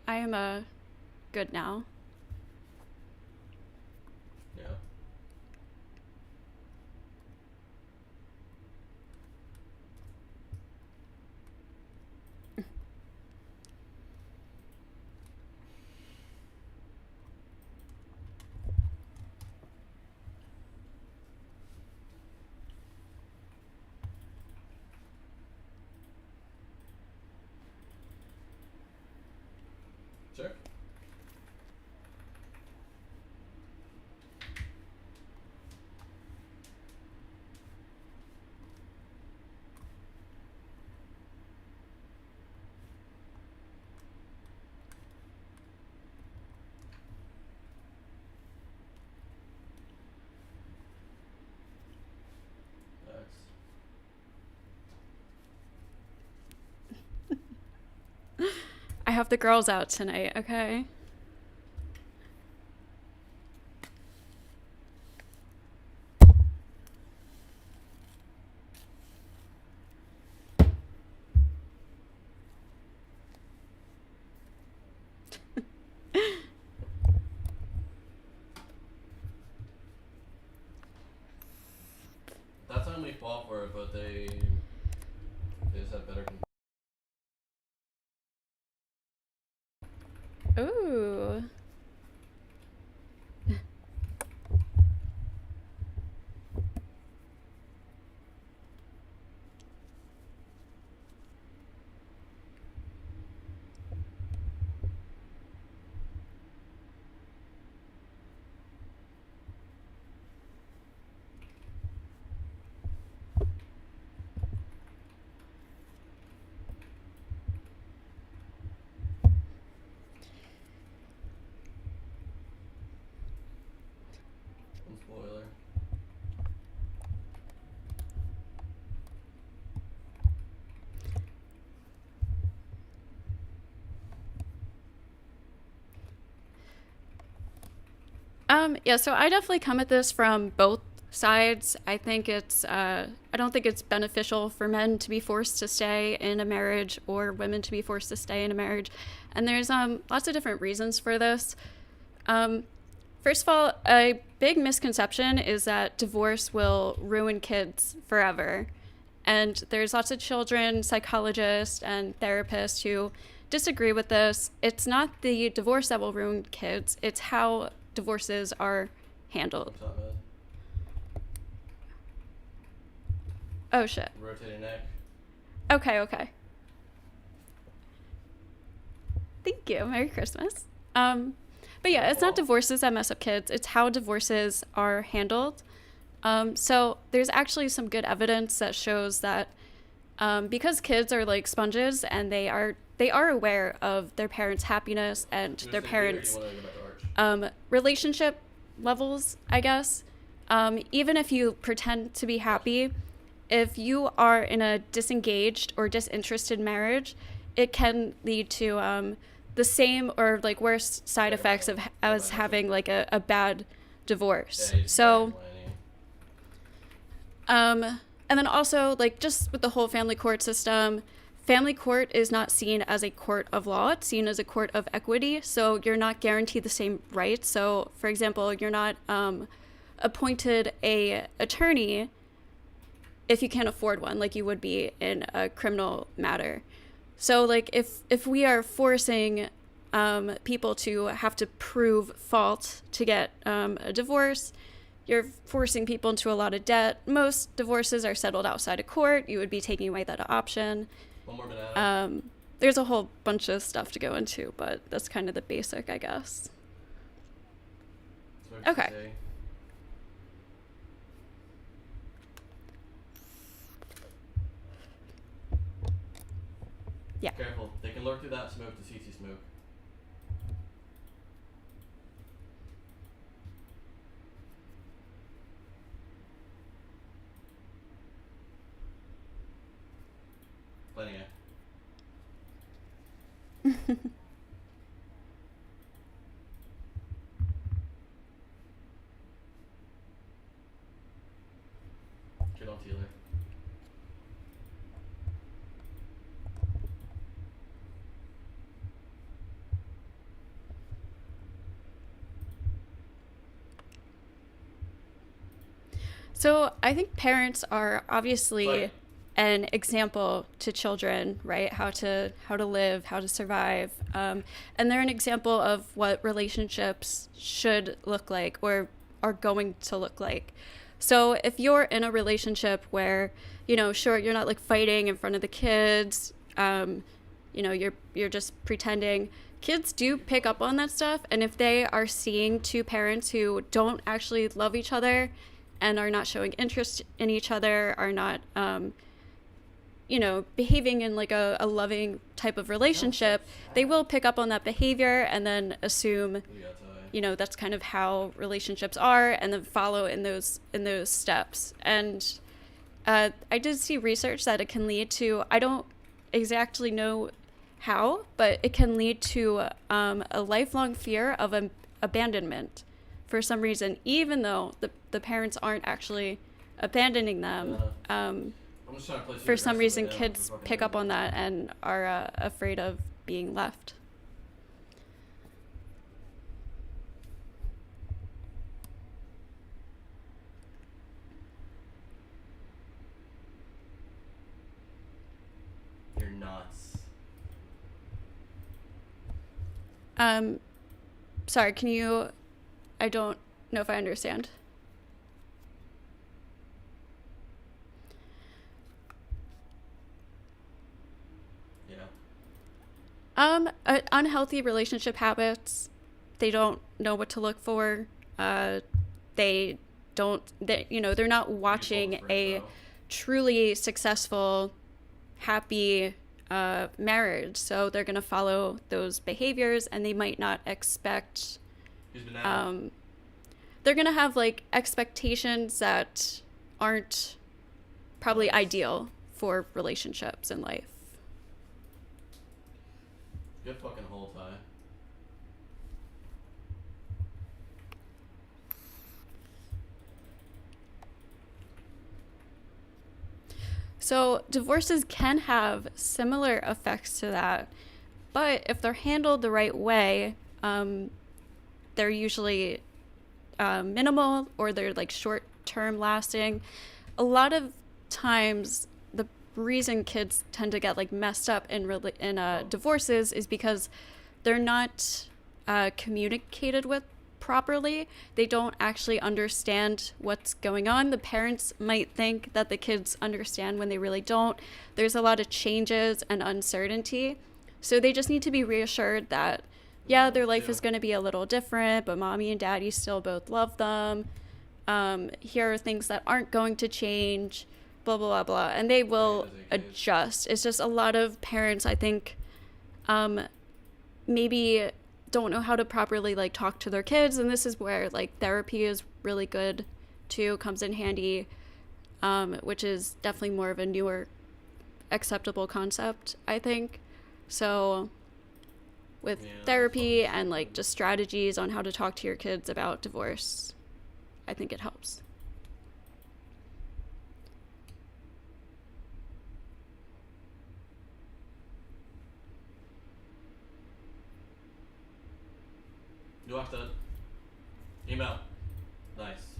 I am good now. Yeah. Sure. I have the girls out tonight, okay? That time we fought for it, but they just had better. Ooh. Spoiler. Yeah, so I definitely come at this from both sides. I don't think it's beneficial for men to be forced to stay in a marriage or women to be forced to stay in a marriage. And there's lots of different reasons for this. First of all, a big misconception is that divorce will ruin kids forever. And there's lots of children, psychologists, and therapists who disagree with this. It's not the divorce that will ruin kids, it's how divorces are handled. Oh shit. Rotating neck. Okay. Thank you. Merry Christmas. But yeah, it's not divorces that mess up kids, it's how divorces are handled. So there's actually some good evidence that shows that because kids are like sponges and they are aware of their parents' happiness and their parents' relationship levels, I guess. Even if you pretend to be happy, if you are in a disengaged or disinterested marriage, it can lead to the same or like worse side effects of as having like a bad divorce. So and then also like just with the whole family court system, family court is not seen as a court of law, it's seen as a court of equity, so you're not guaranteed the same rights. So for example, you're not appointed a attorney if you can't afford one like you would be in a criminal matter. So like if we are forcing people to have to prove fault to get a divorce, you're forcing people into a lot of debt. Most divorces are settled outside of court. You would be taking away that option. One more banana. There's a whole bunch of stuff to go into, but that's kind of the basic, I guess. Okay. Yeah. Careful. They can lurk through that smoke to CC smoke. Plenty of. Get on Taylor. So I think parents are It's like, obviously an example to children, right? How to live, how to survive, and they're an example of what relationships should look like or are going to look like. So if you're in a relationship where, sure, you're not like fighting in front of the kids, you're just pretending. Kids do pick up on that stuff, and if they are seeing two parents who don't actually love each other and are not showing interest in each other, are not behaving in like a loving type of that's so relationship, they sad. will pick up on that behavior and then assume, We got to. that's kind of how relationships are, and then follow in those steps. And I did see research that it can lead to, I don't exactly know how, but it can lead to a lifelong fear of abandonment for some reason, even though the parents aren't actually abandoning them. I'm just trying to play too For some aggressive reason, right now. kids You're fucking pick up doing on it. that and are afraid of being left. You're nuts. Um, Sorry, can you? I don't know if I understand. Yeah. Unhealthy relationship habits. They don't know what to look for. Uh, they don't. They're not Beautiful watching phrase a though. truly successful, happy marriage. So they're gonna follow those behaviors, and they might not expect. He's been out. Um, they're gonna have like expectations that aren't probably Nice. ideal for relationships in life. Good fucking whole tie. So divorces can have similar effects to that, but if they're handled the right way, they're usually minimal, or they're like short term lasting. A lot of times, the reason kids tend to get like messed up in divorces is because they're not communicated with properly. They don't actually understand what's going on. The parents might think that the kids understand when they really don't. There's a lot of changes and uncertainty. So they just need to be reassured that, yeah, their life Too. is going to be a little different, but mommy and daddy still both love them. Here are things that aren't going to change, blah, blah, blah, blah. And they will adjust. It's just a lot of parents, I think, maybe don't know how to properly like talk to their kids, and this is where like therapy is really good too, comes in handy, which is definitely more of a newer acceptable concept, I think. So with Yeah, that's fucking therapy and like stupid. just strategies on how to talk to your kids about divorce, I think it helps. You have to email. Nice.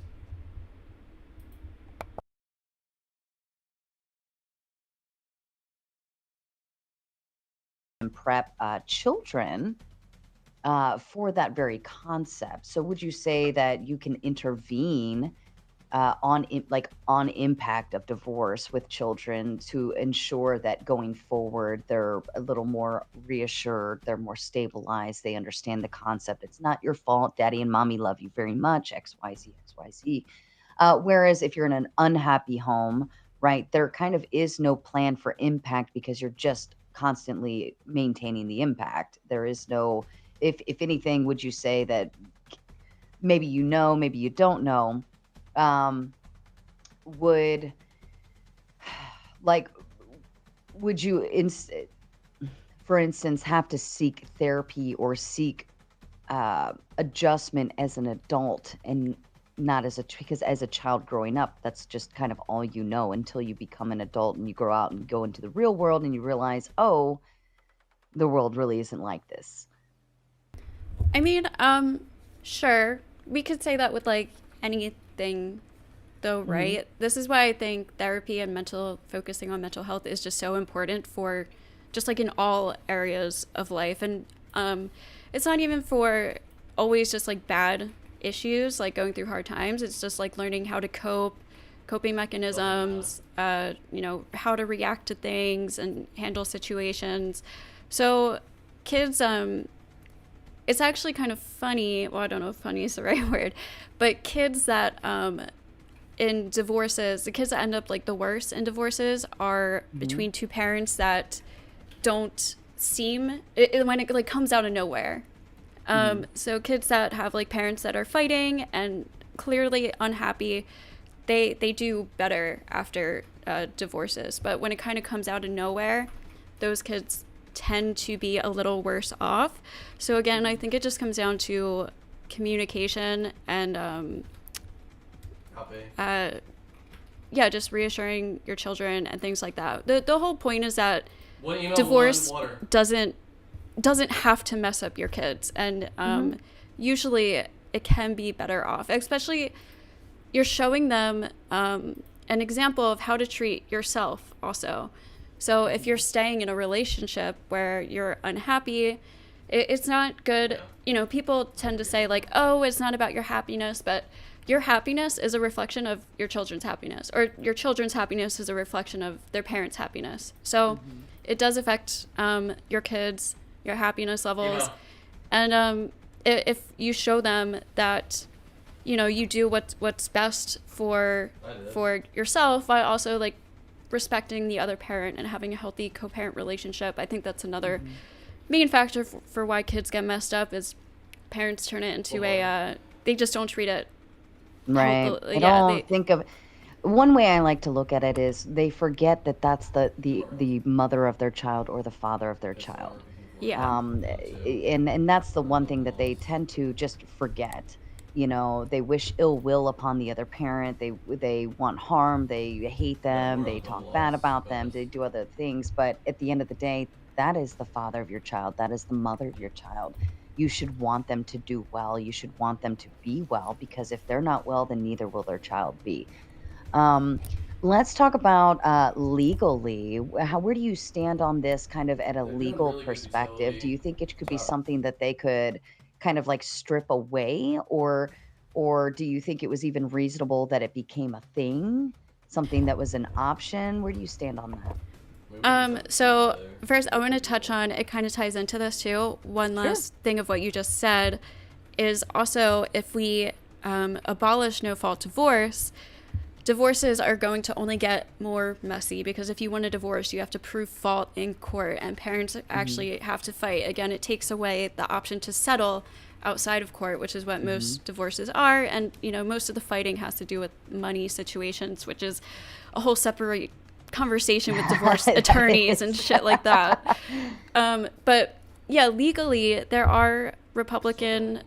And prep children for that very concept. So, would you say that you can intervene on impact of divorce with children to ensure that going forward they're a little more reassured, they're more stabilized, they understand the concept? It's not your fault. Daddy and mommy love you very much. X, Y, Z, X, Y, Z. Whereas if you're in an unhappy home, right, there kind of is no plan for impact because you're just constantly maintaining the impact. There is no, if anything, would you say that maybe you know, maybe you don't know, um, would like would you for instance have to seek therapy or seek adjustment as an adult and not as because as a child growing up, that's just kind of all you know until you become an adult and you grow out and go into the real world and you realize, oh, the world really isn't like this. I mean, sure, we could say that with like anything though, right? This is why I think therapy and focusing on mental health is just so important for just like in all areas of life. And it's not even for always just like bad issues, like going through hard times. It's just like learning how to coping mechanisms, how to react to things and handle situations. So kids, it's actually kind of funny. Well, I don't know if funny is the right word, but kids that in divorces, the kids that end up like the worst in divorces are between two parents that don't seem when it like comes out of nowhere. So kids that have like parents that are fighting and clearly unhappy, they do better after divorces. But when it kind of comes out of nowhere, those kids tend to be a little worse off. So again, I think it just comes down to communication and just reassuring your children and things like that. The whole point is that divorce doesn't have to mess up your kids, and usually it can be better off. Especially you're showing them an example of how to treat yourself also. So if you're staying in a relationship where you're unhappy, it's not good. People tend to say like, oh, it's not about your happiness, but your happiness is a reflection of your children's happiness, or your children's happiness is a reflection of their parents' happiness. So it does affect your kids, your happiness levels. And if you show them that, you do what's best for yourself, while also like respecting the other parent and having a healthy co-parent relationship. I think that's another main factor for why kids get messed up, is parents turn it into they just don't treat it right. They don't think of one way I like to look at it is they forget that that's the mother of their child or the father of their child. And that's the one thing that they tend to just forget. They wish ill will upon the other parent. They want harm. They hate them. They talk bad about them. They do other things. But at the end of the day, that is the father of your child. That is the mother of your child. You should want them to do well. You should want them to be well, because if they're not well, then neither will their child be. Let's talk about legally. Where do you stand on this kind of at a legal perspective? Do you think it could be something that they could kind of like strip away, or do you think it was even reasonable that it became a thing, something that was an option? Where do you stand on that? So first I want to touch on, it kind of ties into this too. One last thing of what you just said is also, if we abolish no-fault divorce, divorces are going to only get more messy, because if you want a divorce, you have to prove fault in court, and parents actually have to fight. Again, it takes away the option to settle outside of court, which is what most divorces are. And, most of the fighting has to do with money situations, which is a whole separate conversation with divorce attorneys and shit like that. But yeah, legally, there are Republican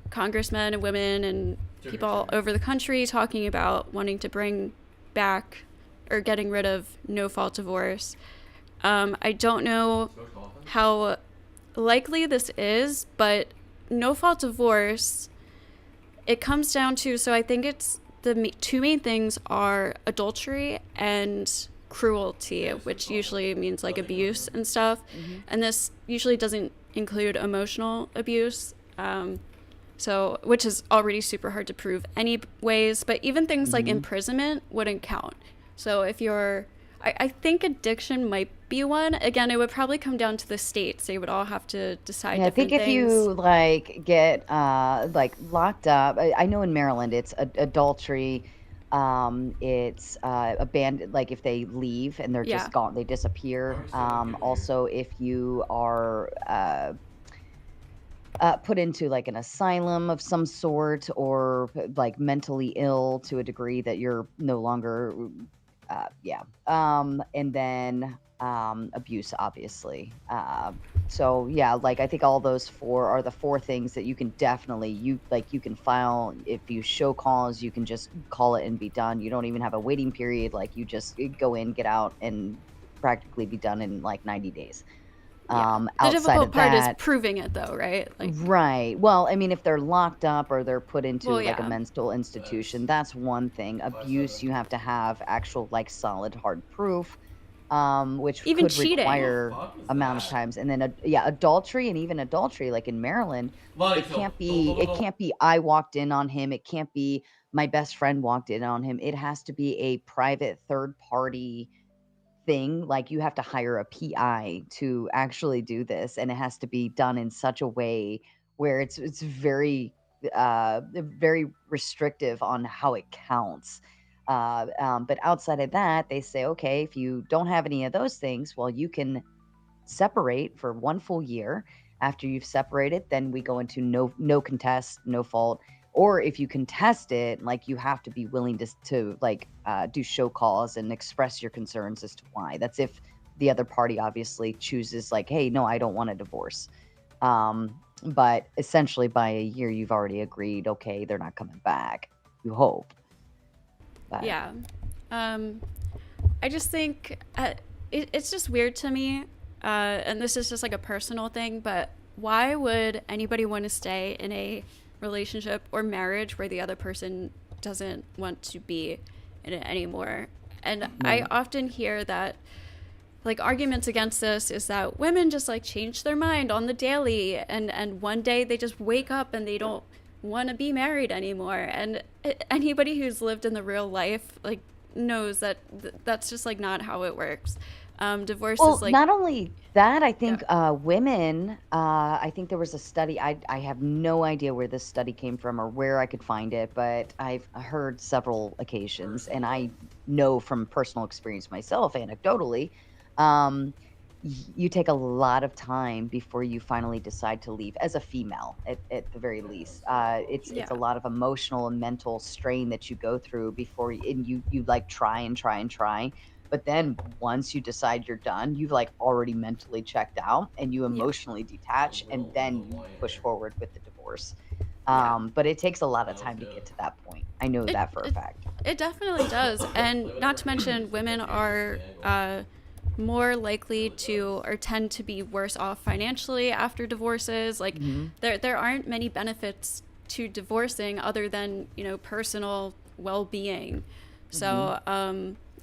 congressmen and women and people all over the country talking about wanting to bring back or getting rid of no-fault divorce. I don't know how likely this is, but no-fault divorce, it comes down to, so I think it's the two main things are adultery and cruelty, which usually means like abuse and stuff. And this usually doesn't include emotional abuse. So, which is already super hard to prove anyways, but even things like imprisonment wouldn't count. So if I think addiction might be one. Again, it would probably come down to the states. They would all have to decide different things. I think if you like get like locked up, I know in Maryland it's adultery, it's abandoned, like if they leave and they're just gone, they disappear. Also, if you are put into like an asylum of some sort, or like mentally ill to a degree that you're no longer, and then abuse, obviously. So yeah, like I think all those four are the four things that you can definitely, you can file. If you show cause, you can just call it and be done. You don't even have a waiting period. Like you just go in, get out, and practically be done in like 90 days. Yeah. The Outside difficult of part is that, proving it, though, right? Like, right. Well, I mean, if they're locked up or they're put well, into like a yeah. mental institution, Facts. that's one thing. Abuse, 5-7. you have to have actual like solid hard proof, which Even could What cheating. the require fuck was amount of that? times. And then yeah, adultery, and even adultery, like in Maryland, Body it kill. can't Go, go, be go, it go. can't be I walked in on him. It can't be my best friend walked in on him. It has to be a private third party thing. Like you have to hire a PI to actually do this, and it has to be done in such a way where it's very restrictive on how it counts. But outside of that, they say, okay, if you don't have any of those things, well, you can separate for 1 full year. After you've separated, then we go into no contest, no fault. Or if you contest it, like you have to be willing to like do show cause and express your concerns as to why. That's if the other party obviously chooses like, hey, no, I don't want a divorce. But essentially by a year, you've already agreed, okay, they're not coming back. You hope. But Yeah. Um, I just think it's just weird to me, and this is just like a personal thing, but why would anybody want to stay in a relationship or marriage where the other person doesn't want to be in it anymore? And I right. often hear that like arguments against this is that women just like change their mind on the daily, and one day they just wake up and they don't want to be married anymore. And anybody who's lived in the real life like knows that that's just like not how it works. Divorce is Well, like, not only that, I yeah. think women, I think there was a study, I have no idea where this study came from or where I could find it, but I've heard several occasions, and Personally. I know from personal experience myself, anecdotally, um, you take a lot of time before you finally decide to leave as a female, at the very Yeah, least. so It's Yeah. a lot of emotional and mental strain that you go through before, and you like try and try and try, but then once you decide you're done, you've like already mentally checked out and you Yeah. emotionally the detach, and will of then the you push whiner. forward with the divorce. Yeah. But it takes a lot of That was time to good. get to that point. I know it that for a it, fact. it definitely does. And Play not whatever to game mention music women gets you into are the angle. more It likely really does. to or tend to be worse off financially after divorces. Like Hmm. there aren't many benefits to divorcing other than, personal well-being. Hmm. So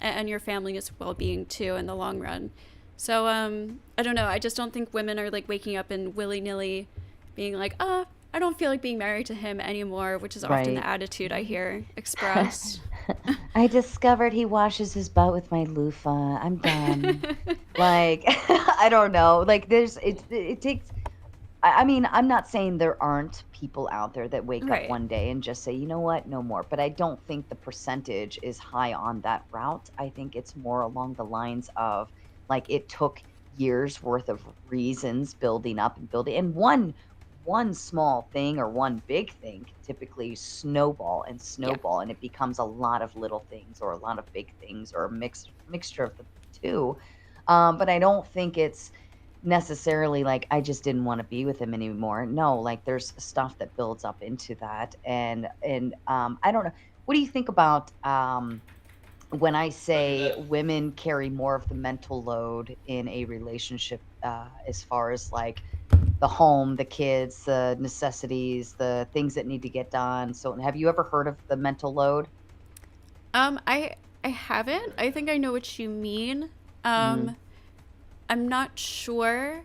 and your family's well-being too in the long run. So I don't know, I just don't think women are like waking up and willy-nilly being like, I don't feel like being married to him anymore, which is often the Right. attitude I hear expressed. I discovered he washes his butt with my loofah. I'm done. Like, I don't know. Like, it takes. I mean, I'm not saying there aren't people out there that wake up Right. one day and just say, you know what, no more. But I don't think the percentage is high on that route. I think it's more along the lines of like it took years worth of reasons building up and building. And one small thing or one big thing can typically snowball and Yeah. snowball, and it becomes a lot of little things or a lot of big things or a mixture of the two. But I don't think it's necessarily like I just didn't want to be with him anymore. No, like there's stuff that builds up into that. And I don't know. What do you think about when I Suck your say dick. women carry more of the mental load in a relationship, as far as like the home, the kids, the necessities, the things that need to get done. So have you ever heard of the mental load? I haven't. I think I know what you mean. Mhm. Um, I'm not sure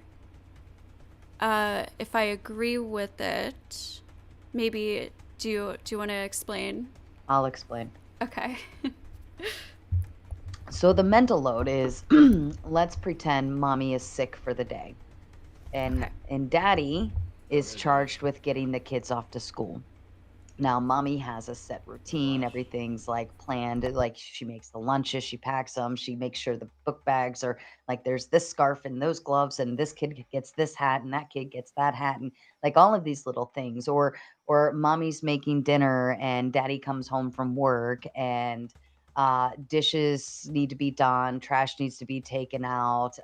if I agree with it. Maybe do you want to explain? I'll explain. Okay. So the mental load is let's pretend mommy is sick for the day. and Okay. and daddy is Provisioning. charged with getting the kids off to school. Now mommy has a set routine, Clutch. everything's like planned, like she makes the lunches, she packs them, she makes sure the book bags are like there's this scarf and those gloves, and this kid gets this hat and that kid gets that hat, and like all of these little things. Or mommy's making dinner and daddy comes home from work, and dishes need to be done, trash needs to be taken out,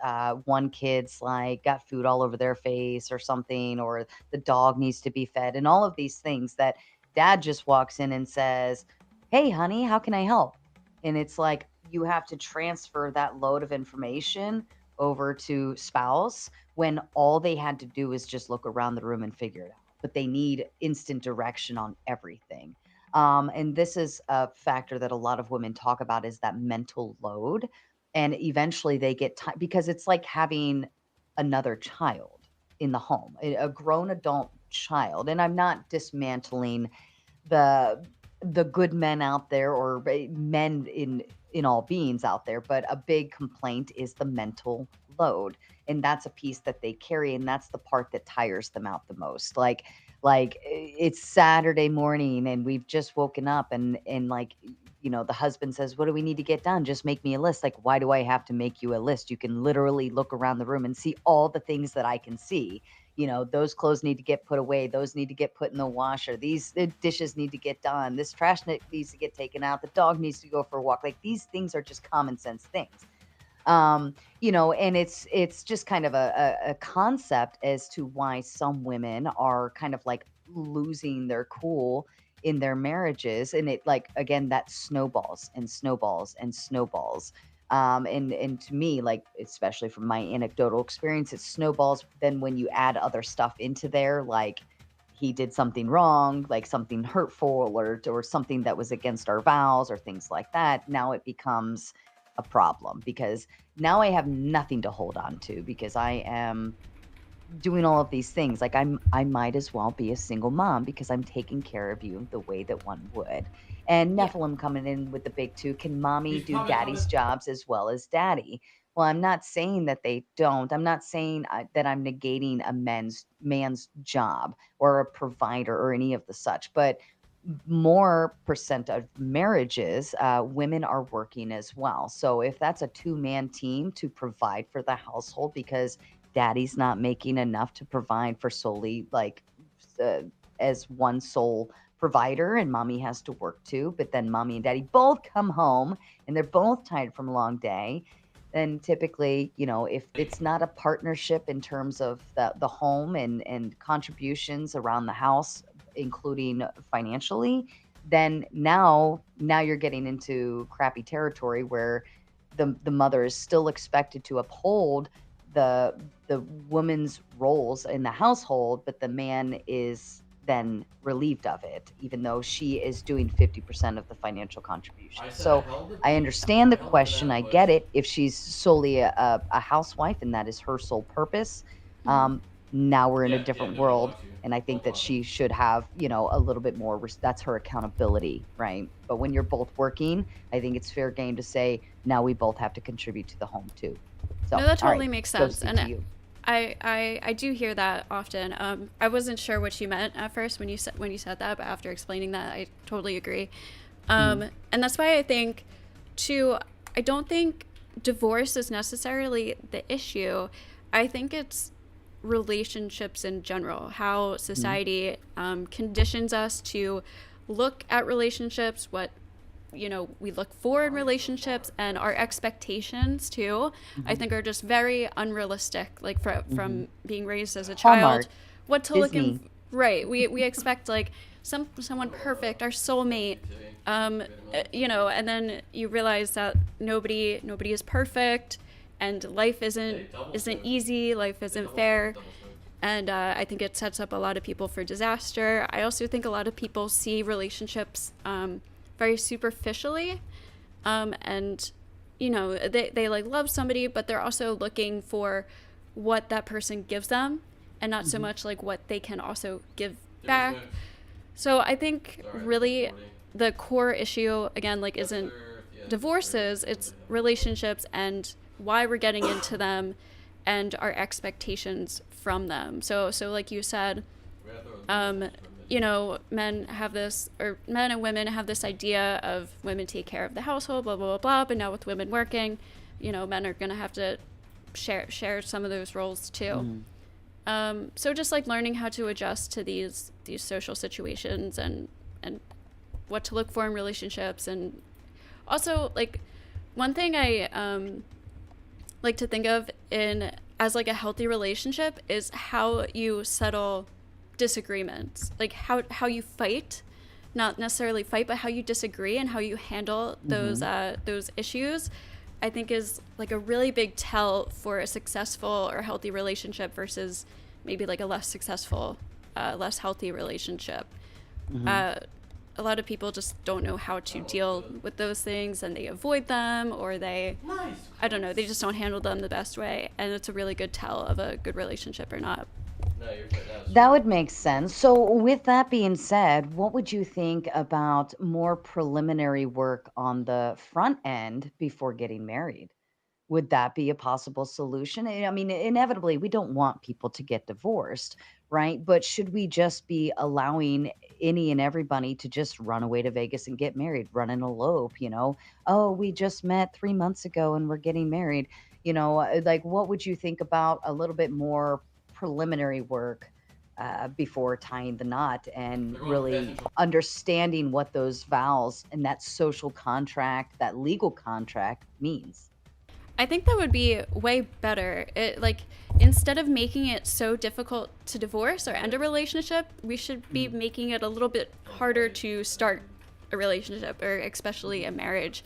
one kid's like got food all over their face or something, or the dog needs to be fed, and all of these things that dad just walks in and says, hey honey, how can I help? And it's like you have to transfer that load of information over to spouse when all they had to do is just look around the room and figure it out. But they need instant direction on everything. And this is a factor that a lot of women talk about, is that mental load. And eventually they get tired, because it's like having another child in the home, a grown adult child. And I'm not dismantling the good men out there, or men in all beings out there, but a big complaint is the mental load. And that's a piece that they carry, and that's the part that tires them out the most. It's Saturday morning and we've just woken up, and like, the husband says, what do we need to get done? Just make me a list. Like, why do I have to make you a list? You can literally look around the room and see all the things that I can see. Those clothes need to get put away. Those need to get put in the washer. These dishes need to get done. This trash needs to get taken out. The dog needs to go for a walk. Like, these things are just common sense things. And it's just kind of a concept as to why some women are kind of like losing their cool in their marriages. And it, like, again, that snowballs and snowballs and snowballs. And to me, like, especially from my anecdotal experience, it snowballs. Then when you add other stuff into there, like he did something wrong, like something hurtful, or something that was against our vows or things like that, now it becomes a problem, because now I have nothing to hold on to, because I am doing all of these things. Like, I might as well be a single mom, because I'm taking care of you the way that one would. And Yeah. Nephilim coming in with the big two, can mommy He's do coming, daddy's coming. jobs as well as daddy? Well, I'm not saying that they don't. I'm not saying that I'm negating a man's job or a provider or any of the such, but more percent of marriages, women are working as well. So if that's a two-man team to provide for the household, because daddy's not making enough to provide for solely, like, uh, as one sole provider, and mommy has to work too, but then mommy and daddy both come home and they're both tired from a long day, then typically, if it's not a partnership in terms of the home and contributions around the house, including financially, then now you're getting into crappy territory, where the mother is still expected to uphold the woman's roles in the household, but the man is then relieved of it, even though she is doing 50% of the financial contribution. I said I So held the I beat. understand the I held the question. I banana get push. it. If she's solely a housewife and that is her sole purpose, Mhm. now we're in a Yeah, different no, we world. want you. And I think Both that want them. she should have, a little bit more, that's her accountability, right? But when you're both working, I think it's fair game to say, now we both have to contribute to the home too. So, No, that all right, totally makes sense. ghosted to And you. I do hear that often. I wasn't sure what you meant at first when you said that, but after explaining that, I totally agree. Mhm. And that's why I think, too, I don't think divorce is necessarily the issue. I think it's relationships in general, how Mhm. society conditions us to look at relationships, what we look for in relationships, and our expectations too, I Mhm. think, are just very unrealistic, like Mhm. from being raised as a child, Hallmark, what to look in. Disney. Right, we expect, like, someone perfect, our soulmate, and then you realize that nobody is perfect, and life isn't easy, life isn't fair. And I think it sets up a lot of people for disaster. I also think a lot of people see relationships very superficially, and they like love somebody, but they're also looking for what that person gives them, and not so Mhm. much like what they can also give back. So I think really the core issue, again, like, isn't divorces, it's relationships and why we're getting into them, and our expectations from them. So like you said, men and women have this idea of women take care of the household, blah blah blah blah. But now with women working, men are gonna have to share some of those roles too. Mhm. So just like learning how to adjust to these social situations, and what to look for in relationships. And also, like, one thing I like to think of in as like a healthy relationship is how you settle disagreements, like how you fight, not necessarily fight, but how you disagree and how you handle Mhm. those issues. I think is like a really big tell for a successful or healthy relationship versus maybe like a less successful, less healthy relationship. Hmm. A lot of people just don't know how to deal with those things, and they avoid them, or they, I don't know, they just don't handle them the best way. And it's a really good tell of a good relationship or not. No, you're right. That's That true. would make sense. So, with that being said, what would you think about more preliminary work on the front end before getting married? Would that be a possible solution? I mean, inevitably, we don't want people to get divorced, right? But should we just be allowing any and everybody to just run away to Vegas and get married, run an elope, Oh, we just met 3 months ago and we're getting married. Like, what would you think about a little bit more preliminary work before tying the knot and They're going for really peasant. understanding what those vows and that social contract, that legal contract means? I think that would be way better. It like instead of making it so difficult to divorce or end a relationship, we should be making it a little bit harder to start a relationship or especially a marriage.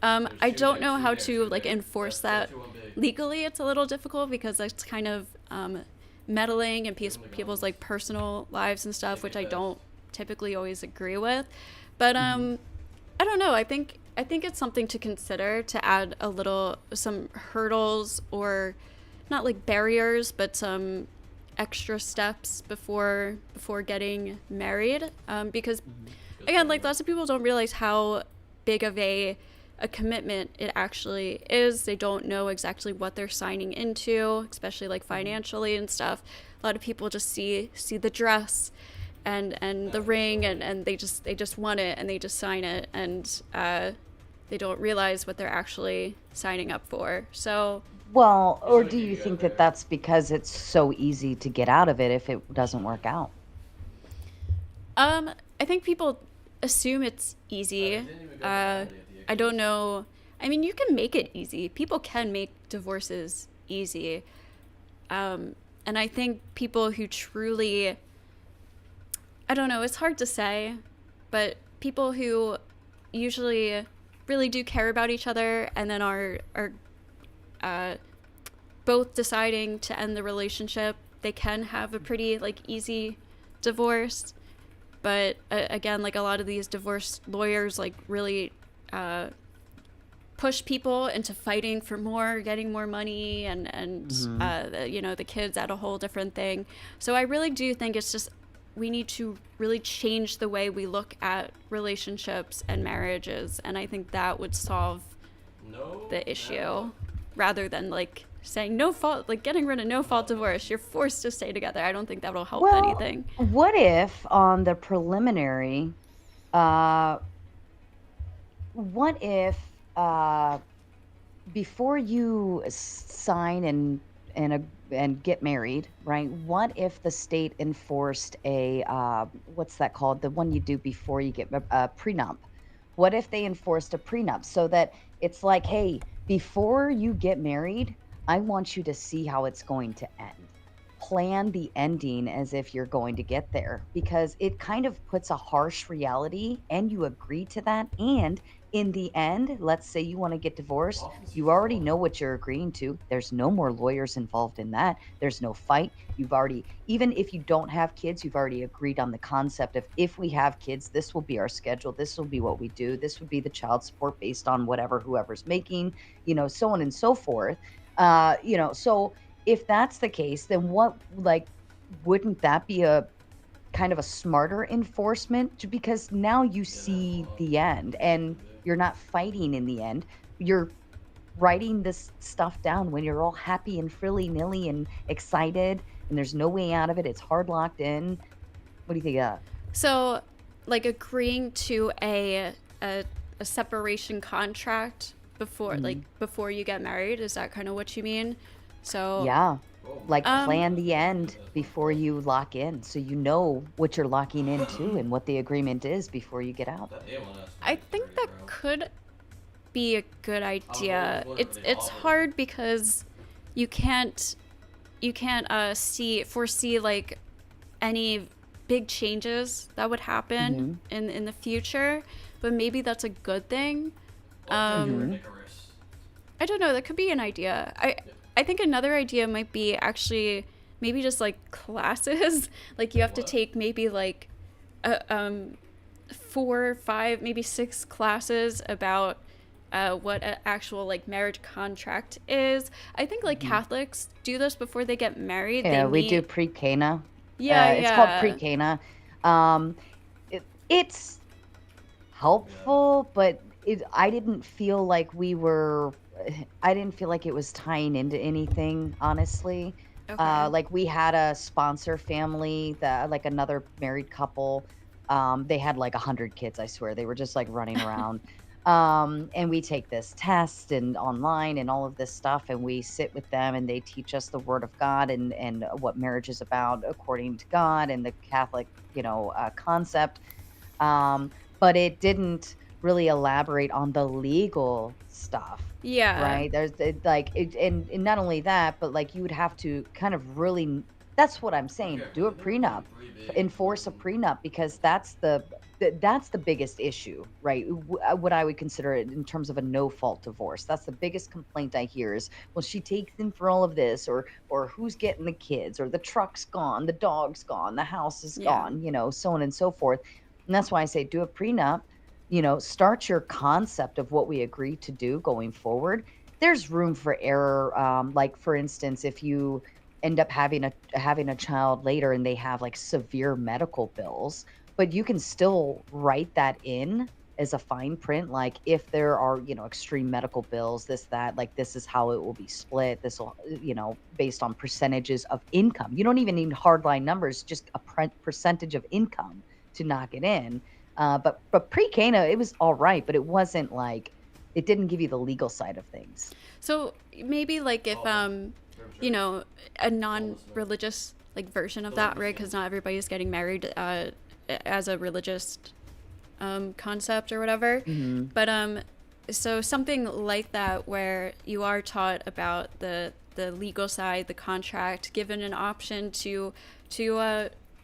I don't know how to like enforce that legally. It's a little difficult because it's kind of meddling in people's like personal lives and stuff, which I don't typically always agree with. But Mhm. I don't know. I think it's something to consider to add some hurdles or not like barriers, but some extra steps before getting married. Because Mhm. again, like lots of people don't realize how big of a commitment it actually is. They don't know exactly what they're signing into, especially like Mhm. financially and stuff. A lot of people just see the dress and the ring, and they just want it and they just sign it, and they don't realize what they're actually signing up for. So Well, He's or trying to do keep you you guys think that there. that's because it's so easy to get out of it if it doesn't work out? I think people assume it's They easy. didn't even go to uh, Canada at the I don't Eclipse. know. I mean, you can make it easy. People can make divorces easy. And I think people who truly, I don't know, it's hard to say, but people who usually really do care about each other and then are uh, both deciding to end the relationship, they can have a pretty like easy divorce. But again, like a lot of these divorce lawyers like really uh, push people into fighting for more, getting more money, and Hmm. the kids at a whole different thing. So I really do think it's just we need to really change the way we look at relationships and marriages, and I think that would solve No the matter what. issue rather than like saying no fault, like getting rid of no fault No, no. divorce. You're forced to stay together. I don't think that will help Well, anything. what if on the preliminary, uh, what if before you sign and get married, right? What if the state enforced a what's that called? The one you do before you get a prenup. What if they enforced a prenup so that it's like, hey, before you get married, I want you to see how it's going to end. Plan the ending as if you're going to get there because it kind of puts a harsh reality and you agree to that. And in the end, let's say you want to get divorced, Boston you seems to already fall. know what you're agreeing to. There's no more lawyers involved in that. There's no fight. You've already, even if you don't have kids, you've already agreed on the concept of if we have kids, this will be our schedule. This will be what we do. This would be the child support based on whatever whoever's making, so on and so forth. So if that's the case, then wouldn't that be a kind of a smarter enforcement because now you Yeah, that's see all. the end and you're not fighting in the end. You're writing this stuff down when you're all happy and frilly-nilly and excited and there's no way out of it. It's hard locked in. What do you think of that? So, like agreeing to a, a separation contract Mhm. before you get married, is that kind of what you mean? So, Yeah. Oh my Like god. um, plan the That's good. end That's fucked before up. you lock in so you know what you're locking into and what the agreement is before you get out. That A1S I is think dirty, that bro. could be a good I was always idea. wondering It's what they it's offered. hard because you can't foresee like any big changes that would happen Mhm. in the future, but maybe that's a good thing. Oh, thank you, Um, Mhm. Icarus. I don't know. That could be an idea. I think another idea might be actually maybe just like classes. Like you have to What? take maybe like 4, 5, maybe 6 classes about what an actual like marriage contract is. I think like Catholics do this before they get married. They Yeah, we do meet. pre-Cana. Yeah, It's called yeah, pre-Cana. Um, it's Yeah. helpful, but I didn't feel like I didn't feel like it was tying into anything, honestly. okay. Like we had a sponsor family that like another married couple. They had like 100 kids, I swear. They were just like running around. And we take this test and online and all of this stuff, and we sit with them and they teach us the word of God and what marriage is about according to God and the Catholic, concept. um, but it didn't really elaborate on the legal stuff, Yeah, right? And not only that, but like you would have to kind of really, that's what I'm Be saying. careful. Do a They're pretty prenup, big. enforce a prenup, because that's the biggest issue, right? What I would consider it in terms of a no fault divorce. That's the biggest complaint I hear is, well, she takes in for all of this, or who's getting the kids, or the truck's gone, the dog's gone, the house is yeah. gone, so on and so forth. And that's why I say do a prenup, start your concept of what we agree to do going forward. There's room for error. Like for instance, if you end up having a child later and they have like severe medical bills, but you can still write that in as a fine print, like if there are, extreme medical bills, this, that, like this is how it will be split. This will, based on percentages of income. You don't even need hardline numbers, just a percentage of income to knock it in. But pre-Cana, it was all right, but it wasn't like it didn't give you the legal side of things. So maybe like if Sure. a All listening. non-religious like version of Still that, right? understand. Because not everybody's getting married as a religious concept or whatever. Hmm. But so something like that where you are taught about the legal side, the contract, given an option to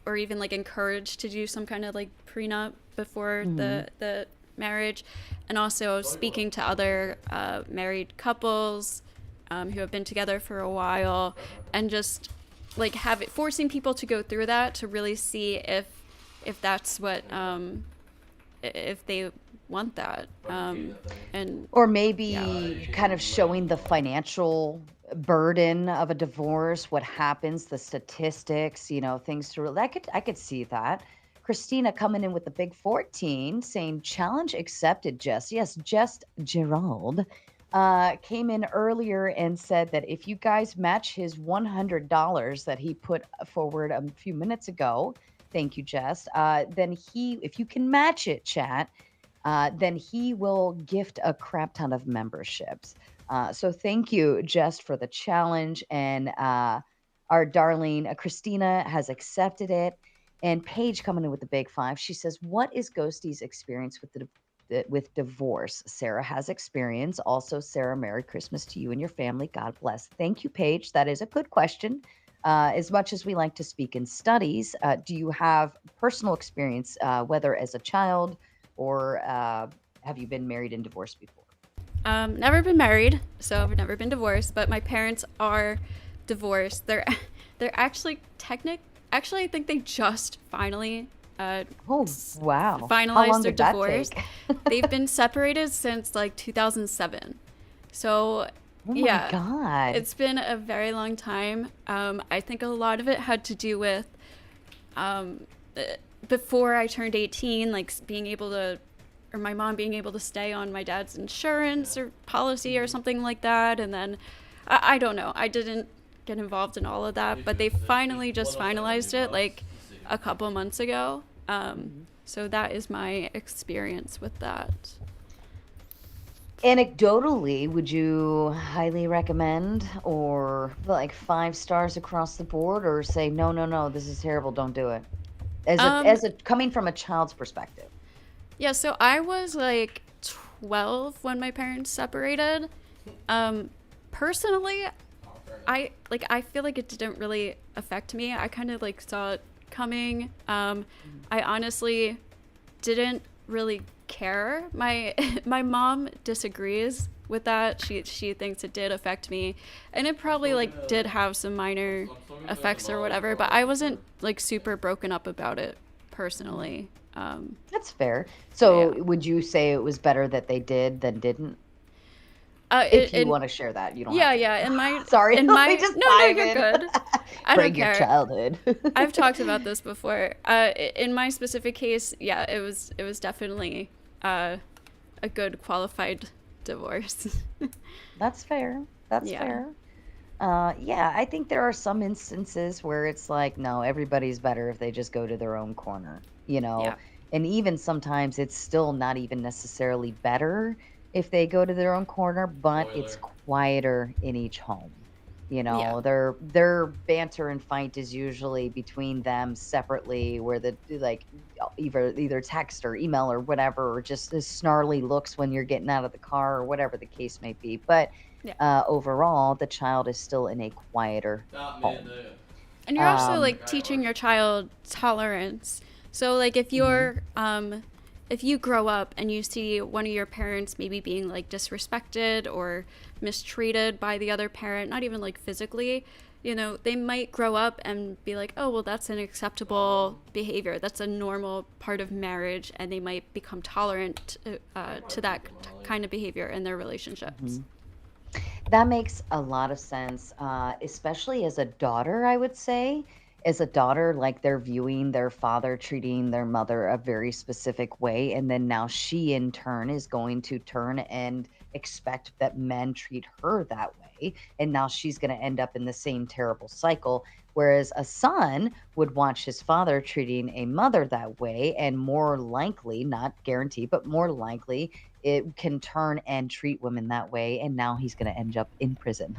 or even like encouraged to do some kind of like prenup before Hmm. the marriage, and also speaking to other married couples who have been together for a while, and just like forcing people to go through that to really see if that's what if they want that. And Or yeah, maybe kind of showing the financial burden of a divorce, what happens, the statistics, things to I could see that. Christina coming in with the big 14 saying challenge accepted, Jess. Yes, Jess Gerald came in earlier and said that if you guys match his $100 that he put forward a few minutes ago, thank you, Jess, then if you can match it, chat, then he will gift a crap ton of memberships. So thank you, Jess, for the challenge. And our darling Christina has accepted it. And Paige coming in with the big 5. She says, "What is Ghosty's experience with divorce?" Sarah has experience. Also, Sarah, Merry Christmas to you and your family. God bless. Thank you, Paige. That is a good question. As much as we like to speak in studies, do you have personal experience, whether as a child or have you been married and divorced before? never been married, so I've never been divorced. But my parents are divorced. They're actually Actually, I think they just finally Oh, wow. How finalized long their did that divorce. take? They've been separated since like 2007. So, Oh my yeah, God. it's been a very long time. I think a lot of it had to do with um, before I turned 18, like being able to, or my mom being able to stay on my dad's insurance or policy or something like that. And then I don't know. I didn't get involved in all of that, but they finally just finalized it like a couple months ago. Mhm. So that is my experience with that. Anecdotally, would you highly recommend or like 5 stars across the board or say, no, no, no, this is terrible, don't do it? Um, As a coming from a child's perspective. yeah, so I was like 12 when my parents separated. Um, Personally, I feel like it didn't really affect me. I kind of like saw it coming. I honestly didn't really care. My my mom disagrees with that. She thinks it did affect me, and it probably still like did gonna have some minor I'm still gonna effects or acknowledge whatever, but father I wasn't figure. like super broken up about it personally. That's fair. But yeah. So would you say it was better that they did than didn't? If you In want to share that, you don't have Yeah, to. yeah. Sorry, In let me my just no, dive you're in. good. I don't Bring your care. childhood. I've talked about this before. In my specific case, yeah, it was definitely a good qualified divorce. That's fair. That's Yeah, fair. Yeah, I think there are some instances where it's like, no, everybody's better if they just go to their own corner, you know? yeah, And even sometimes it's still not even necessarily better if they go to their own corner, but it's Spoiler. quieter in each home. yeah, Their banter and fight is usually between them separately, where the like either text or email or whatever, or just the snarly looks when you're getting out of the car or whatever the case may be. But yeah. overall, the child is still in a quieter That mid home. And you're also Um, that like guy teaching hard. your child tolerance. So like mhm, if you grow up and you see one of your parents maybe being like disrespected or mistreated by the other parent, not even like physically, they might grow up and be like, oh, well, that's an acceptable behavior. That's a normal part of marriage. And they might become tolerant I'll to probably that keep him Molly. kind of behavior in their relationships. mhm. That makes a lot of sense, especially as a daughter, I would say. As a daughter, like they're viewing their father treating their mother a very specific way. And then now she, in turn, is going to turn and expect that men treat her that way. And now she's going to end up in the same terrible cycle. Whereas a son would watch his father treating a mother that way, and more likely, not guaranteed, but more likely, it can turn and treat women that way, and now he's gonna end up in prison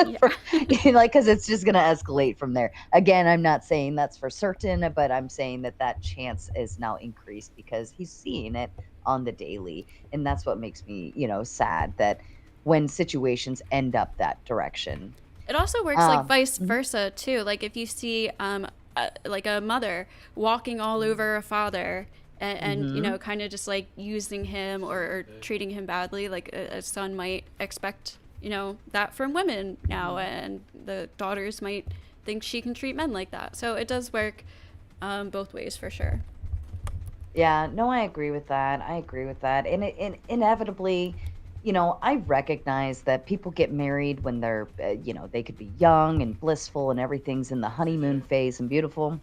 Yeah. for like, because it's just gonna escalate from there. Again, I'm not saying that's for certain, but I'm saying that that chance is now increased because he's seeing it on the daily, and that's what makes me, sad that when situations end up that direction. It also works like Um vice mhm, versa too. Like if you see like a mother walking all over a father and mhm, kind of just like using him or Okay. treating him badly, like a son might expect that from women now, mhm. and the daughters might think she can treat men like that. So it does work both ways for sure. Yeah, no, I agree with that. I agree with that. And inevitably, I recognize that people get married when they're, they could be young and blissful and everything's in the honeymoon CJ. phase and beautiful.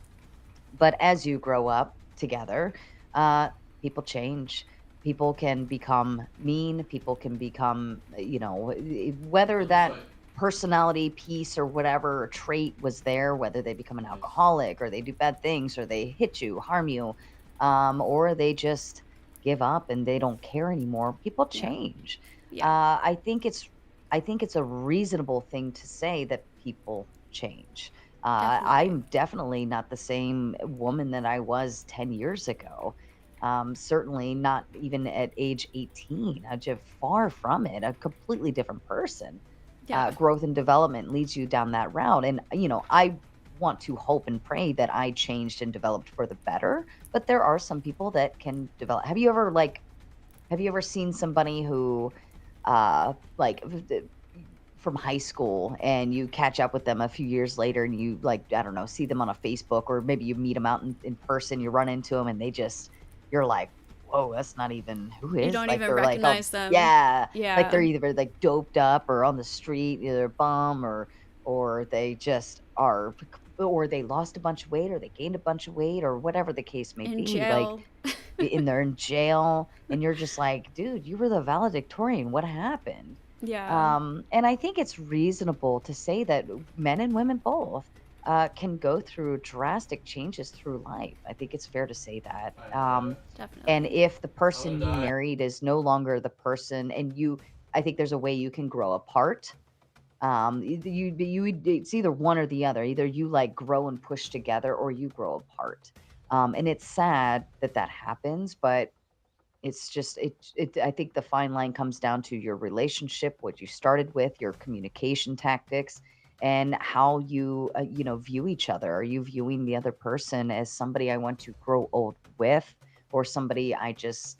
But as you grow up together, uh, people change. People can become mean. People can become, whether Flip that side. personality piece or whatever trait was there, whether they become an Nice. alcoholic or they do bad things or they hit you, harm you, or they just give up and they don't care anymore. People Yeah. change. Yeah. Uh, I think it's, I think it's a reasonable thing to say that people change. Definitely. I'm definitely not the same woman that I was 10 years ago. Certainly not even at age 18. I'm just far from it, a completely different person. Yeah. Growth and development leads you down that route. And, I want to hope and pray that I changed and developed for the better. But there are some people that can develop. Have you ever seen somebody who, like, from high school and you catch up with them a few years later and you like, I don't know, see them on a Facebook or maybe you meet them out in person, you run into them and they just, you're like, whoa, that's not even who You is don't like even they're like, oh recognize them. yeah, like they're Yeah. either like doped up or on the street, either a bum or they just are, or they lost a bunch of weight or they gained a bunch of weight or whatever the case may In be. Like jail. they're in jail and you're just like, dude, you were the valedictorian. What happened? Yeah. And I think it's reasonable to say that men and women both can go through drastic changes through life. I think it's fair to say that. I enjoy it. And Definitely. if the I'm gonna person you die. married is no longer the person, and I think there's a way you can grow apart. It's either one or the other. Either you like grow and push together, or you grow apart. And it's sad that that happens, but it's just I think the fine line comes down to your relationship, what you started with, your communication tactics, and how you, view each other. Are you viewing the other person as somebody I want to grow old with or somebody I just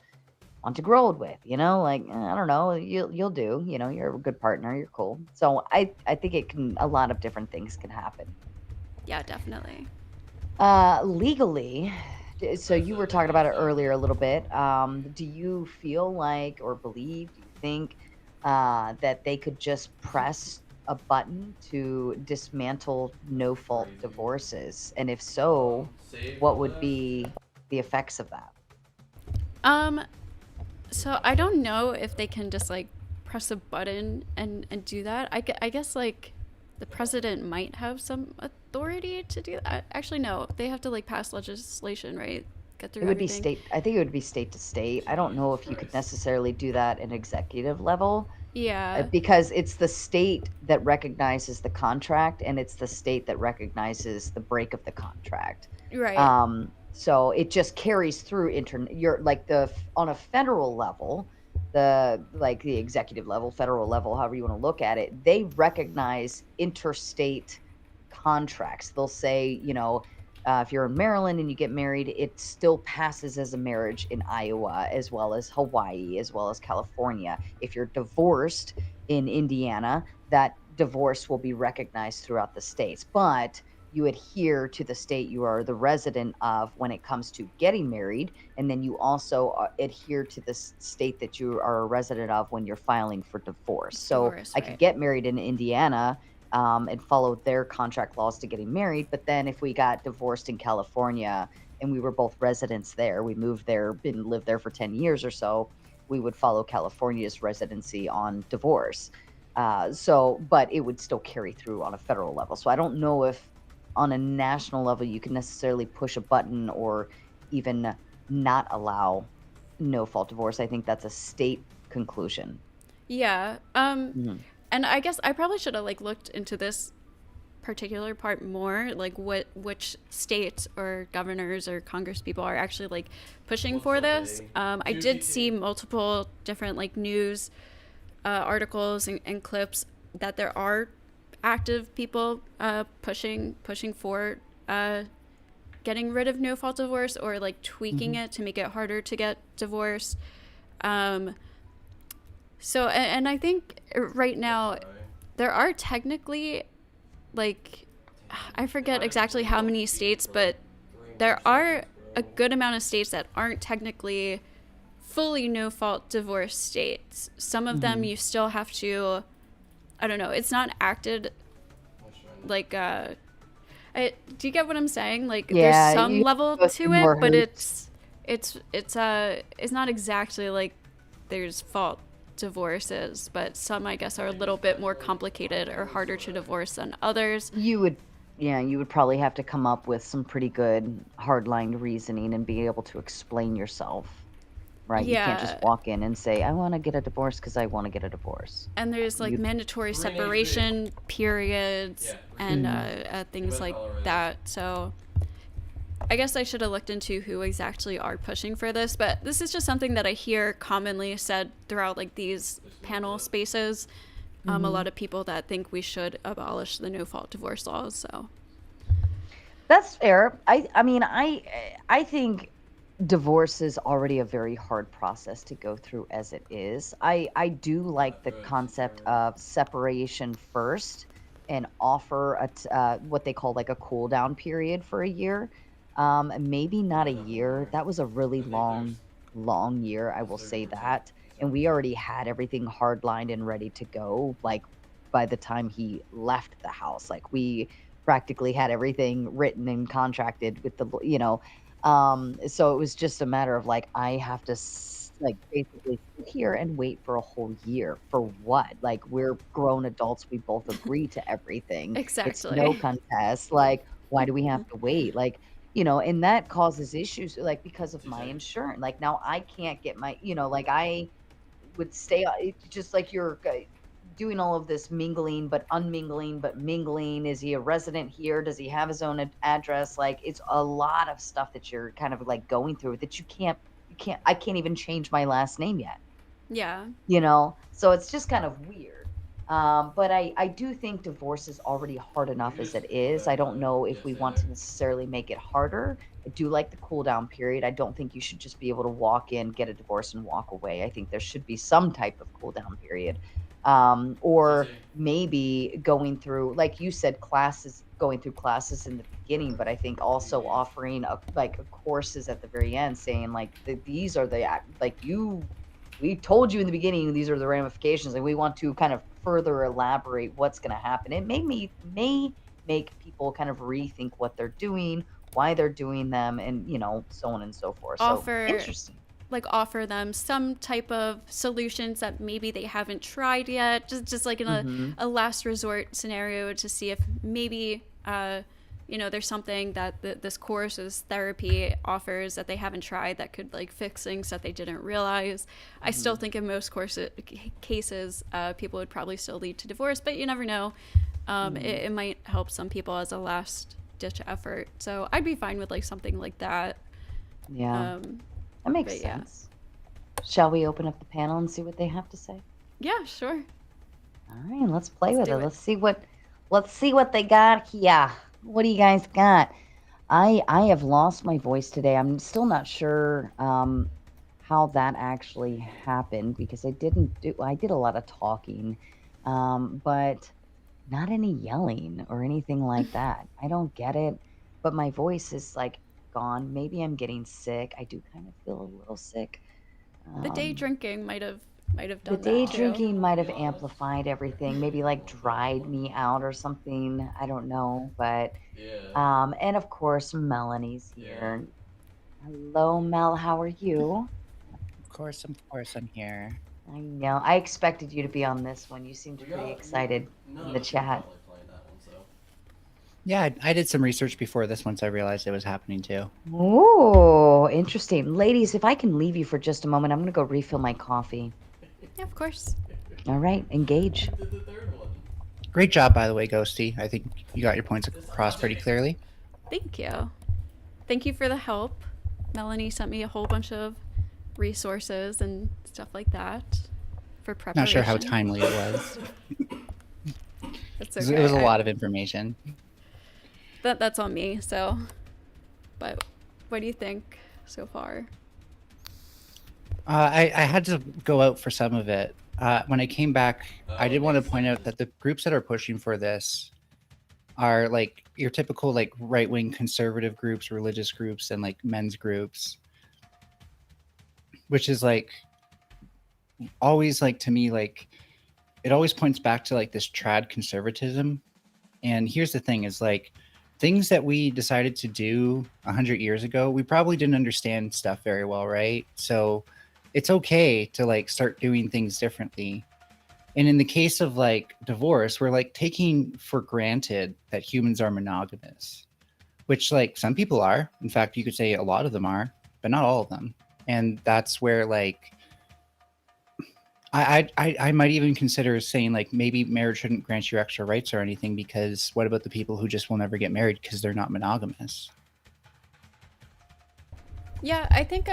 want to grow old with, like, I don't know, you'll do, you're a good partner, you're cool. So I think a lot of different things can happen. Yeah, definitely. Legally, so That's you the were thing talking I'm about it stuck earlier a with. little bit. Do you feel like or believe, do you think that they could just press a button to dismantle no fault Crazy. divorces? And if so, Save the what would list. be the effects of that? Um, so I don't know if they can just like press a button and do that. I guess like the president might have some authority to do that. Actually, no, they have to like pass legislation, right? Get It through would be everything. state, I think it would be state to state. I don't know Jesus if you could Christ. necessarily do that in executive level. Yeah, Because it's the state that recognizes the contract, and it's the state that recognizes the break of the contract. right. So it just carries through you're like on a federal level, the executive level, federal level, however you want to look at it, they recognize interstate contracts. They'll say, if you're in Maryland and you get married, it still passes as a marriage in Iowa, as well as Hawaii, as well as California. If you're divorced in Indiana, that divorce will be recognized throughout the states. But you adhere to the state you are the resident of when it comes to getting married. And then you also adhere to the state that you are a resident of when you're filing for divorce. So Divorce, I could right. get married in Indiana and follow their contract laws to getting married. But then if we got divorced in California and we were both residents there, we moved there, been lived there for 10 years or so, we would follow California's residency on divorce. But it would still carry through on a federal level. So I don't know if on a national level you can necessarily push a button or even not allow no fault divorce. I think that's a state conclusion. Yeah. Mhm. And I guess I probably should have like looked into this particular part more, like which states or governors or congress people are actually like pushing What's for the this. thing? I did see multiple different like news articles and clips that there are active people pushing for getting rid of no fault divorce or like tweaking Mhm. it to make it harder to get divorced. Um, and I think right now That's right. there are technically like I If forget I just exactly bring how up many Keith states, for but like 3 more there are seconds, a bro. good amount of states that aren't technically fully no fault divorce states. Some of them Mhm. you still have to, I don't know, it's not acted I'm just trying to. like do you get what I'm saying? Like there's Yeah, some you level go to through it, more but hoops. it's not exactly like there's fault divorces, but some I guess are a They little just bit got more like complicated or hundreds harder of to divorce than others. You would Yeah, you would probably have to come up with some pretty good hard-lined reasoning and be able to explain yourself, right? You can't just Yeah, walk in and say, "I wanna get a divorce because I wanna get a divorce." and there's like You mandatory Green HB. separation periods Yeah, Green and Mhm. HB. You things better like tell her right. that. So I guess I should have looked into who exactly are pushing for this, but this is just something that I hear commonly said throughout like these Just a little panel bit. spaces. A Mhm. lot of people that think we should abolish the no fault divorce laws. So That's fair. I think divorce is already a very hard process to go through as it is. I do like Not the good. It's concept terrible. of separation first and offer what they call like a cool down period for a year. Maybe not Yeah, a definitely year. more. That was a really I think long, long year, I there's will say 30%. that. And we Exactly. already had everything hardlined and ready to go, like by the time he left the house. Like we practically had everything written and contracted with so it was just a matter of like I have to like basically sit here and wait for a whole year for what? Like we're grown adults, we both agree to everything. It's no exactly. contest. Like why do we have to wait? Like, and that causes issues like because of my TJ. insurance. Like now I can't get like I would stay it's just like you're doing all of this mingling, but unmingling, but mingling. Is he a resident here? Does he have his own address? Like it's a lot of stuff that you're kind of like going through that I can't even change my last name yet, Yeah. So it's just kind of weird. But I do think divorce is already hard enough You're as just it is. I don't know if yeah, we same want here. to necessarily make it harder. I do like the cool down period. I don't think you should just be able to walk in, get a divorce, and walk away. I think there should be some type of cool down period. Or TT. maybe going through, like you said, classes, going through classes in the beginning, but I think also GG. offering like courses at the very end saying like these are the like we told you in the beginning these are the ramifications and we want to kind of further elaborate what's going to happen. It may make people kind of rethink what they're doing, why they're doing them, and so on and so forth. So Offer interesting. offer them some type of solutions that maybe they haven't tried yet, just like in Hmm. a last resort scenario to see if maybe there's something that this course, this therapy offers that they haven't tried that could like fix things that they didn't realize. I still Hmm. think in most cases people would probably still lead to divorce, but you never know. Hmm. It might help some people as a last ditch effort, so I'd be fine with like something like that. Yeah, um, that makes but yeah. sense. Shall we open up the panel and see what they have to say? Yeah, sure. All right, let's play Let's with do it. it. Let's see what they got here. What do you guys got? I have lost my voice today. I'm still not sure how that actually happened because I did a lot of talking, but not any yelling or anything like that. I don't get it, but my voice is like gone. Maybe I'm getting sick. I do kind of feel a little sick. The day Um, drinking might have the done that day too. drinking To might be have honest. amplified everything, maybe like dried me out or something. I don't know, but Yeah. and of course Melanie's Yeah. here. Hello, Mel. How are you? Of course, I'm here. I know. I expected you to be on this one. You seemed We pretty got excited none in of the us here chat. felt like playing that one, so Yeah, I did some research before this once I realized it was happening too. Oh, interesting. Ladies, if I can leave you for just a moment, I'm going to go refill my coffee. Yeah, of course. All right, engage. we did the third one. Great job, by the way, Ghosty. I think you got your points across pretty Decided. clearly. Thank you. Thank you for the help. Melanie sent me a whole bunch of resources and stuff like that for Not sure how preparation. timely it was. That's It was a okay. lot of information. That's on me. So, but what do you think so far? I had to go out for some of it. When I came back, I did want to point out Excited. that the groups that are pushing for this are like your typical like right-wing conservative groups, religious groups, and like men's groups, which is like always like to me like it always points back to like this trad conservatism. And here's the thing is like things that we decided to do 100 years ago, we probably didn't understand stuff very well, right? So it's okay to like start doing things differently. And in the case of like divorce, we're like taking for granted that humans are monogamous, which like some people are. In fact, you could say a lot of them are, but not all of them. And that's where like I might even consider saying like maybe marriage shouldn't grant you extra rights or anything, because what about the people who just will never get married because they're not monogamous? Yeah, I think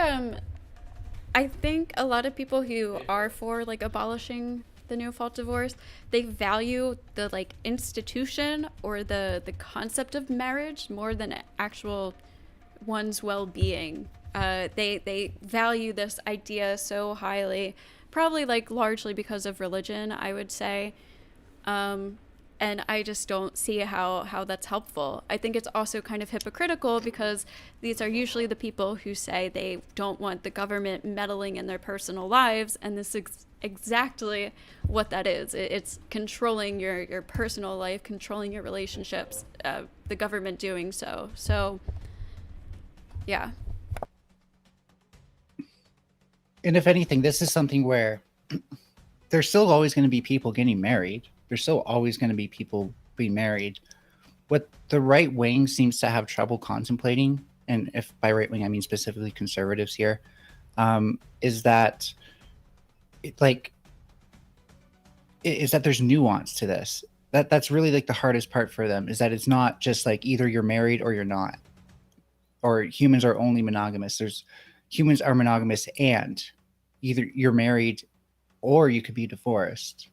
a lot of people who are for like abolishing the no fault divorce, they value the like institution or the concept of marriage more than actual one's well-being. They value this idea so highly, probably like largely because of religion, I would say. And I just don't see how that's helpful. I think it's also kind of hypocritical because these are usually the people who say they don't want the government meddling in their personal lives, and this is exactly what that is. It's controlling your personal life, controlling your relationships, the government doing so. So, yeah. And if anything, this is something where there's still always going to be people getting married. There's still always going to be people being married. What the right wing seems to have trouble contemplating, and if by right wing I mean specifically conservatives here, is that like is that there's nuance to this. That's really like the hardest part for them, is that it's not just like either you're married or you're not, or humans are only monogamous. There's humans are monogamous and either you're married or you could be divorced.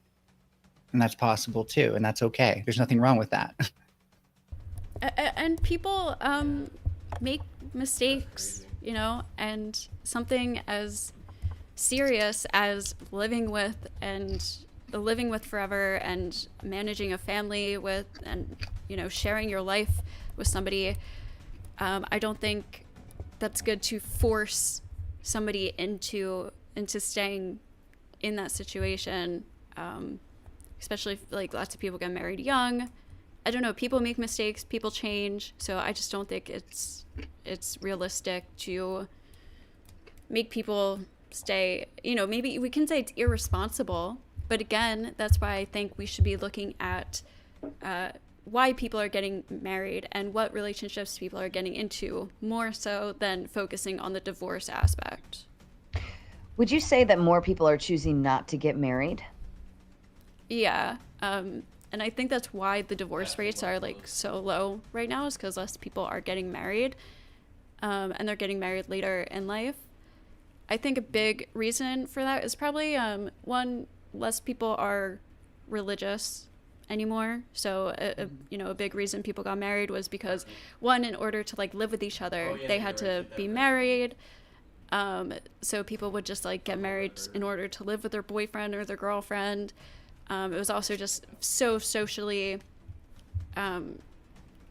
and that's possible too, and that's okay. There's nothing wrong with that. And people make mistakes, you know, and something as serious as living with forever and managing a family with, and, you know, sharing your life with somebody, I don't think that's good to force somebody into staying in that situation, especially if, like, lots of people get married young. I don't know, people make mistakes, people change, so I just don't think it's realistic to make people stay. You know, maybe we can say it's irresponsible, but again, that's why I think we should be looking at why people are getting married and what relationships people are getting into, more so than focusing on the divorce aspect. Would you say that more people are choosing not to get married? Yeah. And I think that's why the divorce rates are, like, so low right now, is because less people are getting married, and they're getting married later in life. I think a big reason for that is probably, one, less people are religious anymore. So, you know, a big reason people got married was because, one, in order to, like, live with each other, they had to be married. So people would just, like, get married in order to live with their boyfriend or their girlfriend. It was also just so socially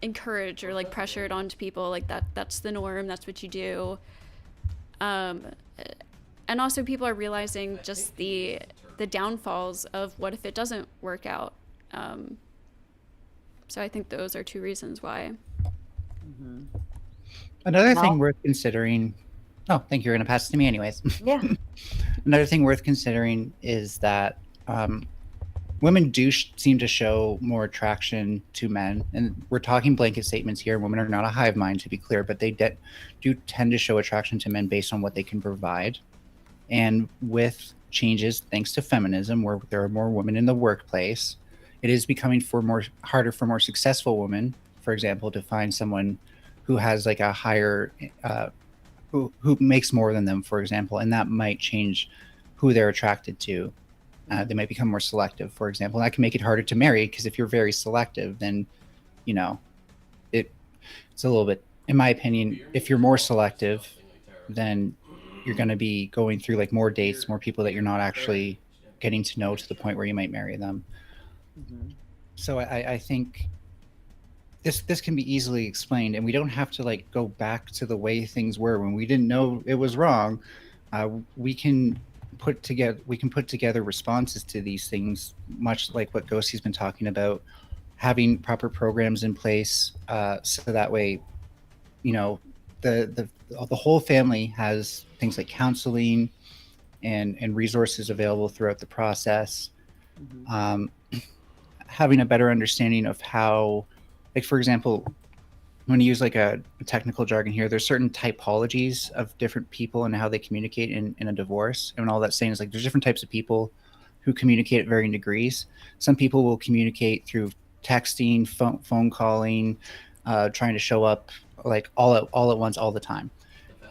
encouraged or, like, pressured onto people, like, that's the norm, that's what you do. And also people are realizing just the downfalls of what if it doesn't work out. So I think those are two reasons why. Another Mal? thing worth considering. Oh, thank you. You're going to pass it to me anyways. Yeah. Another thing worth considering is that women do seem to show more attraction to men, and we're talking blanket statements here. Women are not a hive mind, to be clear, but they do tend to show attraction to men based on what they can provide. And with changes, thanks to feminism, where there are more women in the workplace, it is becoming harder for more successful women, for example, to find someone who has, like, a higher, who makes more than them, for example, and that might change who they're attracted to. They might become more selective, for example. And that can make it harder to marry, because if you're very selective, then, you know, it's a little bit, in my opinion, if you're more selective, then you're going to be going through, like, more dates, more people that you're not actually getting to know to the point where you might marry them. So I think this can be easily explained, and we don't have to, like, go back to the way things were when we didn't know it was wrong. We can put together responses to these things, much like what Ghostie's been talking about, having proper programs in place, so that way, you know, the whole family has things like counseling and resources available throughout the process. Having a better understanding of how, like, for example, when you use, like, a technical jargon here, there's certain typologies of different people and how they communicate in a divorce. And all that's saying is, like, there's different types of people who communicate at varying degrees. Some people will communicate through texting, phone calling, trying to show up, like, all at once, all the time.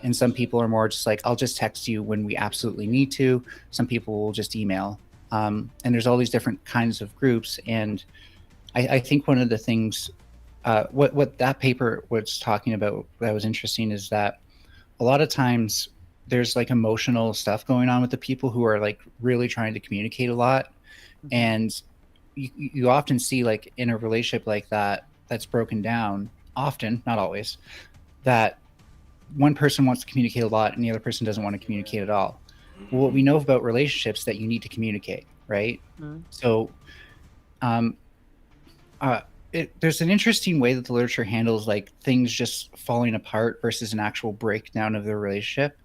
And some people are more just like, I'll just text you when we absolutely need to. Some people will just email. And there's all these different kinds of groups. And I think one of the things, what that paper was talking about that was interesting, is that a lot of times there's, like, emotional stuff going on with the people who are, like, really trying to communicate a lot. And you often see, like, in a relationship like that, that's broken down, often, not always, that one person wants to communicate a lot and the other person doesn't want to communicate at all. Well, what we know about relationships, that you need to communicate, right? So there's an interesting way that the literature handles, like, things just falling apart versus an actual breakdown of the relationship.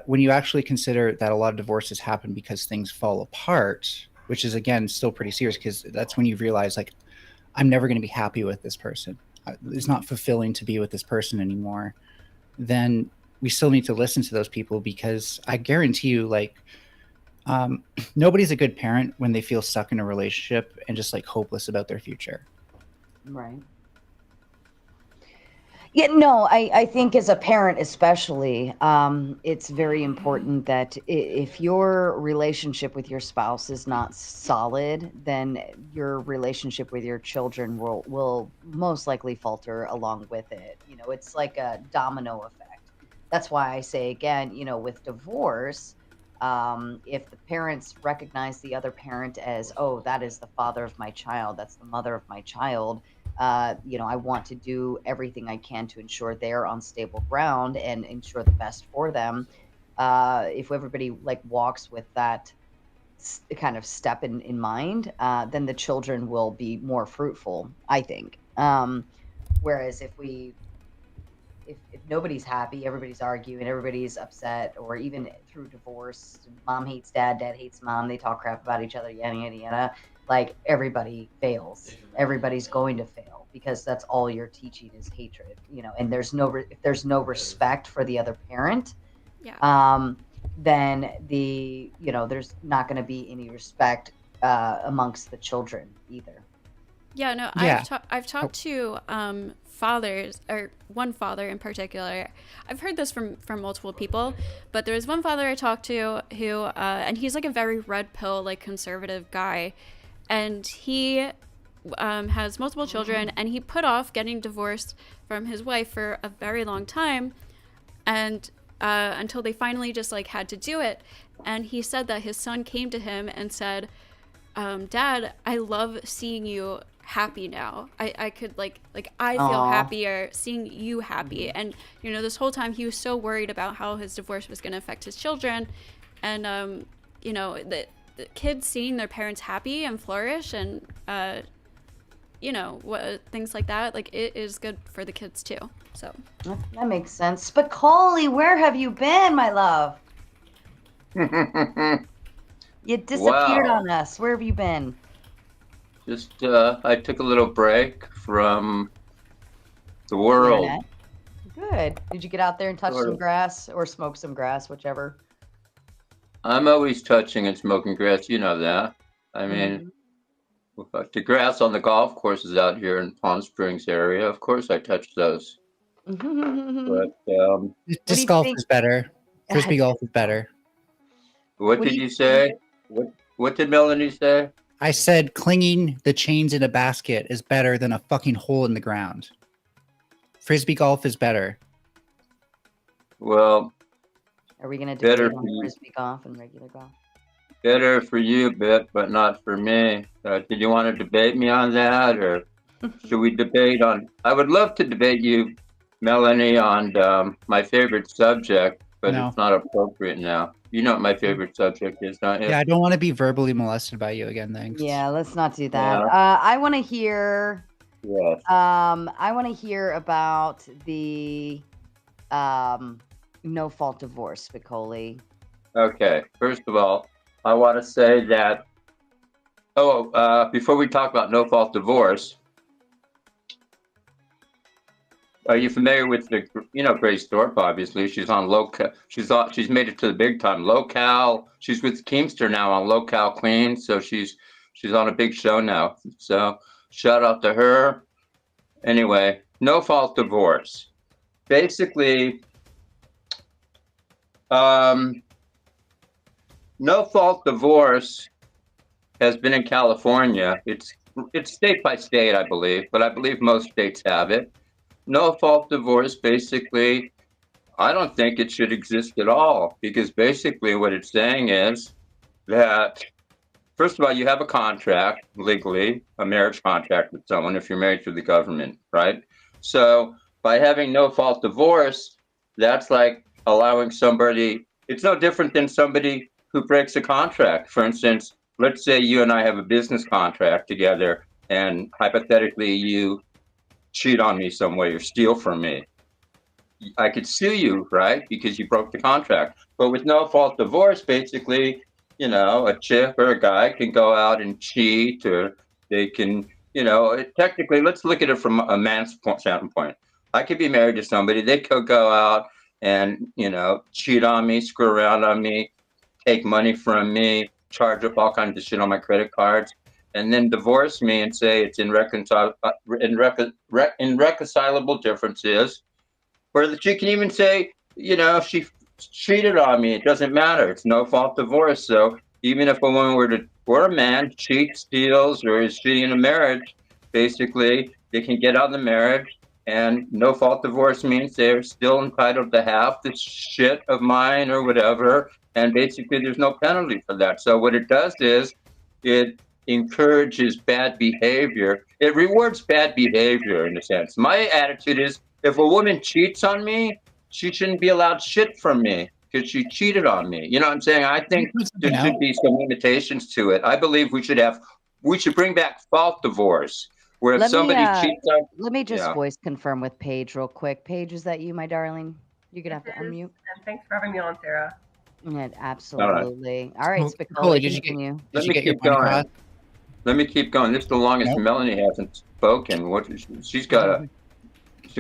When you actually consider that a lot of divorces happen because things fall apart, which is, again, still pretty serious, because that's when you realize, like, I'm never going to be happy with this person. It's not fulfilling to be with this person anymore. Then we still need to listen to those people, because I guarantee you, like, nobody's a good parent when they feel stuck in a relationship and just, like, hopeless about their future. Right. Yeah, no, I think as a parent especially, it's very important that if your relationship with your spouse is not solid, then your relationship with your children will most likely falter along with it. You know, it's like a domino effect. That's why I say again, you know, with divorce, if the parents recognize the other parent as, oh, that is the father of my child, that's the mother of my child, you know, I want to do everything I can to ensure they're on stable ground and ensure the best for them. If everybody like walks with that kind of step in mind, then the children will be more fruitful, I think. Whereas if nobody's happy, everybody's arguing, everybody's upset, or even through divorce, mom hates dad, dad hates mom, they talk crap about each other, yada yada yada. Like everybody fails. Everybody's going to fail because that's all you're teaching is hatred, you know. And if there's no respect for the other parent, Yeah. then there's not going to be any respect amongst the children either. Yeah, no, Yeah. I've talked to fathers, or one father in particular. I've heard this from multiple people, but there was one father I talked to who, and he's like a very red pill, like conservative guy, and he has multiple children, and he put off getting divorced from his wife for a very long time, and until they finally just like had to do it. And he said that his son came to him and said, Dad, I love seeing you happy now. I could like I feel Aw. happier seeing you happy. And you know, this whole time he was so worried about how his divorce was going to affect his children, and you know, the kids seeing their parents happy and flourish, and you know, things like that, like it is good for the kids too. So That makes sense. Spicoli, where have you been, my love? You disappeared Wow. on us. Where have you been? Just I took a little break from the world. Internet. Good. Did you get out there and touch Sort some of. grass or smoke some grass, whichever? I'm always touching and smoking grass, you know that. I mean, the grass on the golf courses out here in Palm Springs area, of course I touch those. Mhm. But What do Disc you golf think? is better. Frisbee golf is better. what What do did you you think? say? What did Melanie say? I said clinging the chains in a basket is better than a fucking hole in the ground. Frisbee golf is better. Well, Are we going to better debate for on you, frisbee golf and regular golf? better for you, but not for me. Did you want to debate me on that, or should we debate on? I would love to debate you, Melanie, on my favorite subject, but No. it's not appropriate now. You know what my favorite subject is, don't you? Yeah, I don't want to be verbally molested by you again, thanks. Yeah, let's not do that. Yeah. I want to hear. Yes. I want to hear about the no fault divorce, Spicoli. Okay. First of all, I want to say that. Before we talk about no fault divorce, are you familiar with Grace Thorpe? Obviously, she's on local. She's made it to the big time. Local. She's with Keemster now on Local Clean, so she's on a big show now. So shout out to her. Anyway, no fault divorce. Basically, no fault divorce has been in California. It's state by state, I believe, but I believe most states have it. No fault divorce, basically, I don't think it should exist at all, because basically what it's saying is that, first of all, you have a contract legally, a marriage contract with someone if you're married through the government, right? So by having no fault divorce, that's like allowing somebody, it's no different than somebody who breaks a contract. For instance, let's say you and I have a business contract together, and hypothetically you cheat on me some way or steal from me. I could sue you, right? Because you broke the contract. But with no fault divorce, basically, a chick or a guy can go out and cheat, or they can, technically, let's look at it from a man's standpoint. I could be married to somebody, they could go out and, cheat on me, screw around on me, take money from me, charge up all kinds of shit on my credit cards, and then divorce me and say it's irreconcilable differences, Or she can even say, if she cheated on me, it doesn't matter. It's no fault divorce. So even if a woman or a man cheats, steals, or is cheating in a marriage, basically they can get out of the marriage, and no fault divorce means they're still entitled to half the shit of mine or whatever. And basically there's no penalty for that. So what it does is it encourages bad behavior. It rewards bad behavior in a sense. My attitude is, if a woman cheats on me, she shouldn't be allowed shit from me because she cheated on me. You know what I'm saying? I think there should be some limitations to it. I believe we should bring back fault divorce, where if somebody cheats on. Let me just voice confirm with Paige real quick. Paige, is that you, my darling? You're gonna have to unmute. And thanks for having me on, Sarah. Yeah, absolutely. All right, Spicoli, Spicoli, did continue. you get your point across? Let me keep going. This is the longest Melanie hasn't spoken. She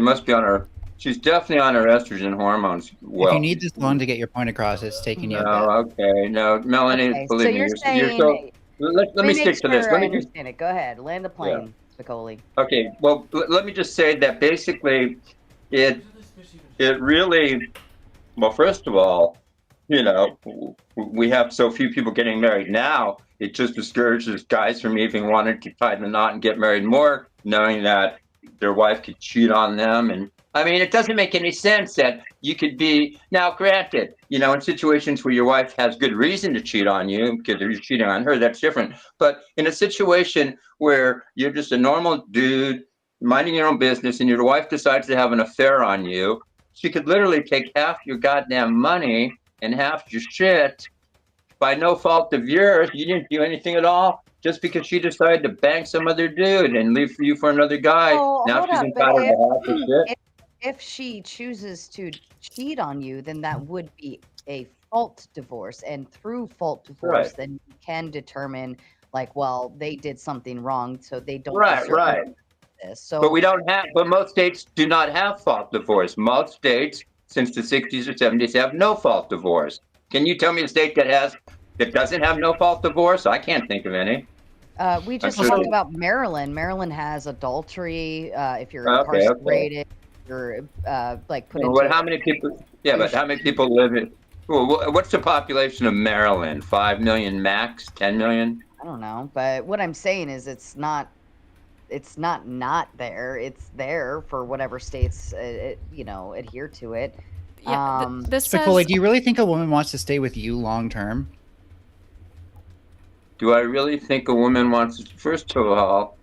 must be on her. She's definitely on her estrogen hormones. Well, if you need this long to get your point across, it's taking you. No, Melanie, Okay, believe so me, you're saying, so. Let me stick to this. I understand it. Go ahead, land the plane, Spicoli. Okay, well, let me just say that basically, it really, well, first of all, we have so few people getting married now. It just discourages guys from even wanting to tie the knot and get married more, knowing that their wife could cheat on them. And I mean, it doesn't make any sense that you could be, now granted, in situations where your wife has good reason to cheat on you because you're cheating on her, that's different. But in a situation where you're just a normal dude minding your own business and your wife decides to have an affair on you, she could literally take half your goddamn money and half your shit by no fault of yours. You didn't do anything at all, just because she decided to bang some other dude and leave you for another guy. Now she's entitled to half the shit. If she chooses to cheat on you, then that would be a fault divorce, and through fault divorce, then you can determine, like, well, they did something wrong, so they don't deserve this. So, but we don't have. But most states do not have fault divorce. Most states, since the 60s or 70s, have no fault divorce. Can you tell me a state that doesn't have no fault divorce? I can't think of any. We just talked about Maryland. Maryland has adultery. If you're incarcerated, you're like put into. How many people? Yeah, but how many people live in? Well, what's the population of Maryland? 5 million max? 10 million? I don't know, but what I'm saying is it's not there. It's there for whatever states adhere to it. Yeah, this Spicoli, do you really think a woman wants to stay with you long term? Do I really think a woman wants to? First of all,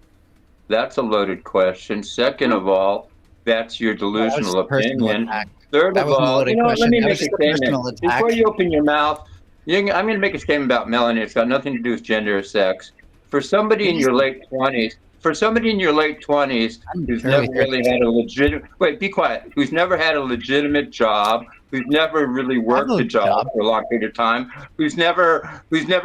that's a loaded question. Second of all, that's your delusional opinion. Third of all, let me make a statement. Before you open your mouth, I'm going to make a statement about Melanie. It's got nothing to do with gender or sex. For somebody in your late 20s, who's never really had a legitimate, be quiet, who's never had a legitimate job, who's never really worked a job for a long period of time, who's never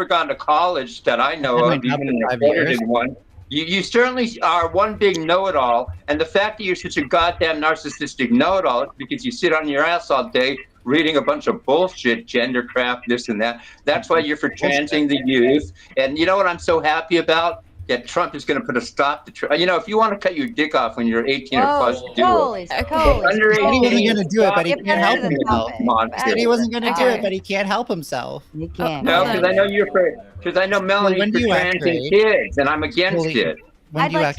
gone to college that I know of, even an accredited one. You certainly are one big know-it-all, and the fact that you're such a goddamn narcissistic know-it-all is because you sit on your ass all day reading a bunch of bullshit, gender crap, this and that. That's why you're for transing the youth. And you know what I'm so happy about? That Trump is going to put a stop to Trump. If you want to cut your dick off when you're 18 or plus, do it. Under 18, he wasn't going to do it, but he can't help himself. He wasn't going to do it, but he can't help himself. He can't. No, because I know you're for. Because I know Melanie's for transing kids, and I'm against it. I'd like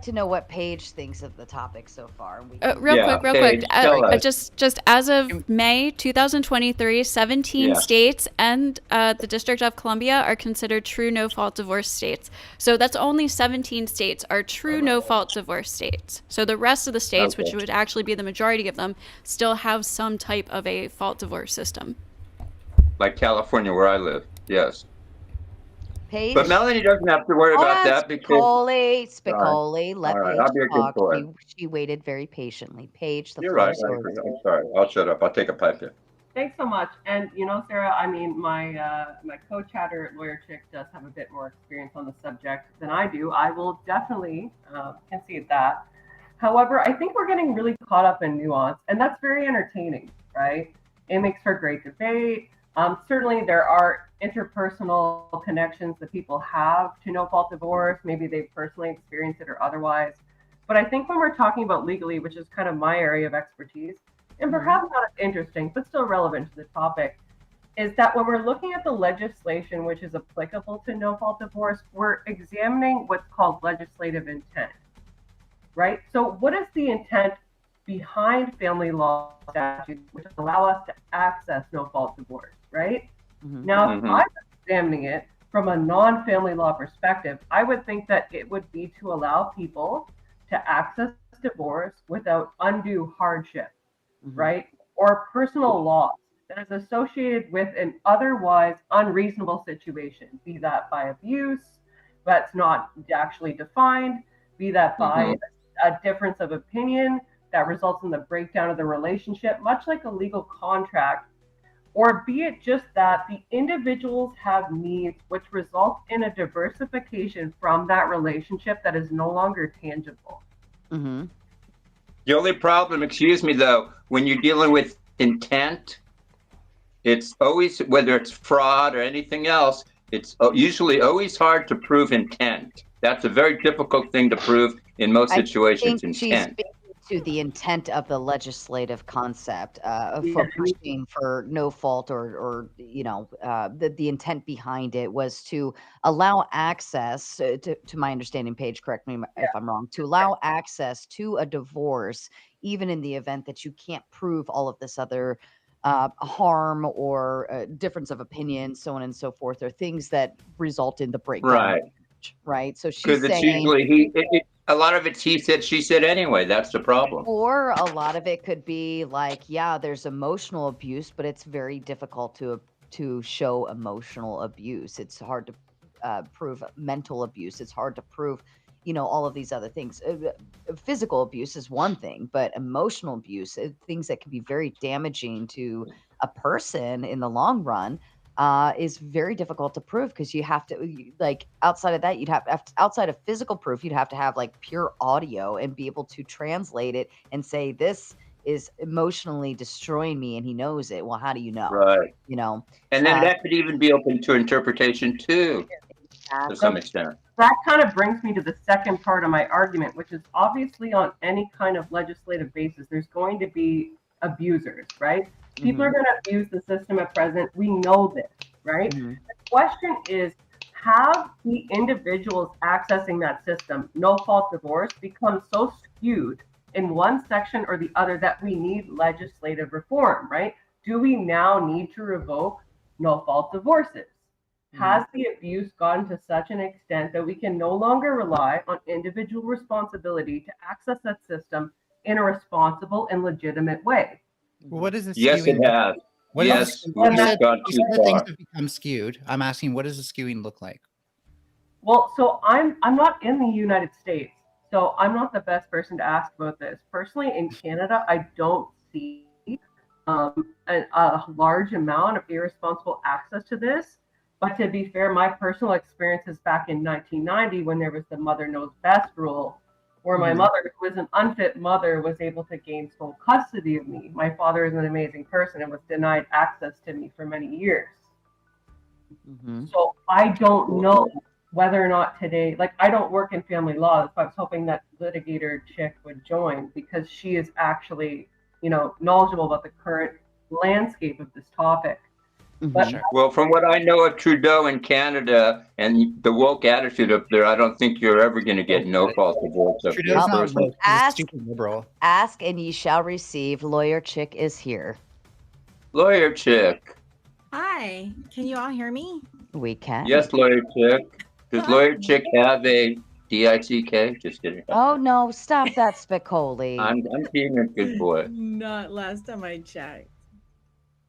to know what Paige thinks of the topic so far. Real quick. Just as of May 2023, 17 states and the District of Columbia are considered true no-fault divorce states. So that's only 17 states are true no-fault divorce states. So the rest of the states, which would actually be the majority of them, still have some type of a fault divorce system. Like California, where I live, yes. Paige? But Melanie doesn't have to worry about that because Spicoli, let Paige talk. She waited very patiently. Paige, the You're floor right. is yours. I'm sorry. I'll shut up. I'll take a pipe here. Thanks so much. And Sarah, I mean, my co-chatter lawyer chick does have a bit more experience on the subject than I do. I will definitely concede that. However, I think we're getting really caught up in nuance, and that's very entertaining, right? It makes for great debate. Certainly, there are interpersonal connections that people have to no-fault divorce. Maybe they've personally experienced it or otherwise. But I think when we're talking about legally, which is kind of my area of expertise, and perhaps not as interesting, but still relevant to the topic, is that when we're looking at the legislation which is applicable to no-fault divorce, we're examining what's called legislative intent, right? So what is the intent behind family law statutes which allow us to access no-fault divorce, right? Now, if I was examining it from a non-family law perspective, I would think that it would be to allow people to access divorce without undue hardship, right? Or personal loss that is associated with an otherwise unreasonable situation, be that by abuse that's not actually defined, be that by a difference of opinion that results in the breakdown of the relationship, much like a legal contract, or be it just that the individuals have needs which result in a diversification from that relationship that is no longer tangible. The only problem, excuse me though, when you're dealing with intent, it's always, whether it's fraud or anything else, it's usually always hard to prove intent. That's a very difficult thing to prove in most situations, I think intent. she's speaking to the intent of the legislative concept for pushing for no fault, or the intent behind it was to allow access to my understanding, Paige, correct me if I'm wrong, to allow access to a divorce even in the event that you can't prove all of this other harm or difference of opinion, so on and so forth, or things that result in the breakdown. Right. So she's Because it's saying usually a lot of it's he said, she said anyway. That's the problem. Or a lot of it could be like, yeah, there's emotional abuse, but it's very difficult to show emotional abuse. It's hard to prove mental abuse. It's hard to prove, all of these other things. Physical abuse is one thing, but emotional abuse, things that can be very damaging to a person in the long run, is very difficult to prove, because you have to, like, outside of that, outside of physical proof, you'd have to have like pure audio and be able to translate it and say, this is emotionally destroying me, and he knows it. Well, how do you know? Right. And then that could even be open to interpretation too, to some extent. That kind of brings me to the second part of my argument, which is obviously on any kind of legislative basis, there's going to be abusers, right? People are going to abuse the system at present. We know this, right? The question is, have the individuals accessing that system, no-fault divorce, become so skewed in one section or the other that we need legislative reform, right? Do we now need to revoke no-fault divorces? Has the abuse gotten to such an extent that we can no longer rely on individual responsibility to access that system in a responsible and legitimate way? What is the Yes, skewing? it has. Yes, You said gone too that things far. have become skewed. I'm asking, what does the skewing look like? Well, so I'm not in the United States, so I'm not the best person to ask about this. Personally, in Canada, I don't see a large amount of irresponsible access to this. But to be fair, my personal experience is back in 1990 when there was the mother knows best rule, where my mother, who was an unfit mother, was able to gain sole custody of me. My father is an amazing person and was denied access to me for many years. So I don't know whether or not today, like, I don't work in family law. That's why I was hoping that litigator chick would join, because she is actually, knowledgeable about the current landscape of this topic. But, well, from what I know of Trudeau in Canada and the woke attitude up there, I don't think you're ever going to get no-fault divorce up Trudeau's there. not woke, he's a stupid liberal. Ask and ye shall receive. Lawyer Chick is here. Lawyer Chick. Hi, can you all hear me? We can. Yes, Lawyer Chick. Does Lawyer Chick have a DICK? Just kidding. Oh no! Stop that, Spicoli. I'm being a good boy. Not last time I checked.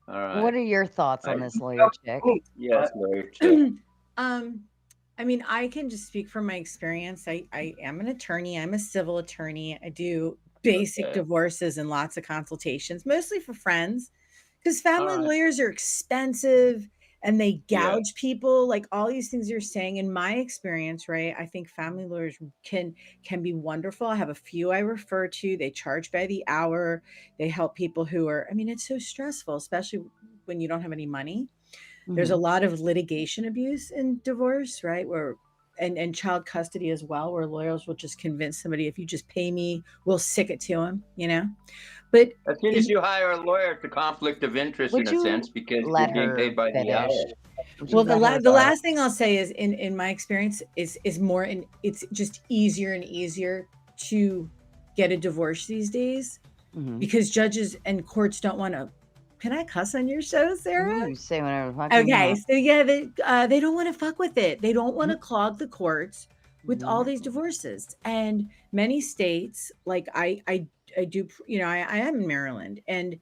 All right. What are your thoughts on this, Lawyer Chick? Yes, Lawyer Chick. I mean, I can just speak from my experience. I am an attorney. I'm a civil attorney. I do basic divorces and lots of consultations, mostly for friends, because family lawyers are expensive and they gouge people, like all these things you're saying. In my experience, right, I think family lawyers can be wonderful. I have a few I refer to. They charge by the hour. They help people who are, I mean, it's so stressful, especially when you don't have any money. There's a lot of litigation abuse in divorce, right, where and child custody as well, where lawyers will just convince somebody, if you just pay me, we'll stick it to him, you know. But As soon as you hire a lawyer, it's a conflict of interest Would in a you sense because let you're being her paid by the hour. finish? Would you well, let her the go? last thing I'll say is, in my experience, is more, and it's just easier and easier to get a divorce these days Mhm. because judges and courts don't want to. Can I cuss on your show, Sarah? You say whatever the fuck you Okay, want. so yeah, they don't want to fuck with it. They don't want to clog the courts with all Mhm. these divorces. And many states, like I do, you know, I am in Maryland, and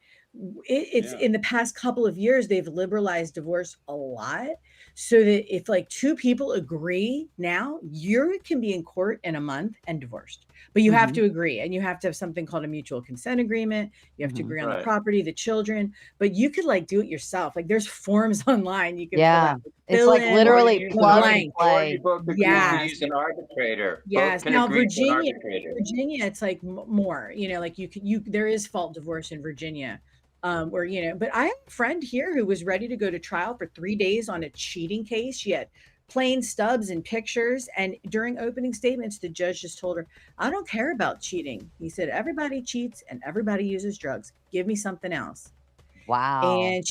it's in the past couple of years they've liberalized divorce a lot, so that if like two people agree now, you can be in court in a month and divorced. But you have Mhm. to agree, and you have to have something called a mutual consent agreement. You have to Mhm. agree on the Right. property, the children, but you could like do it yourself. Like there's forms online you can fill Yeah. out. It's Fill like in literally Or you the plug and blank. or play. you both agree to Yes. use an arbitrator. Yes. Both can Now agree to an Virginia, arbitrator. it's like more, you know, like there is fault divorce in Virginia. Where, you know, but I have a friend here who was ready to go to trial for 3 days on a cheating case. She had plain stubs and pictures, and during opening statements the judge just told her, I don't care about cheating. He said, everybody cheats and everybody uses drugs. Give me something else. Wow. And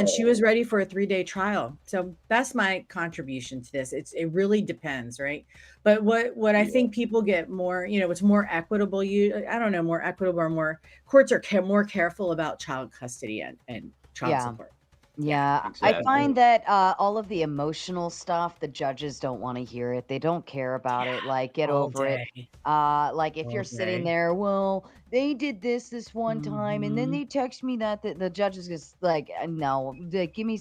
she was ready for a 3-day trial. So that's my contribution to this. It really depends, right? But what I think people get more, you know, it's more equitable. I don't know, more equitable, or more courts are more careful about child custody and child Yeah. support. Yeah, I Exactly. find that all of the emotional stuff, the judges don't want to hear it. They don't care about it. Like, get All over it. day. Like if All you're sitting day. there, well, they did this one time, and then Mhm. they text me that the judge is just like, no, give me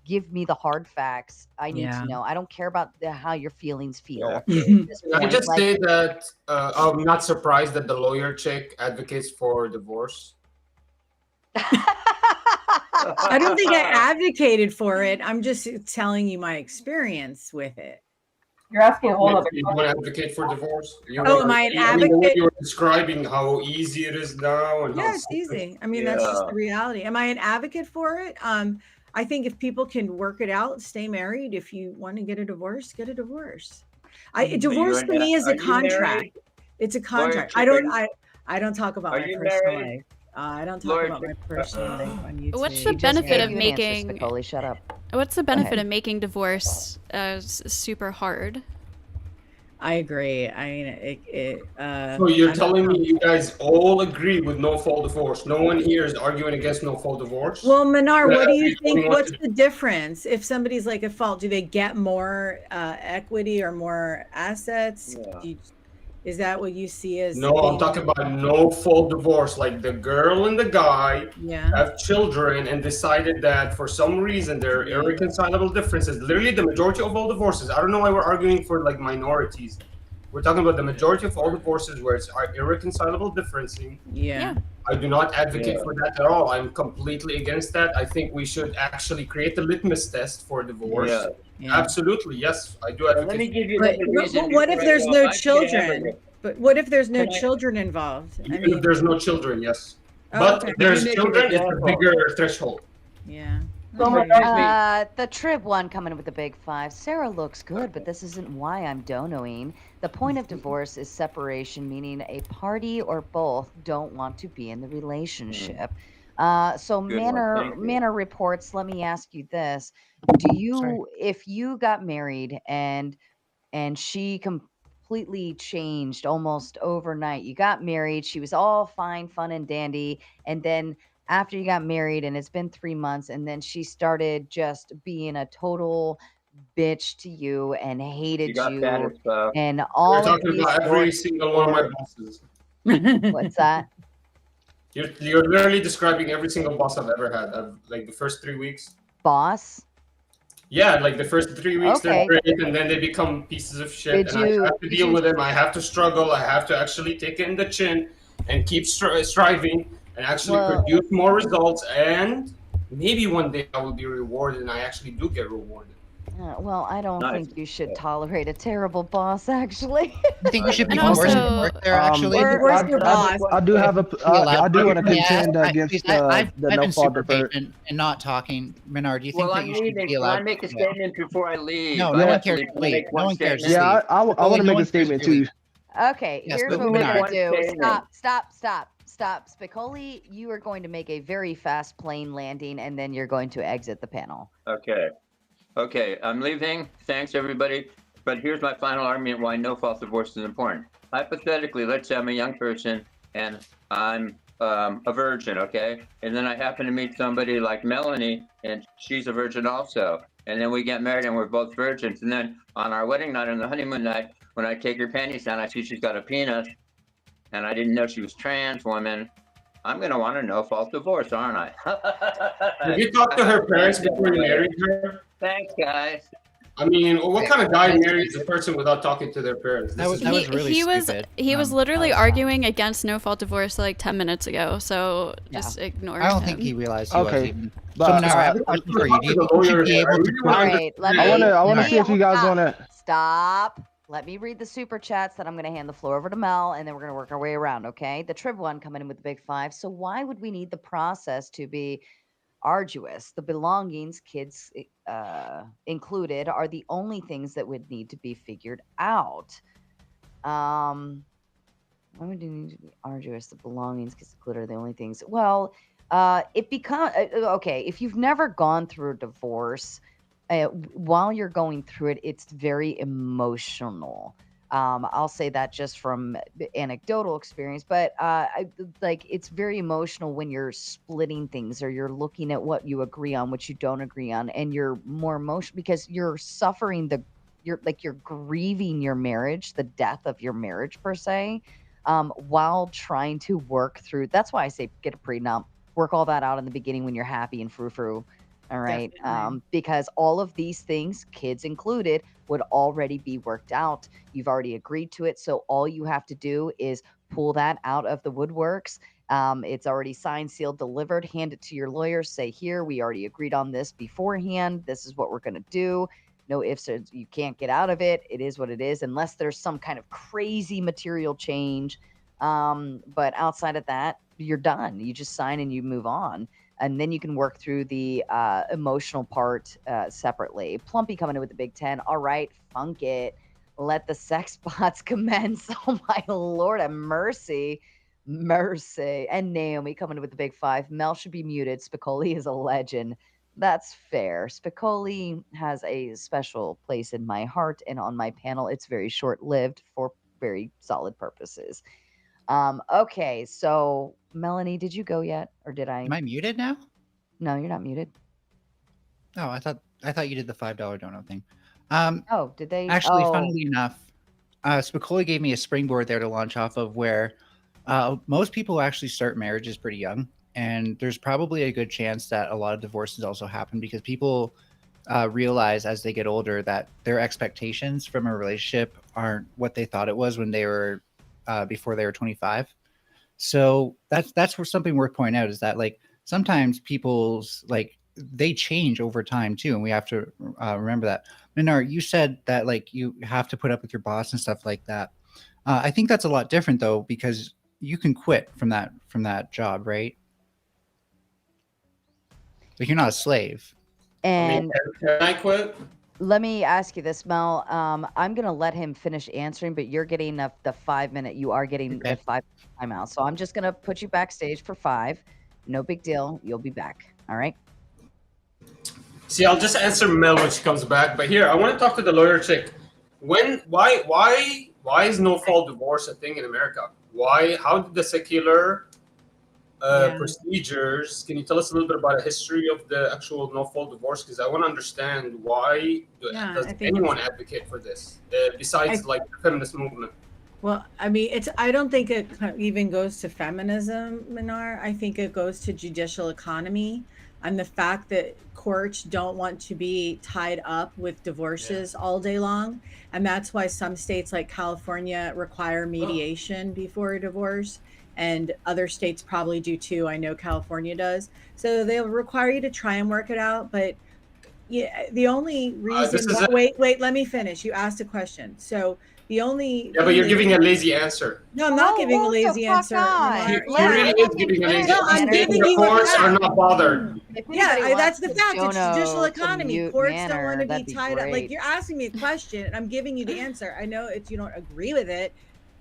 give me the hard facts. I need Yeah. to know. I don't care about how your feelings feel Yeah. at this Can I point. just Like, say that I'm not surprised that the lawyer chick advocates for divorce. I don't think I advocated for it. I'm just telling you my experience with it. You're asking a whole other You want to advocate for divorce? Oh, am I an I mean, the way advocate? you were describing how easy it is now and how Yeah, it's easy. I mean, that's just the reality. Am I an advocate for it? I think if people can work it out, stay married. If you want to get a divorce, get a divorce. Divorce to me is a contract. It's a contract. I don't talk about Are my you personal married? life. I don't talk Lawyer about my Chick, personal life on YouTube. What's she the just benefit gave of you an answer, making Spicoli. Shut up. what's the benefit ahead. of making divorce super hard? I agree. I mean, So you're I don't telling know. me you guys all agree with no fault divorce? No one here is arguing against no fault divorce? Well, Minar, what do you think? Everyone What's wants the difference? If somebody's like at fault, do they get more equity or more assets? Yeah. Is that what you see as No, I'm being? talking about no fault divorce. Like the girl and the guy Yeah. have children and decided that for some reason there are Yeah. irreconcilable differences. Literally, the majority of all divorces. I don't know why we're arguing for like minorities. We're talking about the majority of all divorces where it's irreconcilable differences. Yeah. I do not advocate for that at all. I'm completely against that. I think we should actually create a litmus test for divorce. Yeah. Yeah. Absolutely, yes, I do advocate. Let me give you But another reason. what if before I there's go. no I can't children? ever- But what if there's no Can I- children involved? I Even mean, if there's no children, yes. Oh, But okay. if there's Let me make an children, it's a example. bigger threshold. yeah. So much The Trib one coming in with the big 5. Sarah looks good, but this isn't why I'm donoing. The point of divorce is separation, meaning a party or both don't want to be in the relationship. So Good one, thank you. Manor reports, let me ask you this. Do you, if you got married and she completely changed almost overnight, you got married, she was all fine, fun and dandy, and then after you got married and it's been 3 months and then she started just being a total bitch to you and hated You got you better stuff. and We're all of talking these about every sports single one of my or- bosses. what's that? You're literally describing every single boss I've ever had. Like the first 3 weeks. Boss? Yeah, like the first 3 weeks Okay. they're great, and then they become pieces of shit, Did and I you- have to did deal you- with them. I have to struggle. I have to actually take it in the chin and keep striving and actually Well- produce more results. And maybe one day I will be rewarded, and I actually do get rewarded. Well, I don't Nice. think you should tolerate a terrible boss, actually. I think you should be And forced to also- work there. Actually, Where's your boss? I do have a. I do want to May I ask- contend against please, the I've no been fault super deferred. patient and not talking. Menard, do you think Well, that I'm you should leaving. be Can allowed? I make a Yeah. statement before I leave? No, I no one have to cares. leave. Can I Wait, make no one one cares. statement? Yeah, I want to no make one a statement cares, too. Okay, Yes, here's but what we're Menard. gonna do. One statement. Stop. Spicoli, you are going to make a very fast plane landing, and then you're going to exit the panel. Okay, I'm leaving. Thanks, everybody. But here's my final argument why no fault divorce is important. Hypothetically, let's say I'm a young person and I'm a virgin, okay? And then I happen to meet somebody like Melanie, and she's a virgin also. And then we get married and we're both virgins. And then on our wedding night, on the honeymoon night, when I take her panties down, I see she's got a penis, and I didn't know she was trans woman. I'm going to want a no-fault divorce, aren't I? Have you talked to her parents before you married her? Thanks, guys. I mean, what kind of guy marries a person without talking to their parents? That was really he stupid. was literally arguing against no fault divorce like 10 minutes ago, so just ignore I don't him. think he realized he was Okay, even. but So Menard, I have a question for you. Do you think you should be able to All put right, let me. I want to see if you guys want to. Stop. Let me read the super chats. Then I'm going to hand the floor over to Mel, and then we're going to work our way around. Okay. The Trib one coming in with the big 5. So why would we need the process to be arduous? The belongings, kids included, are the only things that would need to be figured out. Why would it need to be arduous? The belongings, kids included, are the only things. Well, it becomes okay. If you've never gone through a divorce, while you're going through it, it's very emotional. I'll say that just from anecdotal experience, but it's very emotional when you're splitting things or you're looking at what you agree on, what you don't agree on, and you're more emotional because you're suffering you're grieving your marriage, the death of your marriage per se, while trying to work through. That's why I say get a prenup, work all that out in the beginning when you're happy and frou-frou. All right. Because all of these things, kids included, would already be worked out. You've already agreed to it. So all you have to do is pull that out of the woodworks. It's already signed, sealed, delivered. Hand it to your lawyer. Say, here, we already agreed on this beforehand. This is what we're going to do. No ifs, you can't get out of it. It is what it is, unless there's some kind of crazy material change. But outside of that, you're done. You just sign and you move on. And then you can work through the emotional part separately. Plumpy coming in with the big 10. All right, funk it. Let the sex bots commence. Oh, my Lord of mercy. Mercy. And Naomi coming in with the big 5. Mel should be muted. Spicoli is a legend. That's fair. Spicoli has a special place in my heart and on my panel. It's very short-lived for very solid purposes. Okay, so Melanie, did you go yet, or did I? Am I muted now? No, you're not muted. Oh, I thought you did the $5 dono thing. Oh, did they? Actually, Oh. funnily enough, Spicoli gave me a springboard there to launch off of, where most people actually start marriages pretty young, and there's probably a good chance that a lot of divorces also happen because people realize as they get older that their expectations from a relationship aren't what they thought it was when they were before they were 25. So that's where something worth pointing out is that, like, sometimes people's, like, they change over time too, and we have to remember that. Menard, you said that, like, you have to put up with your boss and stuff like that. I think that's a lot different though, because you can quit from that job, right? Like, you're not a slave. And can I quit? let me ask you this, Mel. I'm gonna let him finish answering, but you're getting the 5 minute. You are getting the 5 timeout. So I'm just gonna put you backstage for 5. No big deal. You'll be back. All right. See, I'll just answer Mel when she comes back. But here, I want to talk to the lawyer chick. Why is no fault divorce a thing in America? How did the secular procedures? Can you tell us a little bit about the history of the actual no fault divorce? Because I want to understand why does anyone advocate for this besides like the feminist movement? Well, I mean, I don't think it even goes to feminism, Menard. I think it goes to judicial economy and the fact that courts don't want to be tied up with divorces all day long. And that's why some states like California require mediation before a divorce. And other states probably do too. I know California does. So they'll require you to try and work it out. But Yeah, the only reason. Wait, let me finish. You asked a question, so the only. Yeah, but you're giving a lazy answer. No, I'm not giving a hold the lazy fuck answer. on. He Let really me is giving a lazy No, answer. I'm He's saying giving the you a courts are fact. not bothered. If Yeah, anybody that's wants the to fact. It's judicial dono to economy. mute Courts don't Manor, want to be that'd be tied up. Like great. you're asking me a question, and I'm giving you the answer. I know it's you don't agree with it,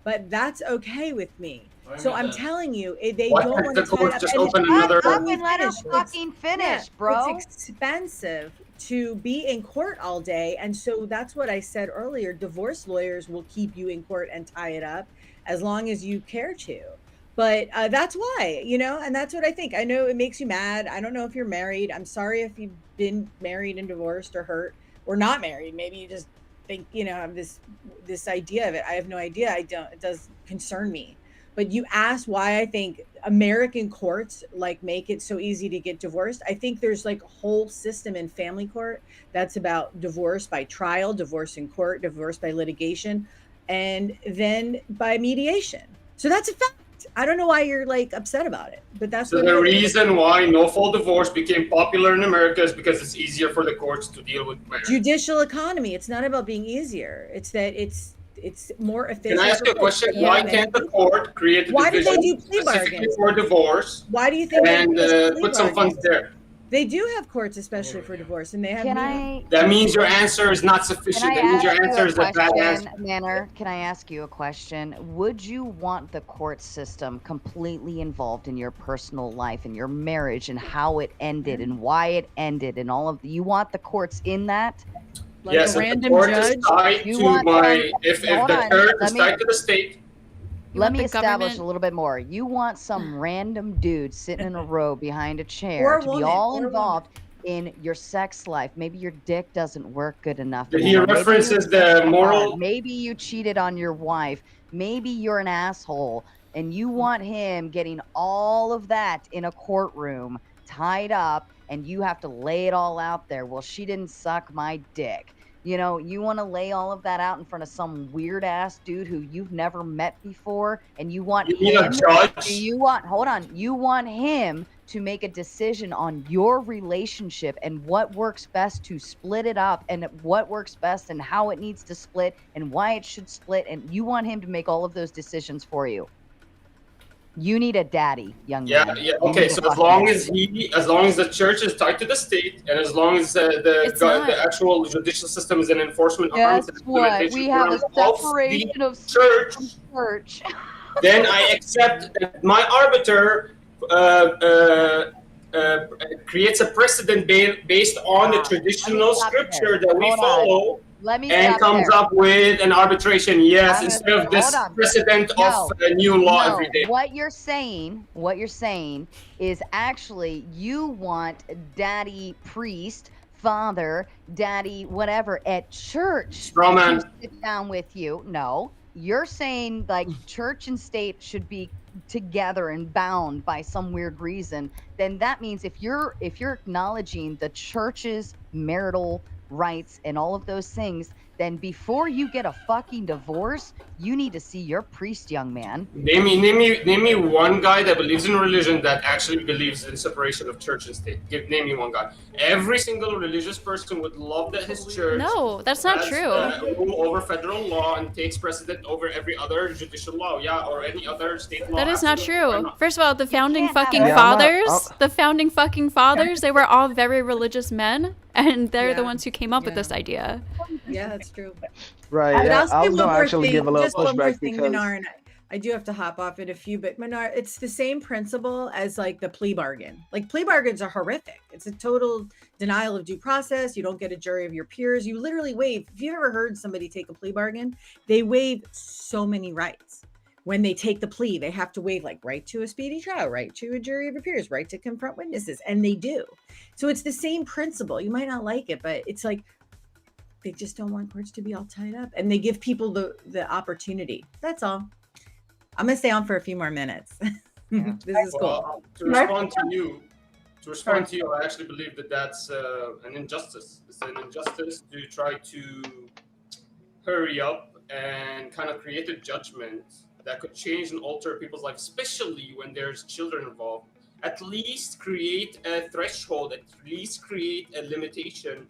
but that's okay with me. So I'm telling you, they Why don't can't want the to tie it courts up. just And open Shut another? up and let her It's- fucking finish, bro. It's expensive to be in court all day, and so that's what I said earlier. Divorce lawyers will keep you in court and tie it up as long as you care to. But that's why, and that's what I think. I know it makes you mad. I don't know if you're married. I'm sorry if you've been married and divorced or hurt or not married. Maybe you just think, have this idea of it. I have no idea. I don't. It does concern me. But you asked why I think American courts like make it so easy to get divorced. I think there's like a whole system in family court that's about divorce by trial, divorce in court, divorce by litigation, and then by mediation. So that's a fact. I don't know why you're like upset about it, but that's So what the it is. reason why no-fault divorce became popular in America is because it's easier for the courts to deal with marriage. Judicial economy. It's not about being easier. It's that it's more efficient. Can I ask you a question? Why can't the court create a Why do division they do plea specifically bargains? for divorce? Why do you think and they do put some funds bargains? there? They do have courts, especially for divorce, and they have. That means your answer is not sufficient. That means your answer is a bad answer. Manor, can I ask you a question? Would you want the court system completely involved in your personal life and your marriage and how it ended and why it ended and all of you want the courts in that? Like yes, a if random the court judge? is tied You to want my, some- if hold the on, church let is me- tied to the state. Let me the establish government- a little bit more. You want some random dude sitting in a row behind a Or chair a to be woman, all or a involved in your sex life. Maybe your dick doesn't work good enough. He anymore. Maybe references you the worked hard. moral- Maybe you cheated on your wife. Maybe you're an asshole. And you want him getting all of that in a courtroom, tied up, and you have to lay it all out there. Well, she didn't suck my dick. You want to lay all of that out in front of some weird ass dude who you've never met before, and you want You mean a him. judge? You want him to make a decision on your relationship and what works best to split it up and what works best and how it needs to split and why it should split. And you want him to make all of those decisions for you. You need a daddy, young man. Yeah. You Okay. need a So as fucking long daddy. as long as the church is tied to the state, and as long as the actual judicial system is an enforcement arm, Guess what? We have a separation of church. church. Then I accept that my arbiter creates a precedent based on the traditional scripture that we follow. Let me and stop comes there. up with an arbitration, yes, I'm instead of this hold on. precedent of a new law No. every day. What you're saying is actually you want daddy priest, father, daddy, whatever at church Strawman. to sit down with you. No, you're saying like church and state should be together and bound by some weird reason. Then that means if you're acknowledging the church's marital rights and all of those things, then before you get a fucking divorce, you need to see your priest, young man. Name me one guy that believes in religion that actually believes in separation of church and state. Name me one guy. Every single religious person would love that his church No, that's not has, true. Rule over federal law and takes precedent over every other judicial law, or any other state law. That is not Absolutely. Why true. not? First of all, the founding fucking Yeah, I'm not- fathers, they were all very religious men, and they're the Yeah. ones who came up with Yeah. this idea. Yeah, that's true. Right. But Yeah, I'll I say was one gonna more actually thing, give a little just one more pushback thing, because Minar, and I do have to hop off in a few, but Minar, it's the same principle as like the plea bargain. Like plea bargains are horrific. It's a total denial of due process. You don't get a jury of your peers. You literally waive. If you've ever heard somebody take a plea bargain, they waive so many rights. When they take the plea, they have to waive like right to a speedy trial, right to a jury of your peers, right to confront witnesses, and they do. So it's the same principle. You might not like it, but it's like they just don't want courts to be all tied up, and they give people the opportunity. That's all. I'm gonna stay on for a few more minutes. This is cool. Well, to respond to you, I actually believe that that's an injustice. It's an injustice to try to hurry up and kind of create a judgment that could change and alter people's lives, especially when there's children involved. At least create a threshold, at least create a limitation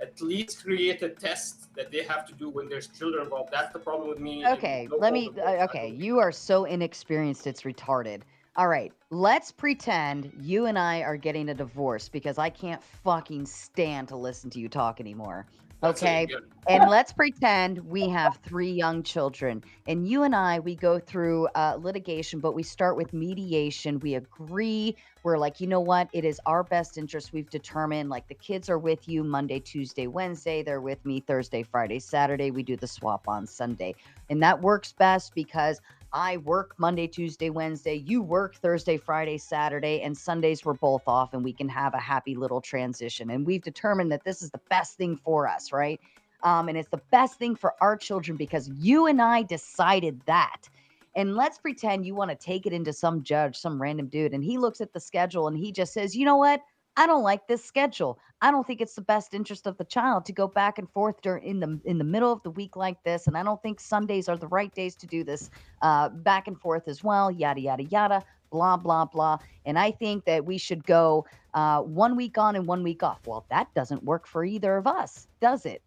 at least create a test that they have to do when there's children involved. That's the problem with me. Okay, okay, you are so inexperienced, it's retarded. All right, let's pretend you and I are getting a divorce because I can't fucking stand to listen to you talk anymore. Okay? And let's pretend we have 3 young children. And you and I, we go through litigation, but we start with mediation. We agree. We're like, you know what? It is our best interest. We've determined, like, the kids are with you Monday, Tuesday, Wednesday. They're with me Thursday, Friday, Saturday. We do the swap on Sunday. And that works best because I work Monday, Tuesday, Wednesday. You work Thursday, Friday, Saturday, and Sundays we're both off, and we can have a happy little transition. And we've determined that this is the best thing for us, right? And it's the best thing for our children because you and I decided that. And let's pretend you want to take it into some judge, some random dude, and he looks at the schedule and he just says, you know what? I don't like this schedule. I don't think it's the best interest of the child to go back and forth in the middle of the week like this. And I don't think Sundays are the right days to do this back and forth as well. Yada, yada, yada, blah, blah, blah. And I think that we should go 1 week on and 1 week off. Well, that doesn't work for either of us, does it?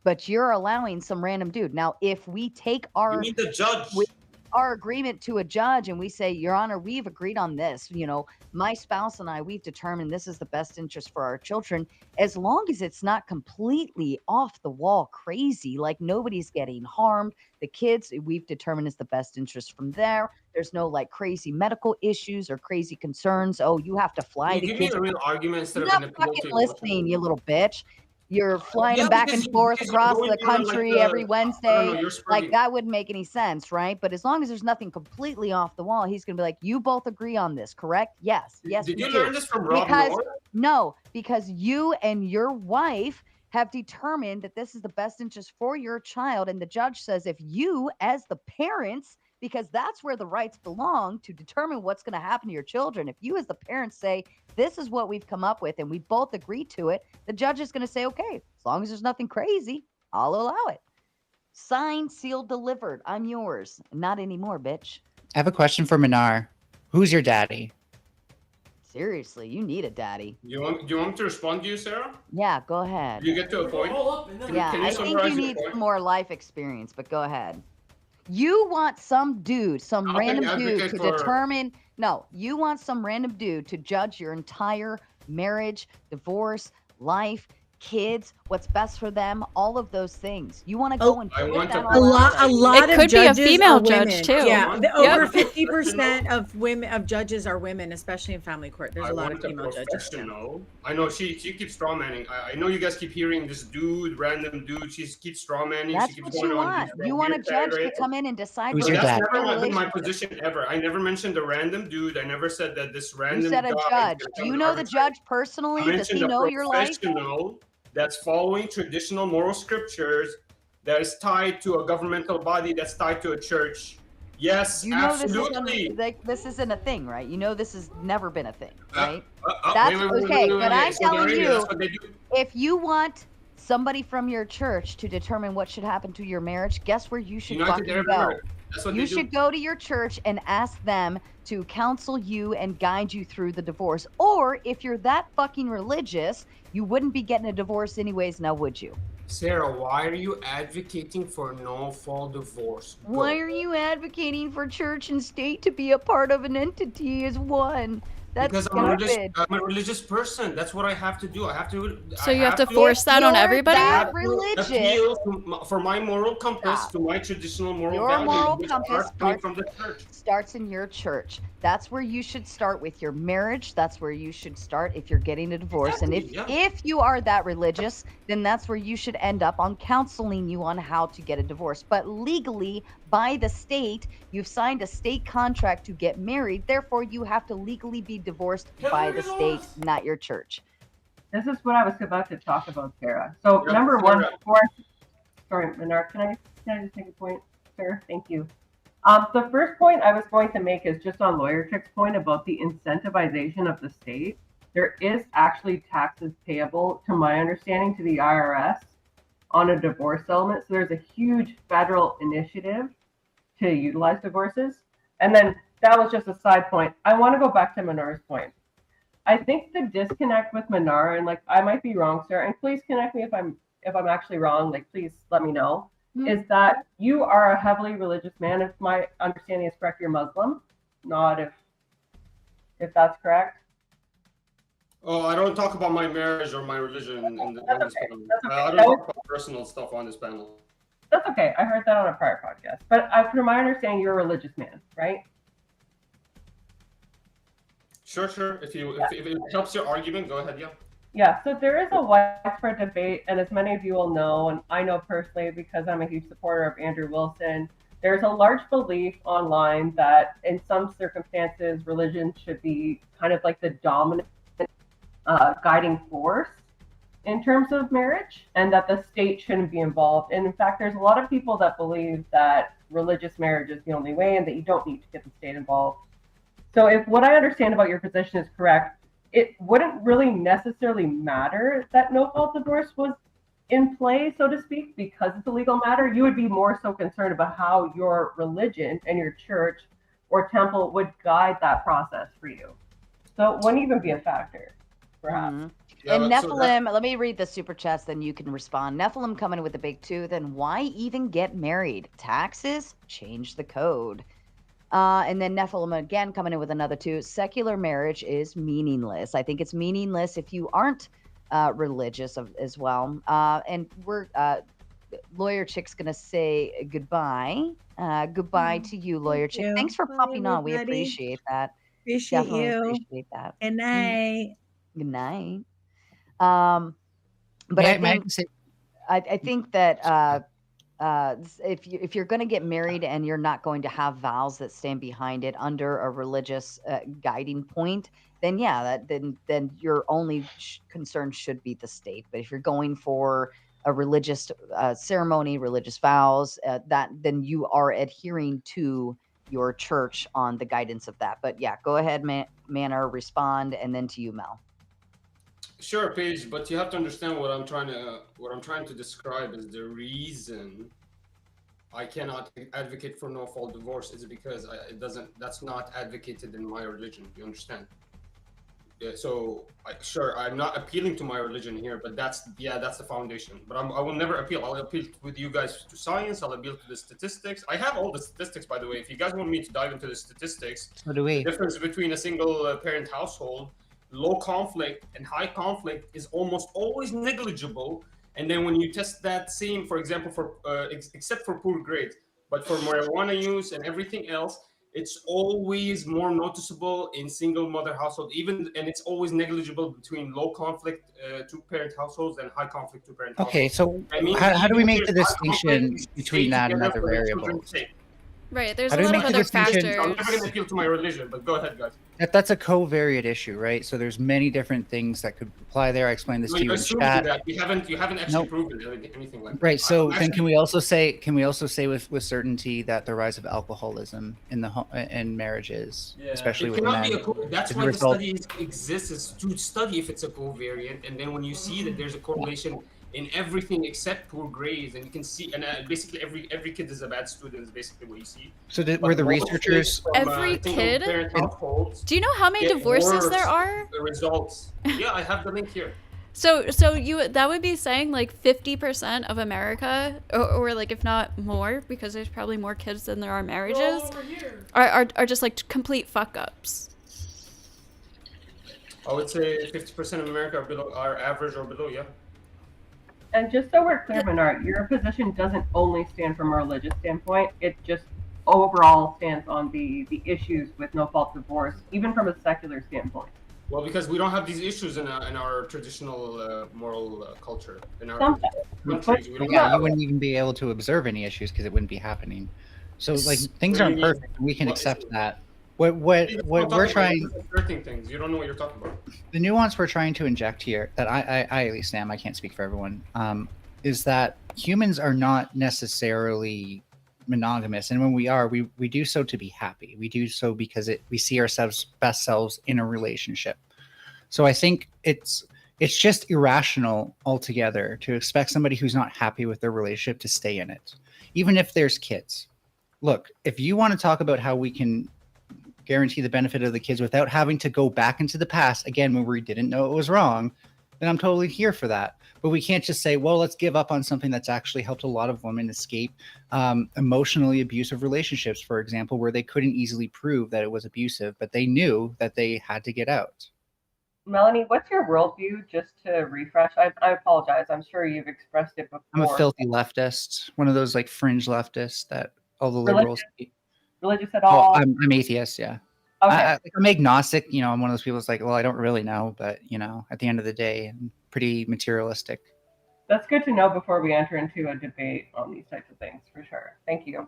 But you're allowing some random dude. Now, if we take You mean the judge? our agreement to a judge and we say, Your Honor, we've agreed on this, you know, my spouse and I, we've determined this is the best interest for our children, as long as it's not completely off the wall crazy, like nobody's getting harmed, the kids, we've determined is the best interest from there. There's no like crazy medical issues or crazy concerns. Oh, you have to fly the Give kids. me a real argument instead You're of not an fucking listening, you little bitch. You're flying Yeah, back because and forth you're across going the on, like, country every I don't Wednesday. know, you're Like, spreading. that wouldn't make any sense, right? But as long as there's nothing completely off the wall, he's going to be like, you both agree on this, correct? Yes. Yes, Did we you do. learn this from Rob Because, Moore? no, because you and your wife have determined that this is the best interest for your child. And the judge says if you, as the parents, because that's where the rights belong to determine what's going to happen to your children. If you as the parents say, this is what we've come up with and we both agree to it, the judge is going to say, okay, as long as there's nothing crazy, I'll allow it. Signed, sealed, delivered. I'm yours. Not anymore, bitch. I have a question for Minar. Who's your daddy? Seriously, you need a daddy. Do you want me to respond to you, Sarah? Yeah, go ahead. Do you get to a point? Yeah, Can you I think summarize you your need point? some more life experience, but go ahead. You want some dude, some I'll random advocate dude to for- determine. No, you want some random dude to judge your entire marriage, divorce, life, kids, what's best for them, all of those things. You want to go and I put want that to- all out A there. lot It of could be a judges female are judge, women. too. Yeah, Yep. over 50% of women of judges are women, especially in family court. There's I a lot want of female a judges. Yeah. professional. I know she keeps strawmanning. I know you guys keep hearing this dude, random dude. She keeps strawmanning. That's she keeps what going you on want. these You want a weird judge to tirades. come in and decide. Who's what your That's dad? never been my relationship. position ever. I never mentioned a random dude. I never said that this random You said a guy is judge. gonna Do come you and know the arbitrate. judge I personally? Does mentioned he a know your life? professional that's following traditional moral scriptures that is tied to a governmental body that's tied to a church. Yes, You know absolutely. this isn't a thing, right? You know this has never been a thing, Uh, right? Wait, That's wait, wait, okay, wait, but wait. I'm So telling Arabia, you, that's what they do. if you want somebody from your church to determine what should happen to your marriage, guess where you should United fucking Arab go? Emirates. That's what You they do. should go to your church and ask them to counsel you and guide you through the divorce. Or if you're that fucking religious, you wouldn't be getting a divorce anyways, now would you? Sarah, why are you advocating for no-fault divorce? Go. Why are you advocating for church and state to be a part of an entity as one? That's Because I'm stupid. a religious person. That's what I have to do. I have to. So I you have to to force that on You're everybody? that have to religious. appeal for my moral compass Stop. to my traditional moral Your values, moral which compass are coming from the church. starts in your church. That's where you should start with your marriage. That's where you should start if you're getting a divorce. And Exactly, if you are that religious, then that's where you should end up on counseling you on how to get a divorce. But legally, by the state, you've signed a state contract to get married. Therefore, you have to legally be divorced by the state, not your church. This is what I was about to talk about, Sarah. So Yeah, number one, Sarah. before, sorry, Menard, can I just make a point, Sarah? Thank you. The first point I was going to make is just on Lawyer Chick's point about the incentivization of the state. There is actually taxes payable, to my understanding, to the IRS on a divorce settlement. So there's a huge federal initiative to utilize divorces. And then that was just a side point. I want to go back to Menard's point. I think the disconnect with Manara, and like I might be wrong, sir, and please connect me if I'm actually wrong. Like please let me know. Is that you are a heavily religious man? If my understanding is correct, you're Muslim, not if that's correct. Oh, I don't talk about my marriage or my religion on this panel. I don't talk about personal stuff on this panel. That's okay. I heard that on a prior podcast. But from my understanding, you're a religious man, right? Sure. If it helps your argument, go ahead. Yeah. Yeah. So there is a widespread debate, and as many of you will know, and I know personally because I'm a huge supporter of Andrew Wilson, there's a large belief online that in some circumstances, religion should be kind of like the dominant guiding force in terms of marriage, and that the state shouldn't be involved. And in fact, there's a lot of people that believe that religious marriage is the only way and that you don't need to get the state involved. So if what I understand about your position is correct, it wouldn't really necessarily matter that no-fault divorce was in play, so to speak, because it's a legal matter. You would be more so concerned about how your religion and your church or temple would guide that process for you. So it wouldn't even be a factor, perhaps. Yeah, and Nephilim, let me read the super chats, then you can respond. Nephilim coming with a big two, then why even get married? Taxes? Change the code. And then Nephilim again coming in with another two. Secular marriage is meaningless. I think it's meaningless if you aren't religious as well. And we're Lawyer Chick's gonna say goodbye. Goodbye to you, Lawyer Chick. Thanks for popping on. We appreciate that. Definitely appreciate that. Good night. Good night. But I think that if you're going to get married and you're not going to have vows that stand behind it under a religious guiding point, then then your only concern should be the state. But if you're going for a religious ceremony, religious vows, then you are adhering to your church on the guidance of that. But yeah, go ahead, Manor, respond, and then to you, Mel. Sure, Paige, but you have to understand what I'm trying to describe is the reason I cannot advocate for no-fault divorce is because that's not advocated in my religion. You understand? Yeah, so I'm not appealing to my religion here, but that's the foundation. But I will never appeal. I'll appeal with you guys to science. I'll appeal to the statistics. I have all the statistics, by the way. If you guys want me to dive into the statistics, so do we. The difference between a single parent household, low conflict and high conflict is almost always negligible. And then when you test that same, for example, for except for poor grades, but for marijuana use and everything else, it's always more noticeable in single mother household, and it's always negligible between low conflict two-parent households and high conflict two-parent households. Okay, so how do we make the distinction between that and other variables? Right, there's a lot of other factors. I'm never going to appeal to my religion, but go ahead, guys. That's a covariate issue, right? So there's many different things that could apply there. I explained this to you in chat. That. You haven't actually proven anything like that. Right. So then can we also say with certainty that the rise of alcoholism in marriages, especially with men, that's why the study exists, is to study if it's a covariant, and then when you see that there's a correlation in everything except poor grades, and you can see, and basically every kid is a bad student is basically what you see. So were the researchers every kid? Do you know how many divorces there are? The results. Yeah, I have the link here. So that would be saying like 50% of America, or like if not more, because there's probably more kids than there are marriages, are just like complete fuck ups. I would say 50% of America are average or below. Yeah. And just so we're clear, Menard, your position doesn't only stand from a religious standpoint. It just overall stands on the issues with no-fault divorce, even from a secular standpoint. Well, because we don't have these issues in our traditional moral culture. In our countries, you wouldn't even be able to observe any issues because it wouldn't be happening. So like things aren't perfect. We can accept that. What we're trying, things you don't know what you're talking about. The nuance we're trying to inject here, that I at least am, I can't speak for everyone, is that humans are not necessarily monogamous, and when we are, we do so to be happy. We do so because we see ourselves best selves in a relationship. So I think it's just irrational altogether to expect somebody who's not happy with their relationship to stay in it, even if there's kids. Look, if you want to talk about how we can guarantee the benefit of the kids without having to go back into the past again when we didn't know it was wrong, then I'm totally here for that. But we can't just say, well, let's give up on something that's actually helped a lot of women escape emotionally abusive relationships, for example, where they couldn't easily prove that it was abusive, but they knew that they had to get out. Melanie, what's your worldview? Just to refresh, I apologize. I'm sure you've expressed it before. I'm a filthy leftist, one of those like fringe leftists that all the liberals. Religious at all? Oh, I'm atheist, yeah. Okay. I'm agnostic. You know, I'm one of those people that's like, well, I don't really know, but you know, at the end of the day, I'm pretty materialistic. That's good to know before we enter into a debate on these types of things, for sure. Thank you.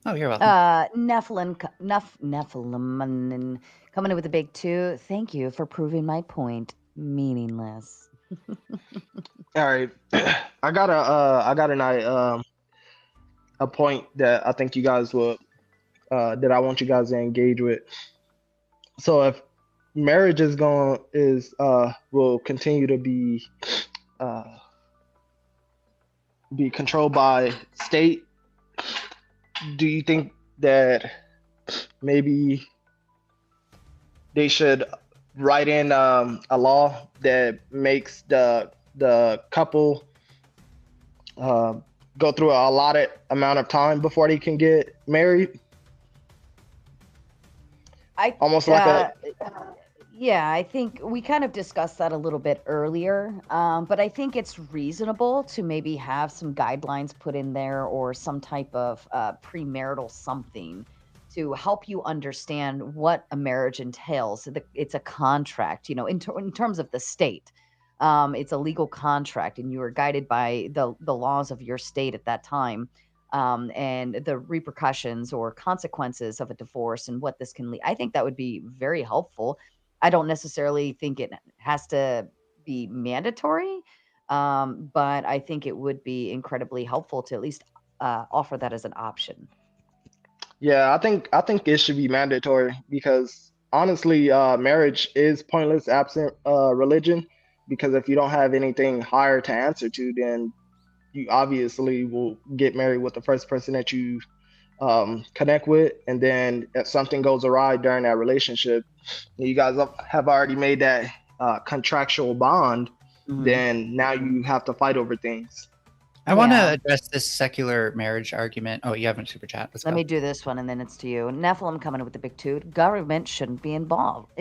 Oh, you're welcome. Nephilim coming in with a big 2. Thank you for proving my point meaningless. All right, I got a point that I think you guys would that I want you guys to engage with. So if marriage will continue to be controlled by state, do you think that maybe they should write in a law that makes the couple go through a allotted amount of time before they can get married? Yeah, I think we kind of discussed that a little bit earlier, but I think it's reasonable to maybe have some guidelines put in there or some type of premarital something to help you understand what a marriage entails. It's a contract, you know, in terms of the state. It's a legal contract, and you are guided by the laws of your state at that time, and the repercussions or consequences of a divorce and what this can lead. I think that would be very helpful. I don't necessarily think it has to be mandatory, but I think it would be incredibly helpful to at least offer that as an option. Yeah, I think it should be mandatory because honestly, marriage is pointless absent religion. Because if you don't have anything higher to answer to, then you obviously will get married with the first person that you connect with, and then if something goes awry during that relationship, you guys have already made that contractual bond, then now you have to fight over things. I want to address this secular marriage argument. Oh, you haven't super chat. Let me do this one, and then it's to you. Nephilim coming in with the big 2. Government shouldn't be involved.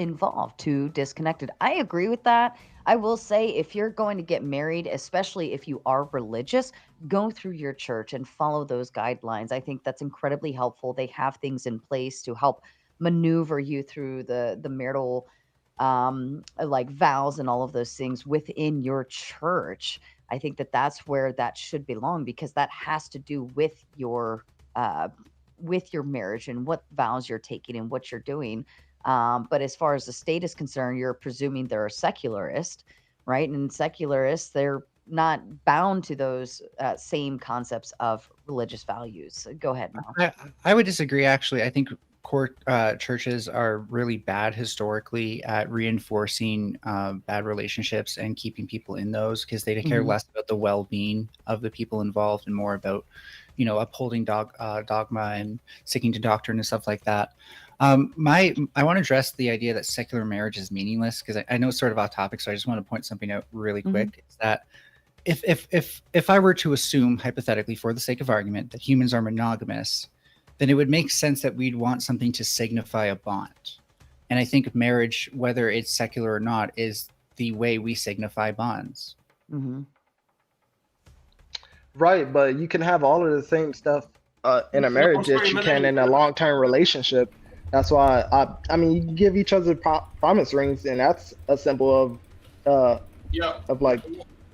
Too disconnected. I agree with that. I will say, if you're going to get married, especially if you are religious, go through your church and follow those guidelines. I think that's incredibly helpful. They have things in place to help maneuver you through the marital like vows and all of those things within your church. I think that's where that should belong, because that has to do with your marriage and what vows you're taking and what you're doing. But as far as the state is concerned, you're presuming they're a secularist, right? And secularists, they're not bound to those same concepts of religious values. Go ahead, Mel. I would disagree, actually. I think churches are really bad historically at reinforcing bad relationships and keeping people in those, because they care less about the well-being of the people involved and more about, you know, upholding dogma and sticking to doctrine and stuff like that. I want to address the idea that secular marriage is meaningless, because I know it's sort of off topic, so I just want to point something out really quick. Is that if I were to assume, hypothetically, for the sake of argument, that humans are monogamous, then it would make sense that we'd want something to signify a bond. And I think marriage, whether it's secular or not, is the way we signify bonds. Right, but you can have all of the same stuff in a marriage that you can in a long-term relationship. That's why I mean, you give each other promise rings, and that's a symbol of like.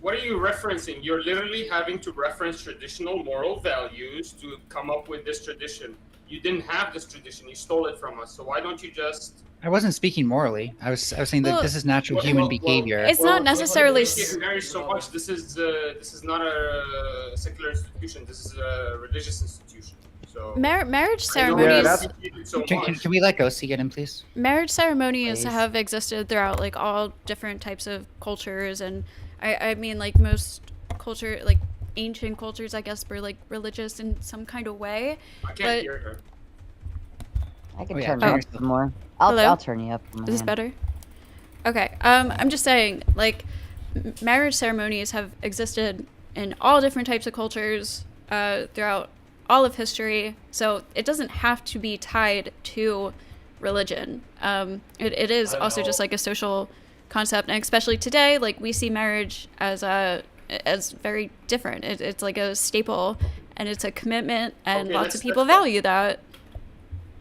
What are you referencing? You're literally having to reference traditional moral values to come up with this tradition. You didn't have this tradition. You stole it from us. So why don't you just... I wasn't speaking morally. I was saying that this is natural human behavior. It's not necessarily... Marriage so much. This is not a secular institution. This is a religious institution. So marriage ceremonies... Can we let Ghosty get in, please? Marriage ceremonies have existed throughout like all different types of cultures, and I mean, like most culture, like ancient cultures, I guess, were like religious in some kind of way. I can't hear her. I can Oh, yeah, turn turn you up yourself- some more. Hello? I'll turn you up. Is this better? Okay. I'm just saying, like, marriage ceremonies have existed in all different types of cultures throughout all of history. So it doesn't have to be tied to religion. It is I also know. just like a social concept, and especially today, like we see marriage as very different. It's like a staple, and it's a commitment, and Okay, lots of let's- people let's- value that.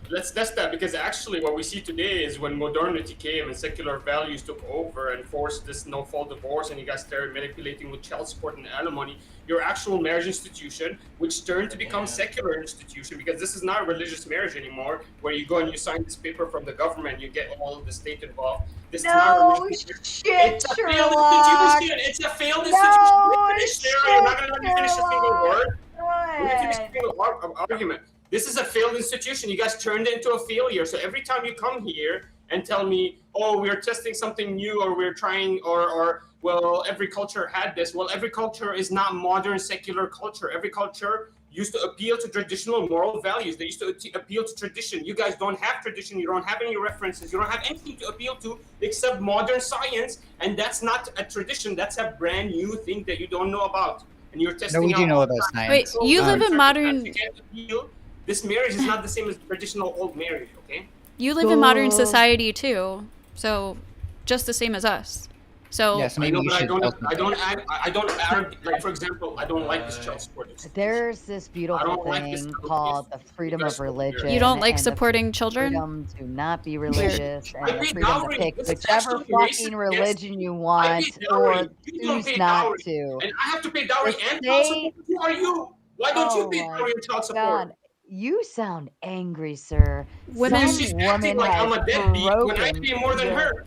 Let's test that, because actually what we see today is when modernity came and secular values took over and forced this no-fault divorce, and you guys started manipulating with child support and alimony, your actual marriage institution, which turned to become secular institution, because this is not a religious marriage anymore, where you go and you sign this paper from the government, you get all of the state involved. This is not a No religious marriage. shit, It's a failed Sherlock. institution. It's a failed No institution. Let me finish, Sarah. You're not shit, going to let me finish a single Sherlock. word. Go Let me finish a ahead. single argument. This is a failed institution. You guys turned it into a failure. So every time you come here and tell me, oh, we're testing something new, or we're trying, or well, every culture had this. Well, every culture is not modern secular culture. Every culture used to appeal to traditional moral values. They used to appeal to tradition. You guys don't have tradition. You don't have any references. You don't have anything to appeal to except modern science. And that's not a tradition. That's a brand new thing that you don't know about. And you're testing No, we do out know all about the time. Wait, science. you So, live in certain modern. times you can't appeal. This marriage is not the same as traditional old marriage, okay? You live in modern Go. society too, so just the same as us. So Yeah, so I maybe know, you but should. I don't argue, like, for example, I don't like this child support. There's this beautiful don't like this thing kind of called the business. freedom You of guys don't care. religion. you don't like and the supporting children? freedom to not be religious I and the pay freedom to dowry. pick This is whichever actually racist fucking against religion you I want pay dowry. or You don't choose pay not dowry. to. And I have to pay dowry The and child state- support. Who are you? Why don't you Oh pay my dowry and child support? God, you sound angry, sir. Women- Because Some she's acting woman like I'm has a deadbeat when I broken pay more than your- her.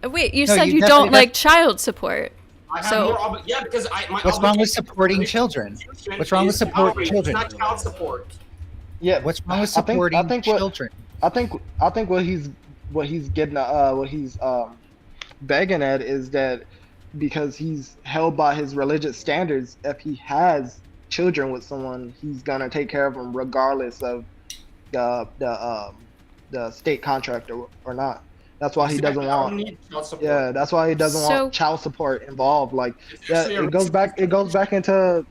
Wait, you No, said you you definitely- don't like child support. I have So- more yeah, because my What's wrong with obligation supporting to the children? institution What's wrong with is supporting dowry. children? It's not child support. Yeah, What's wrong with I think- I supporting think what- children? I think what he's getting what he's begging at is that because he's held by his religious standards, if he has children with someone, he's gonna take care of them regardless of the state contract or not. That's why he See, doesn't I don't want. need child support. Yeah, that's why he doesn't So- want child support involved. Like It's that, actually a it goes back. It goes back into.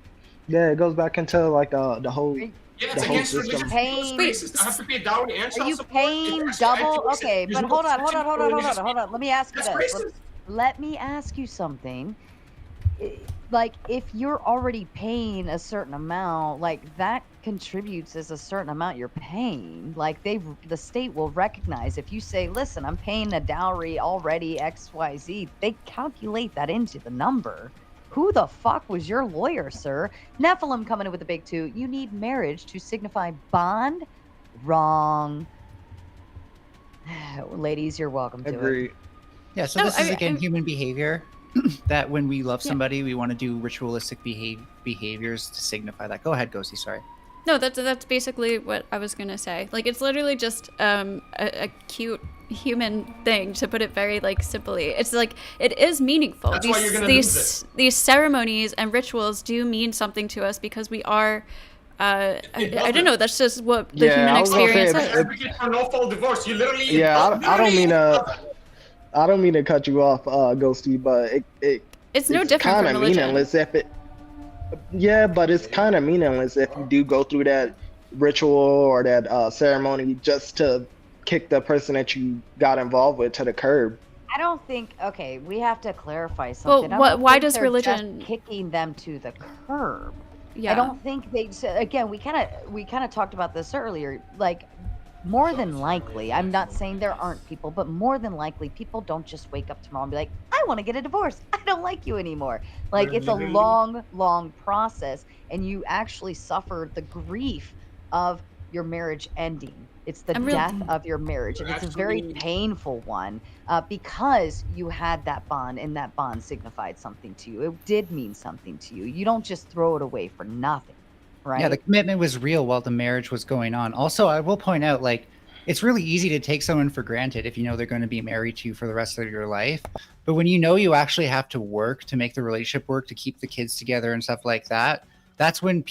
Yeah, it goes back into like the whole. Yeah, the it's whole against system. religious Paying- it's racist. I have to pay dowry and Are child you support. paying It's actually double? anti-racist. Okay, There's but no hold on. protection for religious people. Let me ask you That's this. racist. Let me ask you something. Like, if you're already paying a certain amount, like that contributes as a certain amount you're paying. Like the state will recognize if you say, "Listen, I'm paying a dowry already XYZ." They calculate that into the number. Who the fuck was your lawyer, sir? Nephilim coming in with a big two. You need marriage to signify bond. Wrong. Ladies, you're welcome to it. Agreed. Yeah, so No, this is I- again I- human behavior. That when we love Yeah. somebody, we want to do ritualistic behaviors to signify that. Go ahead, Ghosty. Sorry. No, that's basically what I was gonna say. Like, it's literally just a cute human thing, to put it very like simply. It's like it is meaningful. That's why you're gonna lose These ceremonies and rituals do mean something to us because we are. I don't know. That's just what the Yeah, human I was gonna say, experience is. Advocate for no fault divorce. You literally. Yeah, I don't mean to. I don't mean to cut you off, Ghosty, but It's no different kind from of religion. meaningless if it. Yeah, but it's kind of meaningless if you do go through that ritual or that ceremony just to kick the person that you got involved with to the curb. I don't think. Okay, we have to clarify Well, something. I what- don't why think does they're religion- just kicking them to the curb? Yeah. I don't think they. So again, we kind of talked about this earlier. Like, more than likely, I'm not saying there aren't people, but more than likely, people don't just wake up tomorrow and be like, "I want to get a divorce. I don't like you anymore." Like, it's a long process, and you actually suffer the grief of your marriage ending. It's the I'm really- death of your marriage, and it's a very Actually- painful one because you had that bond, and that bond signified something to you. It did mean something to you. You don't just throw it away for nothing, right? Yeah, the commitment was real while the marriage was going on. Also, I will point out, like, it's really easy to take someone for granted if you know they're going to be married to you for the rest of your life. But when you know you actually have to work to make the relationship work, to keep the kids together and stuff like that, that's when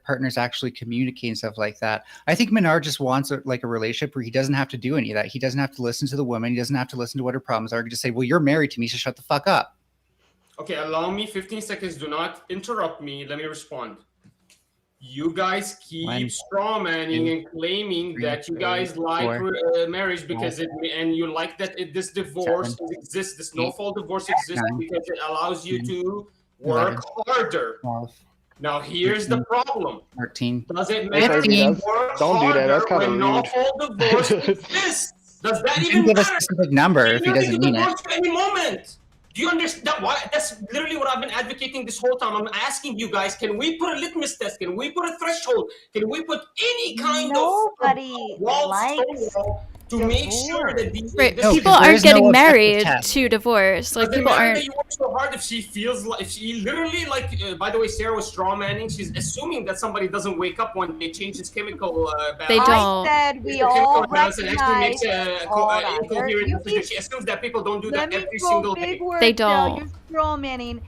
partners actually communicate and stuff like that. I think Menard just wants a relationship where he doesn't have to do any of that. He doesn't have to listen to the woman. He doesn't have to listen to what her problems are. He can just say, well, you're married to me, so shut the fuck up. Okay, allow me 15 seconds. Do not interrupt me. Let me respond. You guys keep strawmanning and claiming that you guys like marriage because and you like that this divorce exists, this no-fault divorce exists because it allows you to work harder. Now here's the problem. 13. Does it matter if you work Don't do that. That's kind of when rude. no-fault divorce exists? Does that He even didn't give a matter? specific number if he doesn't mean it. At any moment. Do you understand why? That's literally what I've been advocating this whole time. I'm asking you guys, can we put a litmus test? Can we put a threshold? Can we put any kind Nobody of wall likes to make sure that these people aren't getting married to divorce. Like people aren't. You work so hard if she feels like if she literally by the way, Sarah was strawmanning. She's assuming that somebody doesn't wake up one day, change his chemical balance. They don't. I said we all recognize. She assumes that people don't do that every single day. They don't. You're strawmanning.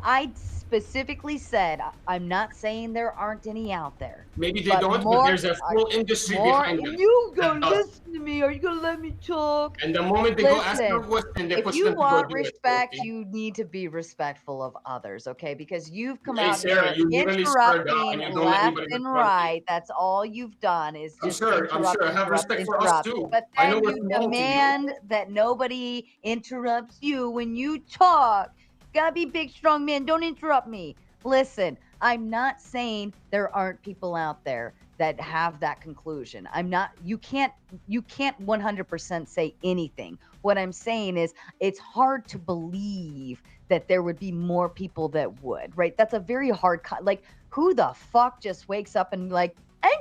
I specifically said I'm not saying there aren't any out there. Maybe they don't, but there's a full industry behind them. You gonna listen to me? Are you gonna let me talk? And the moment they go ask for a question, they push them to go do it. If you want respect, you need to be respectful of others, okay? Because you've come out Sarah, here interrupting left and right. You. That's all you've done is just I'm sure. I have respect for us too. But then you demand that nobody interrupts you when you talk. Gotta be big, strong men. Don't interrupt me. Listen, I'm not saying there aren't people out there that have that conclusion. You can't 100% say anything. What I'm saying is it's hard to believe that there would be more people that would, right? That's a very hard, who the fuck just wakes up and I'm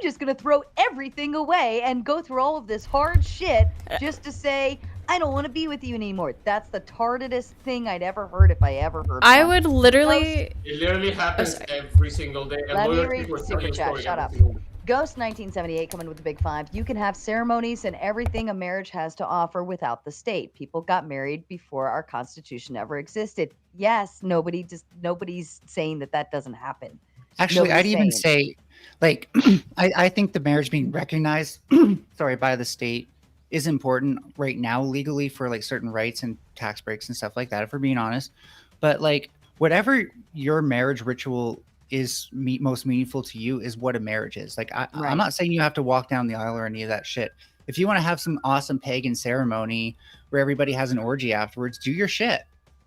just going to throw everything away and go through all of this hard shit just to say, I don't want to be with you anymore. That's the tardedest thing I'd ever heard if I ever heard I would literally... It literally happens every single day. Let me read the super chat. Shut up. Ghost 1978 coming with the big 5. You can have ceremonies and everything a marriage has to offer without the state. People got married before our Constitution ever existed. Yes, nobody's saying that doesn't happen. Actually, I'd even say, I think the marriage being recognized, by the state is important right now legally for certain rights and tax breaks and stuff like that, if we're being honest. But whatever your marriage ritual is most meaningful to you is what a marriage is. I'm not saying you have to walk down the aisle or any of that shit. If you want to have some awesome pagan ceremony where everybody has an orgy afterwards, do your shit.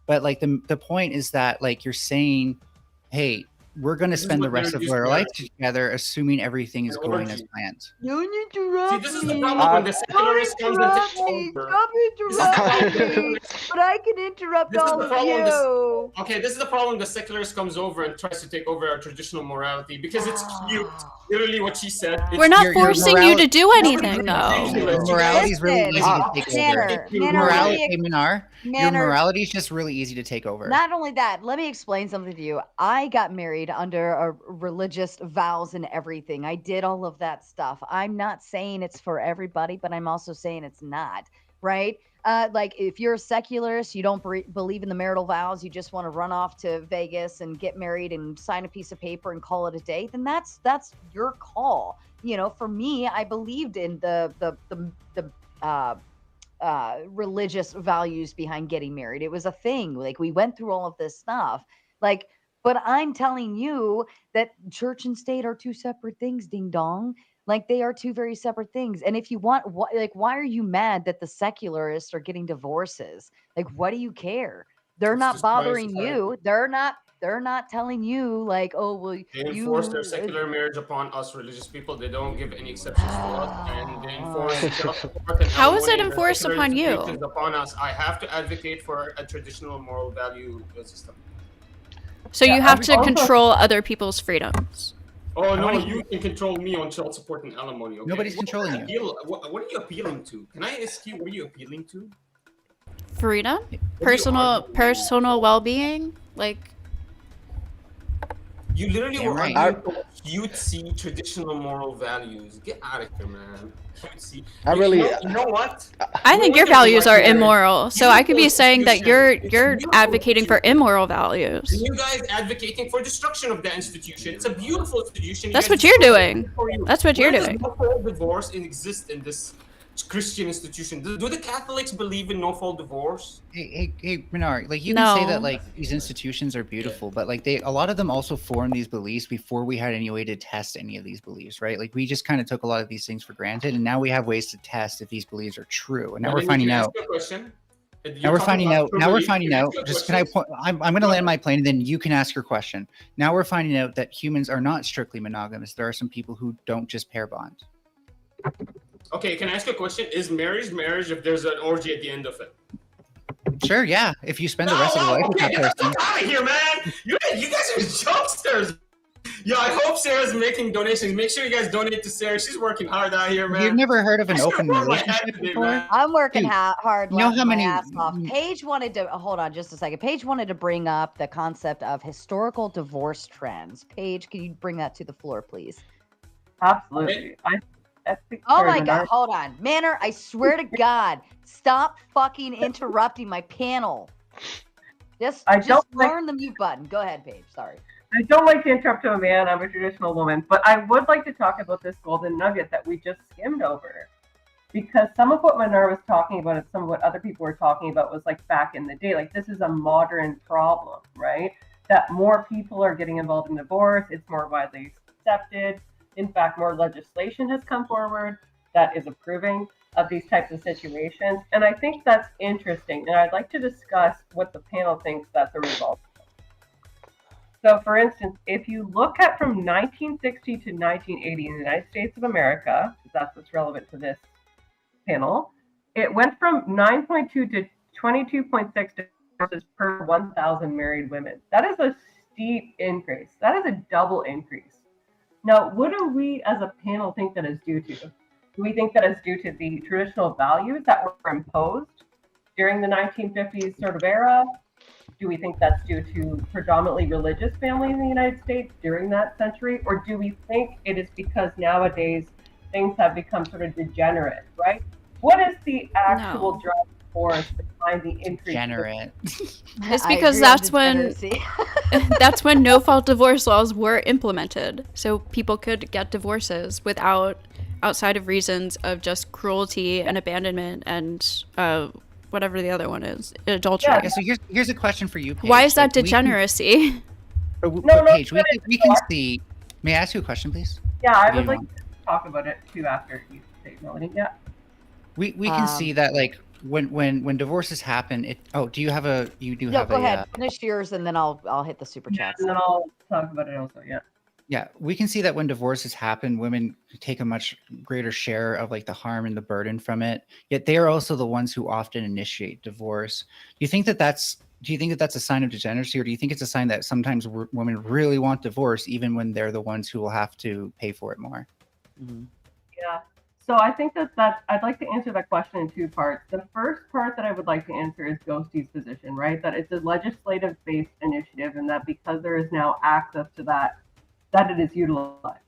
But the point is that you're saying, hey, we're going to spend the rest of our life together, assuming everything is going as planned. Don't interrupt me. This is the problem when the secularist comes and takes over. Stop interrupting me. But I can interrupt all of you. Okay, this is the problem. The secularist comes over and tries to take over our traditional morality because it's cute. Literally what she said. We're not forcing you to do anything, though. Morality is really easy to take over. Your morality is just really easy to take over. Not only that, let me explain something to you. I got married under religious vows and everything. I did all of that stuff. I'm not saying it's for everybody, but I'm also saying it's not, right? If you're a secularist, you don't believe in the marital vows, you just want to run off to Vegas and get married and sign a piece of paper and call it a day, then that's your call. For me, I believed in the religious values behind getting married. It was a thing. We went through all of this stuff. But I'm telling you that church and state are two separate things, ding dong. They are two very separate things. And if you want, why are you mad that the secularists are getting divorces? What do you care? They're not bothering you. They're not telling you they enforce their secular marriage upon us religious people. They don't give any exceptions to us, and they enforce. How is it enforced upon you? Upon us, I have to advocate for a traditional moral value system. So you have to control other people's freedoms. Oh no, you can control me on child support and alimony. Okay? Nobody's controlling you. What are you appealing to? Can I ask you what are you appealing to? Freedom, personal well-being, You literally Damn were right. arguing for cutesy traditional moral values. Get out of here, man. Cutesy. I really, You know what? I think your values are immoral, so I could be saying that you're Beautiful advocating for institution. immoral values. And you guys advocating for destruction of the institution. It's a beautiful institution. That's You what guys you're destroy it doing. for you. That's what you're Where doing. does no-fault divorce exist in this Christian institution? Do the Catholics believe in no-fault divorce? Hey, Renard, like you can say that No. like these institutions are beautiful, but like a lot of them also formed these beliefs before we had any way to test any of these beliefs, right? Like we just kind of took a lot of these things for granted, and now we have ways to test if these beliefs are true. And now we're finding out. Now we're finding out. Now we're finding out. Just can I point? I'm going to land my plane, and then you can ask your question. Now we're finding out that humans are not strictly monogamous. There are some people who don't just pair bond. Okay, can I ask a question? Is marriage if there's an orgy at the end of it? Sure, yeah. If you spend the rest of your life with that Get the person. fuck out of here, man! You guys are jokesters! Yo, I hope Sarah's making donations. Make sure you guys donate to Sarah. She's working hard out here, man. You've never heard of an I open should've worn my hat relationship today, before? man. I'm working Dude, hard, you know laughing how my many- ass off. Paige wanted to hold on just a second. Paige wanted to bring up the concept of historical divorce trends. Paige, can you bring that to the floor, please? Absolutely. I think Oh Sarah my and God, I- hold on. Manor, I swear to God, stop fucking interrupting my panel. Just I don't like- learn the mute button. Go ahead, Paige. Sorry. I don't like to interrupt a man. I'm a traditional woman, but I would like to talk about this golden nugget that we just skimmed over. Because some of what Manar was talking about and some of what other people were talking about was like back in the day. Like this is a modern problem, right? That more people are getting involved in divorce. It's more widely accepted. In fact, more legislation has come forward that is approving of these types of situations. And I think that's interesting. And I'd like to discuss what the panel thinks that's a result. So, for instance, if you look at from 1960 to 1980 in the United States of America, that's what's relevant to this panel, it went from 9.2 to 22.6 divorces per 1,000 married women. That is a steep increase. That is a double increase. Now, what do we as a panel think that is due to? Do we think that is due to the traditional values that were imposed during the 1950s sort of era? Do we think that's due to predominantly religious families in the United States during that century? Or do we think it is because nowadays things have become sort of degenerate, right? What is the actual driving force behind the increase? Degenerate. It's because that's when no fault divorce laws were implemented. So people could get divorces outside of reasons of just cruelty and abandonment and whatever the other one is, adultery. Yeah, so here's a question for you, Paige. Why is that degeneracy? Paige, we can see. May I ask you a question, please? Yeah, I would like to talk about it too after you say, Melanie. Yeah. We can see that like when divorces happen. Do you have a go ahead. Finish yours, and then I'll hit the super chats. And then I'll talk about it also. Yeah. Yeah, we can see that when divorces happen, women take a much greater share of like the harm and the burden from it. Yet they are also the ones who often initiate divorce. Do you think that that's a sign of degeneracy, or do you think it's a sign that sometimes women really want divorce even when they're the ones who will have to pay for it more? Mm-hmm. Yeah. So I think that I'd like to answer that question in two parts. The first part that I would like to answer is Ghosty's position, right? That it's a legislative-based initiative, and that because there is now access to that it is utilized,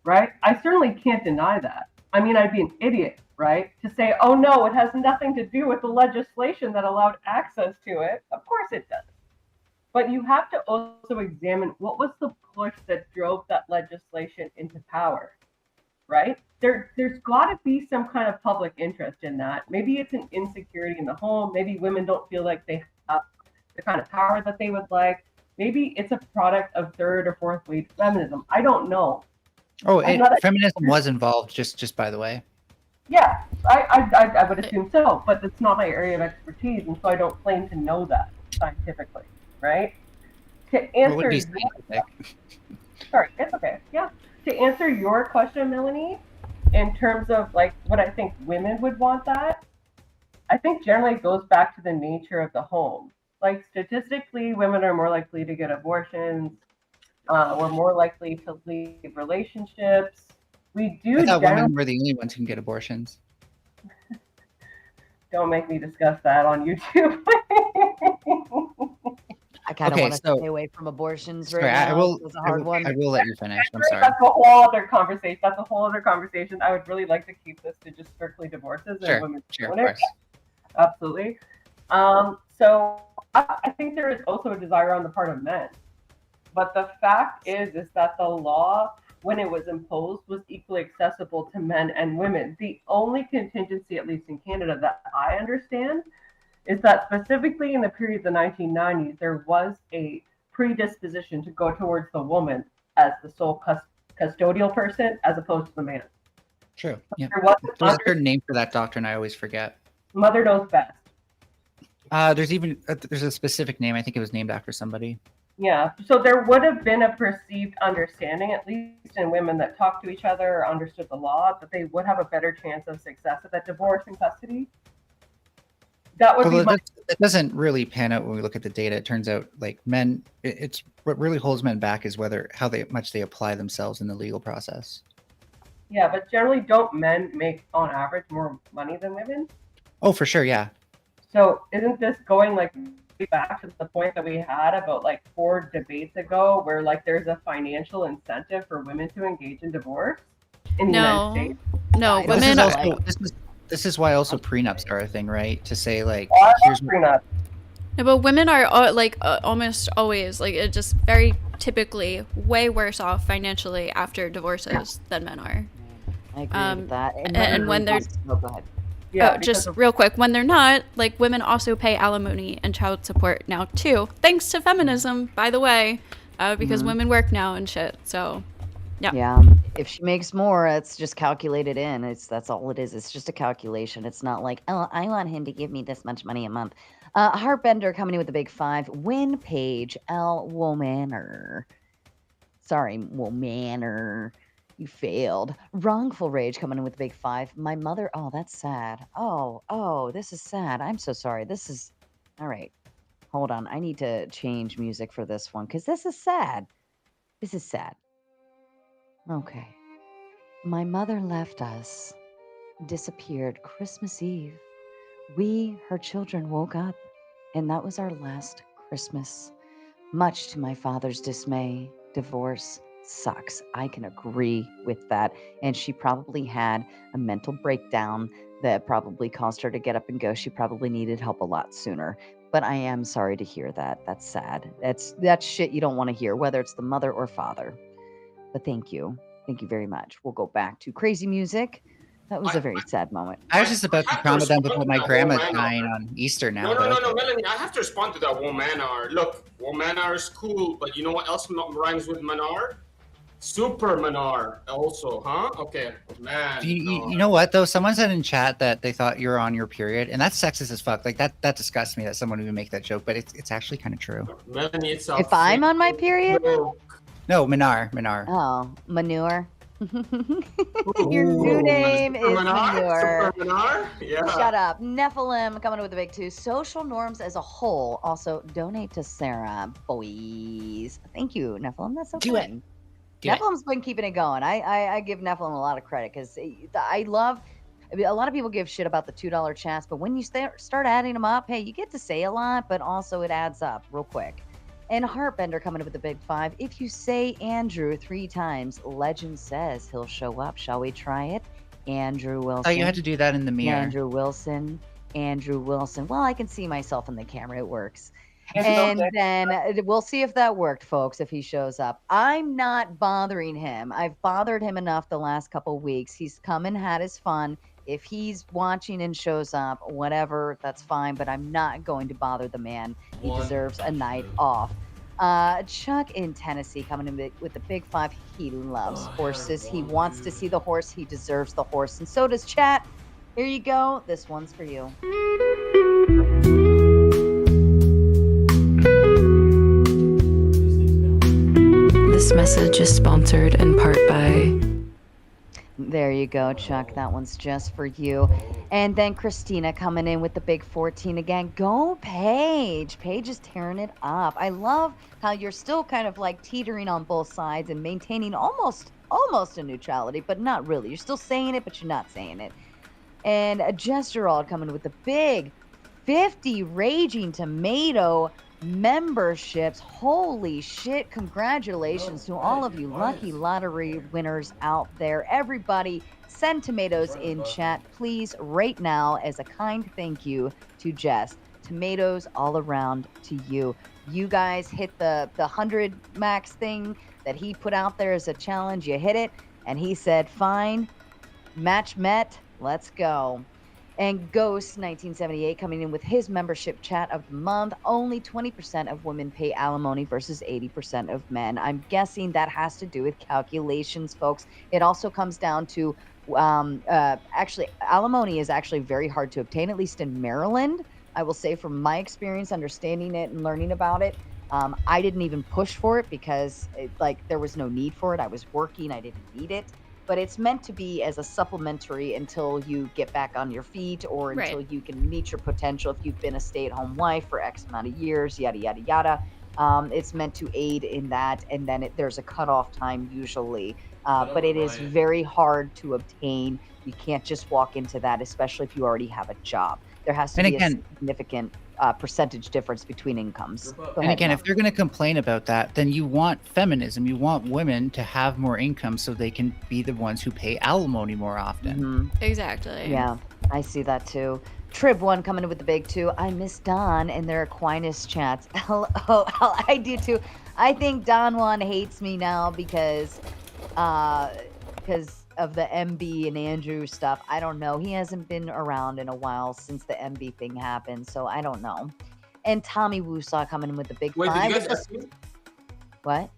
right? I certainly can't deny that. I mean, I'd be an idiot, right? To say, oh no, it has nothing to do with the legislation that allowed access to it. Of course it does. But you have to also examine what was the push that drove that legislation into power, right? There's got to be some kind of public interest in that. Maybe it's an insecurity in the home. Maybe women don't feel like they have the kind of power that they would like. Maybe it's a product of third or fourth wave feminism. I don't know. Oh, feminism was involved, just by the way. Yeah, I would assume so, but it's not my area of expertise, and so I don't claim to know that scientifically, right? To answer sorry, it's okay. Yeah. To answer your question, Melanie, in terms of like what I think women would want that, I think generally it goes back to the nature of the home. Like statistically, women are more likely to get abortions. We're more likely to leave relationships. We do. I thought women were the only ones who can get abortions. Don't make me discuss that on YouTube. kind of Okay, want to so stay away from abortions sorry, right I now. will. So it's a I hard will. one. I will let you finish. I'm Right, sorry. that's a whole other conversation. That's a whole other conversation. I would really like to keep this to just strictly divorces and Sure, women's sure, of clinics. course. Absolutely. So I think there is also a desire on the part of men. But the fact is that the law, when it was imposed, was equally accessible to men and women. The only contingency, at least in Canada, that I understand is that specifically in the period of the 1990s, there was a predisposition to go towards the woman as the sole custodial person as opposed to the man. True. Yeah. There wasn't There's a certain name for that doctrine. I always forget. Mother knows best. There's a specific name. I think it was named after somebody. Yeah, so there would have been a perceived understanding, at least in women that talked to each other or understood the law, that they would have a better chance of success at that divorce and custody. That would be my... It doesn't really pan out when we look at the data. It turns out like men, it's what really holds men back is how much they apply themselves in the legal process. Yeah, but generally don't men make on average more money than women? Oh, for sure. Yeah. So isn't this going like back to the point that we had about like 4 debates ago where like there's a financial incentive for women to engage in divorce in the United States? No, This women is are... This is why also prenups are a thing, right? To say like, here's prenup. No, but women are almost always like it just very typically way worse off financially after divorces than men are. I agree with that. And when they're go ahead. Yeah, just real quick, when they're not, like women also pay alimony and child support now too, thanks to feminism, by the way, because women work now and shit. So, yeah. Yeah. If she makes more, it's just calculated in. That's all it is. It's just a calculation. It's not like, oh, I want him to give me this much money a month. Heartbender coming in with the big 5. Win Page L. Womaner. Sorry, Womaner. You failed. Wrongful Rage coming in with the big 5. My mother. Oh, that's sad. Oh, this is sad. I'm so sorry. This is. All right. Hold on. I need to change music for this one because this is sad. This is sad. Okay. My mother left us, disappeared Christmas Eve. We, her children, woke up, and that was our last Christmas. Much to my father's dismay, divorce sucks. I can agree with that. And she probably had a mental breakdown that probably caused her to get up and go. She probably needed help a lot sooner. But I am sorry to hear that. That's sad. That's shit you don't want to hear, whether it's the mother or father. But thank you. Thank you very much. We'll go back to crazy music. That was a very sad moment. I was just about to comment on about my grandma dying on Easter now. No, Melanie, I have to respond to that Womanar. Look, Womanar is cool, but you know what else rhymes with Manar? Super Manar also, huh? Okay, man. You know what though? Someone said in chat that they thought you were on your period, and that's sexist as fuck. Like that disgusts me that someone would make that joke, but it's actually kind of true. Melanie, it's if I'm on my period? No, Manar. Oh, manure. Your new name is Manure. Yeah. Shut up. Nephilim coming with the big 2. Social norms as a whole. Also, donate to Sarah, boys. Thank you, Nephilim. That's so good. Nephilim's been keeping it going. I give Nephilim a lot of credit because I love. I mean, a lot of people give shit about the $2 chats, but when you start adding them up, hey, you get to say a lot, but also it adds up real quick. And Heartbender coming up with the big 5. If you say Andrew 3 times, legend says he'll show up. Shall we try it? Andrew Wilson. Oh, you had to do that in the mirror. Andrew Wilson. Well, I can see myself in the camera. It works. And then we'll see if that worked, folks, if he shows up. I'm not bothering him. I've bothered him enough the last couple weeks. He's come and had his fun. If he's watching and shows up, whatever, that's fine, but I'm not going to bother the man. He deserves a night off. Chuck in Tennessee coming in with the big 5. He loves horses. He wants to see the horse. He deserves the horse. And so does chat. Here you go. This one's for you. This message is sponsored in part by... There you go, Chuck. That one's just for you. And then Christina coming in with the big 14 again. Go, Paige. Paige is tearing it up. I love how you're still kind of like teetering on both sides and maintaining almost a neutrality, but not really. You're still saying it, but you're not saying it. And Gesterald coming with the big 50 Raging Tomato. memberships. Holy shit. Congratulations to all of you lucky lottery winners out there. Everybody, send tomatoes in chat, please, right now, as a kind thank you to Jess. Tomatoes all around to you. You guys hit the 100 max thing that he put out there as a challenge. You hit it, and he said, fine, match met, let's go. And Ghost 1978 coming in with his membership chat of the month. Only 20% of women pay alimony versus 80% of men. I'm guessing that has to do with calculations, folks. It also comes down to actually, alimony is actually very hard to obtain, at least in Maryland. I will say from my experience understanding it and learning about it, I didn't even push for it because there was no need for it. I was working, I didn't need it. But it's meant to be as a supplementary until you get back on your feet or until you can meet your potential if you've been a stay-at-home wife for X amount of years, yada, yada, yada. It's meant to aid in that, and then there's a cutoff time usually. But it is very hard to obtain. You can't just walk into that, especially if you already have a job. There has to be a significant percentage difference between incomes. And again, if they're going to complain about that, then you want feminism. You want women to have more income so they can be the ones who pay alimony more often. Exactly. Yeah, I see that too. Trib1 coming in with the big 2. I miss Don and their Aquinas chats. LOL, I do too. I think Don Juan hates me now because of the MB and Andrew stuff. I don't know. He hasn't been around in a while since the MB thing happened, so I don't know. And Tommy Woosaw coming in with the big 5. Did you guys ask me? What?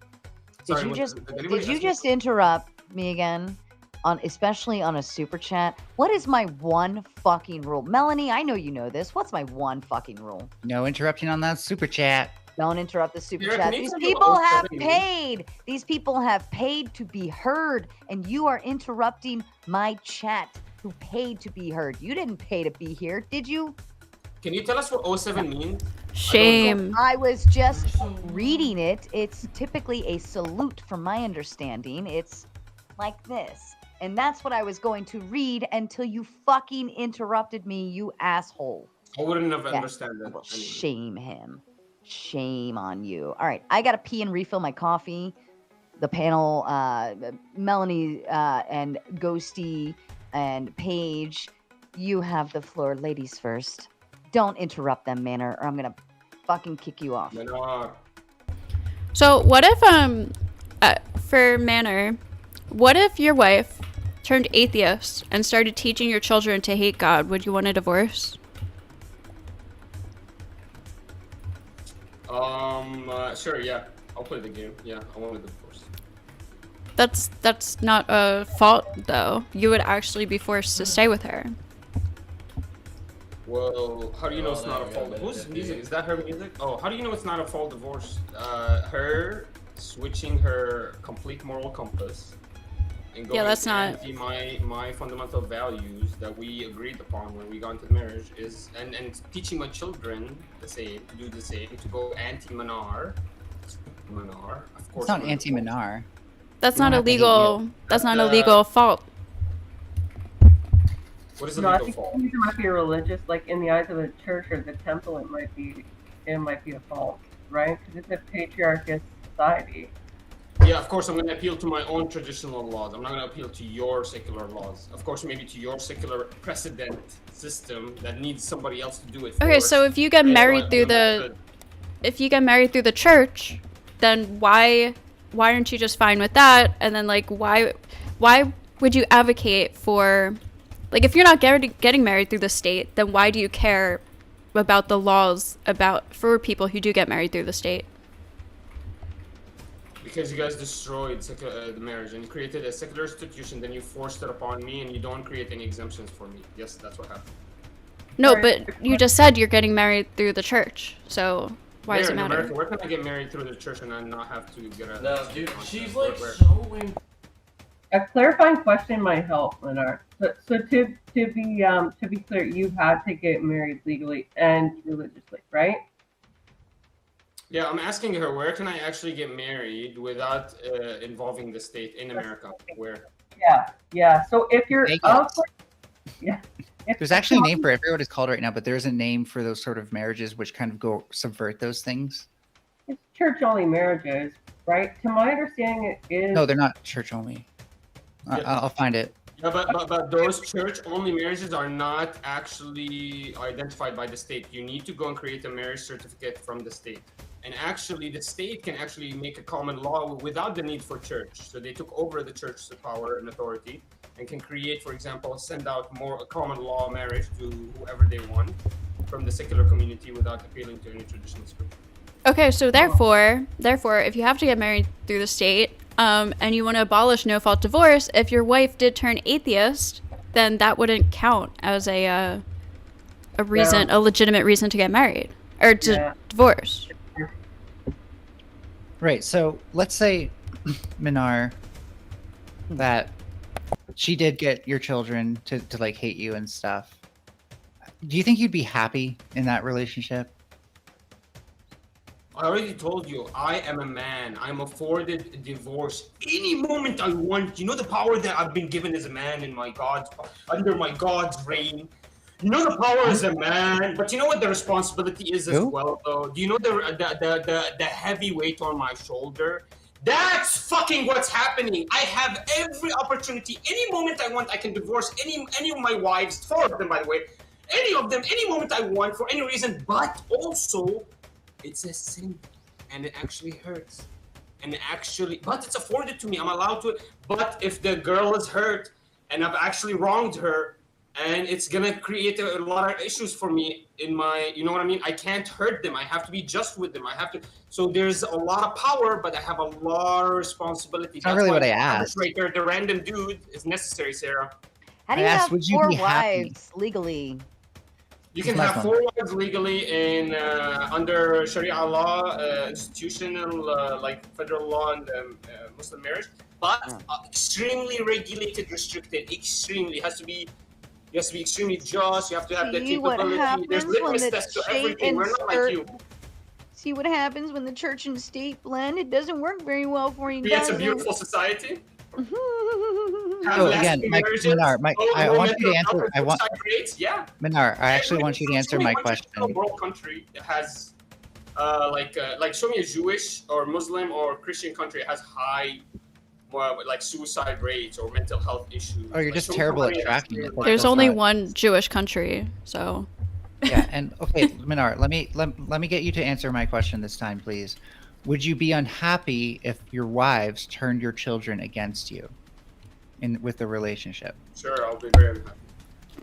Sorry, did you just interrupt me again? Especially on a super chat? What is my one fucking rule? Melanie, I know you know this. What's my one fucking rule? No interrupting on that super chat. Don't interrupt the super chat. These people have paid. These people have paid to be heard, and you are interrupting my chat who paid to be heard. You didn't pay to be here, did you? Can you tell us what 07 means? Shame. I was just reading it. It's typically a salute from my understanding. It's like this. And that's what I was going to read until you fucking interrupted me, you asshole. I wouldn't have understood that. Well, shame him. Shame on you. All right, I gotta pee and refill my coffee. The panel, Melanie and Ghosty and Paige, you have the floor. Ladies first. Don't interrupt them, Manor, or I'm gonna fucking kick you off. So what if for Manor, what if your wife turned atheist and started teaching your children to hate God? Would you want a divorce? Sure, yeah. I'll play the game. Yeah, I want a divorce. That's not a fault, though. You would actually be forced to stay with her. Well, how do you know it's not a fault? Whose music? Is that her music? Oh, how do you know it's not a fault divorce? Her switching her complete moral compass and going anti my fundamental values that we agreed upon when we got into marriage is and teaching my children the same, to do the same, to go anti-Manar. Manar, of course. It's not anti-Manar. That's not illegal. That's not a legal fault. What is a legal fault? It might be religious, like in the eyes of the church or the temple, it might be a fault, right? Because it's a patriarchal society. Yeah, of course, I'm going to appeal to my own traditional laws. I'm not going to appeal to your secular laws. Of course, maybe to your secular precedent system that needs somebody else to do it for Okay, us. so if you get married through the church, then why aren't you just fine with that? And then like why would you advocate for, like, if you're not getting married through the state, then why do you care about the laws for people who do get married through the state? Because you guys destroyed the marriage and created a secular institution, then you forced it upon me and you don't create any exemptions for me. Yes, that's what happened. No, but you just said you're getting married through the church, so why does it matter? America, where can I get married through the church and I not have to get a... No, dude, she's like so... A clarifying question might help, Leonard. So to be clear, you had to get married legally and religiously, right? Yeah, I'm asking her, where can I actually get married without involving the state in America? Where? Yeah. So if you're There's actually a name for it. I forget what it's called right now, but there's a name for those sort of marriages which kind of go subvert those things. It's church-only marriages, right? To my understanding, it is. No, they're not church only. I'll find it. Yeah, but those church-only marriages are not actually identified by the state. You need to go and create a marriage certificate from the state. And actually, the state can actually make a common law without the need for church. So they took over the church's power and authority and can create, for example, send out more a common law marriage to whoever they want from the secular community without appealing to any traditional scripture. Okay, so therefore, if you have to get married through the state, and you want to abolish no-fault divorce, if your wife did turn atheist, then that wouldn't count as a reason, a legitimate reason to get married or to divorce. Right. So let's say, Minar, that she did get your children to like hate you and stuff. Do you think you'd be happy in that relationship? I already told you, I am a man. I'm afforded divorce any moment I want. You know the power that I've been given as a man in under my God's reign. You know the power as a man, but you know what the responsibility is as well, though. Do you know the heavy weight on my shoulder? That's fucking what's happening. I have every opportunity, any moment I want, I can divorce any of my wives, 4 of them, by the way, any of them, any moment I want for any reason, but also. It's a sin, and it actually hurts, but it's afforded to me. I'm allowed to. But if the girl is hurt, and I've actually wronged her, and it's gonna create a lot of issues for me in my, you know what I mean? I can't hurt them. I have to be just with them. I have to. So there's a lot of power, but I have a lot of responsibility. That's not really what I asked. The random dude is necessary, Sarah. How do you have 4 wives legally? You can have 4 wives legally in under Sharia law, institutional like federal law and Muslim marriage, but extremely regulated, restricted. Extremely has to be extremely just. You have to have the capability. There's litmus tests to everything. We're not like you. See what happens when the church and state blend? It doesn't work very well for you. It's a beautiful society. So again, Minar, I want you to answer. Minar, I actually want you to answer my question. A world country that has, like, show me a Jewish or Muslim or Christian country that has high, like suicide rates or mental health issues. Oh, you're just terrible at tracking it. There's only one Jewish country, so. Yeah, and okay, Minar, let me get you to answer my question this time, please. Would you be unhappy if your wives turned your children against you with the relationship? Sure, I'll be very unhappy.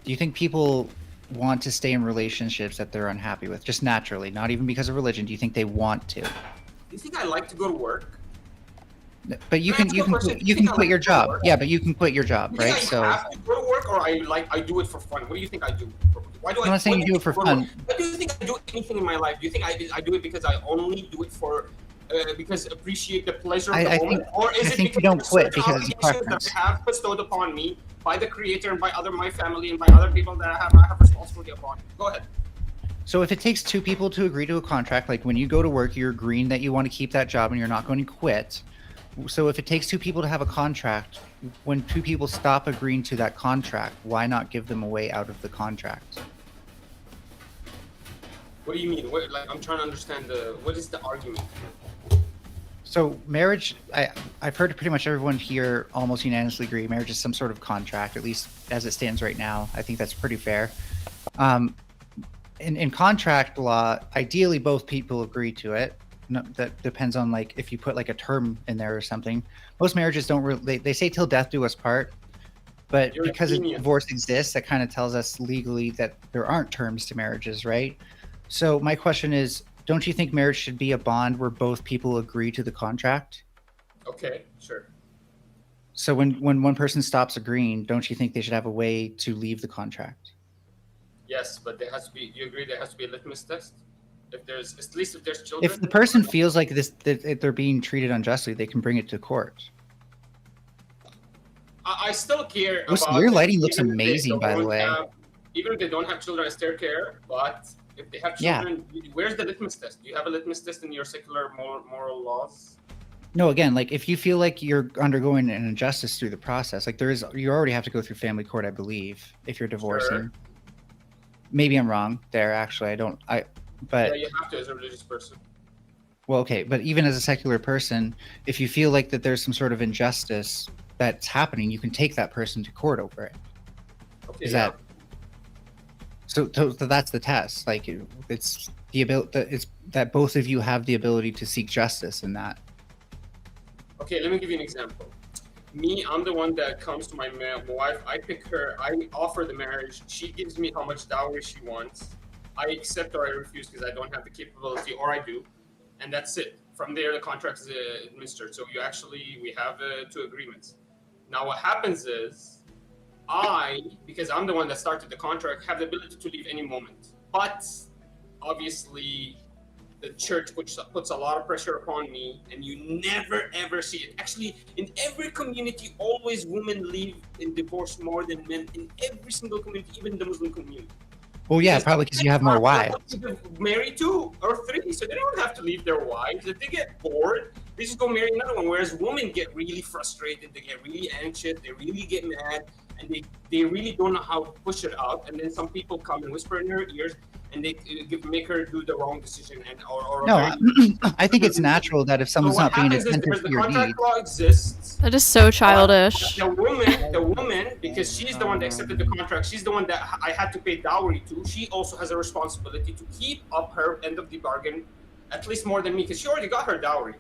Do you think people want to stay in relationships that they're unhappy with, just naturally, not even because of religion? Do you think they want to? Do you think I like to go to work? But you can quit your job. Yeah, but you can quit your job, right? So I have to go to work, or I do it for fun. What do you think I do? Why do I'm not saying you do it for fun. Why do you think I do anything in my life? Do you think I do it because I only do it for because appreciate the pleasure of the moment, or is it because you don't quit because of preference that I have bestowed upon me by the Creator and by my family and by other people that I have responsibility upon? Go ahead. So if it takes 2 people to agree to a contract, like when you go to work, you're agreeing that you want to keep that job and you're not going to quit. So if it takes 2 people to have a contract, when 2 people stop agreeing to that contract, why not give them a way out of the contract? What do you mean? I'm trying to understand what is the argument? So marriage, I've heard pretty much everyone here almost unanimously agree marriage is some sort of contract, at least as it stands right now. I think that's pretty fair. In contract law, ideally both people agree to it. No, that depends on like if you put like a term in there or something. Most marriages don't really, they say till death do us part, but because divorce exists, that kind of tells us legally that there aren't terms to marriages, right? So my question is, don't you think marriage should be a bond where both people agree to the contract? Okay, sure. So when one person stops agreeing, don't you think they should have a way to leave the contract? Yes, but there has to be, you agree there has to be a litmus test? If there's, at least if there's children? If the person feels like that they're being treated unjustly, they can bring it to court. I still care about... Your lighting looks amazing, by the way. Even if they don't have children, I still care, but if they have children, where's the litmus test? Do you have a litmus test in your secular moral laws? No, again, like if you feel like you're undergoing an injustice through the process, like you already have to go through family court, I believe, if you're divorcing. Sure. maybe I'm wrong there. Actually, but Yeah, you have to as a religious person. well, okay, but even as a secular person, if you feel like that there's some sort of injustice that's happening, you can take that person to court over it. Okay, Is yeah. that so that's the test? Like it's the ability that it's that both of you have the ability to seek justice in that. Okay, let me give you an example. Me, I'm the one that comes to my wife. I pick her. I offer the marriage. She gives me how much dowry she wants. I accept or I refuse because I don't have the capability, or I do, and that's it. From there, the contract is administered. So we have two agreements. Now, what happens is, because I'm the one that started the contract, have the ability to leave any moment. But obviously, the church puts a lot of pressure upon me, and you never ever see it. Actually, in every community, always women leave in divorce more than men in every single community, even the Muslim community. Well, yeah, probably because you have more wives. Marry 2 or 3, so they don't have to leave their wives. If they get bored, they just go marry another one. Whereas women get really frustrated, they get really anxious, they really get mad, and they really don't know how to push it out. And then some people come and whisper in her ears, and they make her do the wrong decision. I think it's natural that if someone's not being attentive to your needs. The contract law exists. That is so childish. The woman, because she's the one that accepted the contract, she's the one that I had to pay dowry to. She also has a responsibility to keep up her end of the bargain, at least more than me, because she already got her dowry.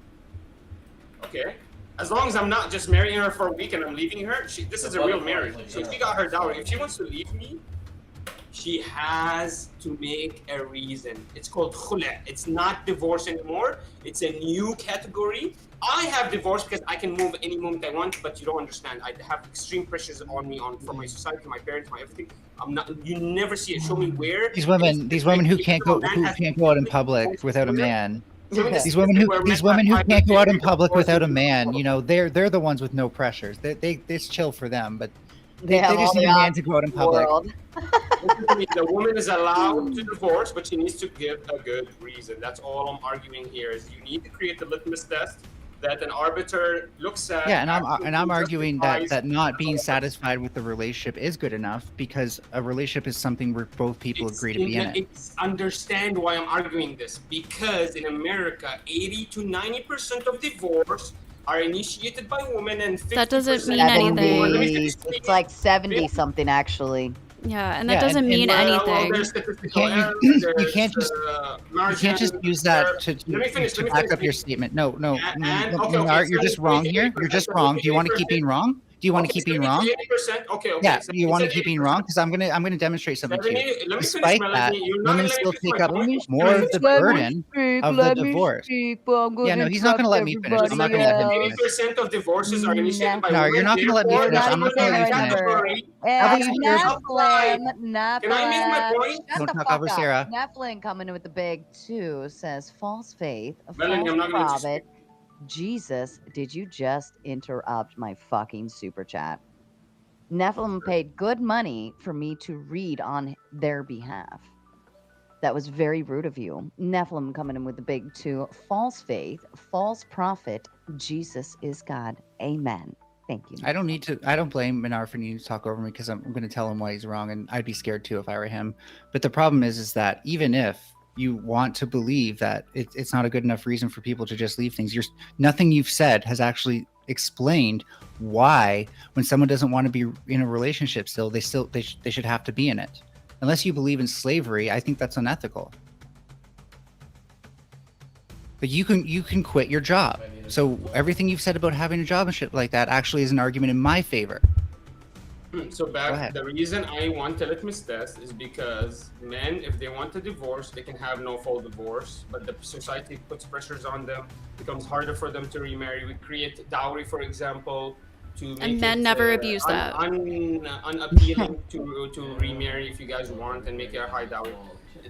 Okay, as long as I'm not just marrying her for a week and I'm leaving her, this is a real marriage. So she got her dowry. If she wants to leave me, she has to make a reason. It's called khula. It's not divorce anymore. It's a new category. I have divorce because I can move any moment I want, but you don't understand. I have extreme pressures on me from my society, my parents, my everything. You never see it. Show me where. These women who can't go out in public without a man. These women who can't go out in public without a man, they're the ones with no pressures. It's chill for them, but they just need a man to go out in public. The woman is allowed to divorce, but she needs to give a good reason. That's all I'm arguing here. Is you need to create the litmus test that an arbiter looks at. Yeah, and I'm arguing that not being satisfied with the relationship is good enough, because a relationship is something where both people agree to be in it. Understand why I'm arguing this, because in America, 80 to 90% of divorce are initiated by women, and 50% that doesn't mean anything. It's like 70 something actually. Yeah, and that doesn't mean anything. You can't just use that to back up your statement. No, you're just wrong here. You're just wrong. Do you want to keep being wrong? Do you want to keep being wrong? Okay. Yeah, do you want to keep being wrong? Because I'm gonna demonstrate something to you. Despite that, women still take up more of the burden of the divorce. Yeah, no, he's not gonna let me finish. I'm not gonna let him finish. 80% of divorces are initiated by women. No, you're not gonna let me finish. I'm not gonna let you finish. Can I make my point? Don't talk over Sarah. Nephilim coming in with the big 2 says false faith, Melanie, I'm not gonna prophet. Jesus, did you just interrupt my fucking super chat? Nephilim paid good money for me to read on their behalf. That was very rude of you. Nephilim coming in with the big 2. False faith, false prophet. Jesus is God. Amen. Thank you. I don't blame Minar for needing to talk over me, because I'm going to tell him why he's wrong, and I'd be scared too if I were him. But the problem is that even if you want to believe that it's not a good enough reason for people to just leave things, nothing you've said has actually explained why, when someone doesn't want to be in a relationship still, they should have to be in it. Unless you believe in slavery, I think that's unethical. But you can quit your job. So everything you've said about having a job and shit like that actually is an argument in my favor. So the reason I want a litmus test is because men, if they want a divorce, they can have no-fault divorce, but the society puts pressures on them, becomes harder for them to remarry. We create dowry, for example, to make and men never abuse that. Unappealing to remarry if you guys want, and make it a high dowry.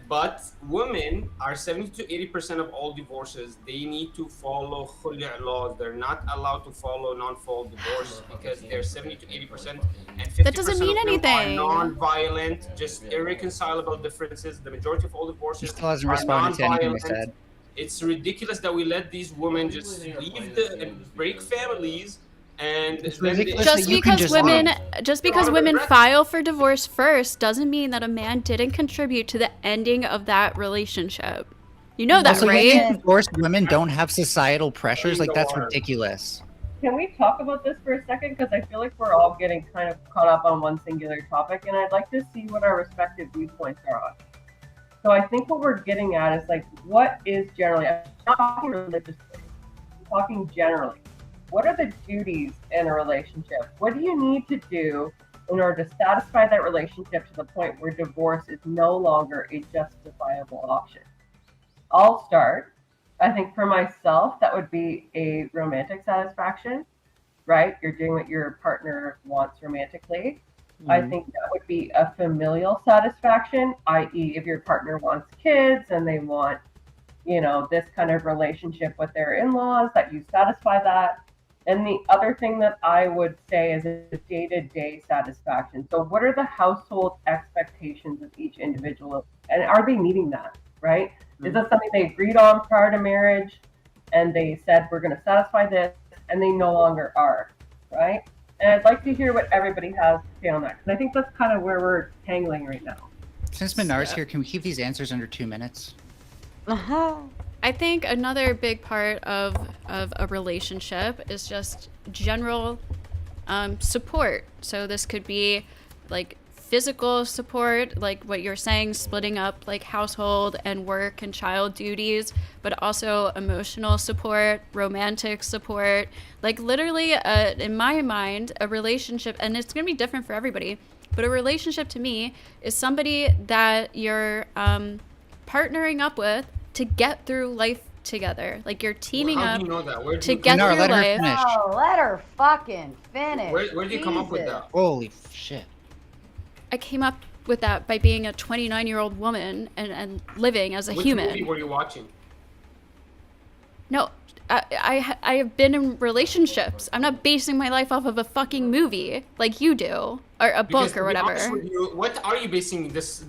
But women are 70 to 80% of all divorces. They need to follow khuli' laws. They're not allowed to follow non-fault divorce, because they're 70 to 80%, and 50% that doesn't mean of them anything. are non-violent, just irreconcilable differences. The majority of all divorces still hasn't are responded to anything I non-violent. said. It's ridiculous that we let these women just leave and break families and It's then ridiculous. they, Just you can because just women, leave. just because women file for divorce first doesn't mean that a man didn't contribute to the ending of that relationship. You know that, Also, you right? think divorced women don't have societal pressures? Like, that's ridiculous. Can we talk about this for a second? Because I feel like we're all getting kind of caught up on one singular topic, and I'd like to see what our respective viewpoints are on. So I think what we're getting at is like, what is generally, I'm not talking religiously, I'm talking generally. What are the duties in a relationship? What do you need to do in order to satisfy that relationship to the point where divorce is no longer a justifiable option? I'll start. I think for myself, that would be a romantic satisfaction, right? You're doing what your partner wants romantically. I think that would be a familial satisfaction, i.e. if your partner wants kids and they want, you know, this kind of relationship with their in-laws, that you satisfy that. And the other thing that I would say is a day-to-day satisfaction. So what are the household expectations of each individual? And are they meeting that, right? Is that something they agreed on prior to marriage and they said, we're going to satisfy this, and they no longer are, right? And I'd like to hear what everybody has to say on that, because I think that's kind of where we're tangling right now. Since Minar's here, can we keep these answers under 2 minutes? I think another big part of a relationship is just general support. So this could be like physical support, like what you're saying, splitting up like household and work and child duties, but also emotional support, romantic support. Like literally, in my mind, a relationship, and it's going to be different for everybody, but a relationship to me is somebody that you're partnering up with to get through life together. Like you're teaming how up do you know that? to get through life. Oh, let her fucking finish. Where did you come up with Jesus. that? Holy shit. I came up with that by being a 29-year-old woman and living as a human. Which movie were you watching? No, I have been in relationships. I'm not basing my life off of a fucking movie like you do, or a book or whatever. What are you basing this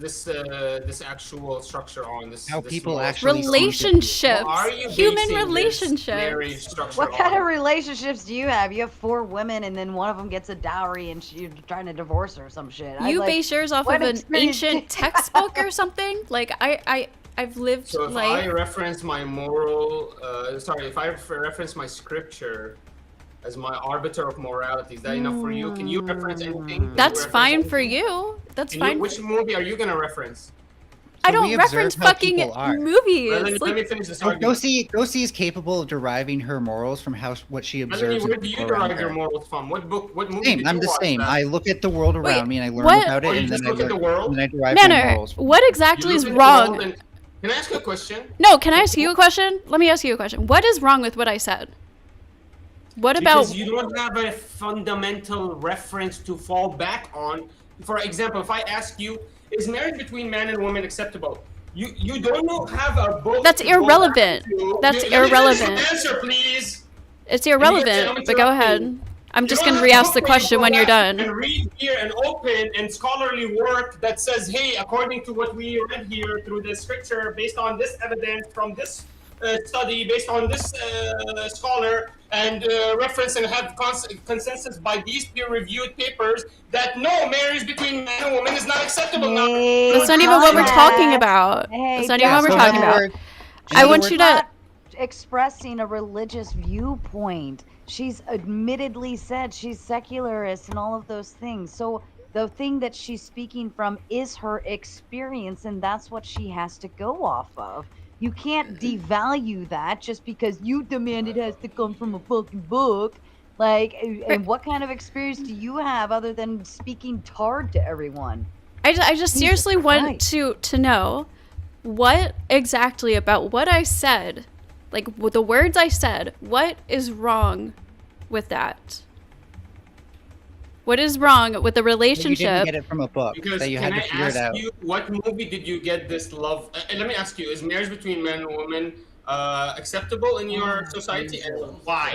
actual structure on? How people actually relationships, are you human basing this relationships. marriage structure What kind on? of relationships do you have? You have 4 women, and then one of them gets a dowry, and you're trying to divorce her or some shit. You base yours off of an ancient textbook or something? Like I've lived So if life. I reference my moral, if I reference my scripture as my arbiter of morality, is that enough for you? Can you reference anything? That's fine for you. That's fine. Which movie are you gonna reference? I don't reference fucking movies. Let me finish this argument. Gosi is capable of deriving her morals from what she observes. Melanie, where do you around derive your her. morals from? What book? What movie? Same. Did I'm you the watch same. that? I look at the world around me and I learn what? about it, Oh, you and just then look at the world? I derive my Nanner, morals. what exactly You is look at the world wrong? and- Can I ask you a question? No, can I ask you a question? Let me ask you a question. What is wrong with what I said? What about Because you don't have a fundamental reference to fall back on. For example, if I ask you, is marriage between man and woman acceptable? You don't have a book. That's to go irrelevant. back to. That's Let me finish irrelevant. the answer, please. It's irrelevant, but go ahead. I'm just going to re-ask the question when you're done. And read here and open and scholarly work that says, hey, according to what we read here through the scripture, based on this evidence from this study, based on this scholar, and reference and have consensus by these peer-reviewed papers that no, marriage between man and woman is not acceptable now. That's not even what we're talking about. That's not even what we're talking about. I want you to... expressing a religious viewpoint. She's admittedly said she's secularist and all of those things. So the thing that she's speaking from is her experience, and that's what she has to go off of. You can't devalue that just because you demand it has to come from a fucking book. Like, and what kind of experience do you have other than speaking tard to everyone? I just seriously want to know what exactly about what I said, like with the words I said, what is wrong with that? What is wrong with the relationship? You didn't get it from a book. Because that you had to figure it out. You, what movie did you get this love? And let me ask you: is marriage between man and woman acceptable in your society, and why?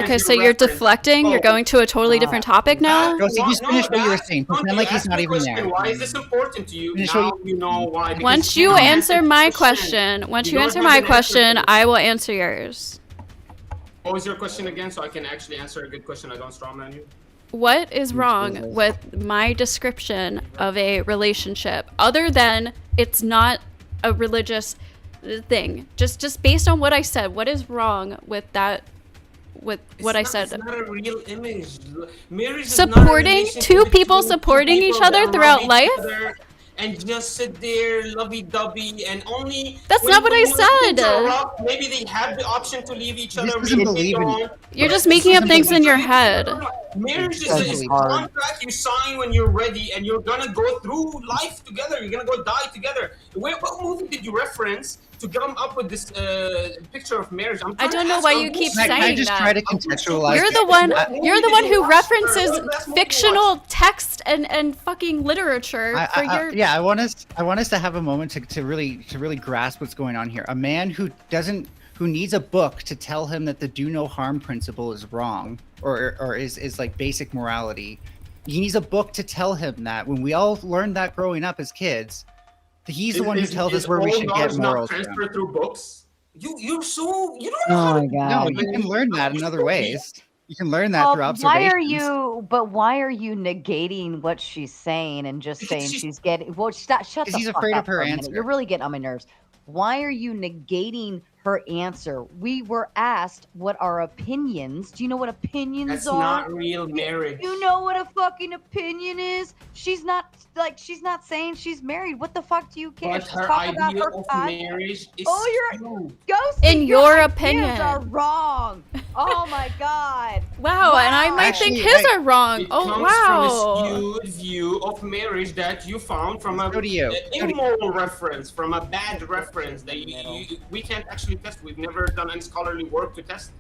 Okay, so you're deflecting. You're going to a totally different topic now. Josie, just finish what you were saying. Pretend like he's not even there. Why is this important to you? Now you know why. Because Once you answer my question, I will answer yours. What was your question again, so I can actually answer a good question? I don't strawman you. What is wrong with my description of a relationship other than it's not a religious thing? Just based on what I said, what is wrong with that? With what I said? It's not a real image. Marriage supporting is not a two people between supporting each people other that throughout love life. each other and just sit there lovey-dovey and only. That's not what I things are said. rough, maybe they have the option to leave each This other. doesn't Maybe they believe in- don't. You're But just making up it's things in your between- head. Marriage is It's a hard. contract you sign when you're ready, and you're gonna go through life together. You're gonna go die together. What movie did you reference to come up with this picture of marriage? I don't know why you keep Can I saying just that. try to contextualize? You're the it? one. What You're the movie one did you who watch? references What best movie you fictional text and fucking literature for your. Yeah, I want us to have a moment to really grasp what's going on here. A man who needs a book to tell him that the do no harm principle is wrong or is like basic morality. He needs a book to tell him that. When we all learned that growing up as kids, he's the one who tells us where we should get morals from. Transferred through books. You don't know Oh how my to- God. No, you can learn that in other ways. You can learn that Well, through observations. why are you negating what she's saying and just Because saying she's- she's getting, well, shut the he's fuck afraid up of her for a minute. answer. You're really getting on my nerves. Why are you negating her answer? We were asked what our opinions. Do you know what opinions That's are? not real marriage. You know what a fucking opinion is? She's not saying she's married. What the fuck do you care? But She's her talking about idea her of concept. marriage is Oh, skewed. Ghosty, In your ideas opinion. are wrong. Oh my God. Wow, and I might think Actually, his are wrong. It Oh comes wow. from a skewed view of marriage that you found from So do you. an immoral reference, from a bad reference that we can't actually test. We've never done any scholarly work to test.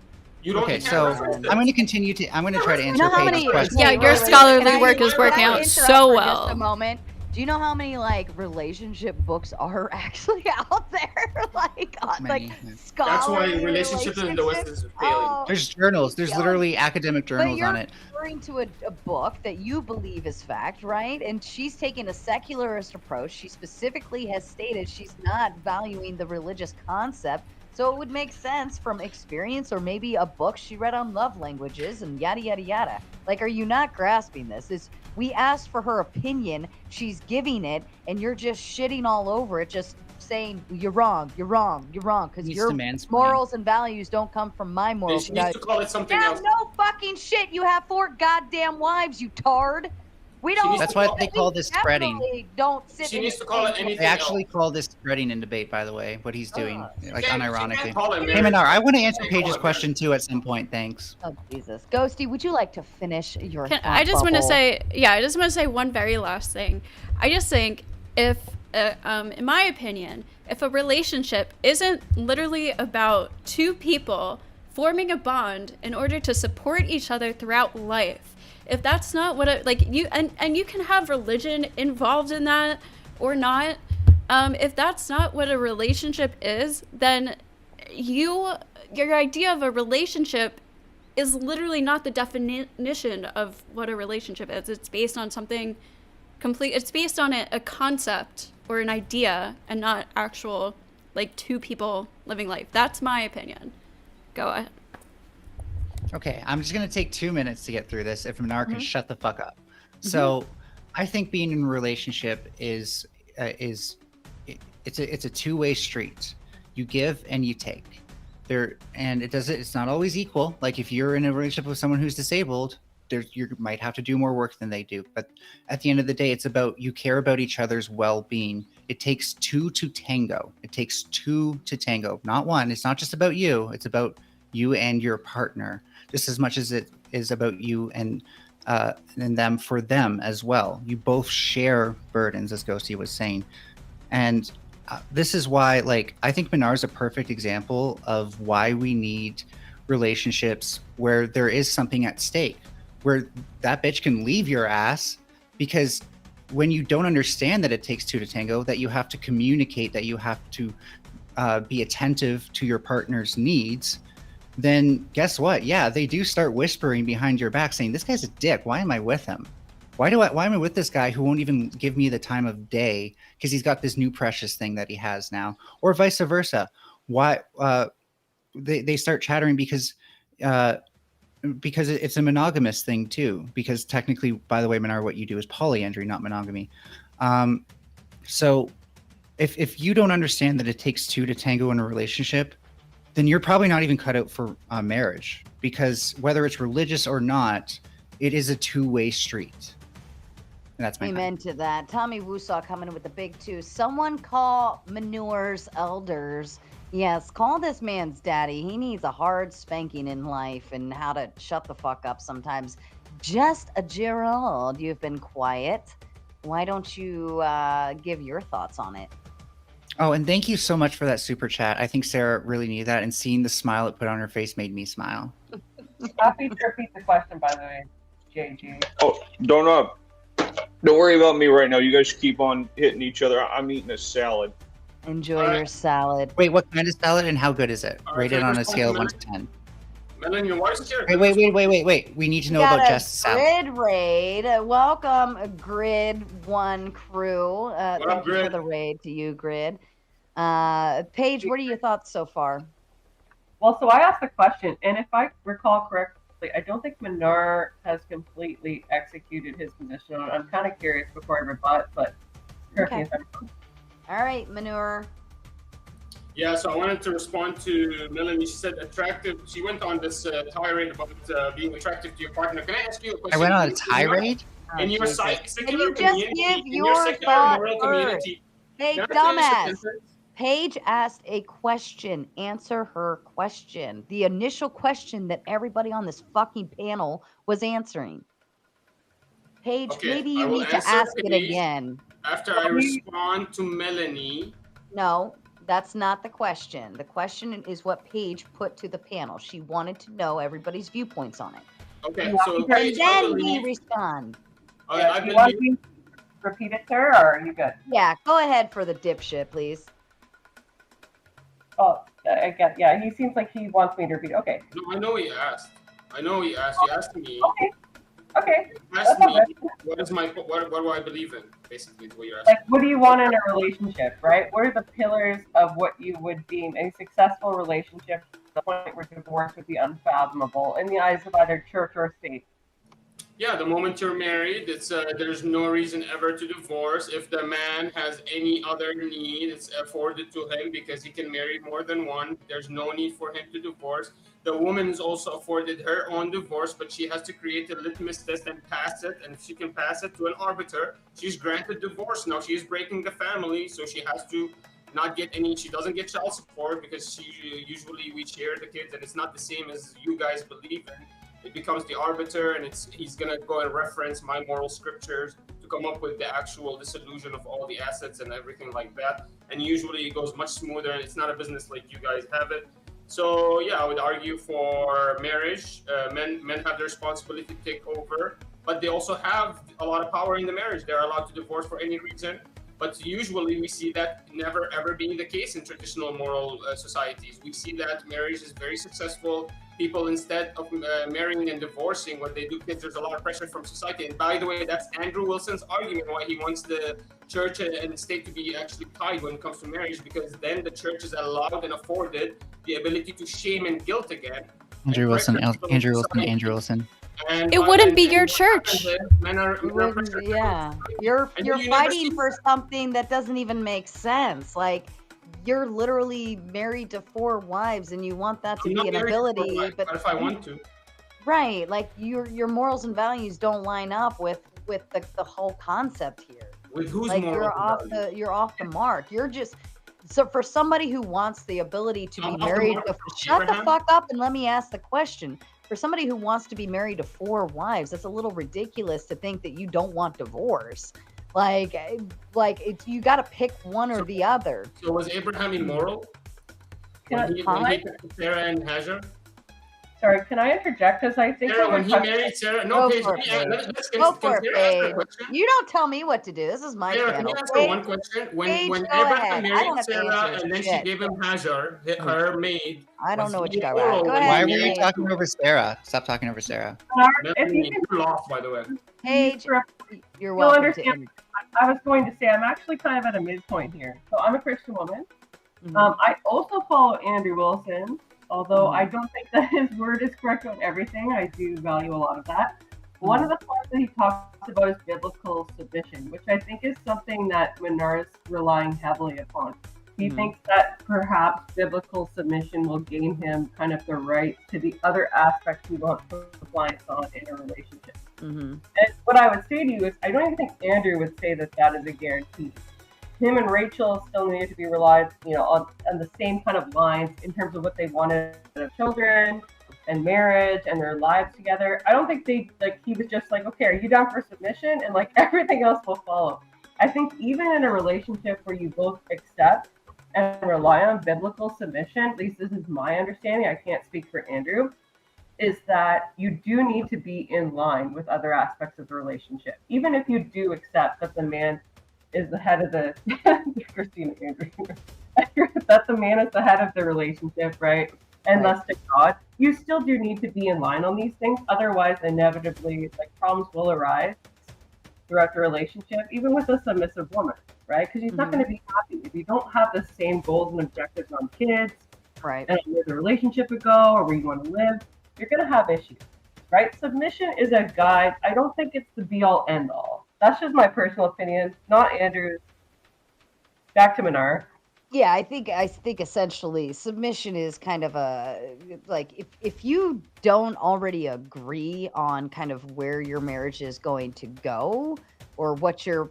You don't. Okay, you can't so reference this. I'm going to try to You answer know how Paige's many? question. Yeah, wait, your wait, wait. scholarly Can I- work is can I working out interrupt so for Just a well. moment. Do you know how many like relationship books are actually out there? like Many, yeah. scholarly That's why relationships in the West is failing. Oh, There's journals. There's Yeah. literally academic but journals you're on it. referring to a book that you believe is fact, right? And she's taking a secularist approach. She specifically has stated she's not valuing the religious concept. So it would make sense from experience or maybe a book she read on love languages and yada, yada, yada. Like, are you not grasping this? We asked for her opinion. She's giving it, and you're just shitting all over it, just saying, you're wrong, you're wrong, you're wrong, because Needs your to mansplain. morals and values don't come from my morals. She needs to call it something Yeah, else. no fucking shit. You have 4 goddamn wives, you tard. We She don't. needs That's to why call- they call this spreading. definitely don't sit. She in needs the to call it same- anything They actually else. call this spreading in debate, by the way, what he's doing, like She unironically. can't call it Hey, marriage. Minar, I want to answer Can't call Paige's it question too at some point. Thanks. Oh Jesus, Ghosty, would you like to finish your? I just want to bubble? say, I just want to say one very last thing. I just think if, in my opinion, if a relationship isn't literally about two people forming a bond in order to support each other throughout life, if that's not what you can have religion involved in that or not, if that's not what a relationship is, then your idea of a relationship is literally not the definition of what a relationship is. It's based on something complete. It's based on a concept or an idea and not actual two people living life. That's my opinion. Go ahead. Okay, I'm just gonna take 2 minutes to get through this. If Minar can shut the fuck up. So, I think being in a relationship it's a two-way street. You give and you take. It's not always equal. Like if you're in a relationship with someone who's disabled, you might have to do more work than they do. But at the end of the day, it's about you care about each other's well-being. It takes two to tango. It takes two to tango, not one. It's not just about you. It's about you and your partner, just as much as it is about you and them for them as well. You both share burdens, as Ghosty was saying. And this is why, I think Minar's a perfect example of why we need relationships where there is something at stake, where that bitch can leave your ass, because when you don't understand that it takes two to tango, that you have to communicate, that you have to be attentive to your partner's needs, then guess what? Yeah, they do start whispering behind your back saying, this guy's a dick. Why am I with him? Why am I with this guy who won't even give me the time of day because he's got this new precious thing that he has now? Or vice versa. Why they start chattering because because it's a monogamous thing too. Because technically, by the way, Minar, what you do is polyandry, not monogamy. So if you don't understand that it takes two to tango in a relationship, then you're probably not even cut out for marriage, because whether it's religious or not, it is a two-way street. And that's my Amen to that. Tommy Woosaw coming in with the big two. Someone call Manure's elders. Yes, call this man's daddy. He needs a hard spanking in life and how to shut the fuck up sometimes. Just a Gerald, you've been quiet. Why don't you give your thoughts on it? Oh, and thank you so much for that super chat. I think Sarah really needed that, and seeing the smile it put on her face made me smile. Happy to repeat the question, by the way, JG. Oh, don't worry about me right now. You guys keep on hitting each other. I'm eating a salad. Enjoy your salad. Wait, what kind of salad and how good is it? All right, Rated so on a first scale of one, 1 to 10. Melanie, your wife's here. Wait. We need to know about Jess's salad. Grid raid. Welcome, Grid One crew. Thank you for Grid? the raid to you, Grid. Paige, what are your thoughts so far? Well, so I asked the question, and if I recall correctly, I don't think Minar has completely executed his position. I'm kind of curious before I rebut, but correct me if I'm wrong. All right, Manure. Yeah, so I wanted to respond to Melanie. She said attractive. She went on this tirade about being attractive to your partner. Can I ask you a question? I went on a tirade? In your Jesus. secular Can you just community, give in your your secular thought moral first? community. Hey, Can I finish the dumbass. sentence? Paige asked a question. Answer her question. The initial question that everybody on this fucking panel was answering. Paige, Okay, maybe I you will need to answer ask it Paige again. After I respond to Melanie. No, that's not the question. The question is what Paige put to the panel. She wanted to know everybody's viewpoints on it. Okay, so And Paige, I then he believe. respond. I Do you want believe. me to repeat it, sir, or are you good? Yeah, go ahead for the dipshit, please. Oh, I guess, yeah, he seems like he wants me to repeat. Okay. No, I know he asked. He asked me. Okay. He asked That's all me right. what do I believe in? Basically, is what you're asking. Like, what do you want in a relationship, right? What are the pillars of what you would deem a successful relationship to the point where divorce would be unfathomable in the eyes of either church or state? Yeah, the moment you're married, it's there's no reason ever to divorce. If the man has any other need, it's afforded to him because he can marry more than one. There's no need for him to divorce. The woman is also afforded her own divorce, but she has to create a litmus test and pass it. And if she can pass it to an arbiter, she's granted divorce. Now she's breaking the family, so she has to not get any. She doesn't get child support because usually we share the kids, and it's not the same as you guys believe in. It becomes the arbiter, and he's gonna go and reference my moral scriptures to come up with the actual dissolution of all the assets and everything like that. And usually it goes much smoother, and it's not a business like you guys have it. So yeah, I would argue for marriage. Men have the responsibility to take over, but they also have a lot of power in the marriage. They're allowed to divorce for any reason. But usually we see that never ever being the case in traditional moral societies. We see that marriage is very successful. People, instead of marrying and divorcing, what they do, because there's a lot of pressure from society. And by the way, that's Andrew Wilson's argument why he wants the church and the state to be actually tied when it comes to marriage, because then the church is allowed and afforded the ability to shame and guilt again. Andrew Wilson. It wouldn't be your church. Yeah, you're fighting for something that doesn't even make sense. Like, you're literally married to 4 wives, and you want that to be an ability. But if I want to, right? Like your morals and values don't line up with the whole concept here. With whose like morals you're off the mark. You're just. So for somebody who wants the ability to be married, shut the fuck up and let me ask the question. For somebody who wants to be married to 4 wives, that's a little ridiculous to think that you don't want divorce. Like it's, you got to pick one or the other. So was Abraham immoral? When he picked Sarah and Hagar? Sorry, can I interject? Because I think Sarah, when he married Sarah, no, Paige, Go for it, Paige. You don't tell me what to do. This is my Sarah, channel. can you answer one question? When Abraham married Sarah and then she gave him Hagar, her maid. I don't know what you got right. Go ahead. Why were you talking over Sarah? Stop talking over Sarah. You're lost, by the way. Paige, you're You'll welcome understand. I was going to say I'm actually kind of at a midpoint here. So I'm a Christian woman. I also follow Andrew Wilson. Although I don't think that his word is correct on everything, I do value a lot of that. One of the points that he talks about is biblical submission, which I think is something that Minar is relying heavily upon. He thinks that perhaps biblical submission will gain him kind of the right to the other aspects he wants compliance on in a relationship. And what I would say to you is, I don't even think Andrew would say that that is a guarantee. Him and Rachel still need to be relied, on the same kind of lines in terms of what they wanted of children and marriage and their lives together. I don't think he was just like, okay, are you down for submission? And like everything else will follow. I think even in a relationship where you both accept and rely on biblical submission, at least this is my understanding, I can't speak for Andrew, is that you do need to be in line with other aspects of the relationship. Even if you do accept that the man is the head of the Christina Andrew, that the man is the head of the relationship, right? And thus to God, you still do need to be in line on these things. Otherwise, inevitably, problems will arise throughout the relationship, even with a submissive woman, right? Because she's not going to be happy if you don't have the same goals and objectives on kids, right? And where the relationship would go or where you want to live. You're going to have issues, right? Submission is a guide. I don't think it's the be-all, end-all. That's just my personal opinion, not Andrew's. Back to Minar. Yeah, I think essentially submission is kind of if you don't already agree on kind of where your marriage is going to go or what your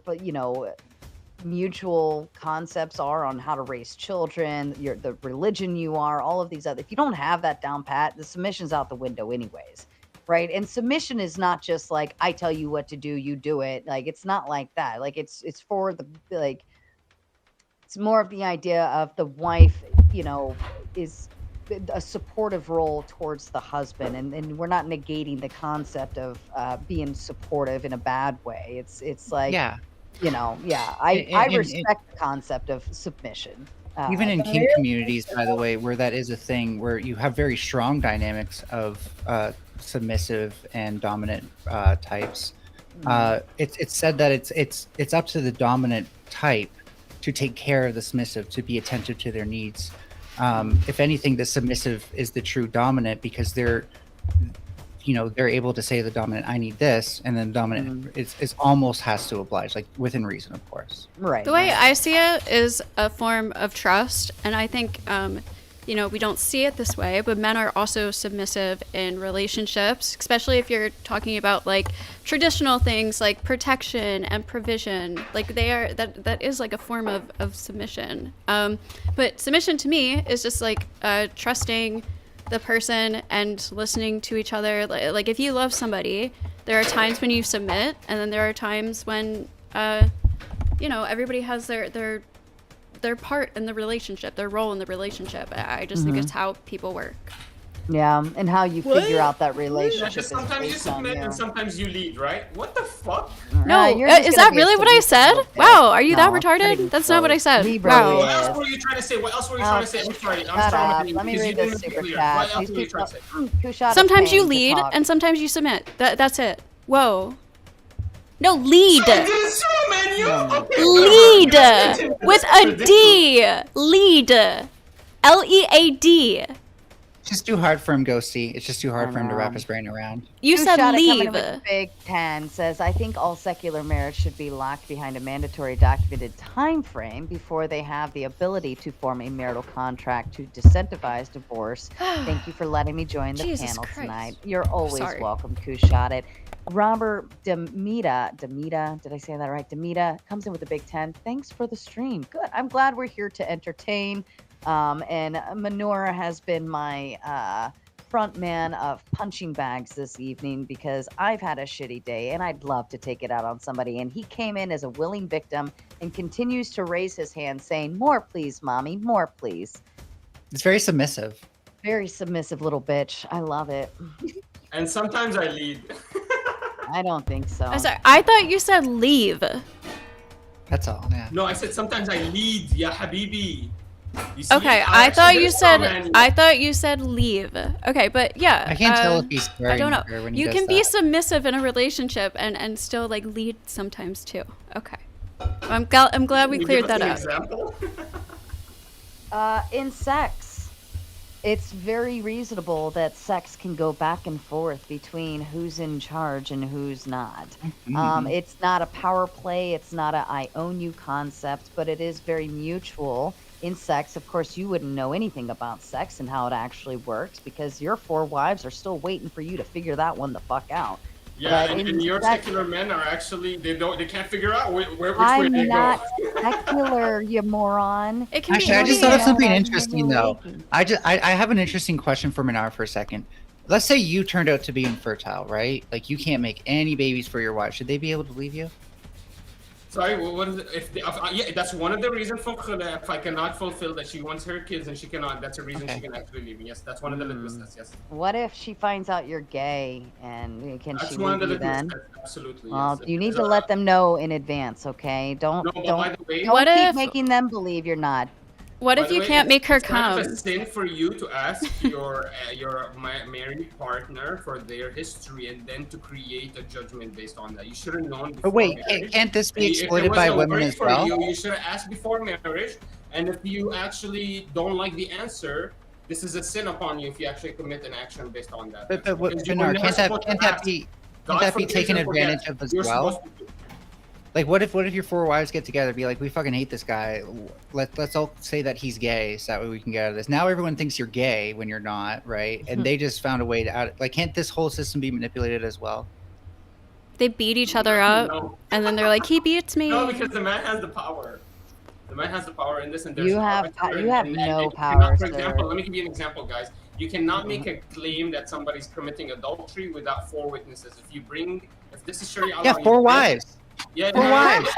mutual concepts are on how to raise children, the religion you are, all of these other, if you don't have that down pat, the submission's out the window anyways, right? And submission is not just like I tell you what to do, you do it. It's not like that. It's for the it's more of the idea of the wife, is a supportive role towards the husband, and we're not negating the concept of being supportive in a bad way. It's like, I respect the concept of submission. Even in kink communities, by the way, where that is a thing, where you have very strong dynamics of submissive and dominant types, it's said that it's up to the dominant type to take care of the submissive, to be attentive to their needs. If anything, the submissive is the true dominant because they're able to say to the dominant, I need this, and then the dominant is almost has to oblige, within reason, of course. Right. The way I see it is a form of trust, and I think we don't see it this way, but men are also submissive in relationships, especially if you're talking about traditional things like protection and provision. That is a form of submission. But submission to me is just trusting the person and listening to each other. If you love somebody, there are times when you submit, and then there are times when everybody has their part in the relationship, their role in the relationship. I just think it's how people work. Yeah, and how you figure out that relationship. Just sometimes you submit and sometimes you lead, right? What the fuck? No, is that really what I said? Wow, are you that retarded? That's not what I said. Wow. What else were you trying to say? I'm sorry. I'm sorry. Let me read this super chat. What else were you trying to say? Sometimes you lead and sometimes you submit. That's it. Whoa. No, lead. Lead with a D. Lead. Lead. It's just too hard for him, Ghosty. It's just too hard for him to wrap his brain around. You said leave. Big 10 says, I think all secular marriage should be locked behind a mandatory documented time frame before they have the ability to form a marital contract to disincentivize divorce. Thank you for letting me join the panel tonight. You're always welcome, Kushot. Robert Demita, did I say that right? Demita comes in with a big 10. Thanks for the stream. Good. I'm glad we're here to entertain. And Menorah has been my front man of punching bags this evening because I've had a shitty day and I'd love to take it out on somebody. And he came in as a willing victim and continues to raise his hand saying, more please, mommy, more please. It's very submissive. Very submissive little bitch. I love it. And sometimes I lead. I don't think so. I'm sorry. I thought you said leave. That's all, yeah. No, I said sometimes I lead, ya habibi. See, okay, I thought you said leave. Okay, but yeah. I can't tell if he's swearing. I don't know. When he you does can that. be submissive in a relationship and still lead sometimes too. Okay. I'm glad we cleared that up. In sex. it's very reasonable that sex can go back and forth between who's in charge and who's not. It's not a power play. It's not a I own you concept, but it is very mutual in sex. Of course, you wouldn't know anything about sex and how it actually works because your 4 wives are still waiting for you to figure that one the fuck out. Yeah, But and your sex- secular men are actually they can't figure out which way I'm they not go. secular, you moron. It can Actually, be I just any- thought of Yeah, something that's interesting never though. waking. I have an interesting question for Minar for a second. Let's say you turned out to be infertile, right? Like you can't make any babies for your wife. Should they be able to leave you? Sorry, what is it? Yeah, that's one of the reasons for Khula. If I cannot fulfill that she wants her kids and she cannot, that's a reason she can actually leave me. Yes, that's one of the litmus tests. Yes, What if she finds out you're gay and can that's she one of leave the you litmus then? tests. Absolutely. Well, Yes. you need to let them know in advance, okay? No, but by the way, Don't What keep if- making them believe you're not. What by if the you way, can't make her it's kind of come? a sin for you to ask your married partner for their history and then to create a judgment based on that. You should have known before But wait, marriage. can't this be If it exploited was by a women worry as for well? you should have asked before marriage. And if you actually don't like the answer, this is a sin upon you if you actually commit an action based on that. But what, Because you were Bernard, never can't that supposed to can't that ask. be God can't that be forgives taken and forgets. advantage of as You're well? supposed to. Like what if your 4 wives get together and be like, we fucking hate this guy. Let's all say that he's gay so that way we can get out of this. Now everyone thinks you're gay when you're not, right? And they just found a way to out. Like, can't this whole system be manipulated as well? They beat each other up, No. and then they're like, "He beats me." No, because the man has the power. The man has the power in this, and there's You no have arbiter, you have and no you power, cannot, for sir. example, let me give you an example, guys. You cannot make a claim that somebody's committing adultery without 4 witnesses. If this is Sharia law, Yeah, you 4 can- wives. Yeah, 4 wives.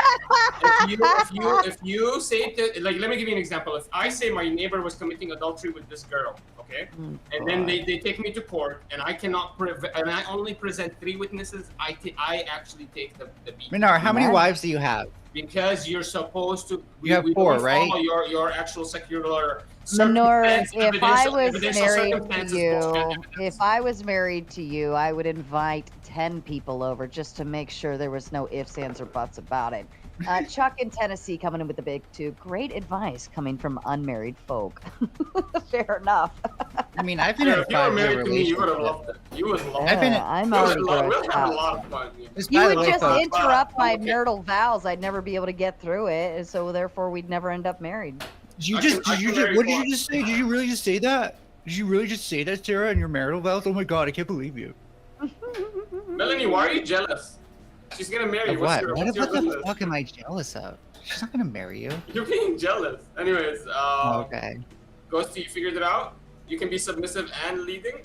if you say to, like, let me give you an example. If I say my neighbor was committing adultery with this girl, okay, and then they take me to court, and I cannot and I only present 3 witnesses, I actually take the beat. Minar, how many Yeah. wives do you have? Because you're supposed to. You have 4, don't right? follow your actual secular. Lenore, circumstance, if I evidential- was evidential married to circumstances, you, bullshit evidence. if I was married to you, I would invite 10 people over just to make sure there was no ifs, ands, or buts about it. Chuck in Tennessee coming in with the big 2. Great advice coming from unmarried folk. Fair enough. I mean, I've been Yeah, in a if you were 5-year married to me, you would have relationship. loved it. You would love I've been- it. I'm We would already love- We'll grossed have a out. lot of fun. Yeah. Just You by the would way, just folks, interrupt my Okay. marital vows. I'd never be able to get through it, and so therefore we'd never end up married. did you I just can did you marry just what did 4. you just say? Did you really just say that? Did you really just say that, Sarah, in your marital vows? Oh my god, I can't believe you. Melanie, why are you jealous? She's gonna marry you. Of What's what? your, What what's your the business? fuck am I jealous of? She's not gonna marry you. You're being jealous. Anyways, Okay. Ghosty, you figured it out? You can be submissive and leading?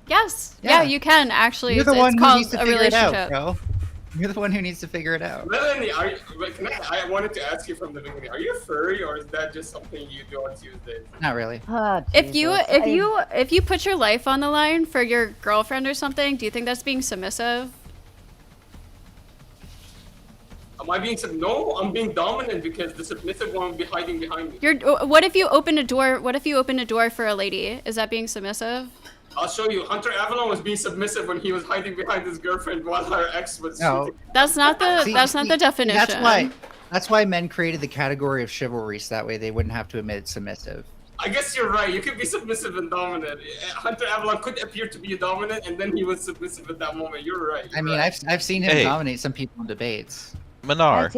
Yes. Yeah. Yeah, you can actually. You're the It's one who called needs to a figure it out, relationship. bro. You're the one who needs to figure it out. Melanie, I wanted to ask you from the beginning, are you a furry or is that just something you do on Tuesdays? Not really. Oh, If you Jesus. if you put your life on the line for your girlfriend or something, do you think that's being submissive? Am I being No, I'm being dominant because the submissive one will be hiding behind me. What if you open a door? What if you open a door for a lady? Is that being submissive? I'll show you. Hunter Avalon was being submissive when he was hiding behind his girlfriend while her ex was No. shooting. That's not the See- that's not see, the definition. That's why men created the category of chivalry so that way they wouldn't have to admit submissive. I guess you're right. You could be submissive and dominant. Hunter Avalon could appear to be dominant, and then he was submissive at that moment. You're right. I mean, I've seen him dominate some people in debates. Minar.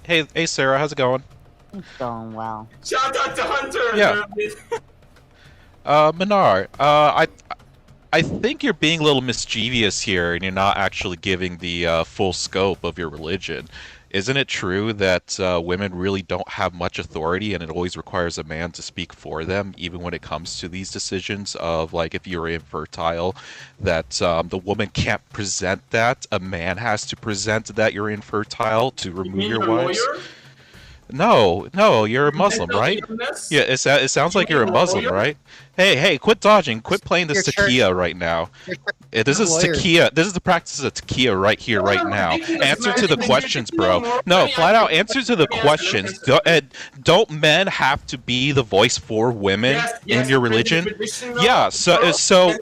Hey Sarah, how's it going? It's going well. Shout out to Hunter. Yeah. Minar, I think you're being a little mischievous here, and you're not actually giving the full scope of your religion. Isn't it true that women really don't have much authority, and it always requires a man to speak for them, even when it comes to these decisions of, like, if you're infertile, that the woman can't present that, a man has to present that you're infertile to remove your wives? No, you're a Muslim, right? Yeah, it sounds like you're a Muslim, right? Hey, quit dodging. Quit playing this tequila right now. This is tequila. This is the practice of tequila right here, right now. Answer to the questions, bro. No, flat out answer to the questions. Don't men have to be the voice for women in your religion? Yeah, so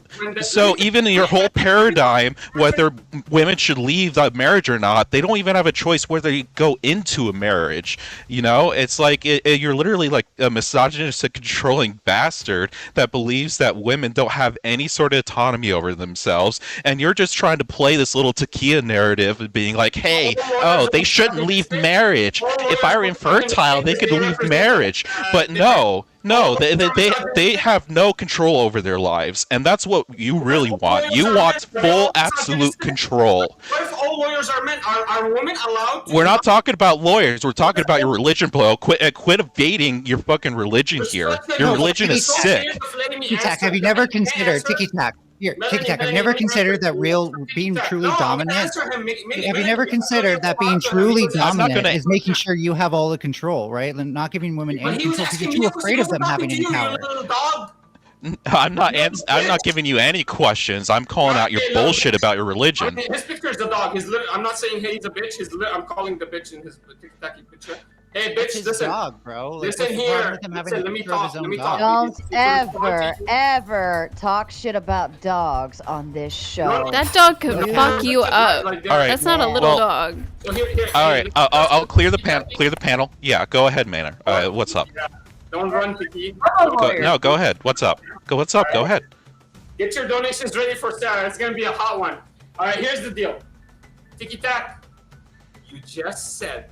even in your whole paradigm, whether women should leave the marriage or not, they don't even have a choice whether they go into a marriage. You know, it's like you're literally like a misogynistic, controlling bastard that believes that women don't have any sort of autonomy over themselves, and you're just trying to play this little taquilla narrative of being like, hey, oh, they shouldn't leave marriage. If I were infertile, they could leave marriage. But no, they have no control over their lives, and that's what you really want. You want full, absolute control. What if all lawyers are men? Are women allowed to? We're not talking about lawyers. We're talking about your religion, bro. Quit evading your fucking religion here. Your religion is sick. TickyTack, have you never considered TickyTack? Here, TickyTack, have you never considered that being truly dominant? Have you never considered that being truly dominant is making sure you have all the control, right? And not giving women any control because you're too afraid of them having any power. I'm not giving you any questions. I'm calling out your bullshit about your religion. His picture is the dog. I'm not saying hey, he's a bitch. I'm calling the bitch in his TickyTacky picture. Hey, bitch, his listen. Dog, bro. Listen here. Listen, let me talk. Don't ever talk shit about dogs on this show. That dog could fuck you up. All right. That's not a little dog. All right. I'll clear the panel. Yeah, go ahead, Manor. What's up? Don't run, Tiki. Go ahead. What's up? Go ahead. Get your donations ready for Sarah. It's gonna be a hot one. All right, here's the deal. TickyTack, you just said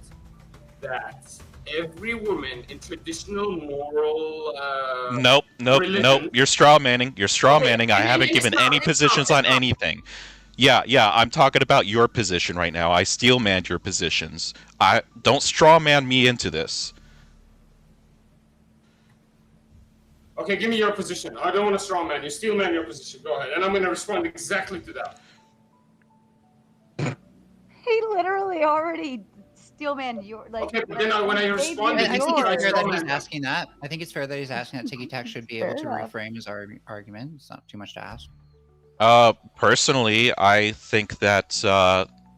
that every woman in traditional moral Nope. You're straw manning. I haven't given any positions on anything. Yeah, I'm talking about your position right now. I steel manned your positions. I don't straw man me into this. Okay, give me your position. I don't want to straw man. You steel man your position. Go ahead, and I'm gonna respond exactly to that. He literally already steelman your like. Okay, but then when I respond, I think it's fair that he's asking that. I think it's fair that he's asking that TickyTack should be able to reframe his argument. It's not too much to ask. Personally, I think that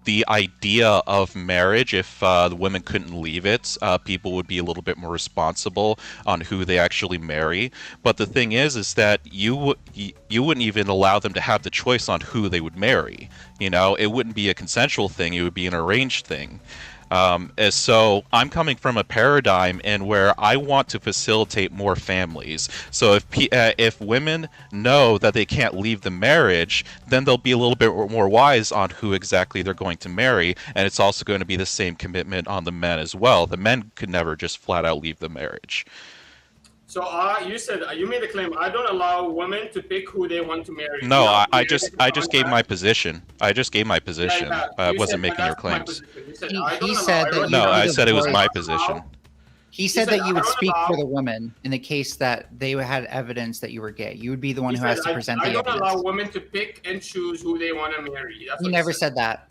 the idea of marriage, if the women couldn't leave it, people would be a little bit more responsible on who they actually marry. But the thing is that you wouldn't even allow them to have the choice on who they would marry. You know, it wouldn't be a consensual thing; it would be an arranged thing. So I'm coming from a paradigm in where I want to facilitate more families. So if women know that they can't leave the marriage, then they'll be a little bit more wise on who exactly they're going to marry, and it's also going to be the same commitment on the men as well. The men could never just flat out leave the marriage. So you said you made a claim. I don't allow women to pick who they want to marry. No, I just gave my position. I wasn't making your claims. He said that. No, I said it was my position. He said that you would speak for the woman in the case that they had evidence that you were gay. You would be the one who has to present the evidence. I don't allow women to pick and choose who they want to marry. He never said that.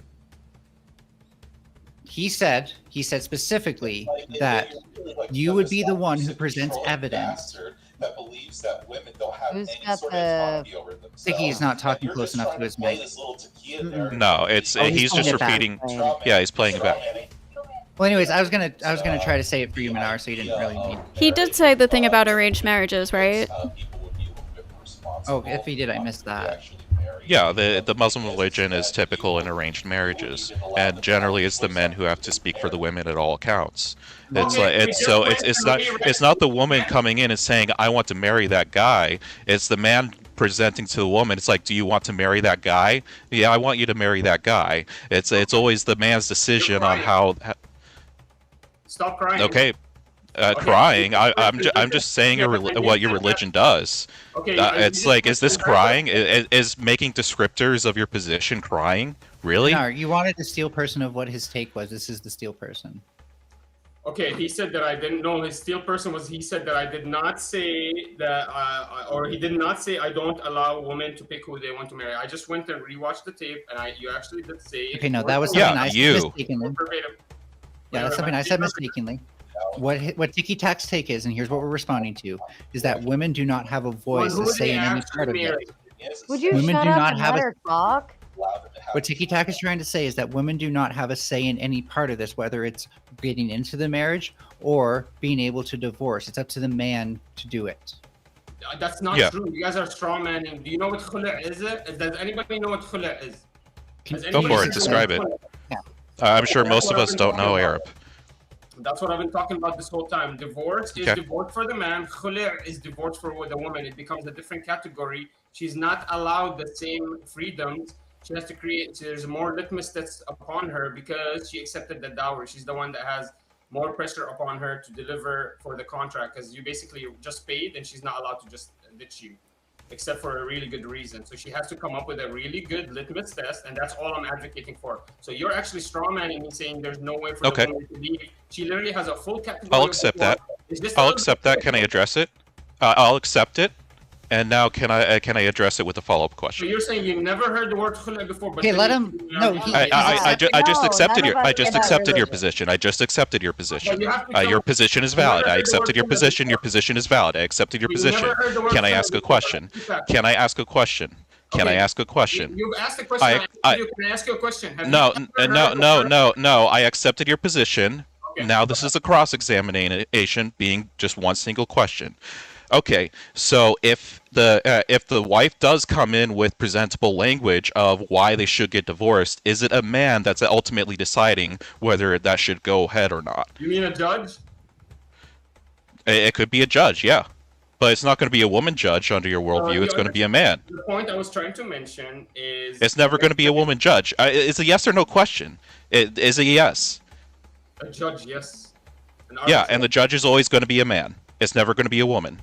He said specifically that you would be the one who presents evidence. That believes that women don't have Who's any got sort of autonomy over themselves. I think he's not talking close enough to his mic. No, he's just repeating. Yeah, he's playing it back. Well, anyways, I was gonna try to say it for you, Minar, so you didn't really need. He did say the thing about arranged marriages, right? Oh, if he did, I missed that. Yeah, the Muslim religion is typical in arranged marriages, and generally it's the men who have to speak for the women at all accounts. It's not the woman coming in and saying I want to marry that guy. It's the man presenting to the woman. It's like, do you want to marry that guy? Yeah, I want you to marry that guy. It's always the man's decision on how. Stop crying. Okay. Crying. I'm just saying what your religion does. Okay. It's like, is this crying? Is making descriptors of your position crying? Really? No, you wanted the steel person of what his take was. This is the steel person. Okay, he said that I didn't know his steel person was. He said that I did not say that, or he did not say I don't allow women to pick who they want to marry. I just went and rewatched the tape, and you actually did say. Okay, no, that was something I said mistakenly. Yeah, that's something I said mistakenly. What TickyTack's take is, and here's what we're responding to, is that women do not have a voice to say in any part of it. Would you shut up and let her talk? What TickyTack is trying to say is that women do not have a say in any part of this, whether it's getting into the marriage or being able to divorce. It's up to the man to do it. That's not true. You guys are strong men. Do you know what khula is? Does anybody know what khula is? Go for it. Describe it. I'm sure most of us don't know Arab. That's what I've been talking about this whole time. Divorce is Okay. divorce for the man. Khulur is divorce for the woman. It becomes a different category. She's not allowed the same freedoms. She has to create. There's more litmus tests upon her because she accepted the dowry. She's the one that has more pressure upon her to deliver for the contract because you basically just paid and she's not allowed to just ditch you, except for a really good reason. So she has to come up with a really good litmus test, and that's all I'm advocating for. So you're actually strawmanning me saying there's no way for Okay. the woman to leave. She literally has a full category. I'll of accept divorce. that. Is this I'll still- accept that. Can I address it? I'll accept it. And now can I address it with a follow-up So question? you're saying you've never heard the word khulur before, but Okay, then let you- him- no, he- I just No, accepted none your of us I just give out accepted your religion. position. I just accepted your position. But you have to Your come- position is You never valid. I heard the accepted word your khulur position. Your before. position is valid. I accepted your You position. never heard the word Can I khulur ask a before. question? TickyTack. Can I ask a question? Can I Okay. ask a question? You've asked a question. I- Can I ask you a question? Have No, you ever heard the word- no. I accepted your position. Okay. Now this is a cross-examination, being just one single question. Okay, so if the wife does come in with presentable language of why they should get divorced, is it a man that's ultimately deciding whether that should go ahead or not? You mean a judge? It could be a judge, yeah, but it's not going to be a woman judge under your worldview. It's going to be a man. The point I was trying to mention is It's never going to be a woman judge. It's a yes or no question. It is a yes. a judge, yes. An Yeah, arbitrator. and the judge is always going to be a man. It's never going to be a woman.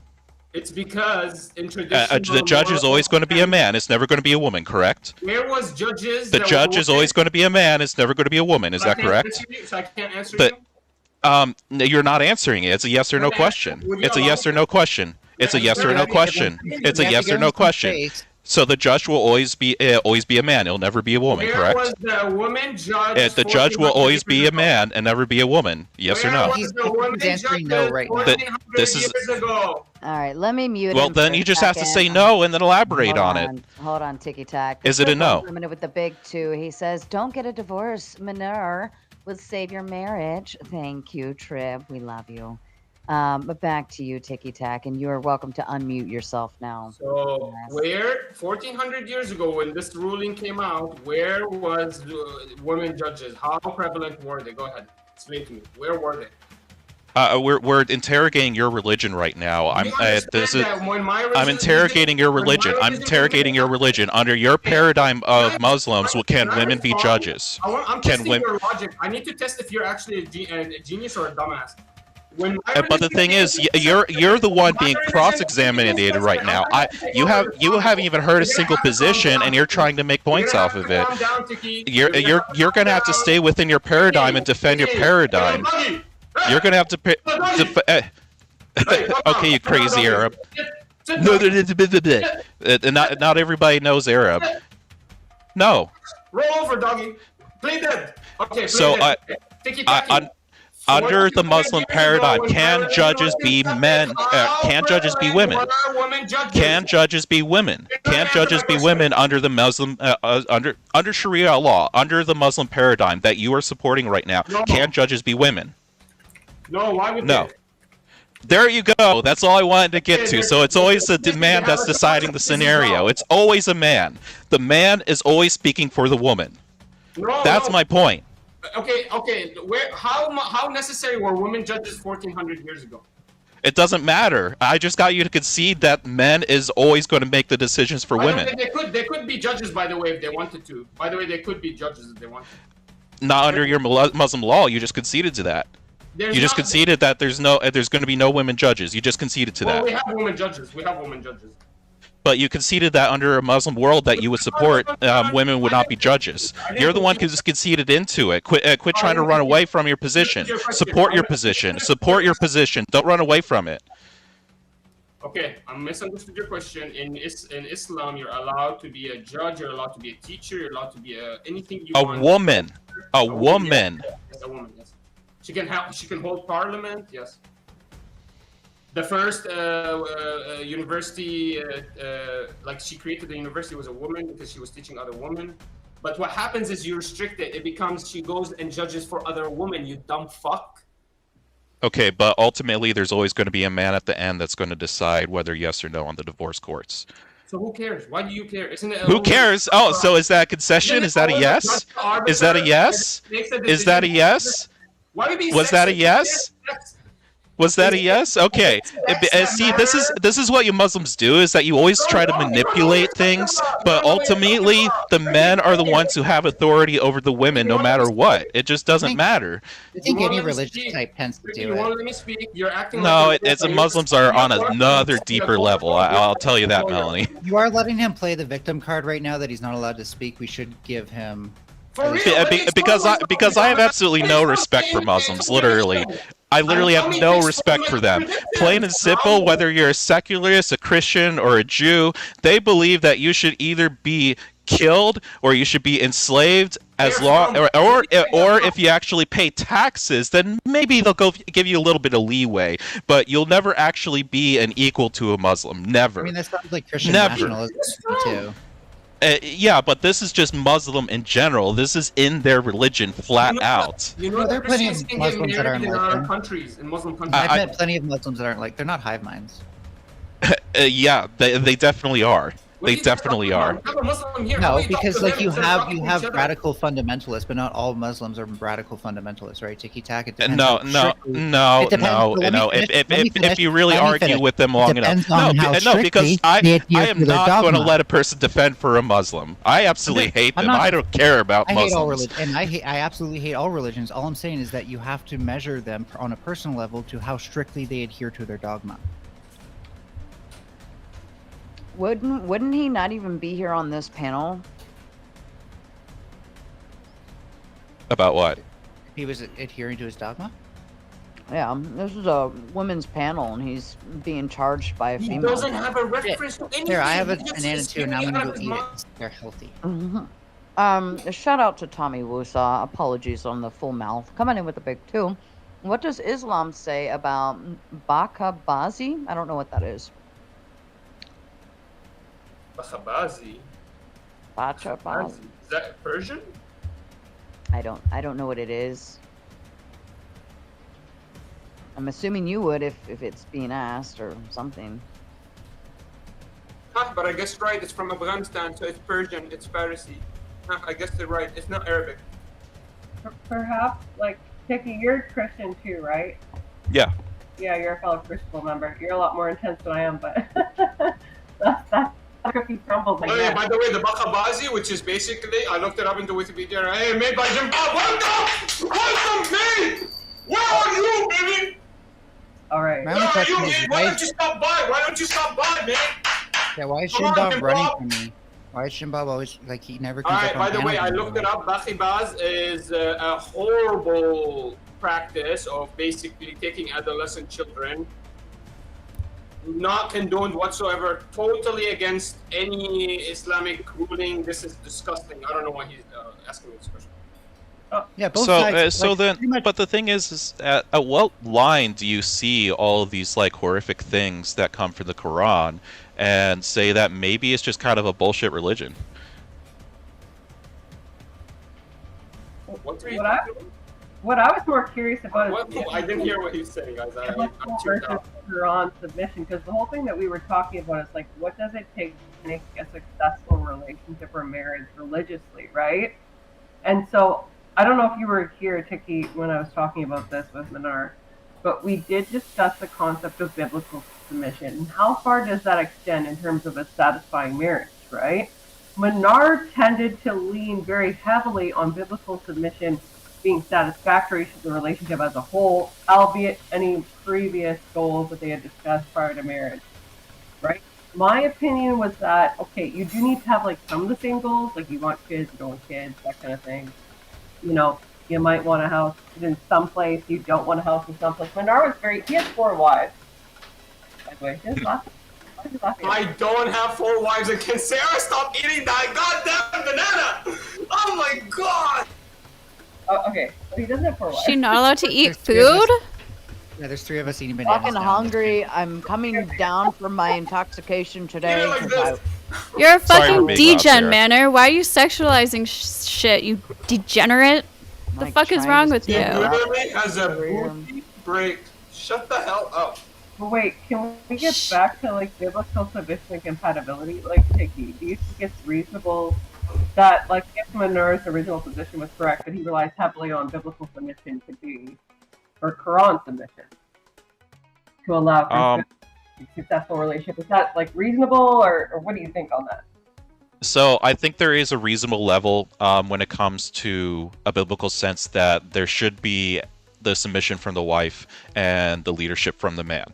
It's because in traditional The judge is always going to be a man. It's never going to be a woman, correct? There was judges. The that judge were is always going to be a man. It's never going to be a woman. Is So I that can't correct? answer you, so I can't answer But- you. No, you're not answering it. It's a yes or no Okay. question. Would you It's a allow yes or me- no question. It's a Yeah, yes or no you question. It's a have to yes give or him no some question. space. So the judge will always be a man. It'll never be a woman, Where correct? was the woman judge? The judge will 1400 always be years a man and never be a woman. Yes or Where no? was He's- the woman he's answering judge no right now. 1400 This is- years ago? All right, let me mute Well, him then for you a just have to say second. no and then elaborate on it. Hold on, TickyTack. Is it a no? Coming with the big two. He says, "Don't get a divorce. Manure would save your marriage." Thank you, Trib. We love you. But back to you, TickyTack, and you are welcome to unmute yourself now. So Yes. where 1400 years ago when this ruling came out, where was women judges? How prevalent were they? Go ahead, explain to me. Where were they? We're interrogating your religion right now. You understand that when my I'm religion- interrogating your when my religion. I'm religion- interrogating your religion. Under your paradigm of Muslims, can Can I women be respond? judges? I'm Can testing women? your logic. I need to test if you're actually a genius or a dumbass. When my But the religion thing is, says- you're the one My being religion cross-examined says- right now. You haven't even heard a single position, and you're trying to make points off of it. Calm down, Tiki. You're gonna have to stay within your paradigm and defend your paradigm. You're gonna have to. Okay, you crazy Arab. No, not everybody knows Arab. No. Roll over, doggy. Play dead. Okay. Play So, dead. Tiki-taki. Under the Muslim paradigm, can judges be men? Can judges be women? Can judges be women? Can judges be women under the Muslim under Sharia law, under the Muslim paradigm that you are supporting right now? No. Can judges be women? No, why would No. they? There you go. That's all I wanted to get to. So it's always the man that's deciding the scenario. It's always a man. The man is always speaking for the woman. No, That's no. my point. Okay. How necessary were women judges 1400 years ago? It doesn't matter. I just got you to concede that men is always going to make the decisions for By the women. way, they could be judges, by the way, if they wanted to. By the way, they could be judges if they wanted to. Not under your Muslim law. You just conceded to that. There's You just not- conceded that there's going to be no women judges. You just conceded to Well, that. we have women judges. We have women judges. But you conceded that under a Muslim world that you would support women would not be judges. You're the one who just conceded into it. Quit trying to run away from your position. Support your position. Support your position. Don't run away from it. Okay, I misunderstood your question. In Islam, you're allowed to be a judge. You're allowed to be a teacher. You're allowed to be anything you A want. woman. A woman. Yes, a woman. Yes, she can help. She can hold parliament. Yes. The first university, like she created the university, was a woman because she was teaching other women. But what happens is you restrict it. It becomes she goes and judges for other women. You dumb fuck. Okay, but ultimately there's always going to be a man at the end that's going to decide whether yes or no on the divorce courts. So who cares? Why do you care? Isn't it? Who cares? Oh, so is that a concession? Is that a yes? Is that a yes? Is that a yes? Why be Was that a sexist? yes? Was that a yes? Okay. See, this is what you Muslims do, is that you always try to manipulate things, but ultimately the men are the ones who have authority over the women no matter what. It just doesn't matter. I think any religious type tends to do You won't it. let me speak. You're acting No, like it's Muslims are on another deeper level. I'll tell you that, Melanie. You are letting him play the victim card right now that he's not allowed to speak. We should give him. Because I have absolutely no respect for Muslims, literally. I literally have no respect for them. Plain and simple, whether you're a secularist, a Christian, or a Jew, they believe that you should either be killed or you should be enslaved as long, or if you actually pay taxes, then maybe they'll give you a little bit of leeway. But you'll never actually be an equal to a Muslim. Never. I mean, that sounds like Christian Never. nationalism too. Yeah, but this is just Muslim in general. This is in their religion, flat out. You know, there are plenty of Christians can Muslims get that aren't married in like other them. countries, in Muslim countries. I've met plenty of Muslims that aren't like. They're not hive minds. Yeah, they definitely are. They definitely are. No, because like you have radical fundamentalists, but not all Muslims are radical fundamentalists, right? TickyTack. It depends. No. It depends. If you really argue with them long enough, no, because I am not going to let a person defend for a Muslim. I absolutely hate them. I don't care about I Muslims. hate all religions, and I absolutely hate all religions. All I'm saying is that you have to measure them on a personal level to how strictly they adhere to their dogma. Wouldn't he not even be here on this panel? About what? He was adhering to his dogma? Yeah, this is a women's panel, and he's being charged by a female. He doesn't have a reference to anything. Here, I have a He just banana is too, and I'm getting gonna out go of eat his it. They're healthy. Shout out to Tommy Wusa. Apologies on the full mouth. Coming in with a big two. What does Islam say about Bakabazi? I don't know what that is. Bakhabazi. Bachabazi. Is that Persian? I don't know what it is. I'm assuming you would if it's being asked or something. But I guess right. It's from Afghanistan, so it's Persian. It's Farsi. I guess they're right. It's not Arabic. Perhaps, like, Ticky, you're Christian too, right? Yeah. Yeah, you're a fellow Crucible member. You're a lot more intense than I am, but that's cookie crumbles. Oh yeah, by the way, the Bakhabazi, which is basically, I looked it up into Wikipedia. Hey, made by Jim. Welcome, me! Where are you, baby? All right. My only question is, Why don't you stop by? Why don't you stop by, man? Yeah, why is Come on, Shinbab Jim running Bob. from me? Why is Shinbab always like he never All comes right. up on By the way, I panels looked it anymore? up. Bakhibaz is a horrible practice of basically taking adolescent children. Not condoned whatsoever. Totally against any Islamic ruling. This is disgusting. I don't know why he's asking me this question. Yeah, both So, sides. so like, then, pretty much- but the thing is at what line do you see all of these like horrific things that come from the Quran and say that maybe it's just kind of a bullshit religion? What I was more curious about is I didn't hear what he's saying, guys. I'm tuned versus out. Quran submission, because the whole thing that we were talking about is like, what does it take to make a successful relationship or marriage religiously, right? And so I don't know if you were here, Tiki, when I was talking about this with Minar, but we did discuss the concept of biblical submission and how far does that extend in terms of a satisfying marriage, right? Minar tended to lean very heavily on biblical submission being satisfactory to the relationship as a whole, albeit any previous goals that they had discussed prior to marriage, right? My opinion was that, okay, you do need to have like some of the same goals, like you want kids, you don't want kids, that kind of thing. You know, you might want a house in some place, you don't want a house in some place. Minar was he has 4 wives. By the way, his last I don't have 4 wives, and can Sarah stop eating that goddamn banana? Oh my god! Oh, okay, so he doesn't have 4 wives. She not allowed to eat There's 3 of us- food? Yeah, there's 3 of us eating bananas. Fucking now. hungry. I'm coming down from my intoxication today. like 'cause this. You're a Sorry for fucking being loud, degen, Sarah. Manor. Why are you sexualizing shit, you degenerate? The Like, fuck is trying wrong to with see you? He Yeah. literally has a booty break. Shut the hell up. But wait, can we get back to like biblical submission and compatibility? Like, Tiki, do you think it's reasonable that, like, if Menard's original position was correct, that he relies heavily on biblical submission to be, or Quran submission, to allow for successful relationship. Is that, like, reasonable, or what do you think on that? So I think there is a reasonable level when it comes to a biblical sense that there should be the submission from the wife and the leadership from the man.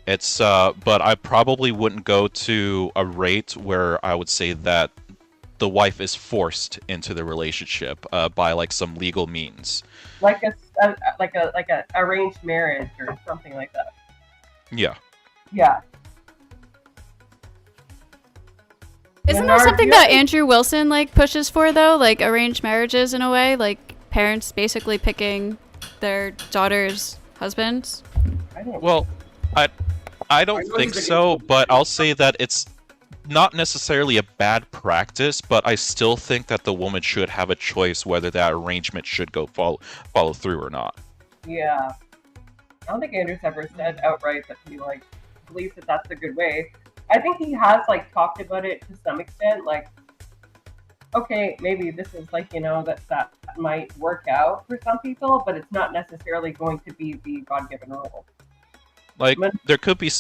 It's but I probably wouldn't go to a rate where I would say that the wife is forced into the relationship by like some legal means. Like a arranged marriage or something like that. Yeah. Yeah. Isn't that something that Andrew Wilson like pushes for though? Like arranged marriages in a way, like parents basically picking their daughter's husbands? Well, I don't think so, but I'll say that it's not necessarily a bad practice, but I still think that the woman should have a choice whether that arrangement should go follow through or not. Yeah. I don't think Andrew's ever said outright that he like believes that that's a good way. I think he has like talked about it to some extent, like, okay, maybe this is like, you know, that might work out for some people, but it's not necessarily going to be the God-given rule. Like there could be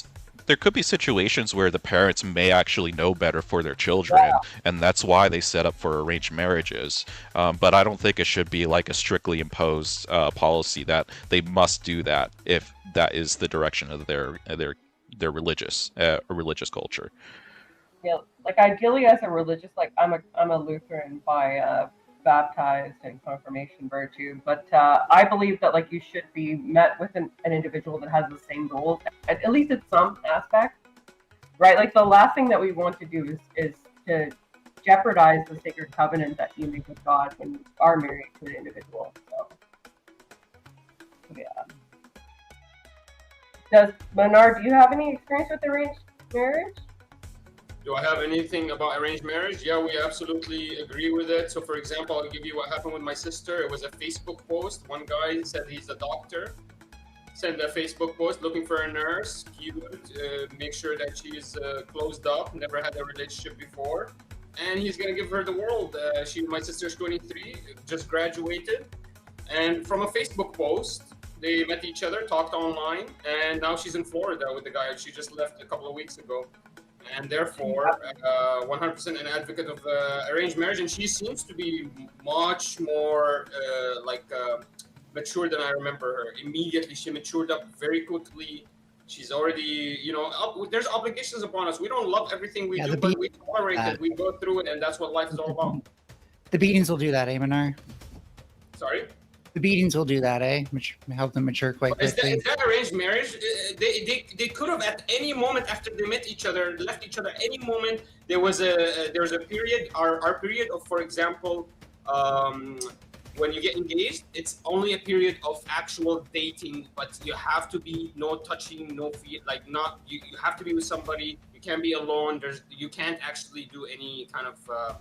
situations where the parents may actually know better for their children, and that's why they set up for arranged marriages. But I don't think it should be like a strictly imposed policy that they must do that if that is the direction of their religious culture. Yeah, like ideally as a religious, like I'm a Lutheran by baptized and confirmation virtue, but I believe that like you should be met with an individual that has the same goals, at least in some aspect, right? Like the last thing that we want to do is to jeopardize the sacred covenant that you make with God when you are married to an individual. So, yeah. Does Menard, do you have any experience with arranged marriage? Do I have anything about arranged marriage? Yeah, we absolutely agree with it. So, for example, I'll give you what happened with my sister. It was a Facebook post. One guy said he's a doctor, sent a Facebook post looking for a nurse, make sure that she's closed up, never had a relationship before, and he's gonna give her the world. My sister's 23, just graduated, and from a Facebook post, they met each other, talked online, and now she's in Florida with the guy. She just left a couple of weeks ago. And therefore, 100% an advocate of arranged marriage. And she seems to be much more mature than I remember her. Immediately, she matured up very quickly. She's already, there's obligations upon us. We don't love everything we do, but we tolerate it. We go through it, and that's what life is all about. The beatings will do that, eh, Manar? Sorry? The beatings will do that, eh? Help them mature quite quickly. Is that arranged marriage? They could have at any moment after they met each other, left each other. Any moment there was a period. Our period of, for example, when you get engaged, it's only a period of actual dating, but you have to be no touching, no feel, like not you have to be with somebody. You can't be alone. You can't actually do any kind of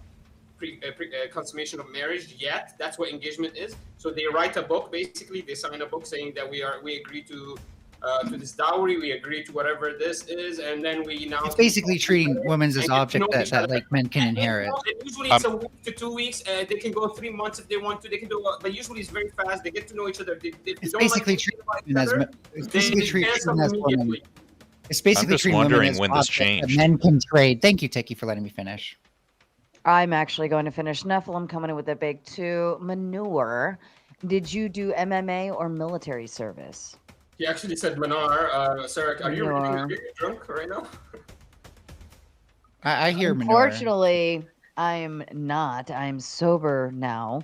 consummation of marriage yet. That's what engagement is. So they write a book, basically they sign a book saying that we agree to this dowry, we agree to whatever this is, and then we now it's basically treating women as object that like men can inherit. Usually it's a week to 2 weeks. They can go 3 months if they want to. They can do, but usually it's very fast. They get to know each other. It's basically treating women as women. It's basically I'm just wondering when this changed. Men can trade. Thank you, Ticky, for letting me finish. I'm actually going to finish. Nephilim coming in with a big 2. Manure, did you do MMA or military service? He actually said Manar. Sarah, are you drunk right now? I hear Manure. Unfortunately, I'm not. I'm sober now.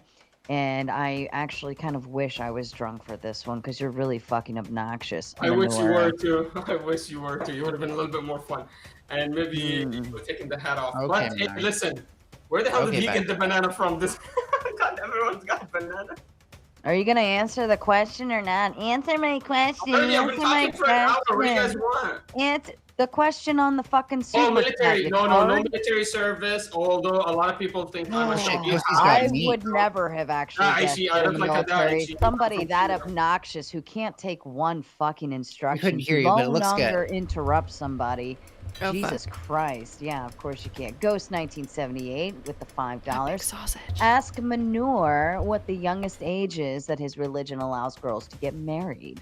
And I actually kind of wish I was drunk for this one because you're really fucking obnoxious. I wish you were too. I wish you were too. You would have been a little bit more fun. And maybe you would have taken the hat off. Okay, but hey, listen, where the hell did he get the banana from? God, everyone's got a banana. Are you going to answer the question or not? Answer my question. I've been talking for an hour. What do you guys want? The question on the fucking super military. No military service. Although a lot of people think I'm a shit. I would never have actually I look like military. Somebody that obnoxious who can't take one fucking instruction. Couldn't hear you, but it looks good. No longer interrupt somebody Oh, Jesus Christ. Yeah, of course you can't. Ghost 1978 with the $5. Sausage. Ask Manure what the youngest age is that his religion allows girls to get married.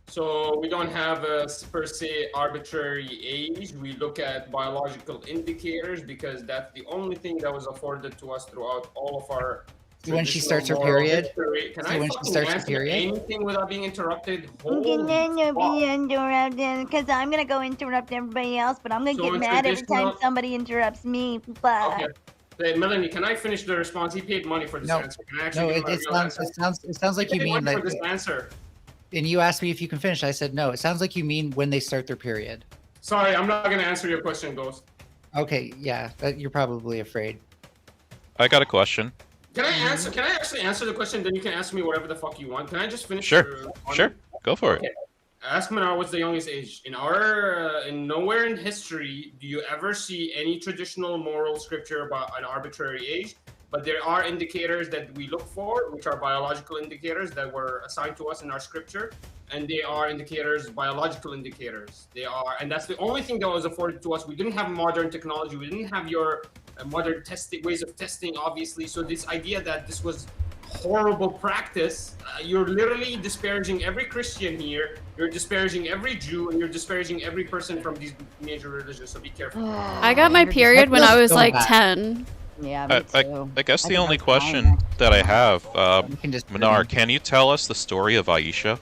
So we don't have a per se arbitrary age. We look at biological indicators because that's the only thing that was afforded to us throughout all of our. When she traditional starts her moral period? history. Can So I when she fucking starts her answer period? anything without being interrupted? I'm Holy gonna fuck. be interrupted because I'm gonna go interrupt everybody else, but I'm gonna So get in mad every time traditional- somebody interrupts me. But Okay. Hey, Melanie, can I finish the response? He paid money for this No. answer. Can I actually No, give it, him a it real sounds answer? it sounds like He you paid mean money like, for this answer. and you asked me if you can finish. I said no. It sounds like you mean when they start their period. Sorry, I'm not gonna answer your question, Ghost. Okay, yeah, you're probably afraid. I got a question. Can I answer? Can I actually answer the question? Then you can ask me whatever the fuck you want. Can I just finish? Sure. your- Sure. Go for it. Okay. Ask Manar what's the youngest age. In our, in nowhere in history do you ever see any traditional moral scripture about an arbitrary age. But there are indicators that we look for, which are biological indicators that were assigned to us in our scripture, and they are indicators, biological indicators. They are, and that's the only thing that was afforded to us. We didn't have modern technology. We didn't have your modern testing ways of testing, obviously. So this idea that this was horrible practice, you're literally disparaging every Christian here. You're disparaging every Jew, and you're disparaging every person from these major religions. So be careful. I got my period when I was like 10. Yeah, me too. I guess I the think only I'm fine. question that I have, can just Manar, can you tell us the story of Aisha?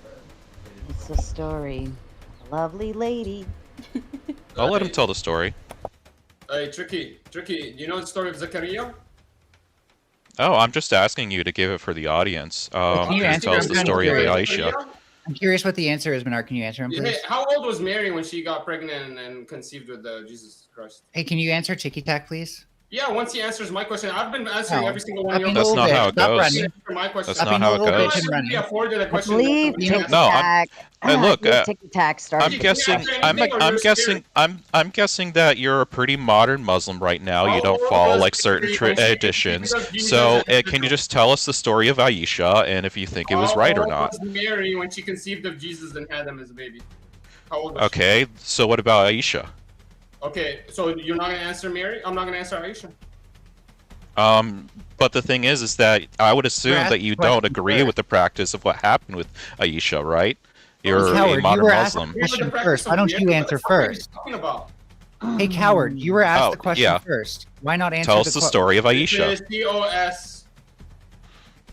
It's a story. A lovely lady. I'll let him tell the story. Hey, Tricky, do you know the story of Zechariah? Oh, I'm just asking you to give it for the audience. Can you Can you answer? tell us I'm the kinda story of curious. Aisha? I'm curious what the answer is, Menard. Can you answer him, Hey, please? how old was Mary when she got pregnant and conceived with Jesus Christ? Hey, can you answer TickyTack, please? Yeah, once he answers my question, I've been answering No. every single one Stop of your being a That's little not how bitch. it Stop goes. running. For my question. That's Stop not being a how it little bitch goes. and I running. be afforded a I question. believe that somebody No, TickyTack. Hey, look, TickyTack started. I'm guessing. I'm guessing that you're a pretty modern Muslim right now. You don't follow like certain traditions. So, can you just tell us the story of Aisha and if you think it was right or not? How old was Mary when she conceived of Jesus and had him as a baby? How old was she? Okay. So what about Aisha? Okay, so you're not gonna answer Mary? I'm not gonna answer Aisha. But the thing is that I would assume asked that you the don't question agree first. with the practice of what happened with Aisha, right? You're Coward, a modern you were asked Muslim. the question first. Why don't you answer first? Talking about. Hey, Coward, you were asked Oh, the question yeah. first. Why not answer Tell us the story of This Aisha. is TOS.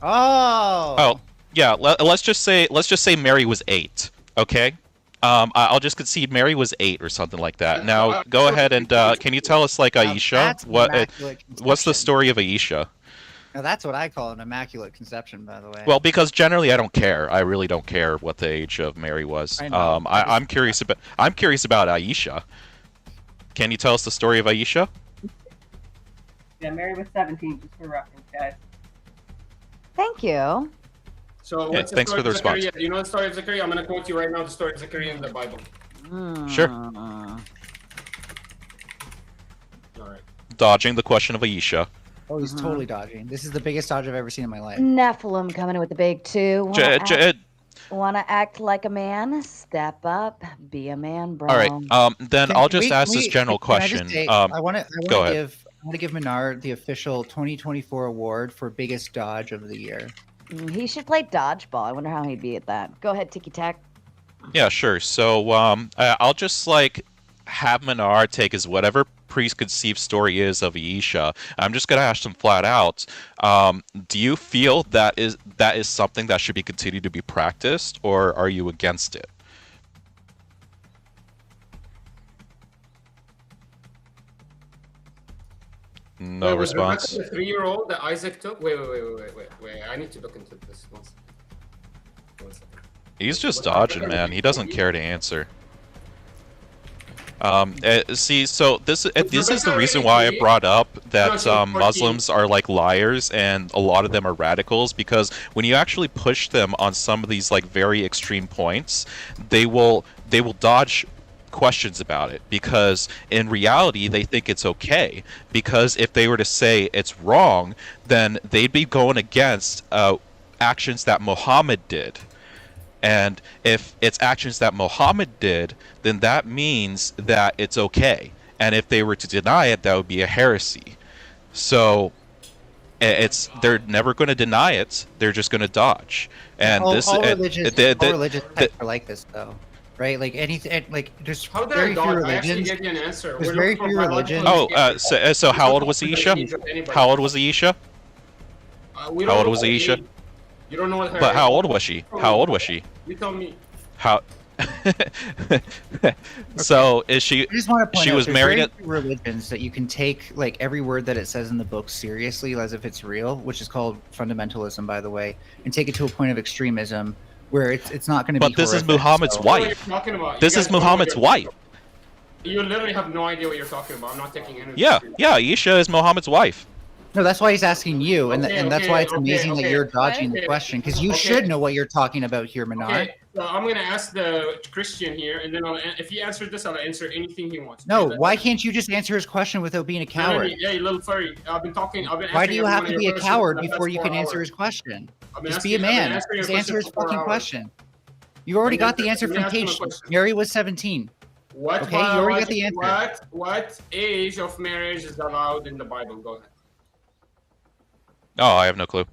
Oh. Yeah. Let's just say Mary was 8. Okay. I'll just concede Mary was 8 or something like that. Now go ahead and can you tell us like Aisha? that's immaculate What's the conception. story of Aisha? Now that's what I call an immaculate conception, by the way. Well, because generally I don't care. I really don't care what the age of Mary was. I know. I'm curious about Aisha. Can you tell us the story of Aisha? Yeah, Mary was 17, just for reference, guys. Thank you. So Yeah, what's the thanks story for the of Zechariah? response. Do you know the story of Zechariah? I'm gonna quote you right now. The story of Zechariah in the Bible. Sure. All right. Dodging the question of Aisha. Oh, he's totally dodging. This is the biggest dodge I've ever seen in my life. Nephilim coming in with the big two. Wanna act like a man? Step up, be a man, bro. All right. Then Can I'll just we- ask can this we- general can I just question. say, Go I want ahead. to give Menard the official 2024 award for biggest dodge of the year. He should play dodgeball. I wonder how he'd be at that. Go ahead, TickyTack. Yeah, sure. So I'll just like have Menard take his whatever preconceived story is of Aisha. I'm just gonna ask him flat out. Do you feel that is something that should be continued to be practiced, or are you against it? No Was response. Rebecca the 3-year-old that Isaac took? Wait. I need to look into this once. He's just dodging, man. He doesn't care to answer. See, so this is the reason why I brought up that Muslims are like liars and a lot of them are radicals, because when you actually push them on some of these like very extreme points, they will dodge questions about it, because in reality they think it's okay, because if they were to say it's wrong, then they'd be going against actions that Muhammad did. And if it's actions that Muhammad did, then that means that it's okay. And if they were to deny it, that would be a heresy. So they're never going to deny it. They're just going to dodge. And all religious sects are like this, though, right? Like anything, like there's How did very I few dodge? I actually religions. gave you an answer. There's We're very looking few for biological religions. indicators. so how old was Aisha? How old was Aisha? We How don't old know was her Aisha? age. You don't know what her But how age old was she? How old was she? You tell me. How? So is she? I just want to point She out was there's married very at. few religions that you can take like every word that it says in the book seriously as if it's real, which is called fundamentalism, by the way, and take it to a point of extremism where it's not going to be. But this is horrific, Muhammad's so- wife. This is Muhammad's wife. You literally have no idea what you're talking about. I'm not taking any. Yeah, Aisha is Muhammad's wife. No, that's why he's asking you, and Okay, and that's okay, why it's okay, amazing okay. that you're dodging Okay. the question because you Okay. should know what you're talking about here, Menard. Okay, so I'm gonna ask the Christian here, and then if he answers this, I'll answer anything he wants. No, Okay, why can't you just answer his question without being a no, coward? yeah, you little furry. I've been talking. I've been. Why answering do you every have one to of be your a questions coward for the before past you 4 can answer hours. his question? I've been Just be a asking- I've been man. answering your Just answer his question for 4 fucking hours. question. You already got the answer Let me from ask him a Paige. question. Mary was 17. What Okay, you already got the biological- answer. What age of marriage is allowed in the Bible? Go ahead. Oh, I have no clue.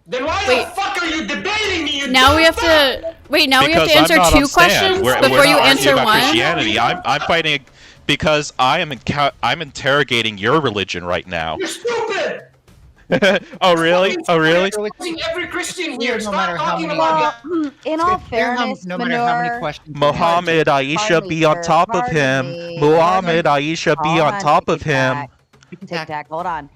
Then why Wait. the fuck are you debating me? You Now we dumb have to wait. Now we have Because to I'm answer not 2 on stand. questions We're before you not answer arguing about one. Christianity. I'm fighting because I'm interrogating your religion right now. You're stupid. Oh really? Oh really? Fucking every Christian here. No Stop matter how talking many- about Well, in all It's fair fairness, no matter how many Manure, questions. Muhammad, Aisha Pardon be me, on sir. top of Pardon him. me. Muhammad, Aisha be Hold on on, top of him. TickyTack, hold on.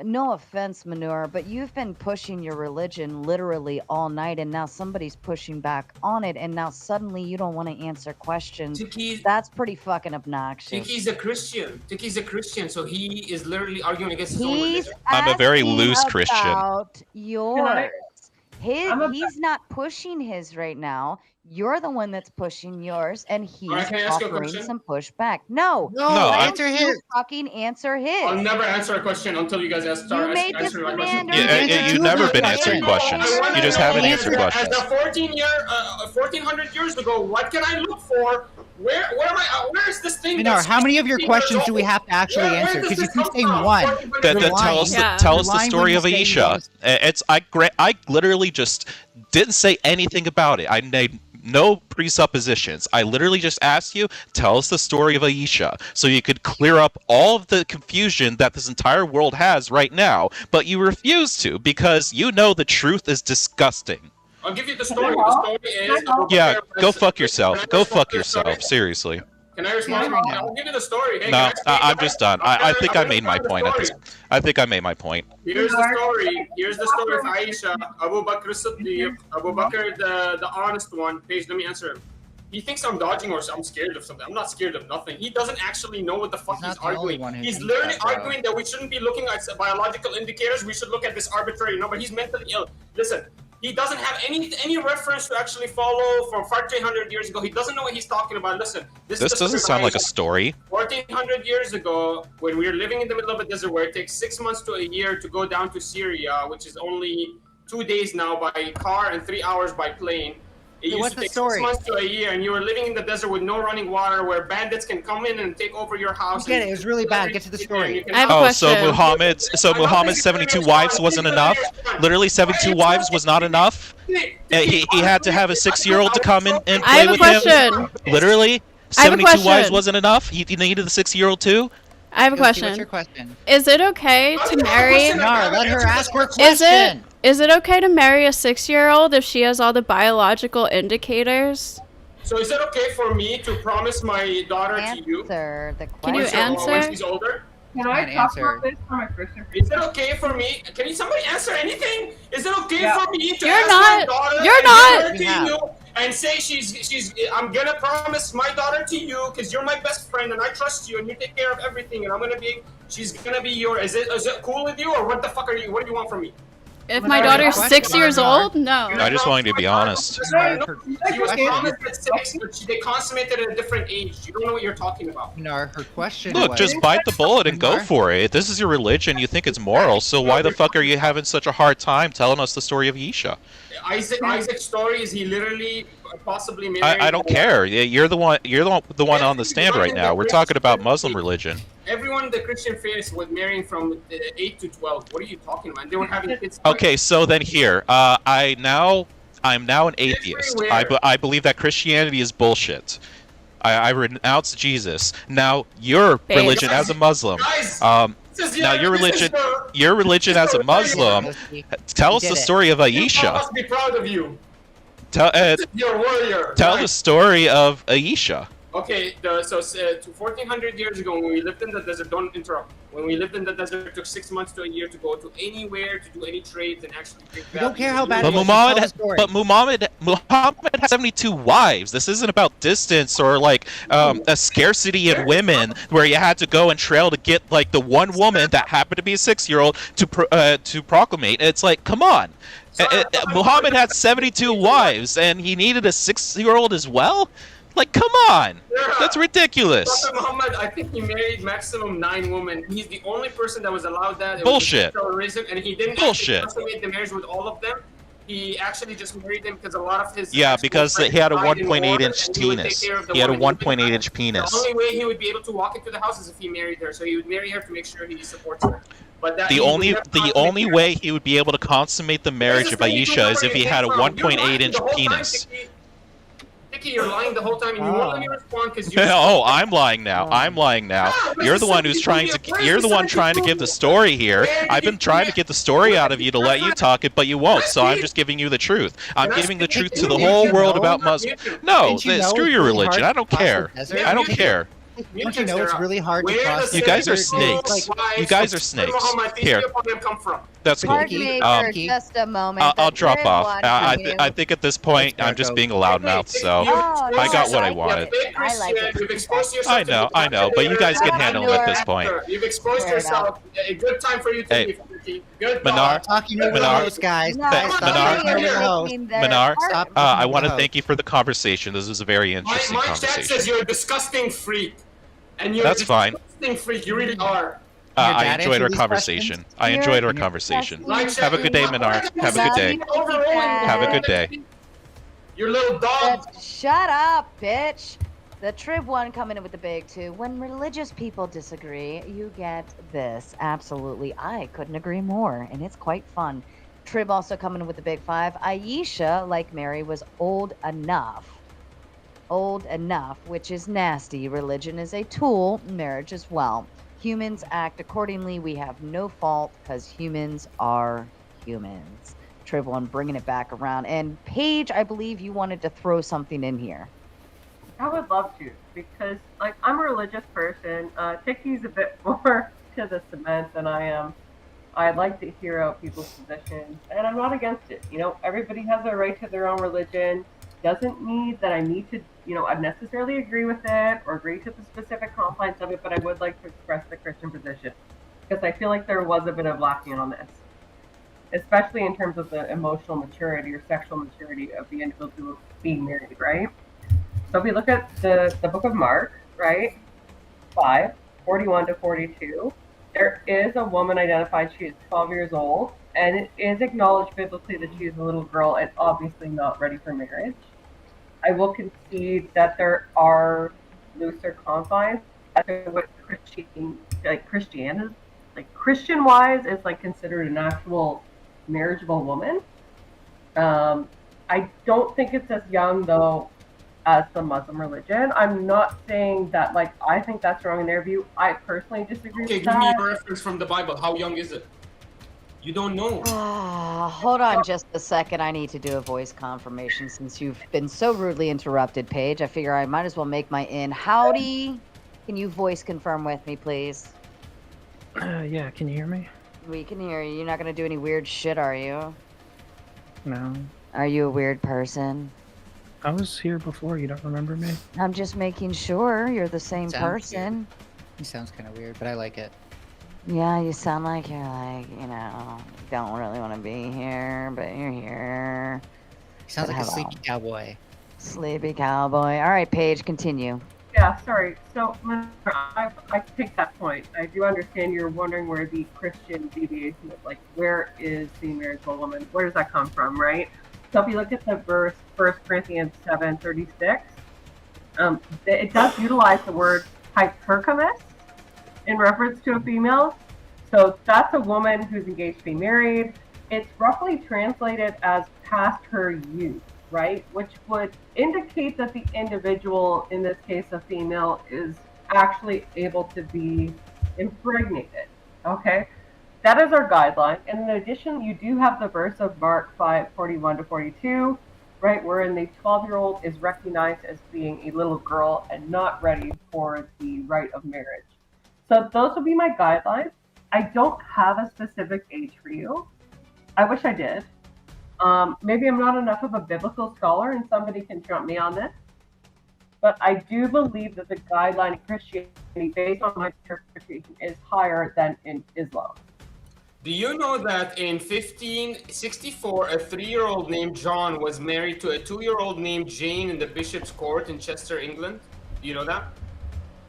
No offense, Manure, but you've been pushing your religion literally all night, and now somebody's pushing back on it, and now suddenly you don't want to answer questions. Tiki- That's pretty fucking obnoxious. Tiki's a Christian. Tiki's a Christian, so he is literally arguing against his own He's religion. I'm a very asking loose Christian. about yours. I'm a- He's not pushing his right now. You're the one that's pushing yours, and he's Alright, can I ask you a offering question? some pushback. No, No, why answer don't you his. fucking answer his. I'll never answer a question until you guys You made this answer my question. demand You've never been answering questions. You just haven't answered questions. As a 1400 years ago, what can I look for? Where am I? Where is this thing? Menard, that's how many of your 16 questions years do we old? have to actually Where answer? does Because you this keep come saying from? one. That You're tell us, lying. Yeah. tell us You're the lying story when of you say you Aisha. I literally just didn't say anything about it. I made no presuppositions. I literally just asked you, tell us the story of Aisha, so you could clear up all of the confusion that this entire world has right now. But you refuse to because you know the truth is disgusting. I'll give you the story. The story is. Yeah, go fuck yourself. Go fuck yourself. Seriously. Can I respond? Answer now. I'll give you the story. Hey, can No, I explain I'm the just story? done. I think I I'm made my gonna point tell at the this. story. I think I made my point. Here's the story. Here's the story of Aisha. Abu Bakr Siddiq. Abu Bakr, the honest one. Paige, let me answer him. He thinks I'm dodging or I'm scared of something. I'm not scared of nothing. He doesn't actually know what the fuck He's he's not the only arguing. one who He's thinks literally that, bro. arguing that we shouldn't be looking at biological indicators. We should look at this arbitrary number. He's mentally ill. Listen, he doesn't have any reference to actually follow from 1400 years ago. He doesn't know what he's talking about. Listen, this is the doesn't story sound of like a Aisha. story. 1400 years ago, when we were living in the middle of a desert where it takes 6 months to a year to go down to Syria, which is only 2 days now by car and 3 hours by plane. It So used what's to the take story? 6 months to a year, and you were living in the desert with no running water, where bandits can come in and take over your house. Get it. It was really bad. Get to the story. I have a Oh, so question. Muhammad's 72 wives wasn't enough? Literally 72 wives was not enough? He had to have a 6-year-old to come in and I play have a with question. him? Literally? I have a 72 wives question. wasn't enough? He needed the 6-year-old too? I have a What's question. your question? Is it okay to marry? Menard, let her ask her Is it question. is it okay to marry a 6-year-old if she has all the biological indicators? So is it okay for me to promise my daughter to you? Answer the Can you question. When answer? she's older? Can I Can't talk answer. about this from a Christian Is it okay for me? Can somebody answer anything? Is it okay Yeah. for me to You're ask not- my daughter you're and not- give her to Yeah. you and say she's I'm gonna promise my daughter to you because you're my best friend and I trust you and you take care of everything and she's gonna be your. Is it cool with you or what the fuck what do you want from me? If my daughter's 6 years old, no. I just wanted to be honest. She was promised at 6, but they consummated at a different age. You don't know what you're talking about. Minar, her question Look, was... just bite the bullet and go for it. This is your religion. You think it's moral, so why the fuck are you having such a hard time telling us the story of Isha? Isaac's story is he literally possibly married? I don't care. You're the one. You're the one on the stand right now. We're talking about Muslim religion. Everyone in the Christian faith was marrying from 8 to 12. What are you talking about? They were having kids. Okay, so then here, I'm now an atheist. I believe that Christianity is bullshit. I renounce Jesus. Now your religion as a Muslim. Now your religion as a Muslim. Tell us the story of Aisha. I must be proud of you. Tell You're a warrior. Tell the story of Aisha. Okay, so 1400 years ago, when we lived in the desert, don't interrupt. When we lived in the desert, it took 6 months to a year to go to anywhere to do any trades and actually. We don't care how bad. But Muhammad had 72 wives. This isn't about distance or like a scarcity in women where you had to go and trail to get like the one woman that happened to be a 6-year-old to proclamate. It's like, come on. Muhammad had 72 wives and he needed a 6-year-old as well. Like, come on! That's ridiculous. Prophet Muhammad, I think he married maximum 9 women. He's the only person that was allowed that. Bullshit. Reason, and he didn't Bullshit. consummate the marriage with all of them. He actually just married them because a lot of his. Yeah, because he had a 1.8-inch penis. He had a 1.8-inch penis. The only way he would be able to walk into the house is if he married her. So he would marry her to make sure he supports her. But the only way he would be able to consummate the marriage of Aisha is if he had a 1.8-inch penis. Ticky, you're lying the whole time, and you won't let me respond because you. Oh, I'm lying now. I'm lying now. You're the one who's trying to. You're the one trying to give the story here. I've been trying to get the story out of you to let you talk it, but you won't. So I'm just giving you the truth. I'm giving the truth to the whole world about Muslim. No, screw your religion. I don't care. I don't care. Don't you know it's really hard to cross? You guys are snakes. You guys are snakes. Here. That's cool. Pardon me for just a moment. I'll drop off. I think at this point I'm just being a loudmouth, so I got what I wanted. I like it. I know, but you guys can handle it at this point. You've exposed yourself. A good time for you to leave. Minar, stop. I want to thank you for the conversation. This is a very interesting my chat conversation. says you're a disgusting freak. And you're That's fine. Disgusting freak. You really are. I enjoyed our conversation. I enjoyed our conversation. Have a good day, Minar. Have a good day. Have a good day. Your little dog. Shut up, bitch. The Trib one coming in with the big 2. When religious people disagree, you get this. Absolutely. I couldn't agree more, and it's quite fun. Trib also coming in with the big 5. Aisha, like Mary, was old enough, which is nasty. Religion is a tool, marriage as well. Humans act accordingly. We have no fault because humans are humans. Trib one bringing it back around. And Paige, I believe you wanted to throw something in here. I would love to, because like I'm a religious person. Ticky's a bit more to the cement than I am. I like to hear out people's positions, and I'm not against it. You know, everybody has a right to their own religion. Doesn't mean that I need to, I necessarily agree with it or agree to the specific confines of it, but I would like to express the Christian position because I feel like there was a bit of lacking on this, especially in terms of the emotional maturity or sexual maturity of the individual being married, right? So if we look at the book of Mark, right, 5:41 to 42, there is a woman identified. She is 12 years old, and it is acknowledged biblically that she is a little girl and obviously not ready for marriage. I will concede that there are looser confines as to what Christian-wise is like considered an actual marriageable woman. I don't think it's as young though as the Muslim religion. I'm not saying that like I think that's wrong in their view. I personally disagree with that. Give me a reference from the Bible. How young is it? You don't know. Hold on just a second. I need to do a voice confirmation since you've been so rudely interrupted, Paige. I figure I might as well make my in. Howdy. Can you voice confirm with me, please? Yeah, can you hear me? We can hear you. You're not going to do any weird shit, are you? No. Are you a weird person? I was here before. You don't remember me? I'm just making sure you're the same person. He sounds kind of weird, but I like it. Yeah, you sound like you're like, don't really want to be here, but you're here. He sounds But like a hello. sleepy cowboy. Sleepy cowboy. All right, Paige, continue. Yeah, sorry. So I take that point. I do understand you're wondering where the Christian deviation is. Like, where is the marriage of a woman? Where does that come from, right? So if you look at the verse, 1 Corinthians 7:36, it does utilize the word hypergamous in reference to a female. So that's a woman who's engaged to be married. It's roughly translated as past her youth, right? Which would indicate that the individual, in this case a female, is actually able to be impregnated, okay? That is our guideline. And in addition, you do have the verse of Mark 5:41-42, right, wherein the 12-year-old is recognized as being a little girl and not ready for the rite of marriage. So those would be my guidelines. I don't have a specific age for you. I wish I did. Maybe I'm not enough of a biblical scholar and somebody can jump me on this. But I do believe that the guideline in Christianity, based on my interpretation, is higher than in Islam. Do you know that in 1564, a 3-year-old named John was married to a 2-year-old named Jane in the Bishop's Court in Chester, England? Do you know that?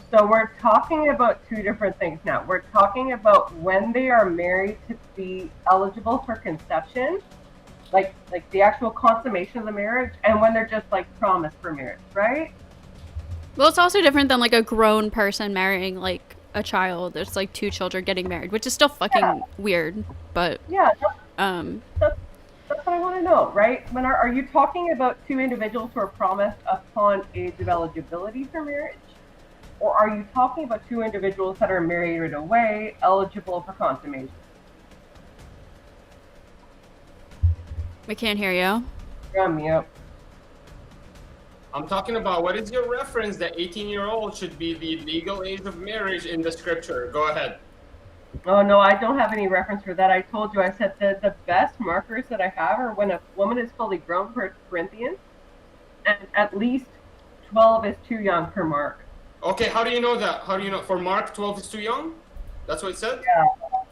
So we're talking about two different things now. We're talking about when they are married to be eligible for conception, like the actual consummation of the marriage, and when they're just like promised for marriage, right? Well, it's also different than like a grown person marrying like a child. There's like two children getting married, which is still fucking weird. But yeah, that's what I want to know, right? When are you talking about two individuals who are promised upon age of eligibility for marriage? Or are you talking about two individuals that are married right away, eligible for consummation? We can't hear you. You're on mute. I'm talking about what is your reference that 18-year-old should be the legal age of marriage in the scripture? Go ahead. Oh, no, I don't have any reference for that. I told you, I said the best markers that I have are when a woman is fully grown per Corinthians, and at least 12 is too young per Mark. Okay, how do you know that? How do you know? For Mark, 12 is too young? That's what it said?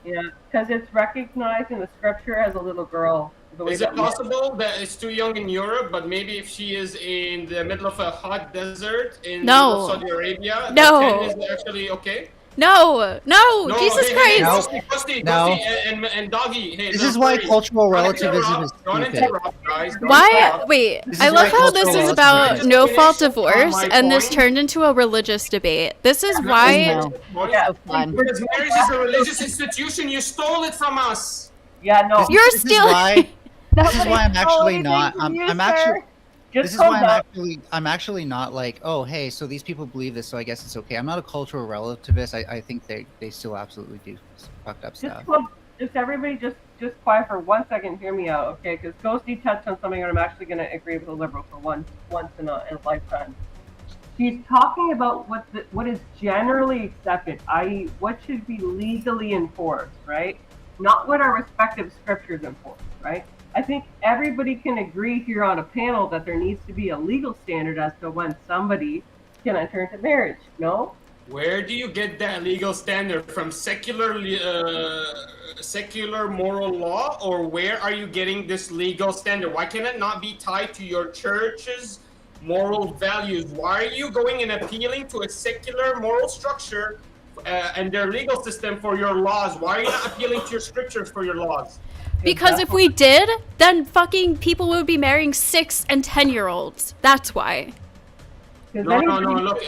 Yeah, because it's recognized in the scripture as a little girl. Is it possible that it's too young in Europe, but maybe if she is in the middle of a hot desert in Saudi Arabia, No. 10 is actually okay? No, Jesus Christ. Kosti, No. and Doggy. Hey, This is why cultural relativism is Don't stupid. interrupt, guys. Don't Why? interrupt. Wait, This I is love why how this cultural is about relativism- no fault Finish divorce, my and this point. turned into a religious debate. This is why. Yeah, Because marriage is a religious institution. You stole it from us. Yeah, no. You're This is stealing. why. This is why I'm stole actually anything not. from you, I'm actually. sir. Just This is calm why down. I'm actually not like, oh hey, so these people believe this, so I guess it's okay. I'm not a cultural relativist. I think they still absolutely do fucked up stuff. Just everybody just quiet for 1 second. Hear me out, okay? Because Ghosty touched on something that I'm actually going to agree with a liberal for once in a lifetime. She's talking about what is generally accepted, i.e., what should be legally enforced, right? Not what our respective scriptures enforce, right? I think everybody can agree here on a panel that there needs to be a legal standard as to when somebody can enter into marriage. No? Where do you get that legal standard from? Secular moral law, or where are you getting this legal standard? Why can it not be tied to your church's moral values? Why are you going and appealing to a secular moral structure and their legal system for your laws? Why are you not appealing to your scriptures for your laws? Because if we did, then fucking people would be marrying 6 and 10-year-olds. That's why. No. Look.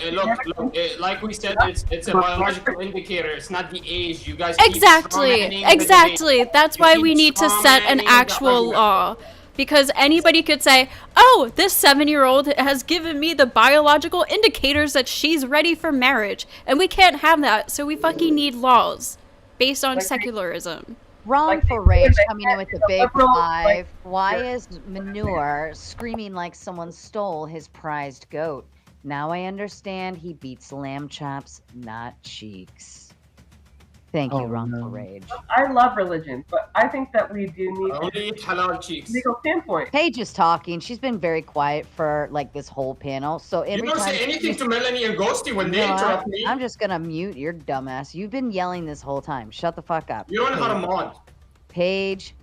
Like we said, it's a biological indicator. It's not the age. You guys. Exactly. That's why we need to set an actual law. Because anybody could say, oh, this 7-year-old has given me the biological indicators that she's ready for marriage. And we can't have that, so we fucking need laws based on secularism. Wrongful rage coming in with the big five. Why is Manure screaming like someone stole his prized goat? Now I understand he beats lamb chops, not cheeks. Thank you, Oh, Wrongful no. Rage. I love religion, but I think that we do need I only eat halal cheeks. legal standpoint. Paige is talking. She's been very quiet for like this whole panel. So You every don't time say anything she- to Melanie and Ghosty when You they know what? interrupt me. I'm just gonna mute your dumbass. You've been yelling this whole time. Shut the fuck up. You don't know how to mod. Paige.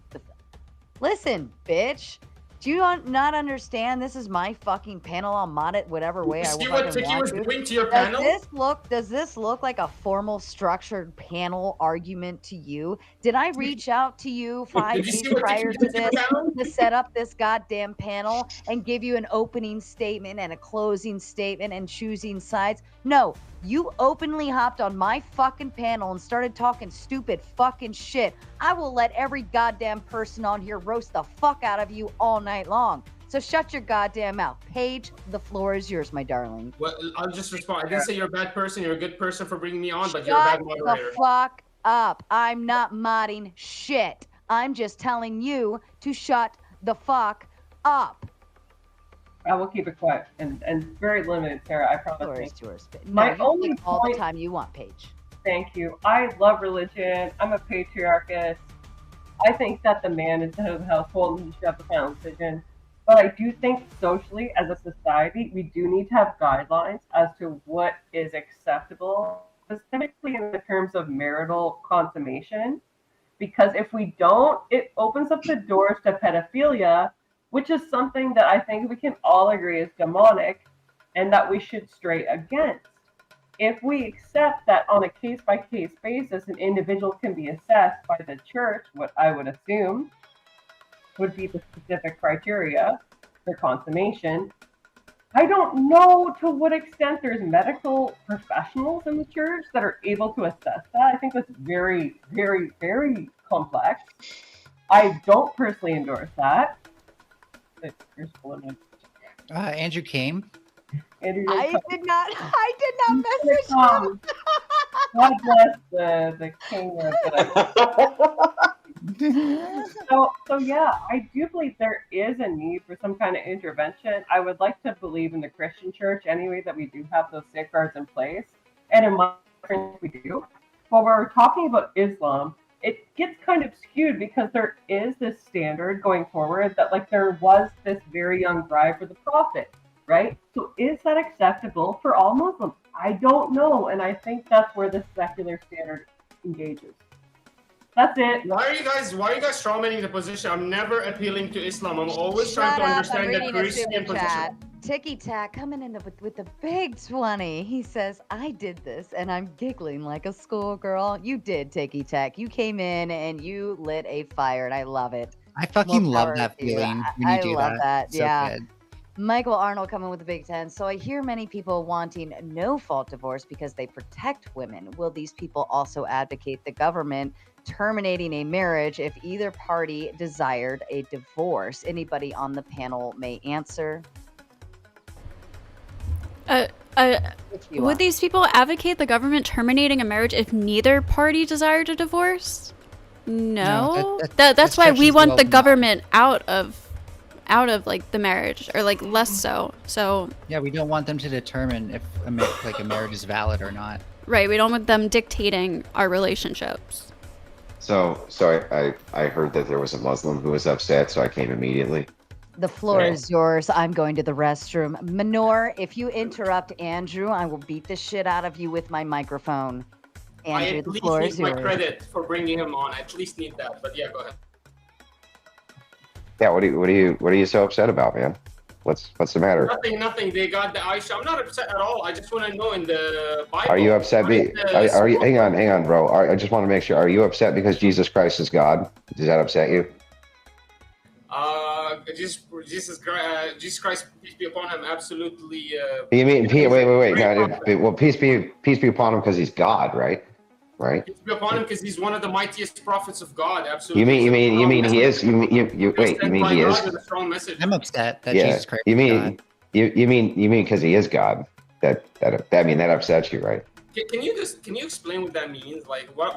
Listen, bitch. Do you not understand? This is my fucking panel. I'll mod it whatever way I You see what fucking Ticky want was to. doing to your Does panel? this look like a formal structured panel argument to you? Did I reach out to you 5 Did you see days what prior Ticky to did to your this panel? to set up this goddamn panel and give you an opening statement and a closing statement and choosing sides? No, you openly hopped on my fucking panel and started talking stupid fucking shit. I will let every goddamn person on here roast the fuck out of you all night long. So shut your goddamn mouth. Paige, the floor is yours, my darling. Well, I'll just respond. I didn't say you're a bad person. You're a good person for bringing me on, but you're a bad Shut moderator. the fuck up. I'm not modding shit. I'm just telling you to shut the fuck up. I will keep it quiet and very limited, Sarah. I promise. Floor you. is yours. My No, you only take all the point- time you want, Paige. Thank you. I love religion. I'm a patriarchist. I think that the man is the head of the household and he should have the final decision. But I do think socially, as a society, we do need to have guidelines as to what is acceptable, specifically in the terms of marital consummation. Because if we don't, it opens up the doors to pedophilia, which is something that I think we can all agree is demonic and that we should stray against. If we accept that on a case-by-case basis, an individual can be assessed by the church, what I would assume would be the specific criteria for consummation, I don't know to what extent there's medical professionals in the church that are able to assess that. I think that's very, very, very complex. I don't personally endorse that. Andrew came. I did not message him. God bless the king of So yeah, I do believe there is a need for some kind of intervention. I would like to believe in the Christian church anyway that we do have those safeguards in place, and in my opinion we do. But when we're talking about Islam, it gets kind of skewed because there is this standard going forward that like there was this very young bride for the prophet, right? So is that acceptable for all Muslims? I don't know, and I think that's where the secular standard engages. That's it. Why are you guys strawmanning the position? I'm never appealing to Islam. I'm always trying Shut to up, I'm understand the reading a Christian super chat. position. TickyTack coming in with the big 20. He says, I did this and I'm giggling like a schoolgirl. You did, TickyTack. You came in and you lit a fire and I love it. I fucking More love power that to you. feeling when you I do love that. So Yeah. good. Michael Arnold coming with the Big 10. So I hear many people wanting no-fault divorce because they protect women. Will these people also advocate the government terminating a marriage if either party desired a divorce? Anybody on the panel may answer. Would these people advocate the government terminating a marriage if neither party desired a divorce? No. That's why we want the government out of like the marriage, or like less so. So Yeah, we don't want them to determine if a marriage is valid or not. right, we don't want them dictating our relationships. So I heard that there was a Muslim who was upset, so I came immediately. The floor is yours. I'm going to the restroom. Minor, if you interrupt Andrew, I will beat the shit out of you with my microphone. I Andrew, at the least floor need is my yours. credit for bringing him on. I at least need that. But yeah, go ahead. Yeah, what are you so upset about, man? What's the matter? Nothing. They got the Aisha. I'm not upset at all. I just want to know in the Bible. Are you upset? Are you? Hang on, bro. I just want to make sure. Are you upset because Jesus Christ is God? Does that upset you? Jesus Christ, peace be upon him, absolutely. You mean wait? Well, peace be upon him because he's God, right? Right. Peace be upon him because he's one of the mightiest prophets of God. Absolutely. You mean he is? You wait. You mean he is? I'm upset that Yeah. Jesus Christ. You is mean God. you mean because he is God? That upsets you, right? Can you explain what that means? Like, why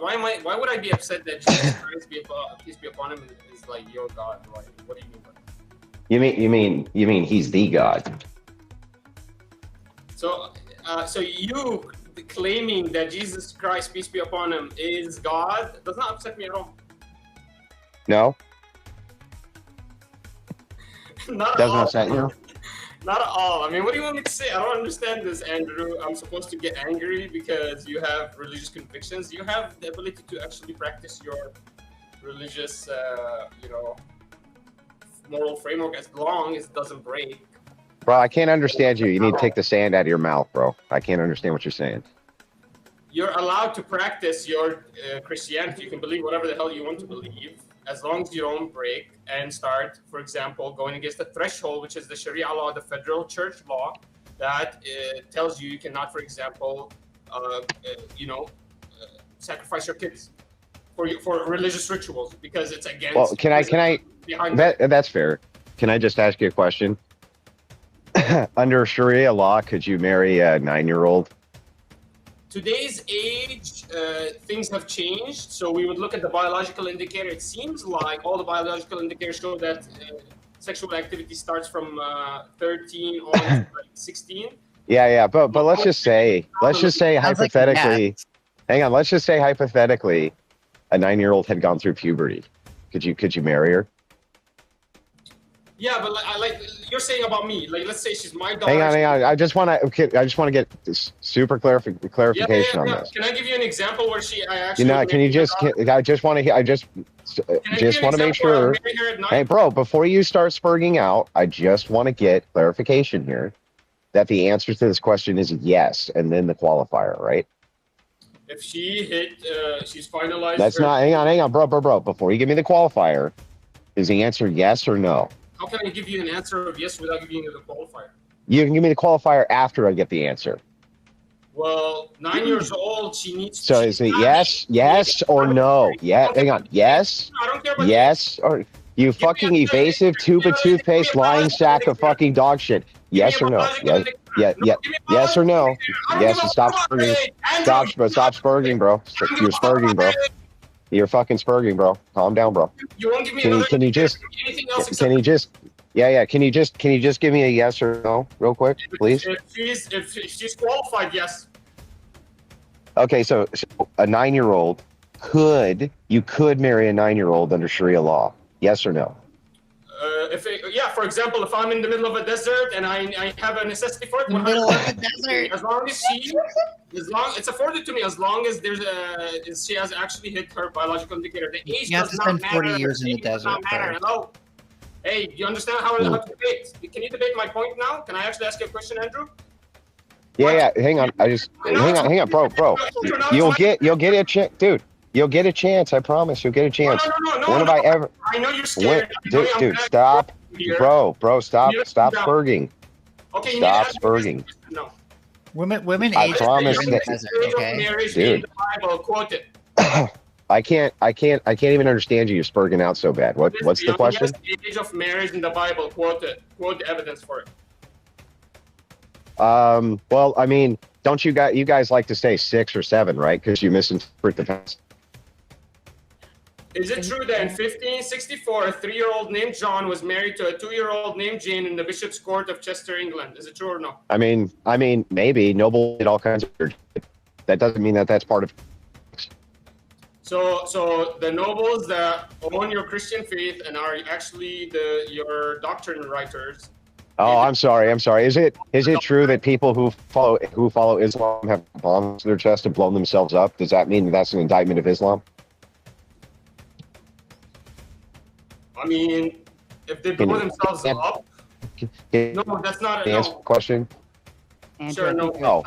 would I be upset that Jesus Christ peace be upon him is like your God? Like, what do you mean by that? You mean he's the God? So So you claiming that Jesus Christ, peace be upon him, is God does not upset me at all. No, Not at doesn't all. upset you. Not at all. I mean, what do you want me to say? I don't understand this, Andrew. I'm supposed to get angry because you have religious convictions. You have the ability to actually practice your religious, moral framework as long as it doesn't break. Bro, I can't understand you. You need to take the sand out of your mouth, bro. I can't understand what you're saying. You're allowed to practice your Christianity. You can believe whatever the hell you want to believe, as long as you don't break and start, for example, going against the threshold, which is the Sharia law, the federal church law, that tells you cannot, for example, sacrifice your kids for religious rituals because it's against. Well, can I? That's fair. Can I just ask you a question? Under Sharia law, could you marry a 9-year-old? Today's age, things have changed. So we would look at the biological indicator. It seems like all the biological indicators show that sexual activity starts from 13 on to 16. Yeah, but let's just say hypothetically, hang on. Let's just say hypothetically, a 9-year-old had gone through puberty. Could you marry her? Yeah, but like you're saying about me, like let's say she's my daughter. Hang on. I just want to get this super clarification on this. Can I give you an example where I actually? I just want to make sure. Hey, bro, before you start spurging out, I just want to get clarification here that the answer to this question is yes, and then the qualifier, right? If she she's finalized. That's not. Hang on, bro. Before you give me the qualifier, is the answer yes or no? How can I give you an answer of yes without giving you the qualifier? You can give me the qualifier after I get the answer. Well, 9 years old, she needs. So is it yes or no? Yeah, hang on. Yes. I don't care about yes or you fucking evasive tube of toothpaste lying sack of fucking dog shit. Yes or no? Yes or no? Yes. Stop spurging. Stop spurging, bro. You're spurging, bro. You're fucking spurging, bro. Calm down, bro. You won't give me Can you just give me a yes or no real quick, please? If she's qualified, yes. Okay, so a 9-year-old you could marry a 9-year-old under Sharia law. Yes or no? For example, if I'm in the middle of a desert and I have a necessity for it, middle of a desert. As long as it's afforded to me, as long as she has actually hit her biological indicator. The age You have to does not spend 40 matter. years in the Age does not desert matter. first. Hello. Hey, do you understand how to debate? Can you debate my point now? Can I actually ask you a question, Andrew? Yeah. Hang on. Hang on, bro. You'll get a chance, dude. You'll get a chance. I promise. You'll get a chance. No. When have I ever? I know you're scared. Dude, stop, bro. Stop spurging. Okay. Stop spurging. No. Women I age promise in the that- desert, Age of okay? marriage Dude. in the Bible, quote it. I can't even understand you. You're spurging out so bad. What's the question? Age of marriage in the Bible, quote it. Quote the evidence for it. Well, I mean, don't you guys like to say 6 or 7, right? Because you misinterpret the text. Is it true that in 1564, a 3-year-old named John was married to a 2-year-old named Jane in the Bishop's Court of Chester, England? Is it true or no? I mean, maybe Noble did all kinds of weird shit. That doesn't mean that that's part of. So the nobles that own your Christian faith and are actually your doctrine writers. Oh, I'm sorry. Is it true that people who follow Islam have bombs to their chest and blown themselves up? Does that mean that's an indictment of Islam? I mean, if they blow themselves up, no, that's not a Answer no. the question. Sure, no. No.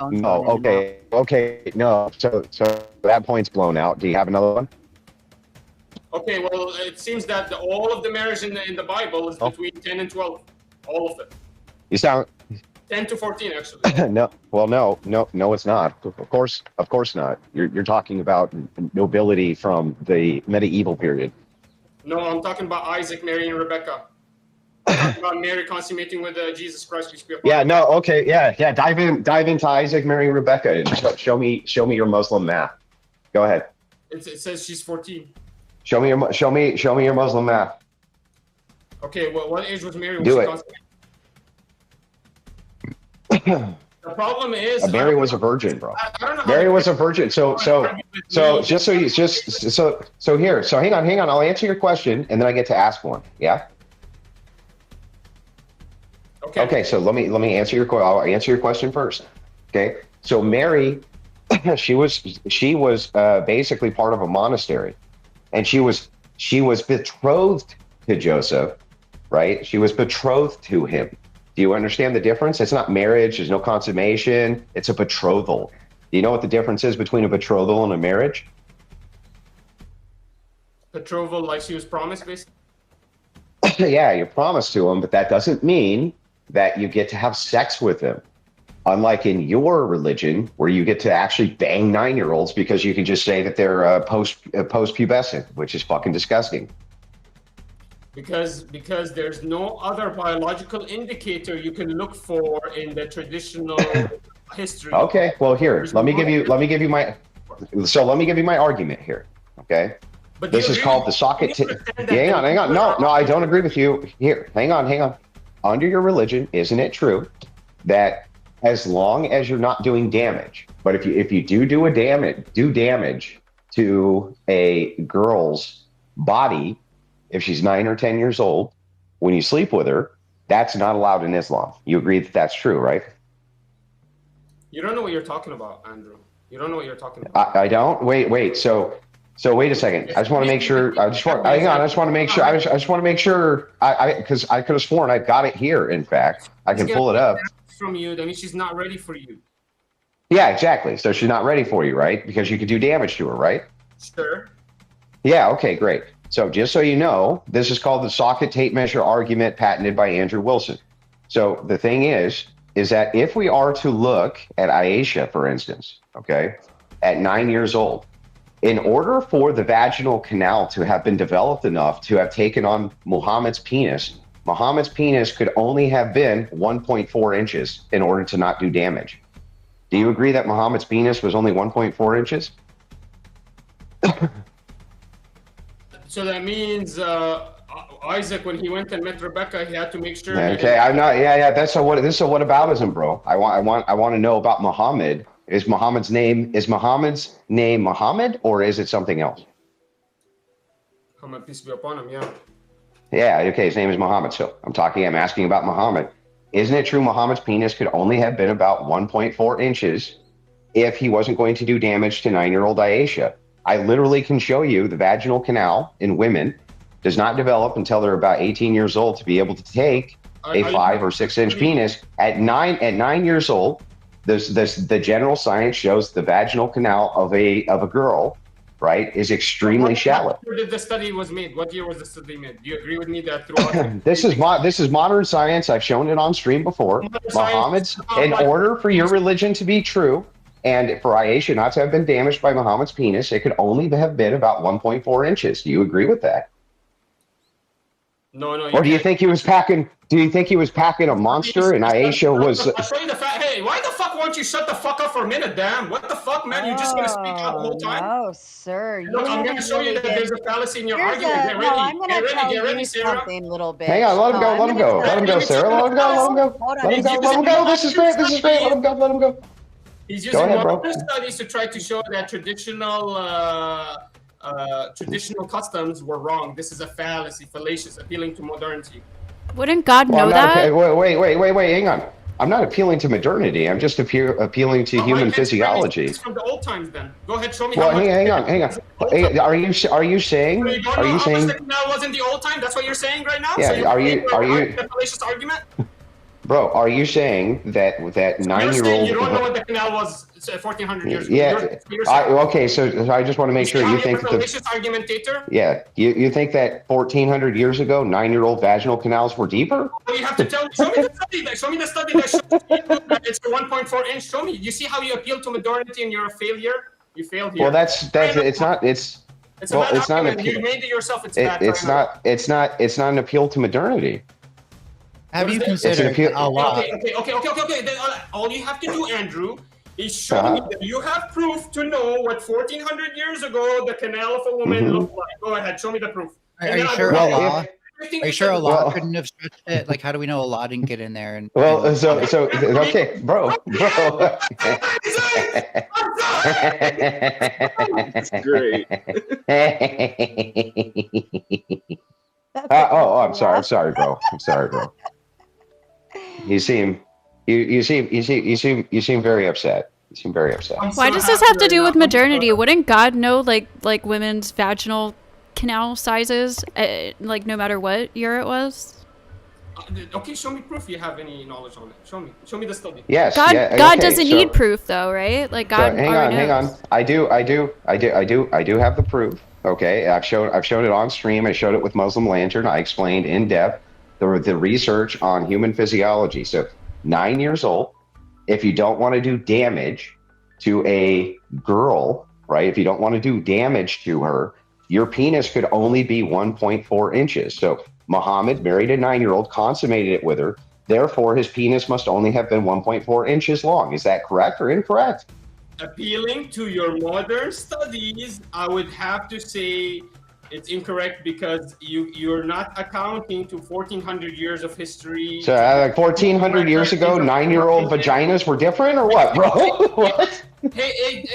Okay. No. So that point's blown out. Do you have another one? Okay, well, it seems that all of the marriage in the Bible is between 10 and 12. All of it. You sound 10 to 14, actually. no. Well, no, it's not. Of course not. You're talking about nobility from the medieval period. No, I'm talking about Isaac marrying Rebecca. I'm talking about Mary consummating with Jesus Christ. Yeah. No. Okay. Yeah. Dive into Isaac marrying Rebecca and show me your Muslim math. Go ahead. It says she's 14. Show me your Muslim math. Okay. Well, what age was Mary when Do she it. consummated? The problem is Mary was a virgin, bro. I don't know how Mary the was a virgin. So just so here. So hang on. I'll answer your question, and then I get to ask one. Yeah. Okay. So let me answer your question. I'll answer your question first. Okay. So Mary, she was basically part of a monastery, and she was betrothed to Joseph, right? She was betrothed to him. Do you understand the difference? It's not marriage. There's no consummation. It's a betrothal. Do you know what the difference is between a betrothal and a marriage? Betrothal, like she was promised, basically. Yeah, you're promised to him, but that doesn't mean that you get to have sex with him. Unlike in your religion, where you get to actually bang 9-year-olds because you can just say that they're post-pubescent, which is fucking disgusting. Because there's no other biological indicator you can look for in the traditional history. Okay, well here, let me give you my argument here. Okay, but this is called the socket. Hang on. No, I don't agree with you. Here, hang on. Under your religion, isn't it true that as long as you're not doing damage, but if you do damage to a girl's body, if she's 9 or 10 years old, when you sleep with her, that's not allowed in Islam. You agree that that's true, right? You don't know what you're talking about, Andrew. You don't know what you're talking about. I don't. Wait. So wait a second. I just want to make sure. I just want to make sure. Because I could have sworn I've got it here. In fact, I can pull it up. From you, that means she's not ready for you. Yeah, exactly. So she's not ready for you, right? Because you could do damage to her, right? Sure. Yeah. Okay. Great. So just so you know, this is called the socket tape measure argument, patented by Andrew Wilson. So the thing is that if we are to look at Aisha, for instance, okay, at 9 years old, in order for the vaginal canal to have been developed enough to have taken on Muhammad's penis could only have been 1.4 inches in order to not do damage. Do you agree that Muhammad's penis was only 1.4 inches? So that means Isaac, when he went and met Rebecca, he had to make sure. Okay, I'm not. Yeah. This is a whataboutism, bro. I want to know about Muhammad. Is Muhammad's name Muhammad, or is it something else? Muhammad, peace be upon him. Yeah. Yeah. Okay. His name is Muhammad. So I'm asking about Muhammad. Isn't it true Muhammad's penis could only have been about 1.4 inches if he wasn't going to do damage to 9-year-old Aisha? I literally can show you the vaginal canal in women does not develop until they're about 18 years old to be able to take a 5 or 6 inch penis. At 9 years old, the general science shows the vaginal canal of a girl, right, is extremely shallow. Where did the study was made? What year was the study made? Do you agree with me that throughout? This is modern science. I've shown it on stream before. Muhammad's, in order for your religion to be true, and for Aisha not to have been damaged by Muhammad's penis, it could only have been about 1.4 inches. Do you agree with that? No. Or do you think he was packing? Do you think he was packing a monster and Aisha was? I'll show you the fact. Hey, why the fuck won't you shut the fuck up for a minute, damn? What the fuck, man? You're just gonna speak out the whole time? No, sir. Look, I'm gonna show you that there's a fallacy in your argument. Get ready. I'm gonna tell Get ready, you Sarah. something, little bit. Hang on, let him go. Let him go, Sarah. Let him go. This is great. Let him go. He's using modern studies to try to show that traditional customs were wrong. This is a fallacy, fallacious, appealing to modernity. Wouldn't God know that? Wait, hang on. I'm not appealing to modernity. I'm just appealing to human physiology. It's from the old times, then. Go ahead, show me. Well, hang on. Hey, are you saying? Are you saying the canal was in the old time? That's what you're saying right now. Yeah. So Are you? The fallacious argument? Bro, are you saying that 9-year-old? You don't know what the canal was 1,400 years ago. Yeah. Okay, so I just want to make sure you think that fallacious argumentator. Yeah, you think that 1,400 years ago, 9-year-old vaginal canals were deeper? Well, you have to tell me. Show me the study. Show me the study that shows that it's 1.4 inch. Show me. You see how you appeal to modernity and you're a failure. You failed here. Well, it's not. It's not an appeal. You made it yourself. It's not an appeal to modernity. Have you considered Allah? Okay. Then, all you have to do, Andrew, is show me that you have proof to know what 1,400 years ago the canal of a woman looked like. Go ahead, show me the proof. Are you sure Allah? Are you sure Allah Well- couldn't have stretched it? Like, how do we know Allah didn't get in there? And Well, and- so okay, bro. That's great. I'm sorry, bro. I'm sorry, bro. You seem very upset. You seem very upset. Why does this have to do with modernity? Wouldn't God know like women's vaginal canal sizes, like no matter what year it was? Okay, show me proof you have any knowledge on it. Show me the study. Yes. God, yeah, God okay, doesn't so- need proof though, right? Like God So hang already on. knows. I do have the proof. Okay, I've shown it on stream. I showed it with Muslim Lantern. I explained in depth the research on human physiology. So 9 years old, if you don't want to do damage to a girl, right? If you don't want to do damage to her, your penis could only be 1.4 inches. So Muhammad married a 9-year-old, consummated it with her. Therefore, his penis must only have been 1.4 inches long. Is that correct or incorrect? Appealing to your modern studies, I would have to say it's incorrect because you're not accounting to 1400 years of history. So, like 1,400 years ago, 9-year-old vaginas were different, or what, bro? What? Hey,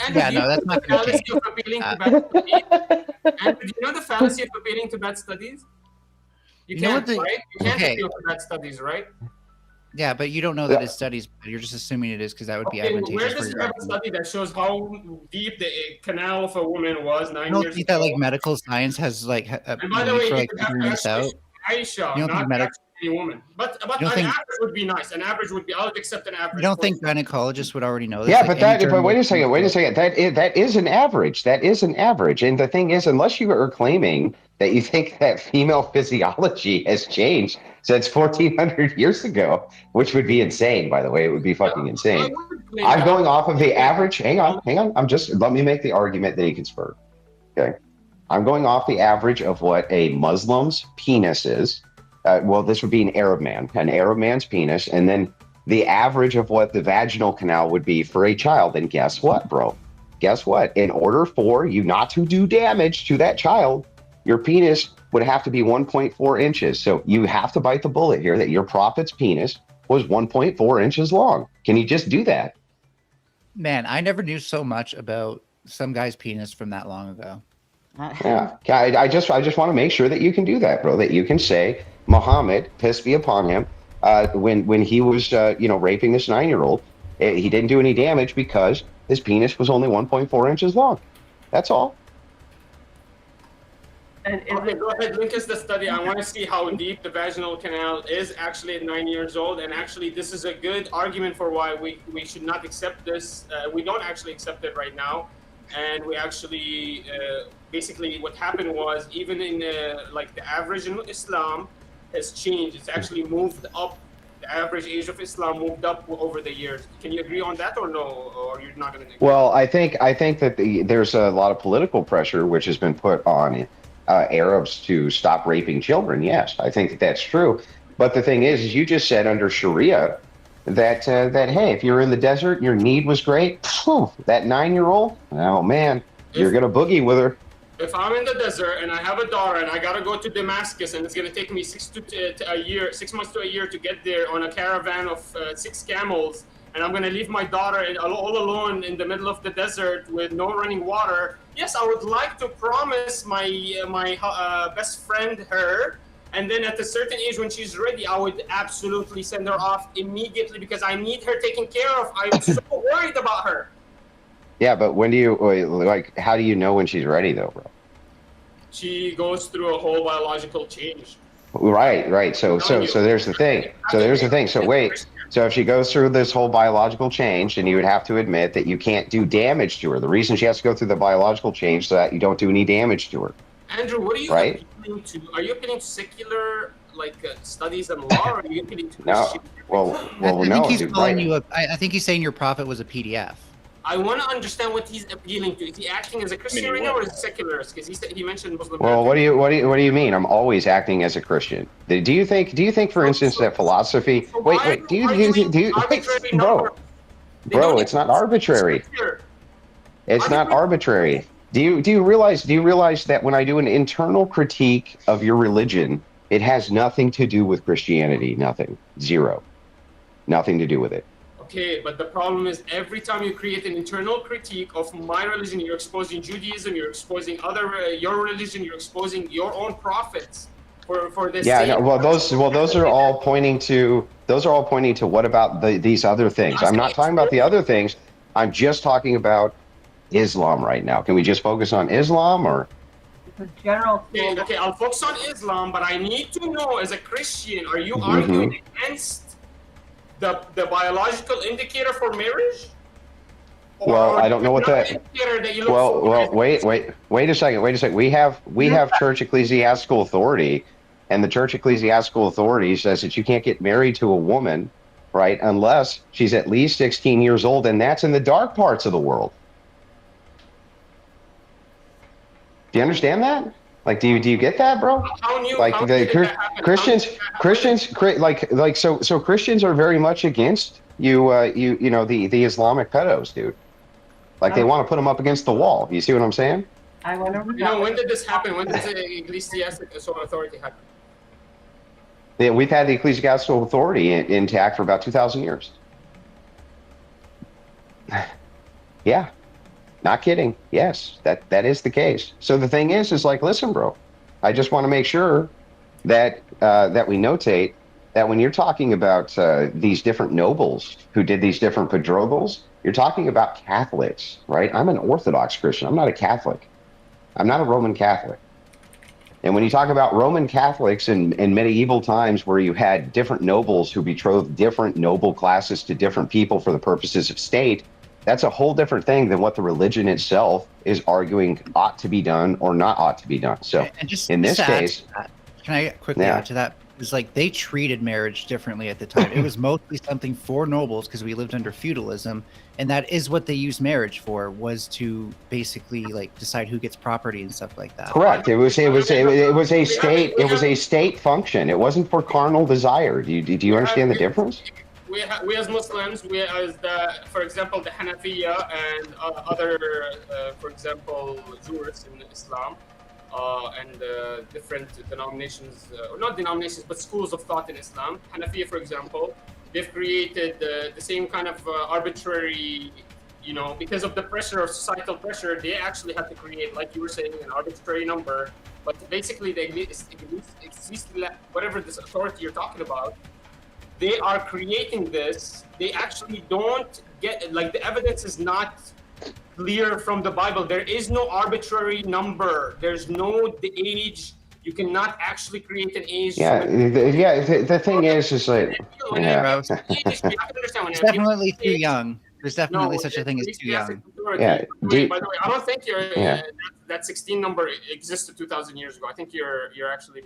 Andrew, Yeah, do you no, that's know not the gonna fallacy change. of appealing to bad studies? Andrew, do you know the fallacy of appealing to bad studies? You You know can't, what the- right? You can't okay. appeal to bad studies, right? Yeah, but you don't know that it's studies. You're just assuming it is because that would be Okay, where advantageous for does it your have a argument. study that shows how deep the canal of a woman was 9 You don't years think ago? that like medical science has like a And by the need way, for you like could have figuring this out? Aisha, You don't think not medic- actually any woman. But You don't an think- average would be nice. An average would be, I would accept an average. You don't think gynecologists would already know this? Yeah, Like, but any but wait a second, journalist- That is an average. That is an average. And the thing is, unless you are claiming that you think that female physiology has changed since 1,400 years ago, which would be insane, by the way, it would be fucking insane. I'm going off of the average. Hang on. Let me make the argument that he can spur. Okay. I'm going off the average of what a Muslim's penis is. Well, this would be an Arab man's penis, and then the average of what the vaginal canal would be for a child. And guess what, bro? Guess what? In order for you not to do damage to that child, your penis would have to be 1.4 inches. So you have to bite the bullet here that your prophet's penis was 1.4 inches long. Can you just do that? Man, I never knew so much about some guy's penis from that long ago. Yeah, I just want to make sure that you can do that, bro. That you can say Muhammad pissed me upon him when he was raping this 9-year-old. He didn't do any damage because his penis was only 1.4 inches long. That's all. And Okay, go ahead, link us the study. I want to see how deep the vaginal canal is actually at 9 years old. And actually, this is a good argument for why we should not accept this. We don't actually accept it right now. And we actually, basically what happened was, even in like the average in Islam has changed. It's actually moved up. The average age of Islam moved up over the years. Can you agree on that or no? Or you're not going to agree? Well, I think that there's a lot of political pressure which has been put on Arabs to stop raping children. Yes, I think that that's true. But the thing is you just said under Sharia that hey, if you're in the desert and your need was great, that 9-year-old, oh man, you're gonna boogie with her. If I'm in the desert and I have a daughter and I gotta go to Damascus and it's gonna take me 6 months to a year to get there on a caravan of 6 camels, and I'm gonna leave my daughter all alone in the middle of the desert with no running water, yes, I would like to promise my best friend her, and then at a certain age when she's ready, I would absolutely send her off immediately because I need her taken care of. I'm so worried about her. Yeah, but when do you how do you know when she's ready though, bro? She goes through a whole biological change. Right. So there's the thing. So wait. So if she goes through this whole biological change, then you would have to admit that you can't do damage to her. The reason she has to go through the biological change so that you don't do any damage to her. Andrew, what are you appealing to? Are you appealing to secular studies and law, or are you appealing to No. Christian? Well, I no. think he's dude, calling right. you I think he's saying your prophet was a PDF. I want to understand what he's appealing to. Is he acting as a Christian right now, or is he secularist? Because he mentioned Muslim. Well, what do you mean? I'm always acting as a Christian. Do you think, for instance, that philosophy? Wait. Do you? Bro, it's not arbitrary. It's not arbitrary. Do you realize that when I do an internal critique of your religion, It has nothing to do with Christianity. Nothing. Zero. Nothing to do with it. Okay, but the problem is every time you create an internal critique of my religion, you're exposing Judaism, you're exposing your religion, you're exposing your own prophets for the Yeah, same. no, those are all pointing to what about these other things? I'm not talking about the other things. I'm just talking about Islam right now. Can we just focus on Islam or? It's a general. Okay, I'll focus on Islam, but I need to know, as a Christian, are you arguing against the biological indicator for marriage? Well, I don't know what that. Well, wait a second. We have church ecclesiastical authority, and the church ecclesiastical authority says that you can't get married to a woman, right, unless she's at least 16 years old, and that's in the dark parts of the world. Do you understand that? Like, do you get that, bro? Like the Christians, so Christians are very much against the Islamic pedos, dude. Like they want to put them up against the wall. You see what I'm saying? I went over. When did this happen? When did the ecclesiastical authority happen? Yeah, we've had the ecclesiastical authority intact for about 2,000 years. Yeah. Not kidding. Yes, that is the case. So the thing is like, listen, bro, I just want to make sure that that we notate that when you're talking about these different nobles who did these different betrothals, you're talking about Catholics, right? I'm an Orthodox Christian. I'm not a Catholic. I'm not a Roman Catholic. And when you talk about Roman Catholics in medieval times where you had different nobles who betrothed different noble classes to different people for the purposes of state, that's a whole different thing than what the religion itself is arguing ought to be done or not ought to be done. So in this case, can I quickly add to that? It's like they treated marriage differently at the time. It was mostly something for nobles because we lived under feudalism, and that is what they used marriage for, was to basically like decide who gets property and stuff like that. Correct. It was a state function. It wasn't for carnal desire. Do you understand the difference? We as Muslims, for example, the Hanafiya and other, for example, jurists in Islam, and different denominations, or not denominations, but schools of thought in Islam. Hanafiya, for example, they've created the same kind of arbitrary, because of the pressure of societal pressure, they actually had to create, like you were saying, an arbitrary number. But basically, whatever this authority you're talking about, they are creating this. They actually don't get, like, the evidence is not clear from the Bible. There is no arbitrary number. There's no the age. You cannot actually create an age. Yeah, the thing is like, yeah. It's definitely too young. There's definitely such a thing as too young. Yeah. By the way, I don't think that 16 number existed 2,000 years ago. I think you're actually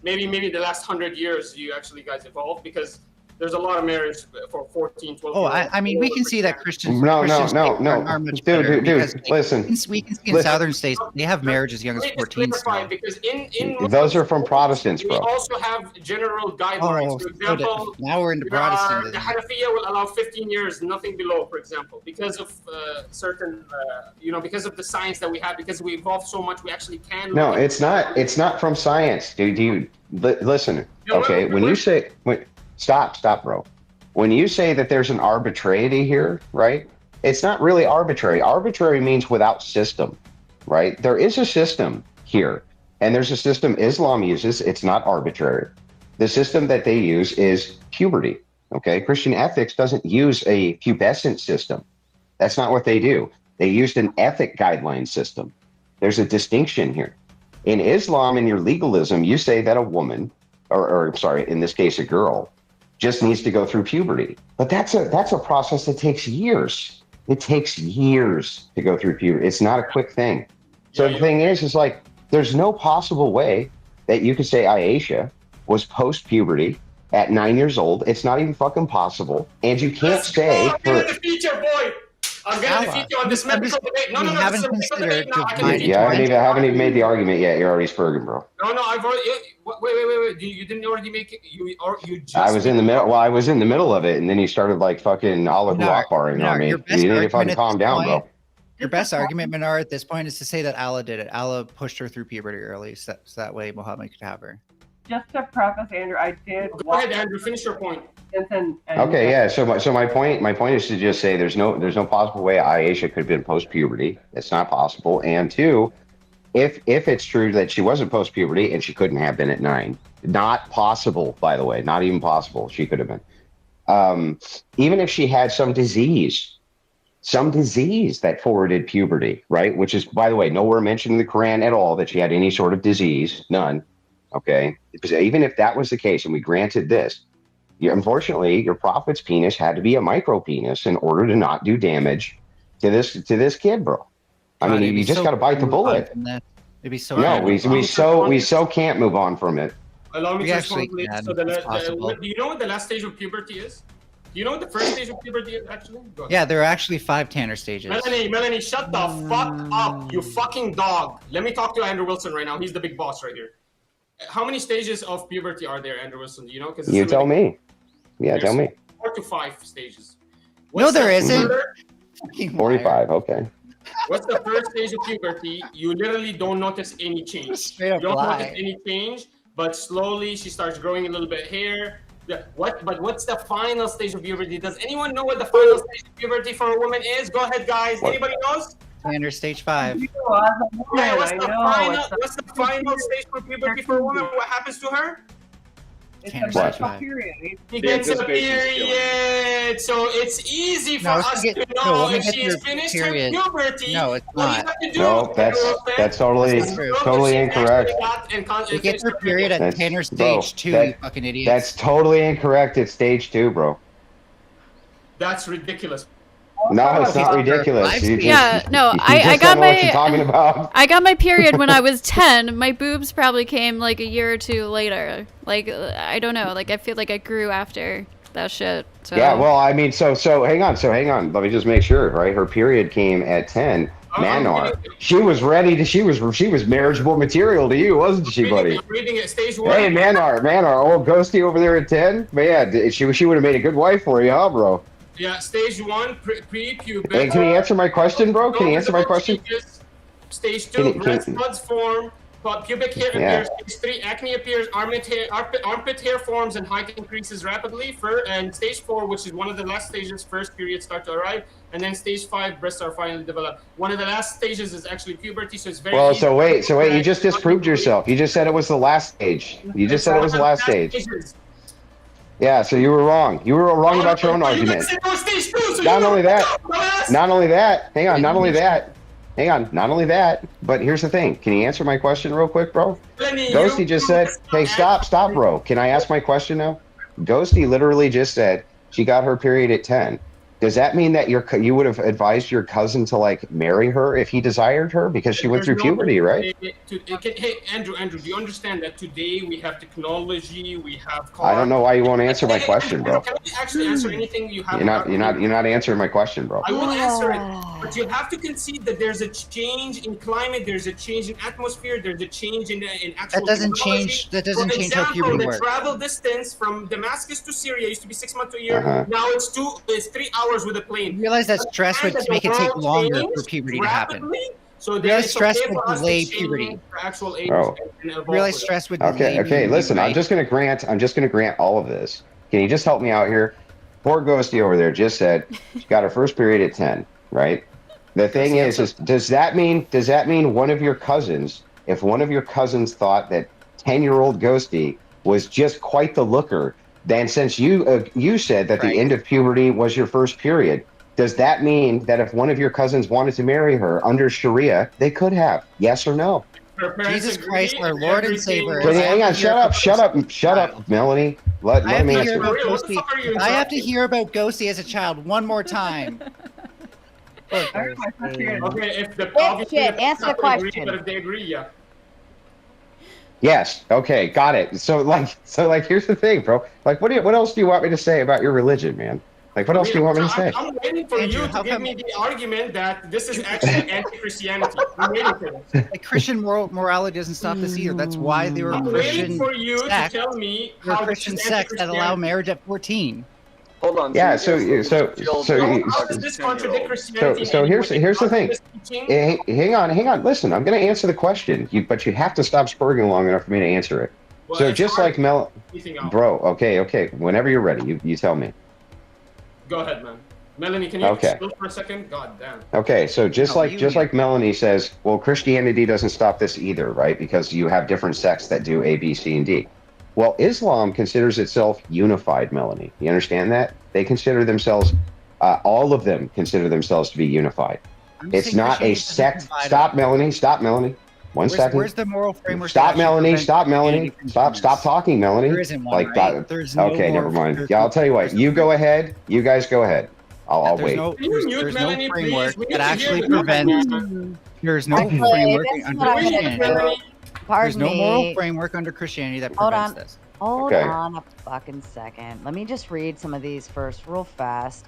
maybe the last 100 years you actually guys evolved, because there's a lot of marriage for 14, 12 Oh, I mean, we can see that Christians No, are much better dude, because, listen. We can see in southern states, they have marriage as young as 14 still. Because in Those are from Protestants, bro. We also have general guidelines. For example, now we're into Protestantism. The Hanafiya will allow 15 years, nothing below, for example, because of certain, because of the science that we have, because we evolved so much, we actually can. No, it's not from science, dude. Listen, okay, when you say... Stop, bro. When you say that there's an arbitrarity here, right? It's not really arbitrary. Arbitrary means without system, right? There is a system here, and there's a system Islam uses. It's not arbitrary. The system that they use is puberty, okay? Christian ethics doesn't use a pubescent system. That's not what they do. They used an ethic guideline system. There's a distinction here. In Islam, in your legalism, you say that a woman, or sorry, in this case, a girl, just needs to go through puberty. But that's a process that takes years. It takes years to go through puberty. It's not a quick thing. So the thing is like, there's no possible way that you could say Aisha was post-puberty at 9 years old. It's not even fucking possible. And you can't say... I'm going to defeat your boy. I'm going to defeat you on this medical debate. No, this is a medical debate now. I haven't even made the argument yet. You're already spurging, bro. No, I've already... Wait. You didn't already make it? You just... I was in the middle. Well, I was in the middle of it, and then you started like fucking Allahu Akbaring on me. You need to fucking calm down, bro. Your best argument, Minar, at this point is to say that Allah did it. Allah pushed her through puberty early, so that way Muhammad could have her. just to preface, Andrew, I did. Go ahead, Andrew. Finish your point. Okay, yeah. So my point is to just say there's no possible way Aisha could have been post-puberty. It's not possible. And two, if it's true that she wasn't post-puberty and she couldn't have been at 9, not possible, by the way, not even possible. She could have been. Even if she had some disease that forwarded puberty, right? Which is, by the way, nowhere mentioned in the Quran at all that she had any sort of disease, none. Okay, because even if that was the case, and we granted this. Unfortunately, your prophet's penis had to be a micro penis in order to not do damage to this kid, bro. I mean, you just got to bite the bullet. It'd be so. No, we so can't move on from it. Allow me We to actually respond, please. can. So It's possible. do you know what the last stage of puberty is? Do you know what the first stage of puberty is actually? Go ahead. Yeah, there are actually 5 Tanner stages. Melanie, shut the fuck up, you fucking dog. Let me talk to Andrew Wilson right now. He's the big boss right here. How many stages of puberty are there, Andrew Wilson? Do you know? Because You tell me. Yeah, tell me. 4 to 5 stages. No, there isn't. 45. Okay. What's the first stage of puberty? You literally don't notice any change. Straight up You don't lie. notice any change, but slowly she starts growing a little bit hair. But what's the final stage of puberty? Does anyone know what the final stage of puberty for a woman is? Go ahead, guys. Anybody knows? Tanner stage 5. Yeah, what's the final stage for puberty for a woman? What happens to her? Tanner stage 5. She gets a period, so it's easy for us to know if she's finished her puberty. No, it's what not. do you have to do? No, that's totally incorrect. You get your period at That's- Tanner bro, stage 2, that- you fucking idiot. That's totally incorrect. It's stage 2, bro. That's ridiculous. No, it's not ridiculous. You just- Yeah, no, you I just got don't know what you're talking my about. I got my period when I was 10. My boobs probably came like a year or 2 later. Like I don't know. Like I feel like I grew after that shit. So. Yeah, well, I mean, so hang on. Let me just make sure, right? Her period came at 10. Manar, she was ready to. She was marriageable material to you, wasn't she, buddy? I'm reading it. Stage 1. Hey, Manar, old Ghosty over there at 10. Man, she would have made a good wife for you, huh, bro? Yeah, stage 1, pre-puberty. Hey, can you answer my question, bro? Can you answer my question? Stage Can 2, you- breast buds form, pubic hair Yeah. appears. Stage 3, acne appears, armpit hair forms, and height increases rapidly. And stage 4, which is one of the last stages, first periods start to arrive. And then stage 5, breasts are finally developed. One of the last stages is actually puberty, so it's very Well, easy so wait, to you just disproved yourself. You just said it was the last stage. You just said it was the last stage. Yeah, so you were wrong. You were wrong about your own argument. Not only that, hang on, not only that, but here's the thing. Can you answer my question real quick, bro? Ghosty just said, hey, stop, bro. Can I ask my question now? Ghosty literally just said she got her period at 10. Does that mean that you would have advised your cousin to like marry her if he desired her because she went through puberty, right? Hey, Andrew, do you understand that today we have technology, we have cars? I don't know why you won't answer my question, bro. Can I actually answer anything you have? You're not answering my question, bro. I will answer it, but you have to concede that there's a change in climate, there's a change in atmosphere, there's a change in actual. That doesn't technology. change. That doesn't For change how example, puberty the works. travel distance from Damascus to Syria used to be 6 months to a year. Uh-huh. Now it's 3 hours with a plane. You realize that stress would And make it take world longer changed for puberty to happen. rapidly, so You there realize is stress okay would for us to delay change puberty. our actual age Oh. and evolve You realize with it. stress would Okay, delay puberty, listen, I'm right? just gonna grant all of this. Can you just help me out here? Poor Ghosty over there just said she got her first period at 10, right? The thing is does that mean one of your cousins, if one of your cousins thought that 10-year-old Ghosty was just quite the looker, then since you said that the end of puberty was your first period, does that mean that if one of your cousins wanted to marry her under Sharia, they could have? Yes or no? Jesus Christ, our Lord and Savior. Can you, hang on, shut up, Melanie. Let I have me to hear answer. about Ghosty. I have to hear about Ghosty as a child one more time. Okay, if the Shit, answer the agree, question. but if they agree, yeah. Yes. Okay. Got it. So here's the thing, bro. Like, what else do you want me to say about your religion, man? Like, what else do you want me to say? I'm waiting for you to give me the argument that this is actually anti-Christianity. I'm waiting for this. Like Christian morality doesn't stop this either. That's why there were I'm Christian waiting for you to sects. tell me There are how Christian this is sects that allow marriage at 14. Hold on. Yeah. How does So this contradict Christianity? here's the thing. Hang on. Listen, I'm going to answer the question, but you have to stop spurging long enough for me to answer it. Well, So it's just hard like Mel, anything out. bro. Okay. Whenever you're ready, you tell me. Go ahead, man. Melanie, can you Okay. chill for a second? God damn. Okay, so just No, like you just need- like Melanie says, well, Christianity doesn't stop this either, right? Because you have different sects that do A, B, C, and D. Well, Islam considers itself unified, Melanie. You understand that? They consider themselves, all of them consider themselves to be unified. I'm It's saying not a Christianity doesn't sect. provide Stop, Melanie. Stop, Melanie. One second. Where's the moral framework? Stop, that actually Melanie. prevents Stop, Christianity Melanie. from Stop. doing Stop this? talking, Melanie. There isn't one, Like right? that. There's no Okay, never moral. mind. Yeah, I'll tell you what. You go ahead. You guys go ahead. I'll There's wait. no, Can you there's, mute there's no Melanie, framework please? We need that to hear actually the prevents. man. There's no Actually, framework this is under what I'm gonna Christianity. do. Pardon There's no moral me. framework under Christianity that Hold prevents on. this. Hold Okay. on a fucking second. Let me just read some of these first real fast.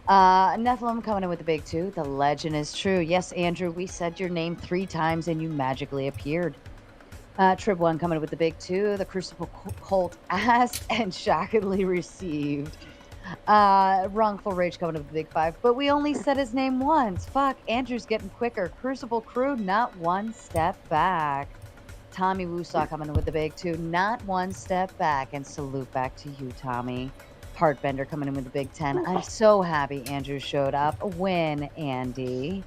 Nephilim coming in with the big two. The legend is true. Yes, Andrew, we said your name 3 times and you magically appeared. Trib 1 coming in with the big two. The Crucible Cult asked and shockingly received. Wrongful Rage coming in with the big 5. But we only said his name once. Fuck, Andrew's getting quicker. Crucible Crew, not one step back. Tommy Woosaw coming in with the big 2. Not one step back. And salute back to you, Tommy. Heartbender coming in with the big 10. I'm so happy Andrew showed up. Win, Andy.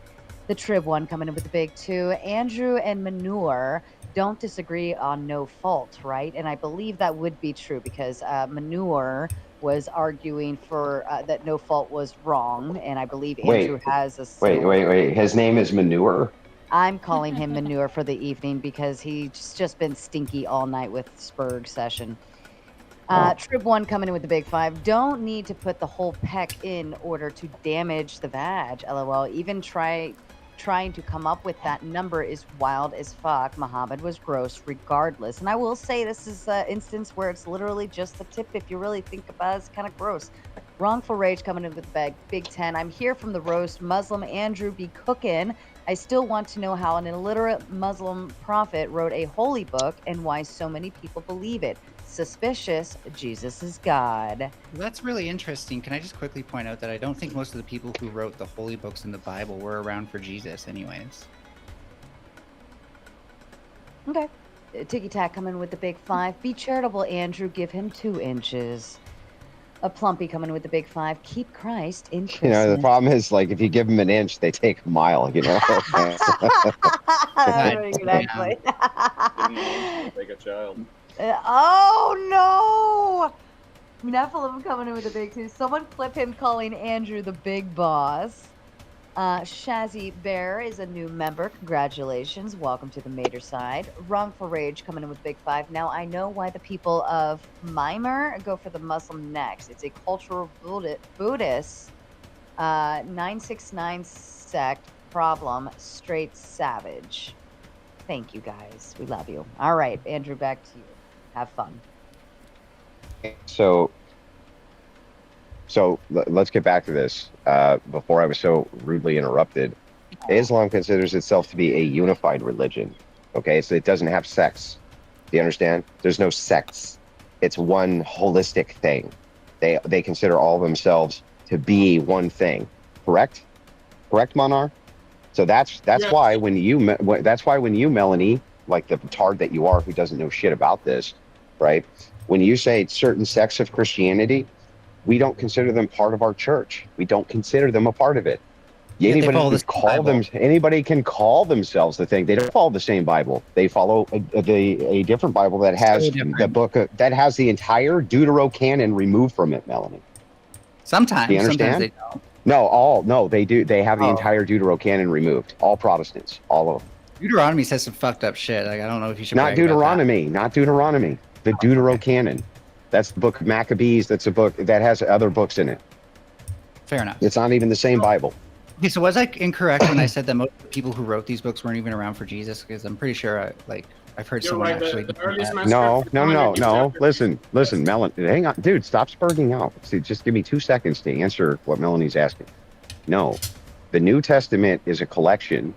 The Trib 1 coming in with the big 2. Andrew and Manure don't disagree on no fault, right? And I believe that would be true because Manure was arguing for that no fault was wrong, and I believe Andrew has a similar. Wait. His name is Manure. I'm calling him Manure for the evening because he's just been stinky all night with Spurg session. Trib 1 coming in with the big 5. Don't need to put the whole peck in order to damage the vag. LOL. Even trying to come up with that number is wild as fuck. Muhammad was gross regardless. And I will say this is an instance where it's literally just the tip. If you really think about it, it's kind of gross. Wrongful Rage coming in with the big 10. I'm here from the roast. Muslim Andrew be cooking. I still want to know how an illiterate Muslim prophet wrote a holy book and why so many people believe it. Suspicious. Jesus is God. That's really interesting. Can I just quickly point out that I don't think most of the people who wrote the holy books in the Bible were around for Jesus anyways. Okay. TickyTack coming with the big 5. Be charitable, Andrew. Give him 2 inches. A Plumpy coming with the big 5. Keep Christ in Christmas. You know, the problem is, like, if you give them an inch, they take a mile, you know? Exactly. Like a child. Oh, no! Nephilim coming in with the big 2. Someone clip him calling Andrew the big boss. Shazzy Bear is a new member. Congratulations. Welcome to the Mater side. Wrongful Rage coming in with big 5. Now, I know why the people of Myanmar go for the Muslim next. It's a cultural Buddhist 969 sect problem. Straight savage. Thank you, guys. We love you. All right, Andrew, back to you. Have fun. So let's get back to this. Before I was so rudely interrupted, Islam considers itself to be a unified religion. Okay, so it doesn't have sects. Do you understand? There's no sects. It's one holistic thing. They consider all themselves to be one thing. Correct, Monar? So that's why when you Melanie, like the tard that you are, who doesn't know shit about this, right? When you say certain sects of Christianity, we don't consider them part of our church. We don't consider them a part of it. Anybody can call themselves the thing. They don't follow the same Bible. They follow a different Bible that has the book that has the entire Deuterocanon removed from it, Melanie. Sometimes. Do you understand? Sometimes they don't. No, they do. They have the entire Deuterocanon removed. All Protestants, all of them. Deuteronomy says some fucked up shit. Like, I don't know if you should. Not Deuteronomy. The Deuterocanon. That's the book of Maccabees. That's a book that has other books in it. Fair enough. It's not even the same Bible. Okay, so was I incorrect when I said that most of the people who wrote these books weren't even around for Jesus? Because I'm pretty sure, I've heard someone actually. No. Listen, Melanie. Hang on, dude. Stop spurting out. See, just give me 2 seconds to answer what Melanie's asking. No, the New Testament is a collection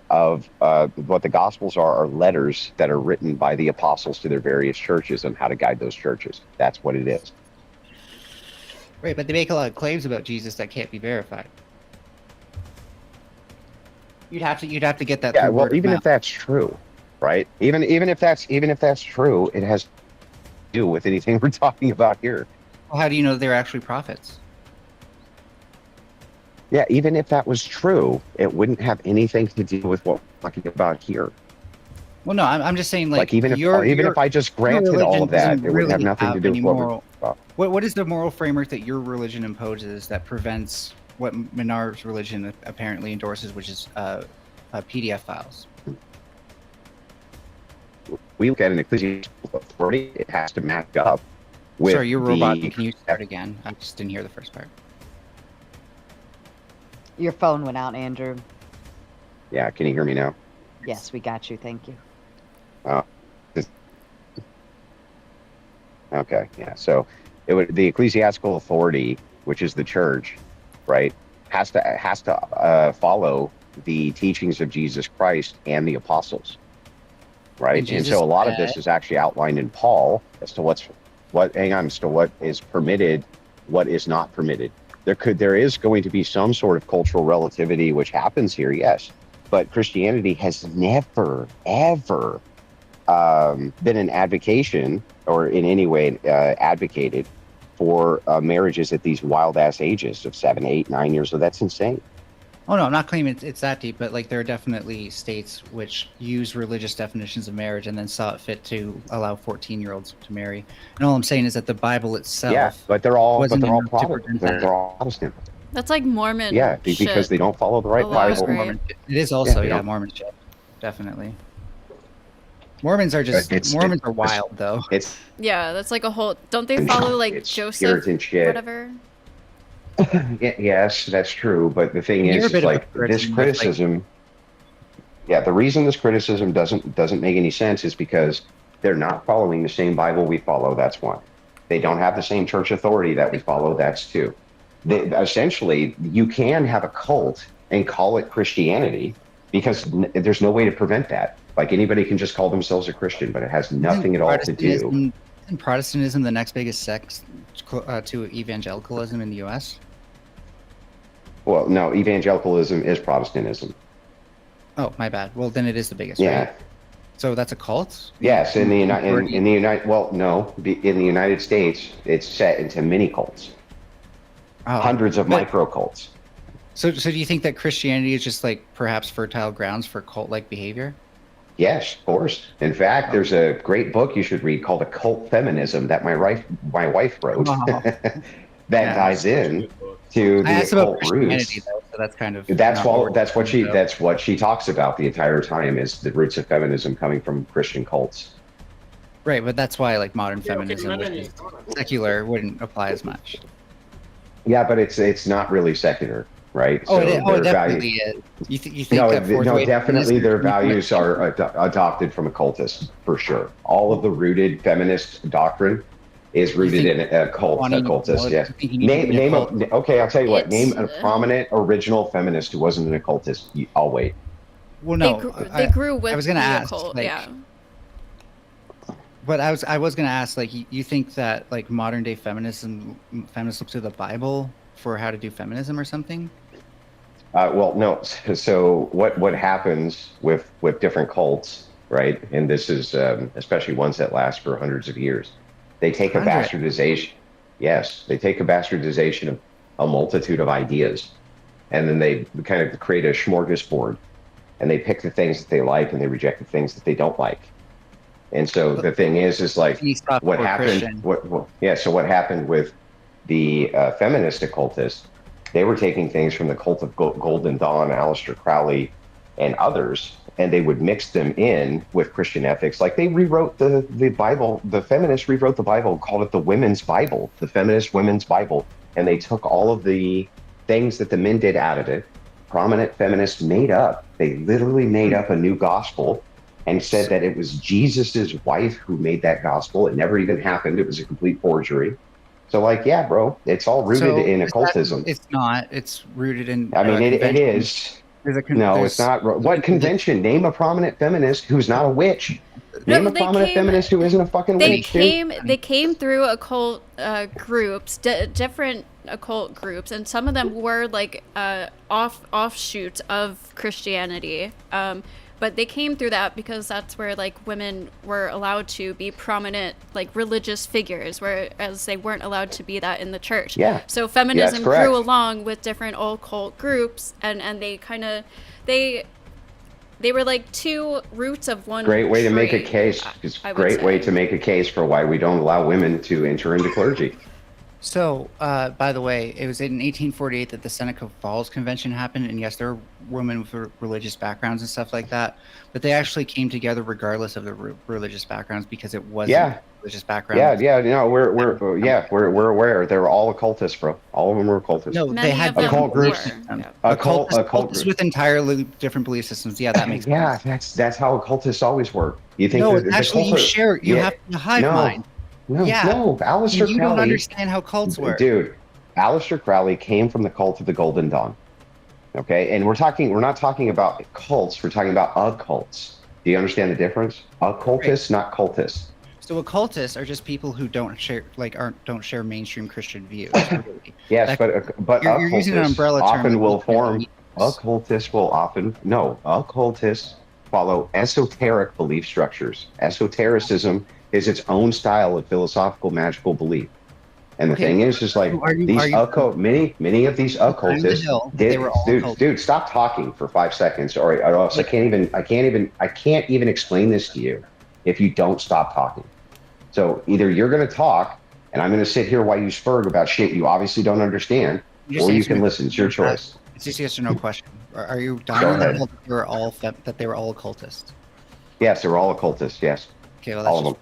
of what the Gospels are letters that are written by the apostles to their various churches on how to guide those churches. That's what it is. Right, but they make a lot of claims about Jesus that can't be verified. You'd have to get that. Yeah, well, even if that's true, right? Even if that's true, it has do with anything we're talking about here. Well, how do you know they're actually prophets? Yeah, even if that was true, it wouldn't have anything to do with what we're talking about here. Well, no, I'm just saying, Like even if I just granted all of that, it would have nothing to do with what we're talking about. What is the moral framework that your religion imposes that prevents what Menard's religion apparently endorses, which is PDF files? We look at an ecclesiastical authority; it has to match up with. Sorry, you're robot. Can you start again? I just didn't hear the first part. Your phone went out, Andrew. Yeah, can you hear me now? Yes, we got you. Thank you. Okay, yeah. So the ecclesiastical authority, which is the church, right, has to follow the teachings of Jesus Christ and the apostles, right? And so a lot of this is actually outlined in Paul as to what is permitted, what is not permitted. There is going to be some sort of cultural relativity which happens here, yes, but Christianity has never ever been an advocation or in any way advocated for marriages at these wild ass ages of 7, 8, 9 years. So that's insane. Oh no, I'm not claiming it's that deep, but like there are definitely states which use religious definitions of marriage and then saw it fit to allow 14-year-olds to marry. And all I'm saying is that the Bible itself, yeah, but they're all Protestant. They're all Protestant. That's like Mormon. Yeah, because they don't follow the right Bible. Right? It is also Mormon shit, definitely. Mormons are wild though. Yeah, that's like a whole. Don't they follow like Joseph, whatever? Yes, that's true. But the thing is like this criticism. Yeah, the reason this criticism doesn't make any sense is because they're not following the same Bible we follow. That's one. They don't have the same church authority that we follow. That's two. Essentially, you can have a cult and call it Christianity because there's no way to prevent that. Like anybody can just call themselves a Christian, but it has nothing at all to do. Isn't Protestantism the next biggest sect to evangelicalism in the U.S.? Well, no, evangelicalism is Protestantism. Oh, my bad. Well, then it is the biggest. Yeah. Right? So that's a cult? Yes, in the United. Well, no, in the United States, it's set into mini cults, hundreds of micro cults. So do you think that Christianity is just like perhaps fertile grounds for cult-like behavior? Yes, of course. In fact, there's a great book you should read called Occult Feminism that my wife wrote that dives in to the occult roots. Though, so that's kind of that's what she talks about the entire time is the roots of feminism coming from Christian cults. Right, but that's why like modern feminism, which is secular, wouldn't apply as much. Yeah, but it's not really secular. Right. Oh, it definitely is. You think definitely their values are adopted from occultists for sure. All of the rooted feminist doctrine is rooted in occultist. Yes. Okay, I'll tell you what. Name a prominent original feminist who wasn't an occultist. I'll wait. Well, no, they grew with I was going to ask. Occult, yeah. But I was going to ask, like, you think that like modern day feminists look to the Bible for how to do feminism or something? Well, no. So what happens with different cults, right? And this is especially ones that last for hundreds of years. They take a bastardization. Yes, they take a bastardization of a multitude of ideas, and then they kind of create a smorgasbord, and they pick the things that they like and they reject the things that they don't like. And so the thing is like what happened. So what happened with the feminist occultists? They were taking things from the cult of Golden Dawn, Aleister Crowley, and others, and they would mix them in with Christian ethics. Like they rewrote the Bible. The feminists rewrote the Bible, called it the Women's Bible, the Feminist Women's Bible. And they took all of the things that the men did out of it. Prominent feminists made up. They literally made up a new gospel and said that it was Jesus's wife who made that gospel. It never even happened. It was a complete forgery. So, like, yeah, bro, it's all rooted in occultism. It's not. It's rooted in. I mean, it is. No, it's not. What convention? Name a prominent feminist who's not a witch. Name a prominent feminist who isn't a fucking witch. They came through occult groups, different occult groups, and some of them were like offshoots of Christianity. But they came through that because that's where like women were allowed to be prominent like religious figures, whereas they weren't allowed to be that in the church. Yeah. So feminism correct. grew along with different occult groups, and they kind of they were like two roots of one Great way to make a tree, case. It's I a would great way say. to make a case for why we don't allow women to enter into clergy. So, by the way, it was in 1848 that the Seneca Falls Convention happened, and yes, there were women with religious backgrounds and stuff like that, but they actually came together regardless of the religious backgrounds because it wasn't Yeah. religious background. No, we're aware. They're all occultists, bro. All of them are occultists. No, they had occult groups. Occultists with entirely different belief systems. Yeah, that makes sense. Yeah, that's how occultists always work. You think No, that actually, you share. You have a hive mind. No, Yeah. Aleister You Crowley. don't understand how cults work. Dude, Aleister Crowley came from the cult of the Golden Dawn. Okay, and we're not talking about cults, we're talking about occults. Do you understand the difference? Occultists, not cultists. So occultists are just people who don't share mainstream Christian views. Really. Yes, but you're using an occultists umbrella term. often will form. Occultists follow esoteric belief structures. Esotericism is its own style of philosophical magical belief. And the thing is like many of these occultists dude, stop talking for 5 seconds, or else I can't even explain this to you if you don't stop talking. So either you're going to talk, and I'm going to sit here while you spurg about shit you obviously don't understand, or you can listen. It's your choice. It's just yes or no question. Are you Go dying ahead. that they were all occultists? Yes, they were all occultists. Yes, Okay, well, all of them.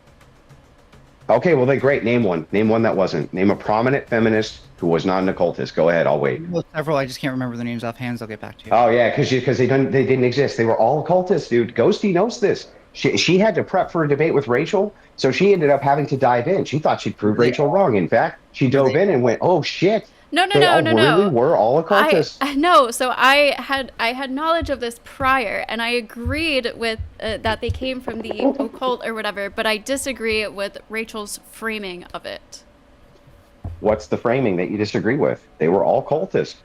Okay, well then great. Name one. Name one that wasn't. Name a prominent feminist who was not an occultist. Go ahead. I'll wait. Well, several. I just can't remember the names offhand. I'll get back to you. Oh yeah, because they didn't exist. They were all occultists, dude. Ghosty knows this. She had to prep for a debate with Rachel, so she ended up having to dive in. She thought she'd prove Rachel wrong. In fact, she dove in and went, "Oh shit." No. Really were all occultists. No, so I had knowledge of this prior, and I agreed with that they came from the occult or whatever, but I disagree with Rachel's framing of it. What's the framing that you disagree with? They were all cultists.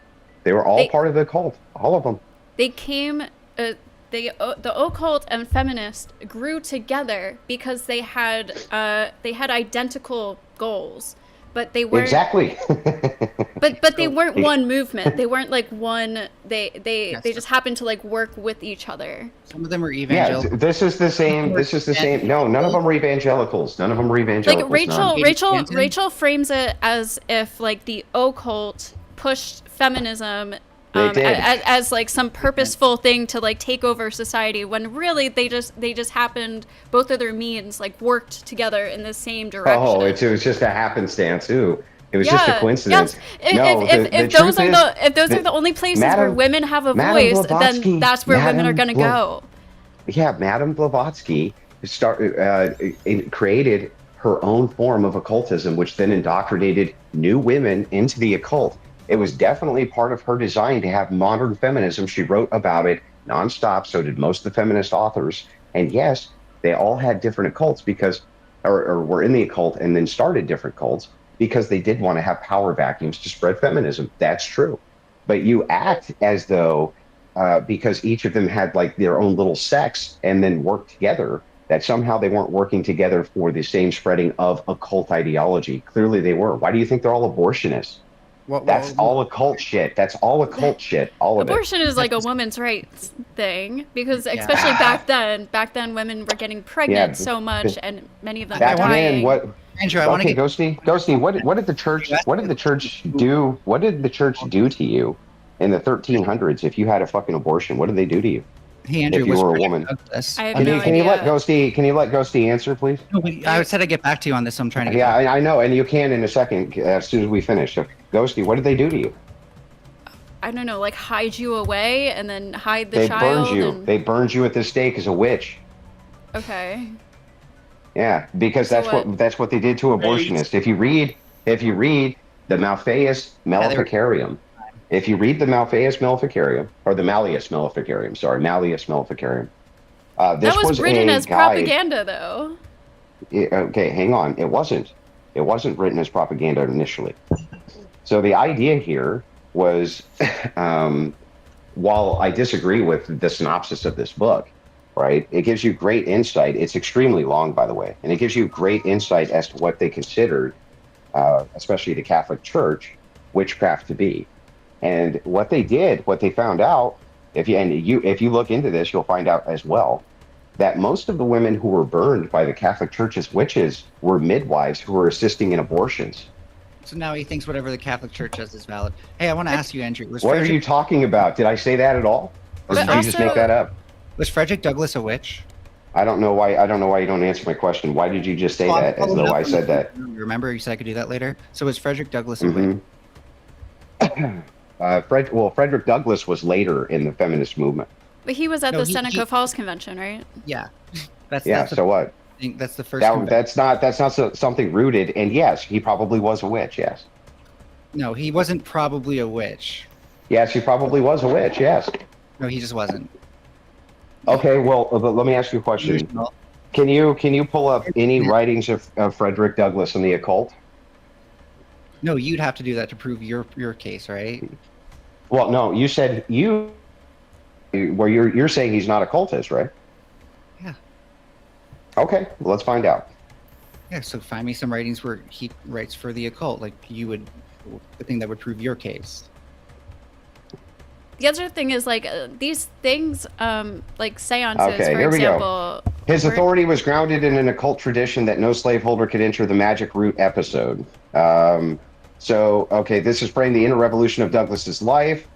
They were all part of the cult. All of them. They came. The occult and feminist grew together because they had identical goals. But they weren't exactly. but they weren't one movement. They weren't like one. They just happened to like work with each other. Some of them are evangelical. Yeah, this is the same. No, none of them were evangelicals. None of them were evangelicals. Like Rachel frames it as if like the occult pushed feminism as like some purposeful thing to like take over society, when really they just happened, both of their means like worked together in the same direction. Oh, it was just a happenstance too. It was just a coincidence. Yes. If those are the only places where women have a voice, then that's where women are going to go. Yeah, Madame Blavatsky created her own form of occultism, which then indoctrinated new women into the occult. It was definitely part of her design to have modern feminism. She wrote about it nonstop. So did most of the feminist authors. And yes, they all had different occults or were in the occult and then started different cults because they did want to have power vacuums to spread feminism. That's true. But you act as though because each of them had like their own little sects and then worked together, that somehow they weren't working together for the same spreading of occult ideology. Clearly they were. Why do you think they're all abortionists? That's all occult shit. That's all occult shit. All of it. Abortion is like a woman's rights thing, because especially back then women were getting pregnant so much, and many of them were dying. Andrew, Ghosty, what did the church do? What did the church do to you in the 1300s if you had a fucking abortion? What did they do to you? Hey, Andrew, if you were a woman. Can you let Ghosty answer, please? No, I said I'd get back to you on this. So I'm trying to get back. I know, and you can in a second as soon as we finish. So, Ghosty, what did they do to you? I don't know, like hide you away and then hide the child. They burned you. They burned you at the stake as a witch. Okay. Yeah, because that's what they did to abortionists. If you read the Malleus Maleficarium, if you read the Malleus Maleficarium, or the Malleus Maleficarium, Malleus Maleficarium. This that was written as propaganda, though. Okay, hang on. It wasn't written as propaganda initially. So the idea here was, while I disagree with the synopsis of this book, right, it gives you great insight. It's extremely long, by the way, and it gives you great insight as to what they considered, especially the Catholic Church, witchcraft to be. And what they did, what they found out, if you look into this, you'll find out as well that most of the women who were burned by the Catholic Church as witches were midwives who were assisting in abortions. So now he thinks whatever the Catholic Church does is valid. Hey, I want to ask you, Andrew. What are you talking about? Did I say that at all? Or did you just make that up? Was Frederick Douglass a witch? I don't know why you don't answer my question. Why did you just say that as though I said that? Remember, you said I could do that later. So was Frederick Douglass a witch? Frederick Douglass was later in the feminist movement. But he was at the Seneca Falls Convention, right? Yeah. So what? I think that's the first. That's not something rooted. And yes, he probably was a witch. Yes. No, he wasn't probably a witch. Yes, he probably was a witch. Yes. No, he just wasn't. Okay, well, but let me ask you a question. Can you pull up any writings of Frederick Douglass in the occult? No, you'd have to do that to prove your case, right? Well, no, you said you're saying he's not occultist, right? Yeah. Okay, well, let's find out. Yeah, so find me some writings where he writes for the occult, like the thing that would prove your case. The other thing is like these things, like seances, Okay, for here we example. go. His authority was grounded in an occult tradition that no slaveholder could enter the magic root episode. Okay, this is framed the inner revolution of Douglass's life.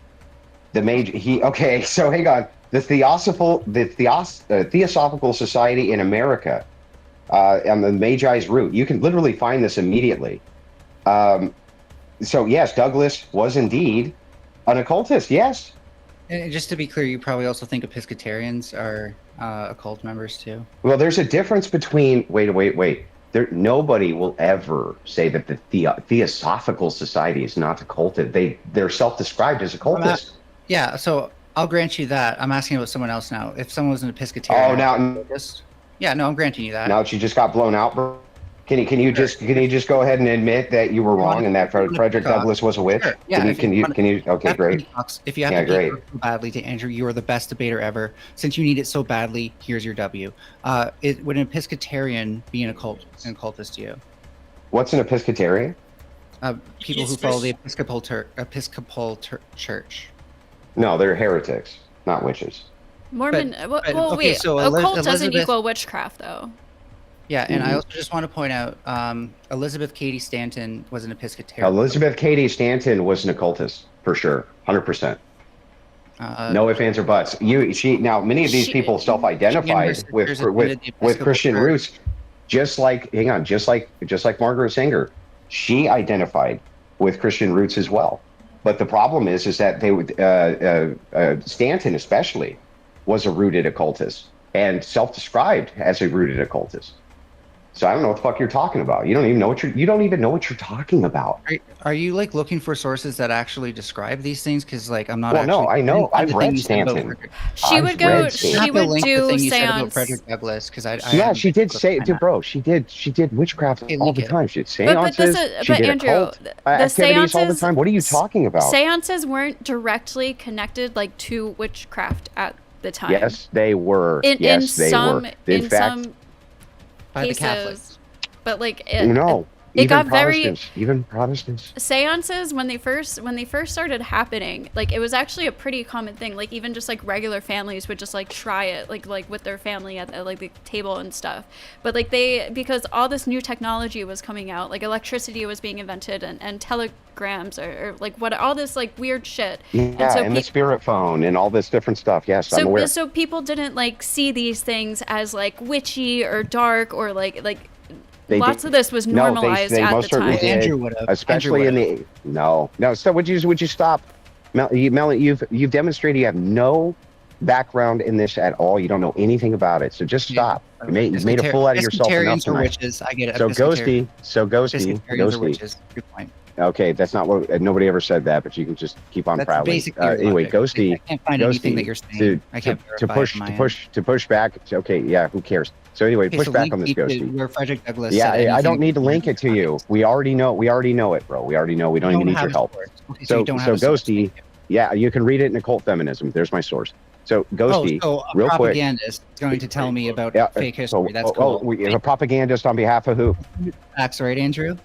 So hang on. The Theosophical Society in America, and the Magi's root. You can literally find this immediately. So yes, Douglass was indeed an occultist. Yes. And just to be clear, you probably also think Episcopalians are occult members too. Well, there's a difference between. Wait. Nobody will ever say that the Theosophical Society is not occulted. They're self-described as occultists. Yeah, so I'll grant you that. I'm asking about someone else now. If someone was an Episcopalian, I'm granting you that. Now that you just got blown out, bro. Can you just go ahead and admit that you were wrong and that Frederick Douglass was a witch? Sure. Yeah. Okay, great. If you have to debate so badly to Andrew, you are the best debater ever. Since you need it so badly, here's your W. Would an Episcopalian be an occultist to you? What's an Episcopalian? People who follow the Episcopal Church. No, they're heretics, not witches. Mormon. Okay, so occult doesn't equal witchcraft, though. Yeah, and I also just want to point out Elizabeth Cady Stanton was an Episcopalian. Elizabeth Cady Stanton was an occultist, for sure, 100%. No ifs, ands, or buts. Now, many of these people self-identified with Christian roots, just like Margaret Sanger. She identified with Christian roots as well. But the problem is that Stanton especially was a rooted occultist and self-described as a rooted occultist. So I don't know what the fuck you're talking about. You don't even know what you're talking about. Are you like looking for sources that actually describe these things? Because like I'm not. Well, no, I know. I've read Stanton. She would do seance. Frederick Douglass, because she did say, bro. She did witchcraft all the time. She did seances. She did Andrew, occult activities all the time. What are you talking about? Seances weren't directly connected like to witchcraft at the time. Yes, they were. In some cases, but like it got even Protestants. Seances when they first started happening, like it was actually a pretty common thing. Like even just like regular families would just like try it like with their family at like the table and stuff. But like because all this new technology was coming out, like electricity was being invented and telegrams or like what all this like weird shit. Yeah, and the spirit phone and all this different stuff. Yes, I'm aware. So people didn't like see these things as like witchy or dark or like. Lots of this was normalized at the time. Andrew would have, especially in the no. So would you stop, Mel? You've demonstrated you have no background in this at all. You don't know anything about it. So just stop. You made a fool out of yourself enough tonight. Witches. I get it. So ghosty. Good point. Okay, that's not what nobody ever said that, but you can just keep on That's prowling. basically your Anyway, logic. Ghosty, I can't find anything that you're saying. I can't verify it on my end. to push back. Okay, yeah, who cares? So anyway, Okay, push so back link on this me to Ghosty. where Frederick Douglass Yeah, said anything I don't need to about link it to you. We already know it, bro. We already know. We don't even need your help. Okay, so you don't have a source. Ghosty, yeah, you can read it in Occult Feminism. There's my source. So Ghosty, so a real quick. propagandist is going to tell me about fake history. So, That's cool. a propagandist on behalf of who? That's right, Andrew.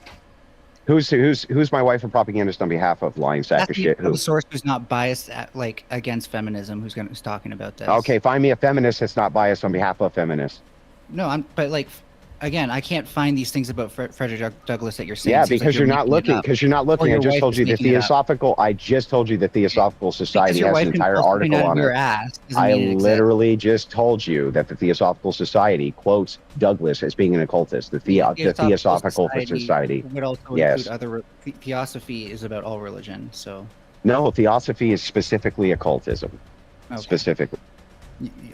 Who's my wife a propagandist on behalf of? Lying sack of shit. Who? The source who's not biased against feminism. Who's talking about this? Okay, find me a feminist that's not biased on behalf of feminists. No, again, I can't find these things about Frederick Douglass that you're saying. Yeah, It seems because like you're not looking. Because you're not looking. I just told you the Theosophical. I just told you the Theosophical Society has an entire article on it. I literally just told you that the Theosophical Society quotes Douglas as being an occultist. The Theosophical Society would also include other. Theosophy is about all religion. So no, Theosophy is specifically occultism. Okay. Specifically.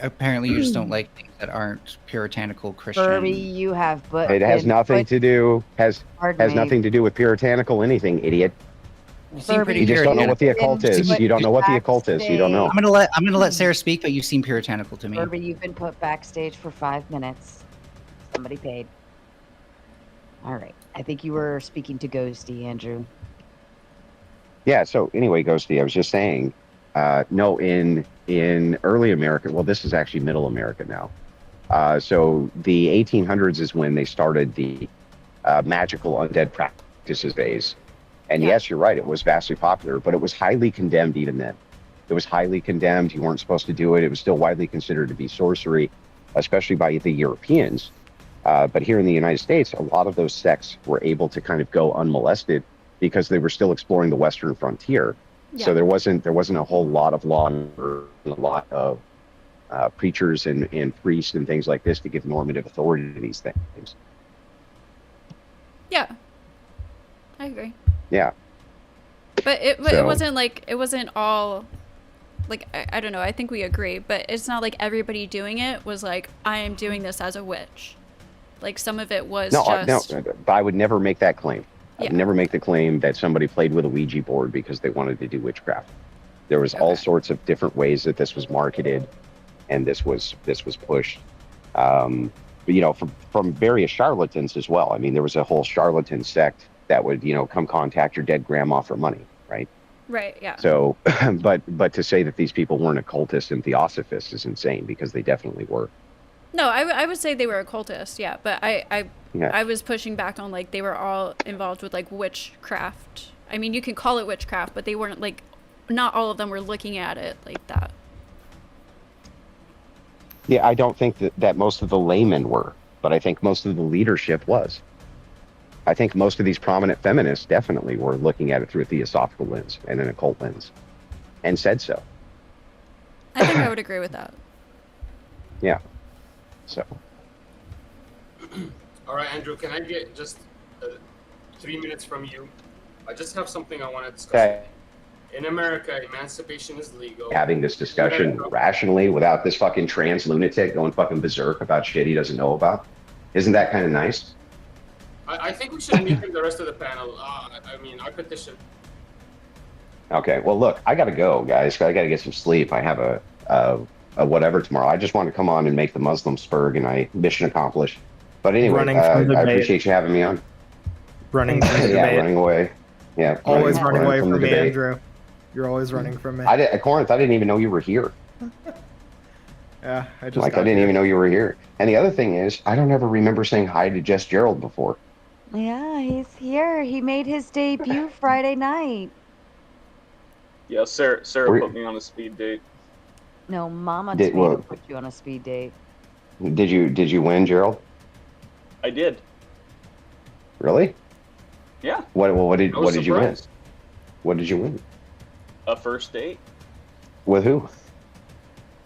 Apparently, you just don't like things that aren't puritanical Christian. Furby, you have but it has nothing to do nothing to do with puritanical anything, idiot. You seem pretty. You just don't know what the occult is. You don't know what the occult is. You don't know. I'm gonna let Sarah speak, but you seem puritanical to me. Furby, you've been put backstage for 5 minutes. Somebody paid. All right. I think you were speaking to Ghosty, Andrew. Yeah. So anyway, Ghosty, I was just saying. No, in early America, well, this is actually middle America now. So the 1800s is when they started the magical undead practices phase. And yes, you're right, it was vastly popular, but it was highly condemned even then. It was highly condemned. You weren't supposed to do it. It was still widely considered to be sorcery, especially by the Europeans. But here in the United States, a lot of those sects were able to kind of go unmolested because they were still exploring the Western frontier. Yeah. So there wasn't a whole lot of law and a lot of preachers and priests and things like this to give normative authority to these things. Yeah, I agree. Yeah, but it wasn't all like I don't know. I think we agree, but it's not like everybody doing it was like I am doing this as a witch. Like some of it was no. I would never make that claim. Yeah. I'd never make the claim that somebody played with a Ouija board because they wanted to do witchcraft. There was all sorts of different ways that this was marketed, and this was pushed. But from various charlatans as well. I mean, there was a whole charlatan sect that would come contact your dead grandma for money, right? Right. Yeah. So, but to say that these people weren't occultists and theosophists is insane because they definitely were. No, I would say they were occultists, yeah, but I was pushing back on like they were all involved with like witchcraft. I mean, you can call it witchcraft, but they weren't like, not all of them were looking at it like that. Yeah, I don't think that most of the laymen were, but I think most of the leadership was. I think most of these prominent feminists definitely were looking at it through a theosophical lens and an occult lens, and said so. I think I would agree with that. Yeah. So. All right, Andrew, can I get just 3 minutes from you? I just have something I want to discuss. Okay. In America, emancipation is legal. Having this discussion rationally without this fucking trans lunatic going fucking berserk about shit he doesn't know about. Isn't that kind of nice? I think we should meet the rest of the panel. I mean, I petition. Okay, well, look, I got to go, guys. I got to get some sleep. I have a whatever tomorrow. I just want to come on and make the Muslim spurg, and mission accomplished. But anyway, I appreciate you having me on. Running from the debate. Running away. Yeah, always running away from me, Andrew. You're always running from me. Corinth, I didn't even know you were here. Yeah, I didn't even know you were here. And the other thing is, I don't ever remember saying hi to Jess Gerald before. Yeah, he's here. He made his debut Friday night. Yeah, Sarah put me on a speed date. No, Mama Tomato put you on a speed date. Did you win, Gerald? I did. Really? Yeah. What did you win? What did you win? A first date. With who?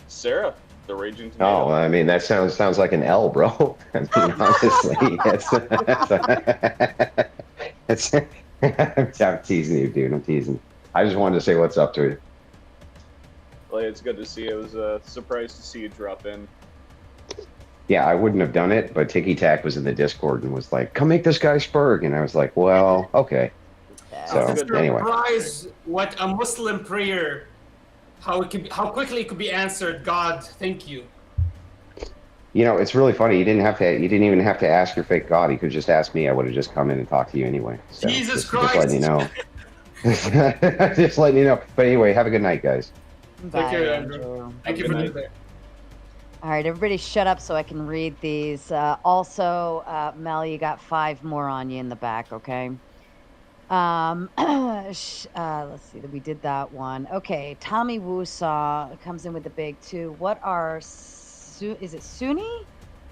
Sarah, the Raging Tomato. Oh, I mean that sounds like an L, bro. I mean, honestly, I'm teasing you, dude. I'm teasing. I just wanted to say what's up to you. Well, it's good to see you. I was surprised to see you drop in. Yeah, I wouldn't have done it, but TickyTack was in the Discord and was like, "Come make this guy spurg," and I was like, "Well, okay." So I'm just anyway, surprised what a Muslim prayer, how quickly it could be answered. God, thank you. it's really funny. You didn't even have to ask your fake God. You could just ask me. I would have just come in and talked to you anyway. So Jesus just letting you Christ. know. Just letting you know. But anyway, have a good night, guys. Take care, Andrew. Andrew. Thank you for doing that. All right, everybody shut up so I can read these. Also, Mel, you got 5 more on you in the back, okay? Let's see, we did that one. Okay, Tommy Woosaw comes in with the big 2. What are, is it Sunni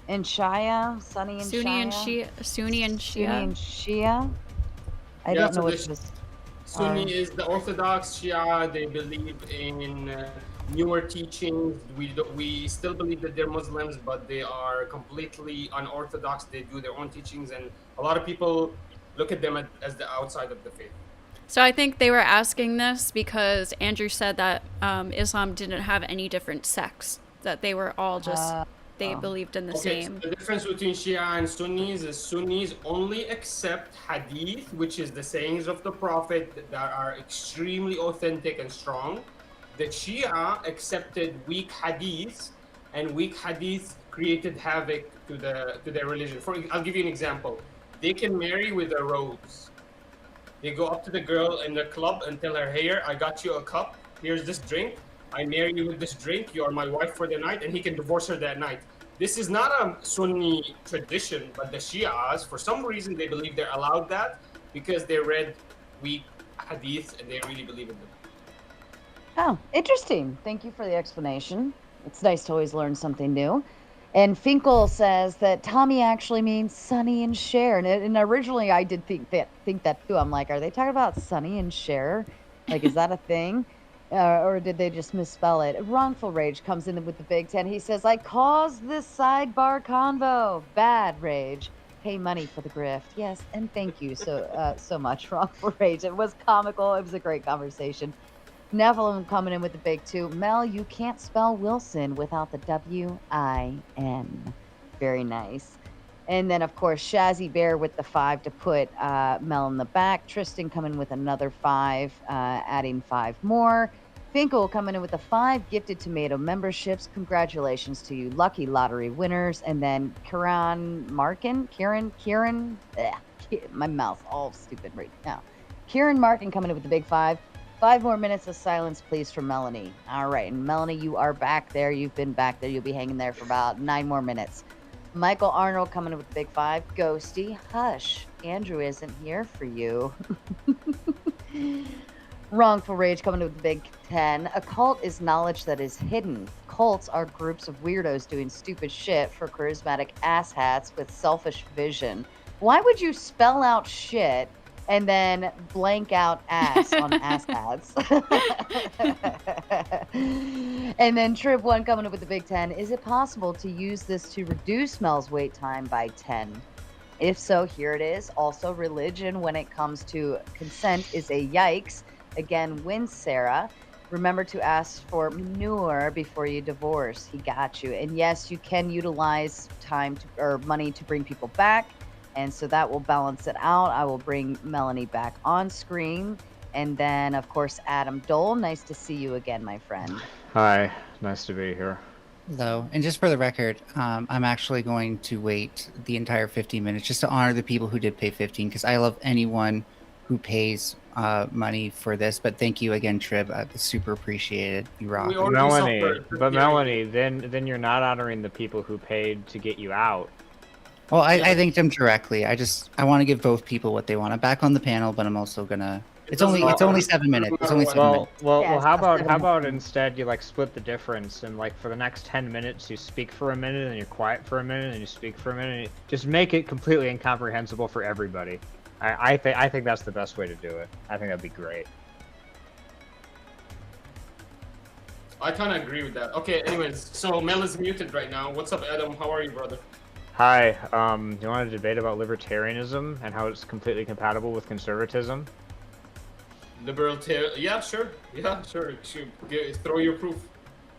and Shia? Sunni and Sunni and Shia? Shia. Sunni and Sunni Shia. and Shia? I Yeah, don't so know what the this Sunni is the Orthodox. Shia, they believe in newer teachings. We still believe that they're Muslims, but they are completely unorthodox. They do their own teachings, and a lot of people look at them as the outside of the faith. So I think they were asking this because Andrew said that Islam didn't have any different sects, that they were all just, they believed in the same. So the difference between Shia and Sunnis is Sunnis only accept hadith, which is the sayings of the Prophet that are extremely authentic and strong. The Shia accepted weak hadiths, and weak hadiths created havoc to their religion. I'll give you an example. They can marry with a rose. They go up to the girl in the club and tell her, "Here, I got you a cup. Here's this drink. I marry you with this drink. You are my wife for the night," and he can divorce her that night. This is not a Sunni tradition, but the Shias, for some reason, they believe they're allowed that because they read weak hadiths and they really believe in them. Oh, interesting. Thank you for the explanation. It's nice to always learn something new. And Finkel says that Tommy actually means Sonny and Cher. And originally I did think that too. I'm like, are they talking about Sonny and Cher? Like, is that a thing? Or did they just misspell it? Wrongful Rage comes in with the Big 10. He says, I caused this sidebar convo. Bad Rage. Pay money for the grift. Yes, and thank you so much, Wrongful Rage. It was comical. It was a great conversation. Nephilim coming in with the big 2. Mel, you can't spell Wilson without the W-I-N. Very nice. And then, of course, Shazzy Bear with the 5 to put Mel in the back. Tristan coming with another 5, adding 5 more. Finkel coming in with the 5 gifted tomato memberships. Congratulations to you, lucky lottery winners. And then Kieran, my mouth's all stupid right now. Kieran Markin coming in with the big 5. 5 more minutes of silence, please, for Melanie. All right, and Melanie, you are back there. You've been back there. You'll be hanging there for about 9 more minutes. Michael Arnold coming in with the big 5. Ghosty, hush. Andrew isn't here for you. Wrongful Rage coming in with the big 10. A cult is knowledge that is hidden. Cults are groups of weirdos doing stupid shit for charismatic asshats with selfish vision. Why would you spell out shit and then blank out ass on ass hats? And then Trib 1 coming up with the big 10. Is it possible to use this to reduce Mel's wait time by 10? If so, here it is. Also, religion when it comes to consent is a yikes. Again, win Sarah. Remember to ask for manure before you divorce. He got you. And yes, you can utilize time or money to bring people back. And so that will balance it out. I will bring Melanie back on screen. And then, of course, Adam Dole. Nice to see you again, my friend. Hi, nice to be here. Hello. And just for the record, I'm actually going to wait the entire 15 minutes just to honor the people who did pay 15, because I love anyone who pays money for this. But thank you again, Trib. Super appreciated. You rock. Melanie, then you're not honoring the people who paid to get you out. Well, I thanked them directly. I want to give both people what they want. I'm back on the panel, but I'm also gonna. It's only 7 minutes. It's only 7 minutes. Well, how about instead you like split the difference and like for the next 10 minutes you speak for a minute and you're quiet for a minute and you speak for a minute. Just make it completely incomprehensible for everybody. I think that's the best way to do it. I think that'd be great. I kind of agree with that. Okay, anyways, so Mel is muted right now. What's up, Adam? How are you, brother? Hi, you want to debate about libertarianism and how it's completely compatible with conservatism? Yeah, sure. Throw your proof.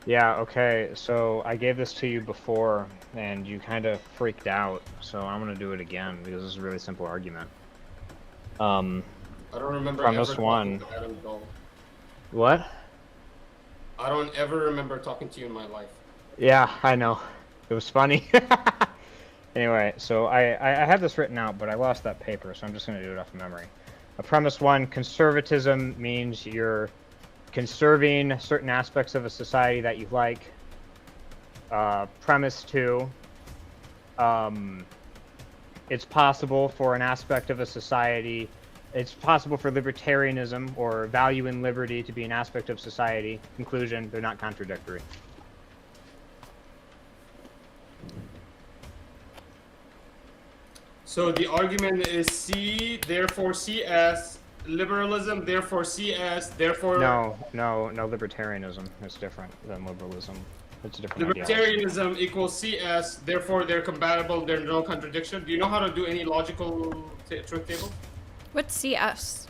Yeah, okay, so I gave this to you before and you kind of freaked out, so I'm going to do it again because this is a really simple argument. I don't remember Premise ever one. talking to Adam at all. What? I don't ever remember talking to you in my life. Yeah, I know. It was funny. Anyway, so I have this written out, but I lost that paper, so I'm just going to do it off of memory. Premise one, conservatism means you're conserving certain aspects of a society that you like. Premise two, it's possible for an aspect of a society, it's possible for libertarianism or value in liberty to be an aspect of society. Conclusion, they're not contradictory. So the argument is C, therefore C as liberalism, therefore C as therefore. No, libertarianism is different than liberalism. It's a different ideology. Libertarianism equals CS, therefore they're compatible, there's no contradiction. Do you know how to do any logical truth table? What's CS?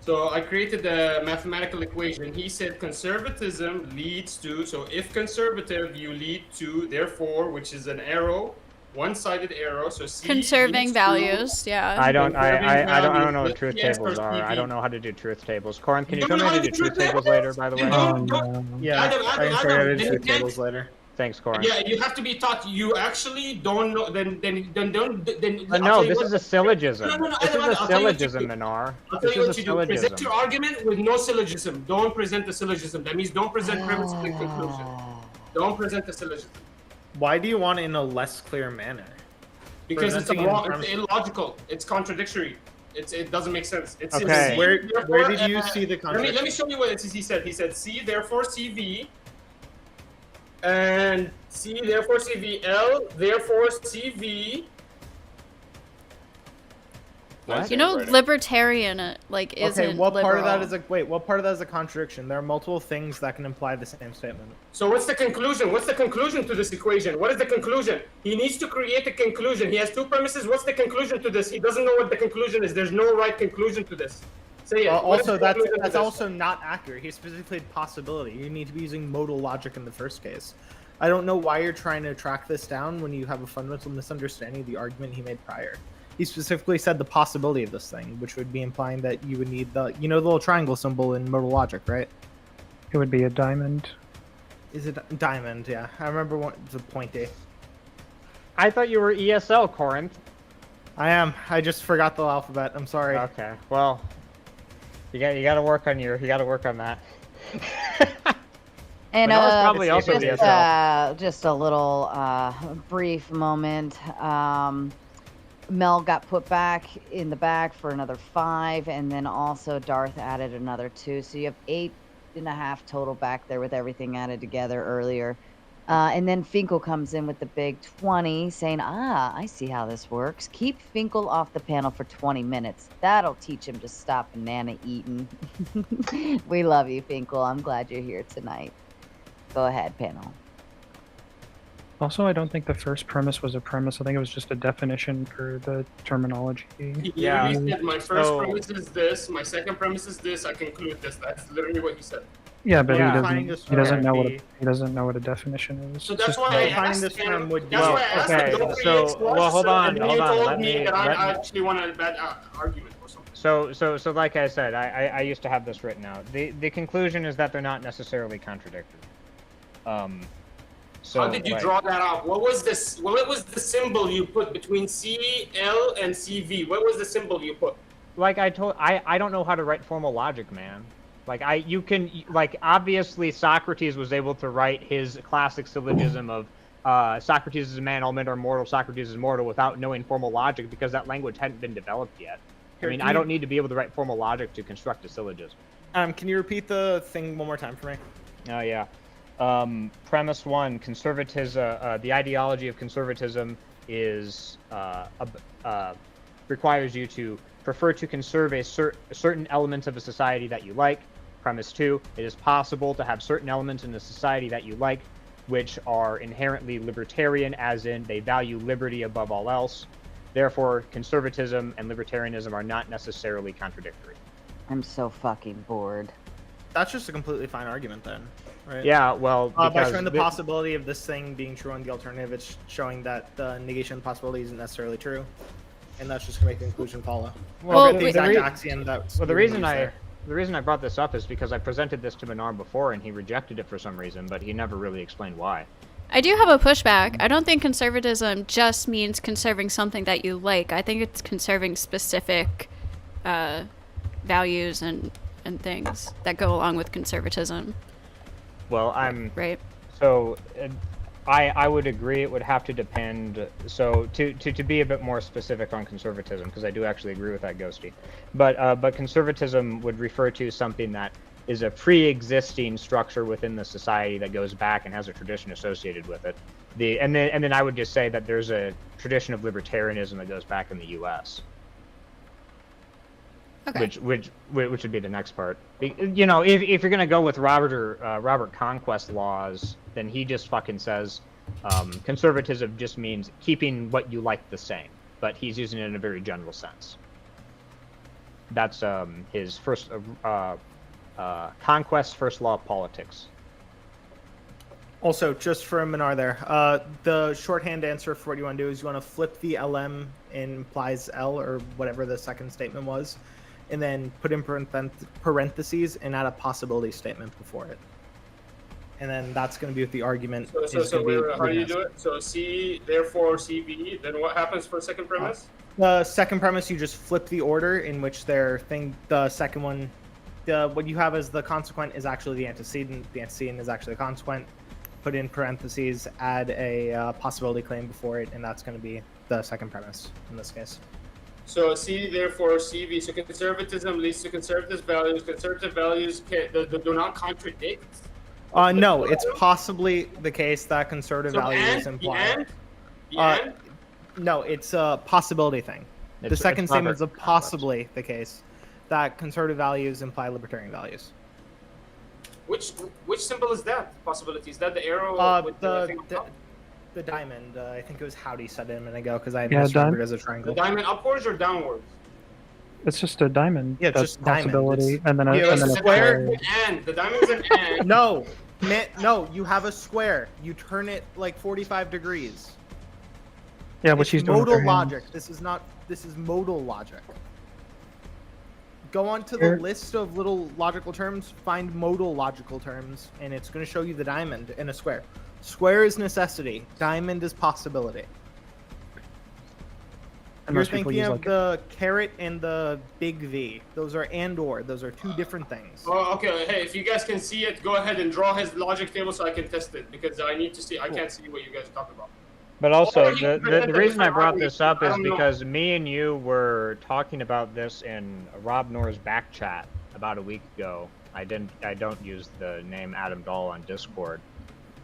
So I created a mathematical equation. He said conservatism leads to, so if conservative, you lead to, therefore, which is an arrow, one-sided arrow, so C Conserving values, yeah. I don't know what truth tables are. I don't know how to do truth tables. Corinth, can you tell me how to do truth tables later, by the way? Yeah, I can show you how to do truth tables later. Thanks, Corinth. Yeah, you have to be taught. You actually don't know. Then no, this is a syllogism. No, This is a syllogism, Minar. I'll tell This you is what a you do. syllogism. Present your argument with no syllogism. Don't present the syllogism. That means don't present premise and conclusion. Don't present the syllogism. Why do you want it in a less clear manner? Because it's Presenting wrong. in It's illogical. It's contradictory. It doesn't make sense. It's Okay. C, Where therefore, did you see the contradiction? Let me show you what he said. He said C, therefore CV. And C, therefore CV. L, therefore CV. What? You know, libertarian isn't Okay, what part of that liberal. is what part of that is a contradiction? There are multiple things that can imply the same statement. So what's the conclusion? What's the conclusion to this equation? What is the conclusion? He needs to create a conclusion. He has two premises. What's the conclusion to this? He doesn't know what the conclusion is. There's no right conclusion to this. Say it. What is Also, the that's conclusion to this? also not accurate. He specifically had possibility. You need to be using modal logic in the first case. I don't know why you're trying to track this down when you have a fundamental misunderstanding of the argument he made prior. He specifically said the possibility of this thing, which would be implying that you would need the little triangle symbol in modal logic, right? It would be a diamond. Is it diamond? Yeah, I remember the point A. I thought you were ESL, Corinth. I am. I just forgot the alphabet. I'm sorry. Okay. Well, you got to work on that. And But ours probably also just a little brief moment. Mel got put back in the back for another 5, and then also Darth added another 2. So you have 8.5 total back there with everything added together earlier. And then Finkel comes in with the big 20, saying, I see how this works. Keep Finkel off the panel for 20 minutes. That'll teach him to stop banana eating. We love you, Finkel. I'm glad you're here tonight. Go ahead, panel. Also, I don't think the first premise was a premise. I think it was just a definition for the terminology. He literally said, my first premise is this, my second premise is this, I conclude this. That's literally what he said. Yeah, but Defining he doesn't know what a definition is. So It's that's just why I like- asked this him, term would that's why I asked him, don't create slush, hold on, and then hold you on, told let me me- that I let me- actually wanted a bad argument or something. So like I said, I used to have this written out. The conclusion is that they're not necessarily contradictory. So how did you draw that out? What was this? What was the symbol you put between C, L, and CV? What was the symbol you put? Like I don't know how to write formal logic, man. Obviously Socrates was able to write his classic syllogism of Socrates is a man, all men are mortal, Socrates is mortal, without knowing formal logic because that language hadn't been developed yet. I don't need to be able to write formal logic to construct a syllogism. Can you repeat the thing one more time for me? Oh yeah. Premise 1, conservatism. The ideology of conservatism is requires you to prefer to conserve a certain element of a society that you like. Premise 2, it is possible to have certain elements in a society that you like, which are inherently libertarian, as in they value liberty above all else. Therefore, conservatism and libertarianism are not necessarily contradictory. I'm so fucking bored. That's just a completely fine argument then, right? Yeah, well, by showing the possibility of this thing being true and the alternative, it's showing that the negation possibility isn't necessarily true. and that's just gonna make the conclusion follow. Well, The exact axiom that. the reason I brought this up is because I presented this to Minar before, and he rejected it for some reason, but he never really explained why. I do have a pushback. I don't think conservatism just means conserving something that you like. I think it's conserving specific values and things that go along with conservatism. Well, I'm right. So, I would agree. It would have to depend. So to be a bit more specific on conservatism, because I do actually agree with that, Ghosty. But conservatism would refer to something that is a pre-existing structure within the society that goes back and has a tradition associated with it. And then I would just say that there's a tradition of libertarianism that goes back in the U.S. Okay. Which would be the next part. You know, if you're gonna go with Robert Conquest laws, then he just fucking says conservatism just means keeping what you like the same, but he's using it in a very general sense. That's his first Conquest's first law of politics. Also, just for Minar there, the shorthand answer for what you want to do is you want to flip the LM implies L or whatever the second statement was, and then put in parentheses and add a possibility statement before it. And then that's going to be what the argument So how do you do it? So C, therefore CB, then what happens for second premise? The second premise, you just flip the order in which the second one, what you have as the consequent is actually the antecedent. The antecedent is actually the consequent. Put in parentheses, add a possibility claim before it, and that's going to be the second premise in this case. So C, therefore CB. So conservatism leads to conservative values. Conservative values do not contradict. No, it's possibly the case that conservative values imply. No, it's a possibility thing. The second statement is possibly the case that conservative values imply libertarian values. Which symbol is that? Possibility, is that the arrow? With the diamond. I think it was Howdy said it a minute ago because I Yeah, misremembered it as a triangle. The diamond upwards or downwards? It's just a diamond. Yeah, That's just diamond. possibility, and then Yeah, and then a square. And the diamond is an and. No, no, you have a square. You turn it like 45 degrees. Yeah, what she's doing with her Modal hand. logic. This is modal logic. Go on to the list of little logical terms, find modal logical terms, and it's going to show you the diamond in a square. Square is necessity. Diamond is possibility. And You're most people thinking use, of like, the caret and the big V. Those are and/or. Those are two different things. Oh, okay. Hey, if you guys can see it, go ahead and draw his logic table so I can test it because I need to see. I can't see what you guys are talking about. But also, Or you can the present it reason I different brought arguments. this up I is don't know. because me and you were talking about this in Rob Nor's back chat about a week ago. I don't use the name Adam Dahl on Discord.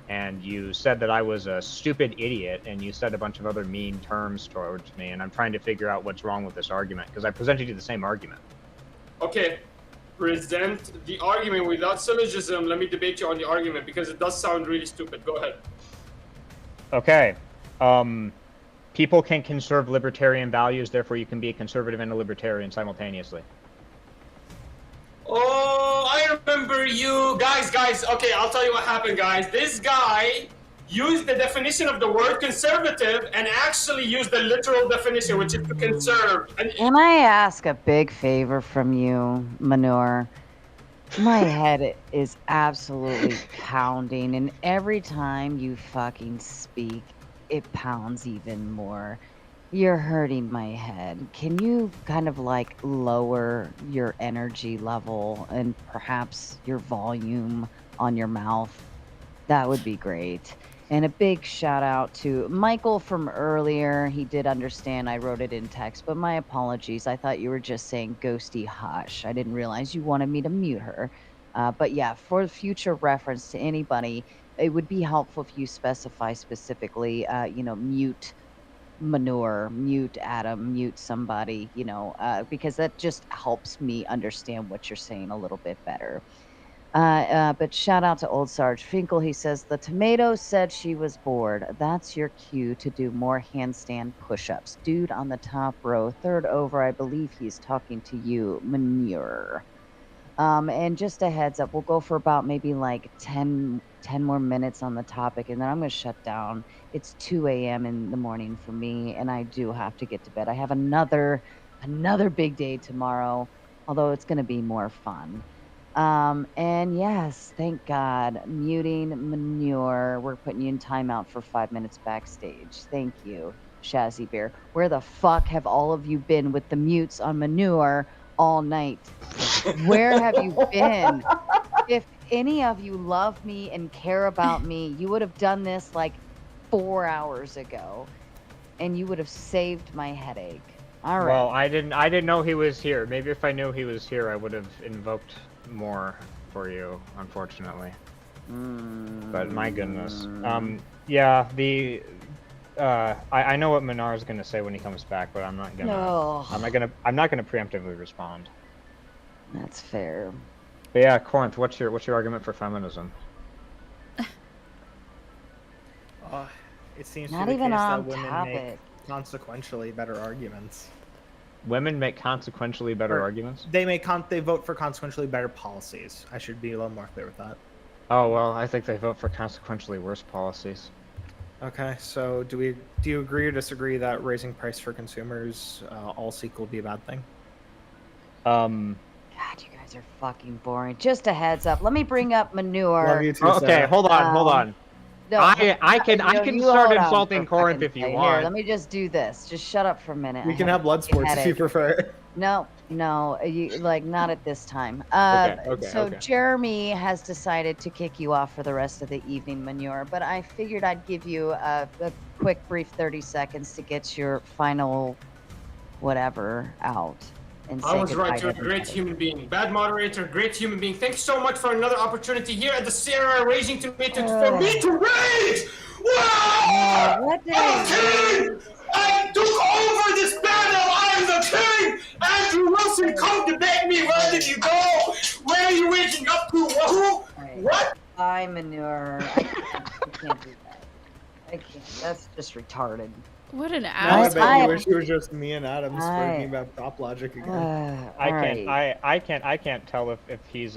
And you said that I was a stupid idiot, and you said a bunch of other mean terms towards me, and I'm trying to figure out what's wrong with this argument, because I presented you the same argument. Okay, present the argument without syllogism. Let me debate you on the argument because it does sound really stupid. Go ahead. Okay. People can conserve libertarian values, therefore you can be a conservative and a libertarian simultaneously. Oh, I remember you guys. Okay, I'll tell you what happened, guys. This guy used the definition of the word conservative and actually used the literal definition, which is to conserve. And Can I ask a big favor from you, Manure? My head is absolutely pounding, and every time you fucking speak, it pounds even more. You're hurting my head. Can you kind of like lower your energy level and perhaps your volume on your mouth? That would be great. And a big shout out to Michael from earlier. He did understand I wrote it in text, but my apologies. I thought you were just saying ghosty hush. I didn't realize you wanted me to mute her. But yeah, for future reference to anybody, it would be helpful if you specify specifically, mute Manure, mute Adam, mute somebody, because that just helps me understand what you're saying a little bit better. But shout out to Old Sarge Finkel. He says, the tomato said she was bored. That's your cue to do more handstand push-ups. Dude on the top row, third over, I believe he's talking to you, Manure. And just a heads up, we'll go for about maybe like 10 10 more minutes on the topic, and then I'm going to shut down. It's 2 a.m. in the morning for me, and I do have to get to bed. I have another big day tomorrow, although it's going to be more fun. And yes, thank God, muting manure. We're putting you in timeout for 5 minutes backstage. Thank you, Shazzy Bear. Where the fuck have all of you been with the mutes on manure all night? Where have you been? If any of you love me and care about me, you would have done this like 4 hours ago, and you would have saved my headache. All right. Well, I didn't know he was here. Maybe if I knew he was here, I would have invoked more for you, unfortunately. But my goodness. Yeah, I know what Minar's gonna say when he comes back, but I'm not gonna. No. I'm not gonna preemptively respond. That's fair. But yeah, Corinth, what's your argument for feminism? It seems Not to be the even case on that women topic. make consequentially better arguments. Women make consequentially better arguments? They vote for consequentially better policies. I should be a little more clear with that. Oh well, I think they vote for consequentially worse policies. Okay, so do you agree or disagree that raising price for consumers all seek will be a bad thing? God, you guys are fucking boring. Just a heads up. Let me bring up manure. Love you too, Okay, Sarah. hold on. No, I can you start hold on insulting for a Corinth fucking if you second. want. Here, let me just do this. Just shut up for a minute. We I can a have blood fucking sports if you headache. prefer. No, you like not at this time. Okay. Jeremy has decided to kick you off for the rest of the evening, manure. But I figured I'd give you a quick, brief 30 seconds to get your final whatever out. And I say was goodbye right. to You're a great everybody. human being. Bad moderator, great human being. Thanks so much for another opportunity here at the Sierra Raging Tomatoes for me to rage! Wow! What did I'm king! I took over this battle! I'm the king! Andrew Wilson, come debate me! Where did you go? Where are you waking up to? Who? What? Bye, manure. I can't do that. I can't. That's just retarded. What an Now I ass. bet you wish it was just me and Adam I- speaking about prop logic again. I can't tell if he's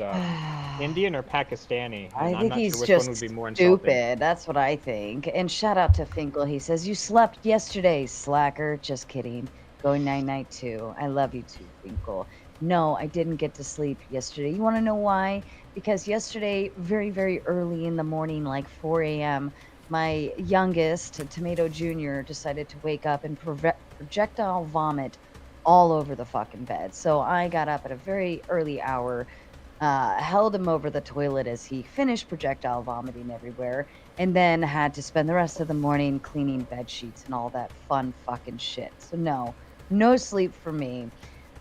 Indian or Pakistani. I and I'm think not he's sure which just one would be more insulting. stupid. That's what I think. And shout out to Finkel. He says, "You slept yesterday, slacker." Just kidding. Going night too. I love you too, Finkel. No, I didn't get to sleep yesterday. You want to know why? Because yesterday, very, very early in the morning, like 4 a.m., my youngest, Tomato Jr., decided to wake up and projectile vomit all over the fucking bed. So I got up at a very early hour, held him over the toilet as he finished projectile vomiting everywhere, and then had to spend the rest of the morning cleaning bed sheets and all that fun fucking shit. So no sleep for me.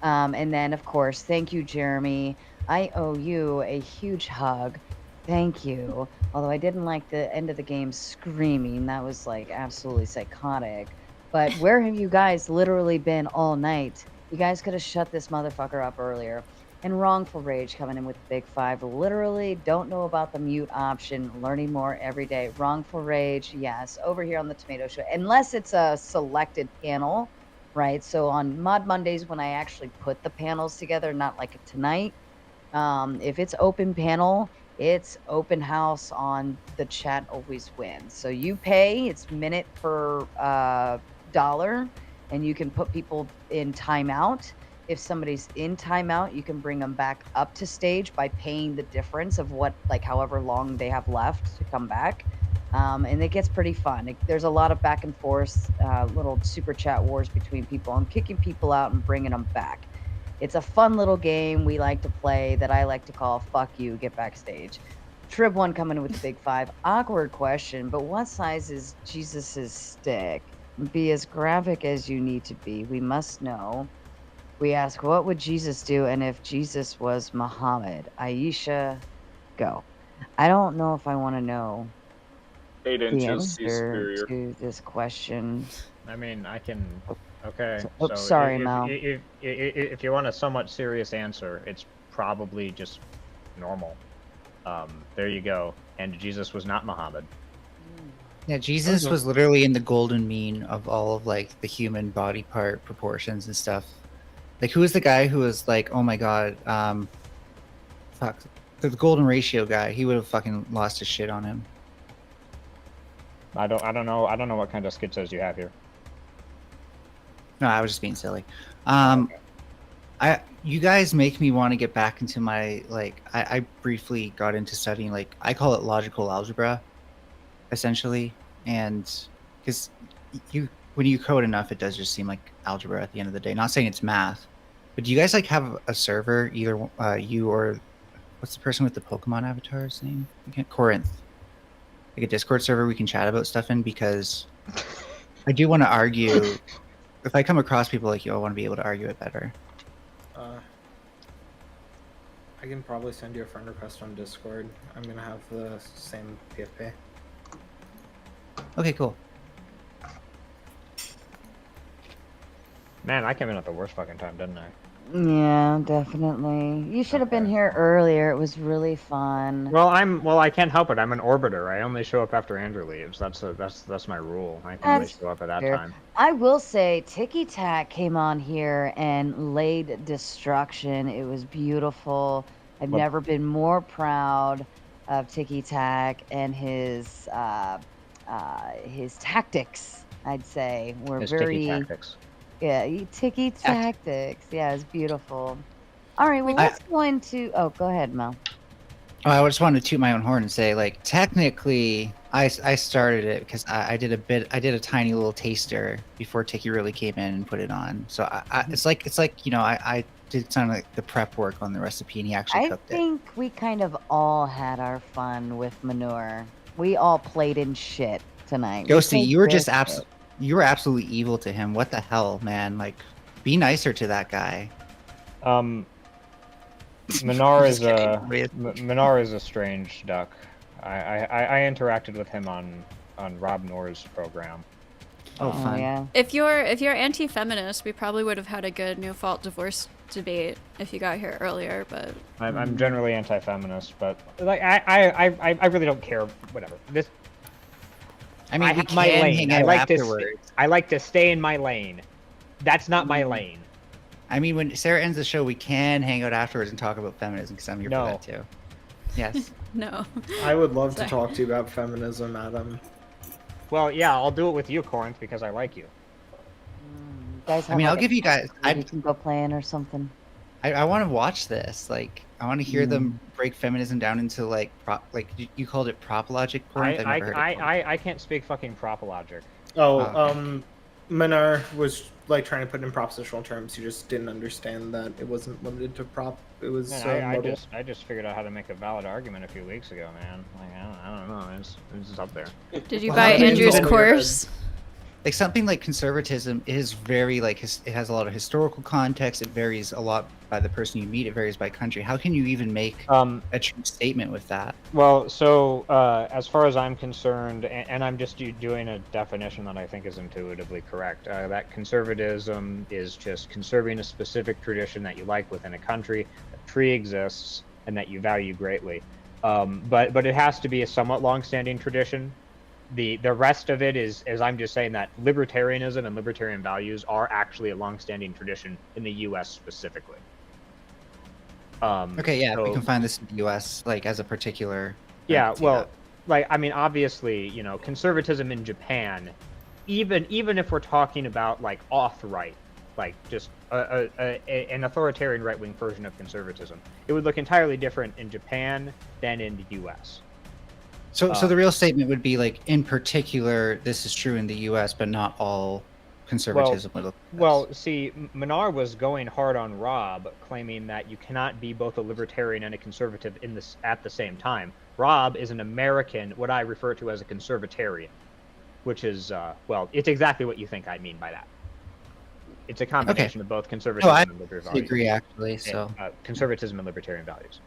And then, of course, thank you, Jeremy. I owe you a huge hug. Thank you. Although I didn't like the end of the game screaming. That was like absolutely psychotic. But where have you guys literally been all night? You guys could have shut this motherfucker up earlier. And Wrongful Rage coming in with the big 5. Literally don't know about the mute option. Learning more every day. Wrongful Rage, yes. Over here on the Tomato Show. Unless it's a selected panel, right? So on Mod Mondays when I actually put the panels together, not like tonight. If it's open panel, it's open house on the chat always wins. So you pay, it's minute per dollar, and you can put people in timeout. If somebody's in timeout, you can bring them back up to stage by paying the difference of what, like however long they have left to come back. And it gets pretty fun. There's a lot of back and forth, little super chat wars between people. I'm kicking people out and bringing them back. It's a fun little game we like to play that I like to call Fuck You, Get Backstage. Trib1 coming in with the big 5. Awkward question, but what size is Jesus's stick? Be as graphic as you need to be. We must know. We ask, what would Jesus do? And if Jesus was Muhammad? Aisha, go. I don't know if I want to know 8 the inches, he's answer superior. to this question. I mean, I can. Okay. Oops, sorry, if, Mel. If you want a somewhat serious answer, it's probably just normal. There you go. And Jesus was not Muhammad. Yeah, Jesus was literally in the golden mean of all of like the human body part proportions and stuff. Like, who was the guy who was like, oh my god, fuck, the golden ratio guy, he would have fucking lost his shit on him. I don't know what kind of schizos you have here. No, I was just being silly. You guys make me want to get back into my, like, I briefly got into studying, like, I call it logical algebra, essentially, and because when you code enough, it does just seem like algebra at the end of the day. Not saying it's math, but do you guys like have a server, either you or what's the person with the Pokemon avatar's name? Corinth, like a Discord server we can chat about stuff in, because I do want to argue. If I come across people like you, I want to be able to argue it better. I can probably send you a friend request on Discord. I'm gonna have the same PFP. Okay, cool. Man, I came in at the worst fucking time, didn't I? Yeah, definitely. You should have been here earlier. It was really fun. Well, I can't help it. I'm an orbiter. I only show up after Andrew leaves. That's my rule. I can only show up at that fair. time. I will say, TickyTack came on here and laid destruction. It was beautiful. I've Well- never been more proud of TickyTack and his tactics. I'd say were His very Ticky tactics. yeah, Ticky tactics. Yeah, it's beautiful. All right, well, let's go into. Oh, go ahead, Mel. Oh, I just wanted to toot my own horn and say, like, technically, I started it because I did a tiny little taster before Ticky really came in and put it on. So it's like I did kind of like the prep work on the recipe, and he actually I cooked it. think we kind of all had our fun with manure. We all played in shit tonight. We Ghosty, played you were good just shit. you were absolutely evil to him. What the hell, man? Like, be nicer to that guy. Minar is Just kidding. Minar is a strange duck. I interacted with him on Rob Noor's program. Oh, fun. Yeah. If you're anti-feminist, we probably would have had a good no fault divorce debate if you got here earlier. But I'm generally anti-feminist, but like I really don't care. Whatever. This. I mean, we have my can lane. hang out afterwards. I like to stay in my lane. That's not my lane. I mean, when Sarah ends the show, we can hang out afterwards and talk about feminism, because I'm here for that too. Yes. No. I would love to Sorry. talk to you about feminism, Adam. Well, yeah, I'll do it with you, Corinth, because I like you. You guys I have, mean, like, I'll give you guys. you can go playing or something. I want to watch this. Like, I want to hear them break feminism down into like you called it prop logic. Corinth? I've never heard it called. I can't speak fucking prop logic. Minar was like trying to put it in propositional terms. He just didn't understand that it wasn't limited to prop. It was modal. I just figured out how to make a valid argument a few weeks ago, man. Like I don't know, it's up there. Did you buy Andrew's course? Like, something like conservatism is very like it has a lot of historical context. It varies a lot by the person you meet. It varies by country. How can you even make a true statement with that? Well, so as far as I'm concerned, and I'm just doing a definition that I think is intuitively correct, that conservatism is just conserving a specific tradition that you like within a country that pre-exists and that you value greatly. But it has to be a somewhat long-standing tradition. The rest of it is I'm just saying that libertarianism and libertarian values are actually a long-standing tradition in the U.S. specifically. Okay, yeah, we so- can find this in the U.S. like as a particular. Yeah, see well, that. like I mean, obviously, conservatism in Japan, even if we're talking about like auth-right, like just an authoritarian right-wing version of conservatism, it would look entirely different in Japan than in the U.S. So the real statement would be like, in particular, this is true in the U.S., but not all conservatism would look. Well, see, Minar was going hard on Rob, claiming that you cannot be both a libertarian and a conservative at the same time. Rob is an American, what I refer to as a conservatarian, which is well, it's exactly what you think I mean by that. It's a combination of both conservatism and libertarian values. I agree, actually. So conservatism and libertarian values.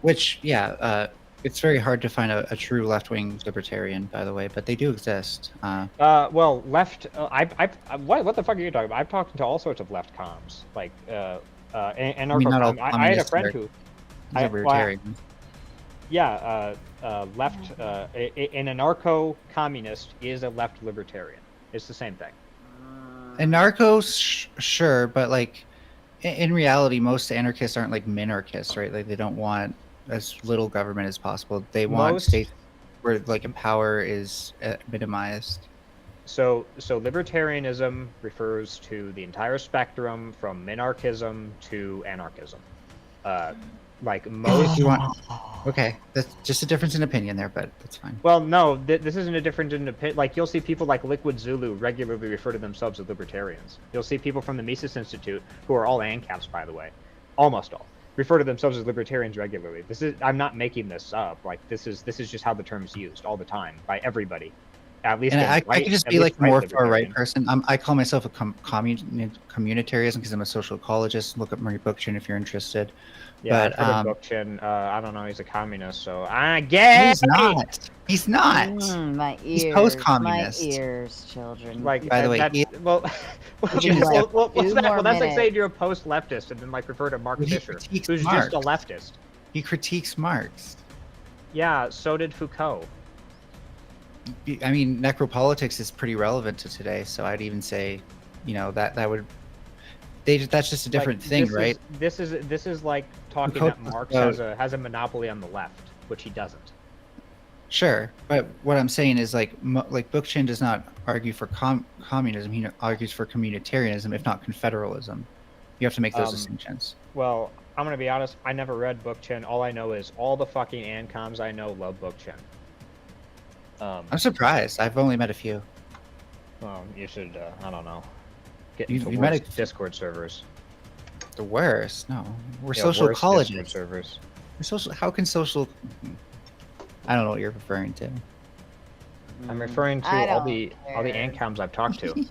Which, yeah, it's very hard to find a true left-wing libertarian, by the way, but they do exist. Well, left. What the fuck are you talking about? I've talked to all sorts of left comms, like and I mean, not all I had a communists friend are who. libertarians. Left. An anarcho-communist is a left libertarian. It's the same thing. And narcos, sure, but like, in reality, most anarchists aren't like minarchists, right? Like they don't want as little government as possible. They want Most- states where like power is minimized. So libertarianism refers to the entire spectrum from minarchism to anarchism. Like most. You want, okay, that's just a difference in opinion there, but that's fine. Well, no, this isn't a difference in opinion. Like you'll see people like Liquid Zulu regularly refer to themselves as libertarians. You'll see people from the Mises Institute, who are all ANCAPs, by the way, almost all, refer to themselves as libertarians regularly. I'm not making this up. Like this is just how the term's used all the time by everybody. At least, And I could just be like more far right person. I call myself a communitarian because I'm a social ecologist. Look up Murray Bookchin if you're interested. Yeah, but I've heard of Bookchin. I don't know. He's a communist, so I guess he's not. He's not. My ears. He's post-communist. My ears, children. Like, by the way, well, Would you like what's two that? more Well, that's like minutes? saying you're a post-leftist and then like refer to Mark Fisher, who's Marx. just a leftist. He critiques Marx. Yeah, so did Foucault. I mean, necropolitics is pretty relevant to today, so I'd even say, that would. That's just a different thing, right? This is like talking Foucault that Marx about- has a monopoly on the left, which he doesn't. Sure, but what I'm saying is like Bookchin does not argue for communism. He argues for communitarianism, if not confederalism. You have to make those distinctions. Well, I'm gonna be honest. I never read Bookchin. All I know is all the fucking ANCOMs I know love Bookchin. I'm surprised. I've only met a few. Well, you should. I don't know. Get You- into you met worse a- Discord servers. The worst. No, we're Yeah, social worse Discord ecologists. servers. We're social. How can social? I don't know what you're referring to. I'm referring to I all don't the ANCOMs I've talked to.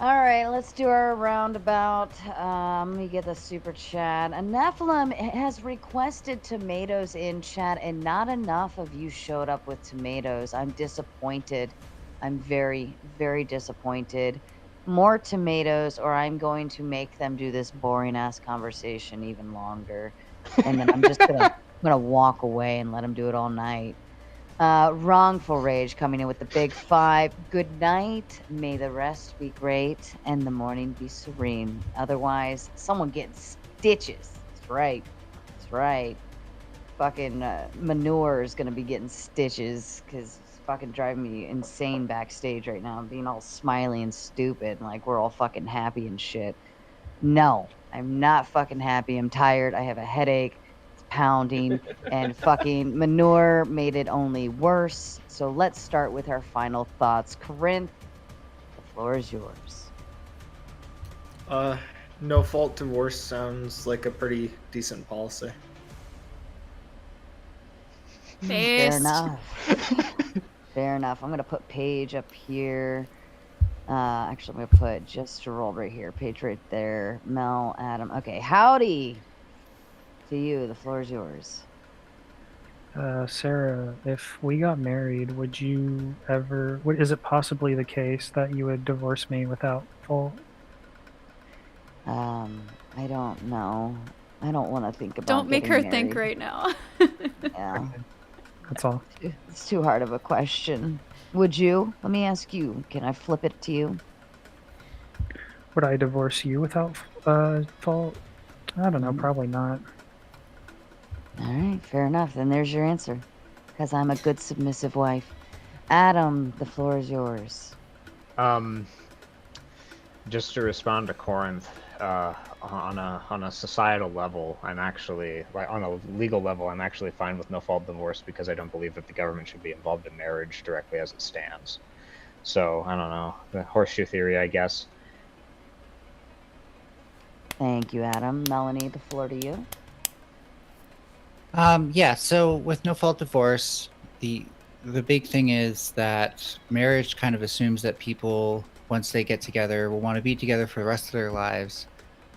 All right, let's do our roundabout. Let me get the super chat. A Nephilim has requested tomatoes in chat, and not enough of you showed up with tomatoes. I'm disappointed. I'm very, very disappointed. More tomatoes, or I'm going to make them do this boring ass conversation even longer, and then I'm just gonna walk away and let them do it all night. Wrongful Rage coming in with the big 5. Good night. May the rest be great and the morning be serene. Otherwise, someone gets stitches. That's right. That's right. Fucking Manure is going to be getting stitches because it's fucking driving me insane backstage right now. Being all smiley and stupid. Like we're all fucking happy and shit. No, I'm not fucking happy. I'm tired. I have a headache. Pounding, and fucking Manure made it only worse. So let's start with our final thoughts. Corinth, the floor is yours. No fault divorce sounds like a pretty decent policy. Fair Based. enough. Fair enough. I'm gonna put Paige up here. Actually, I'm gonna put just rolled right here. Paige right there. Mel, Adam. Okay, howdy to you. The floor is yours. Sarah, if we got married, would you ever? Is it possibly the case that you would divorce me without fault? I don't know. I don't want to think about. Don't make her getting think married. right now. Yeah. That's all. It's too hard of a question. Would you? Let me ask you. Can I flip it to you? Would I divorce you without fault? I don't know. Probably not. All right, fair enough. Then there's your answer. Because I'm a good submissive wife. Adam, the floor is yours. Just to respond to Corinth, on a societal level, I'm actually, like on a legal level, I'm actually fine with no fault divorce because I don't believe that the government should be involved in marriage directly as it stands. So I don't know, the horseshoe theory, I guess. Thank you, Adam. Melanie, the floor to you. Yeah, so with no fault divorce, the big thing is that marriage kind of assumes that people, once they get together, will want to be together for the rest of their lives.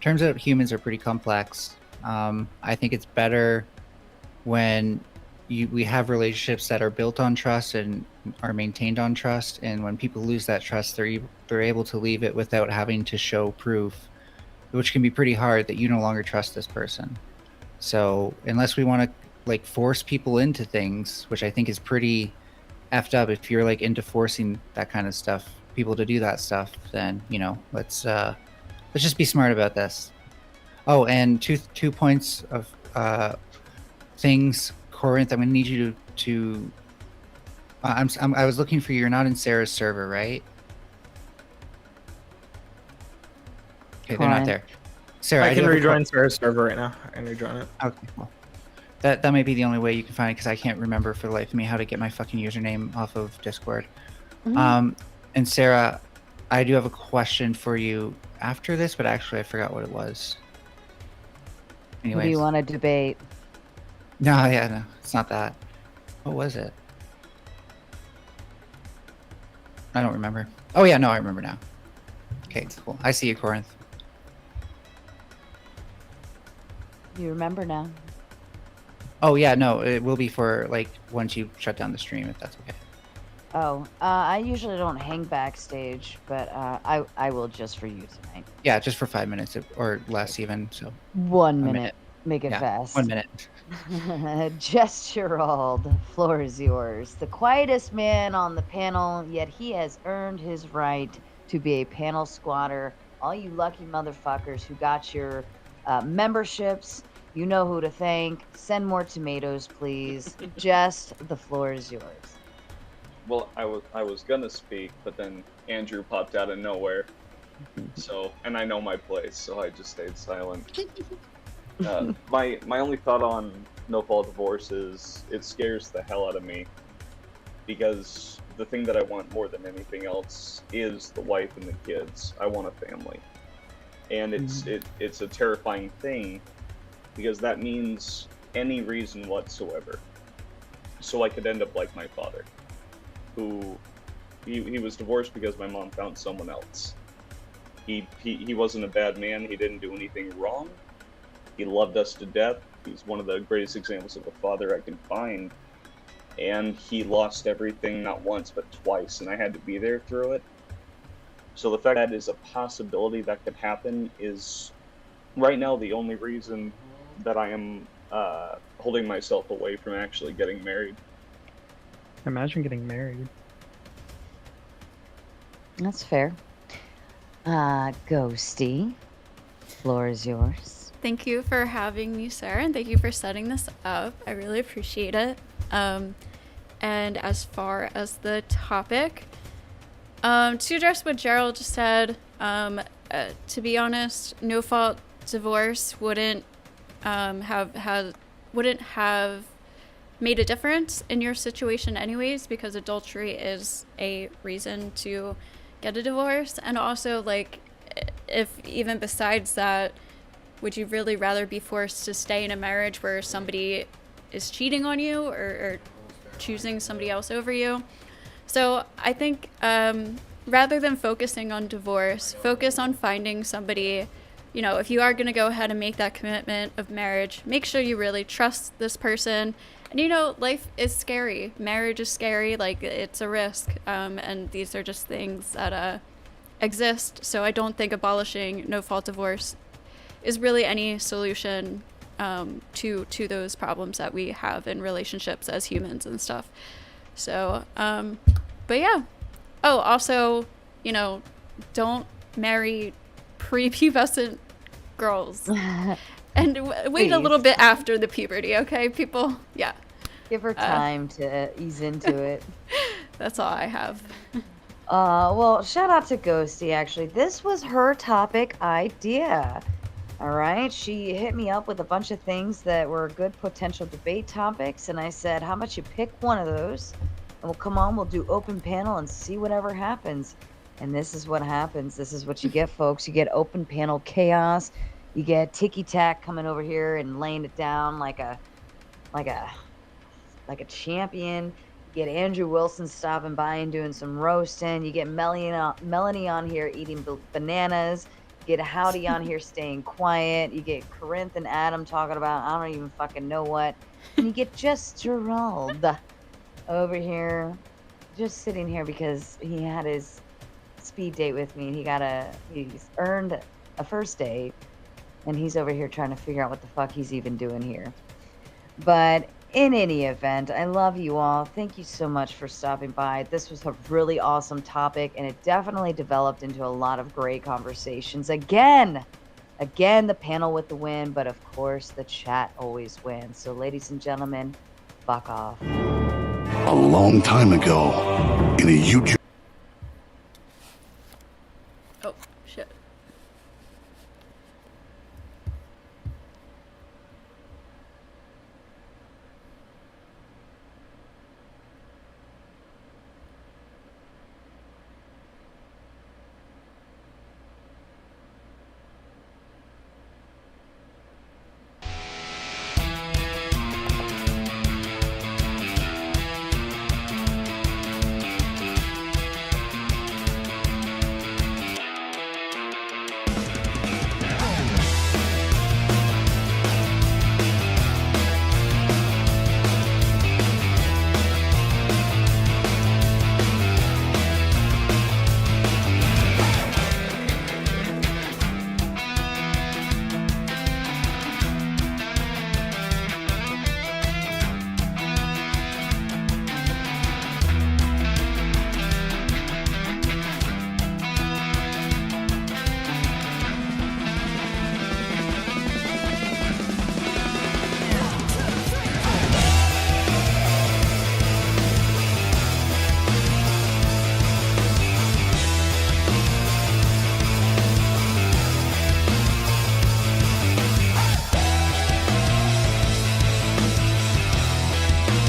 Turns out humans are pretty complex. I think it's better when we have relationships that are built on trust and are maintained on trust, and when people lose that trust, they're able to leave it without having to show proof, which can be pretty hard that you no longer trust this person. So unless we want to like force people into things, which I think is pretty effed up, if you're like into forcing that kind of stuff, people to do that stuff, then let's just be smart about this. Oh, and two points of things, Corinth. I'm gonna need you to. I was looking for you. You're not in Sarah's server, right? Okay, they're not there. Sarah, I can do have a rejoin Sarah's server right now. I can rejoin it. Okay, well, that might be the only way you can find it, because I can't remember for the life of me how to get my fucking username off of Discord. Mhm. And Sarah, I do have a question for you after this, but actually I forgot what it was. Who do Anyways. you want to debate? No, it's not that. What was it? I don't remember. Oh yeah, no, I remember now. Okay, cool. I see you, Corinth. You remember now? Oh yeah, no, it will be for like once you shut down the stream, if that's okay. Oh, I usually don't hang backstage, but I will just for you tonight. Yeah, just for 5 minutes or less even. So 1 a minute. Make it Yeah, fast. 1 minute. Gerald, the floor is yours. The quietest man on the panel, yet he has earned his right to be a panel squatter. All you lucky motherfuckers who got your memberships, you know who to thank. Send more tomatoes, please. Just the floor is yours. Well, I was gonna speak, but then Andrew popped out of nowhere. So, and I know my place, so I just stayed silent. My only thought on no-fault divorce is it scares the hell out of me, because the thing that I want more than anything else is the wife and the kids. I want a family, and it's a terrifying thing, because that means any reason whatsoever. So I could end up like my father, who he was divorced because my mom found someone else. He wasn't a bad man. He didn't do anything wrong. He loved us to death. He's one of the greatest examples of a father I can find. And he lost everything, not once, but twice, and I had to be there through it. So the fact that is a possibility that could happen is, right now, the only reason that I am holding myself away from actually getting married. Imagine getting married. That's fair. Ghosty, floor is yours. Thank you for having me, Sarah, and thank you for setting this up. I really appreciate it. And as far as the topic, to address what Gerald just said, to be honest, no-fault divorce wouldn't have made a difference in your situation anyways, because adultery is a reason to get a divorce. And also, like, if even besides that, would you really rather be forced to stay in a marriage where somebody is cheating on you or choosing somebody else over you? So I think rather than focusing on divorce, focus on finding somebody. You know, if you are going to go ahead and make that commitment of marriage, make sure you really trust this person. And, you know, life is scary. Marriage is scary. Like, it's a risk. And these are just things that exist. So I don't think abolishing no-fault divorce is really any solution to those problems that we have in relationships as humans and stuff. So, but yeah. Oh, also, you know, don't marry prepubescent girls. And wait a little bit after the puberty, okay, people? Yeah. Give her time to ease into it. That's all I have. Well, shout out to Ghosty, actually. This was her topic idea. All right. She hit me up with a bunch of things that were good potential debate topics. And I said, how about you pick one of those? And we'll come on, we'll do open panel and see whatever happens. And this is what happens. This is what you get, folks. You get open panel chaos. You get TickyTack coming over here and laying it down like a champion. You get Andrew Wilson stopping by and doing some roasting. You get Melanie on here eating bananas. You get Howdy on here staying quiet. You get Corinth and Adam talking about I don't even fucking know what. And you get just Gerald over here, just sitting here because he had his speed date with me. He's earned a first date, and he's over here trying to figure out what the fuck he's even doing here. But in any event, I love you all. Thank you so much for stopping by. This was a really awesome topic, and it definitely developed into a lot of great conversations. Again, Again, the panel with the win, but of course the chat always wins. So ladies and gentlemen, fuck off. A long time ago, in a YouTube. Oh, shit.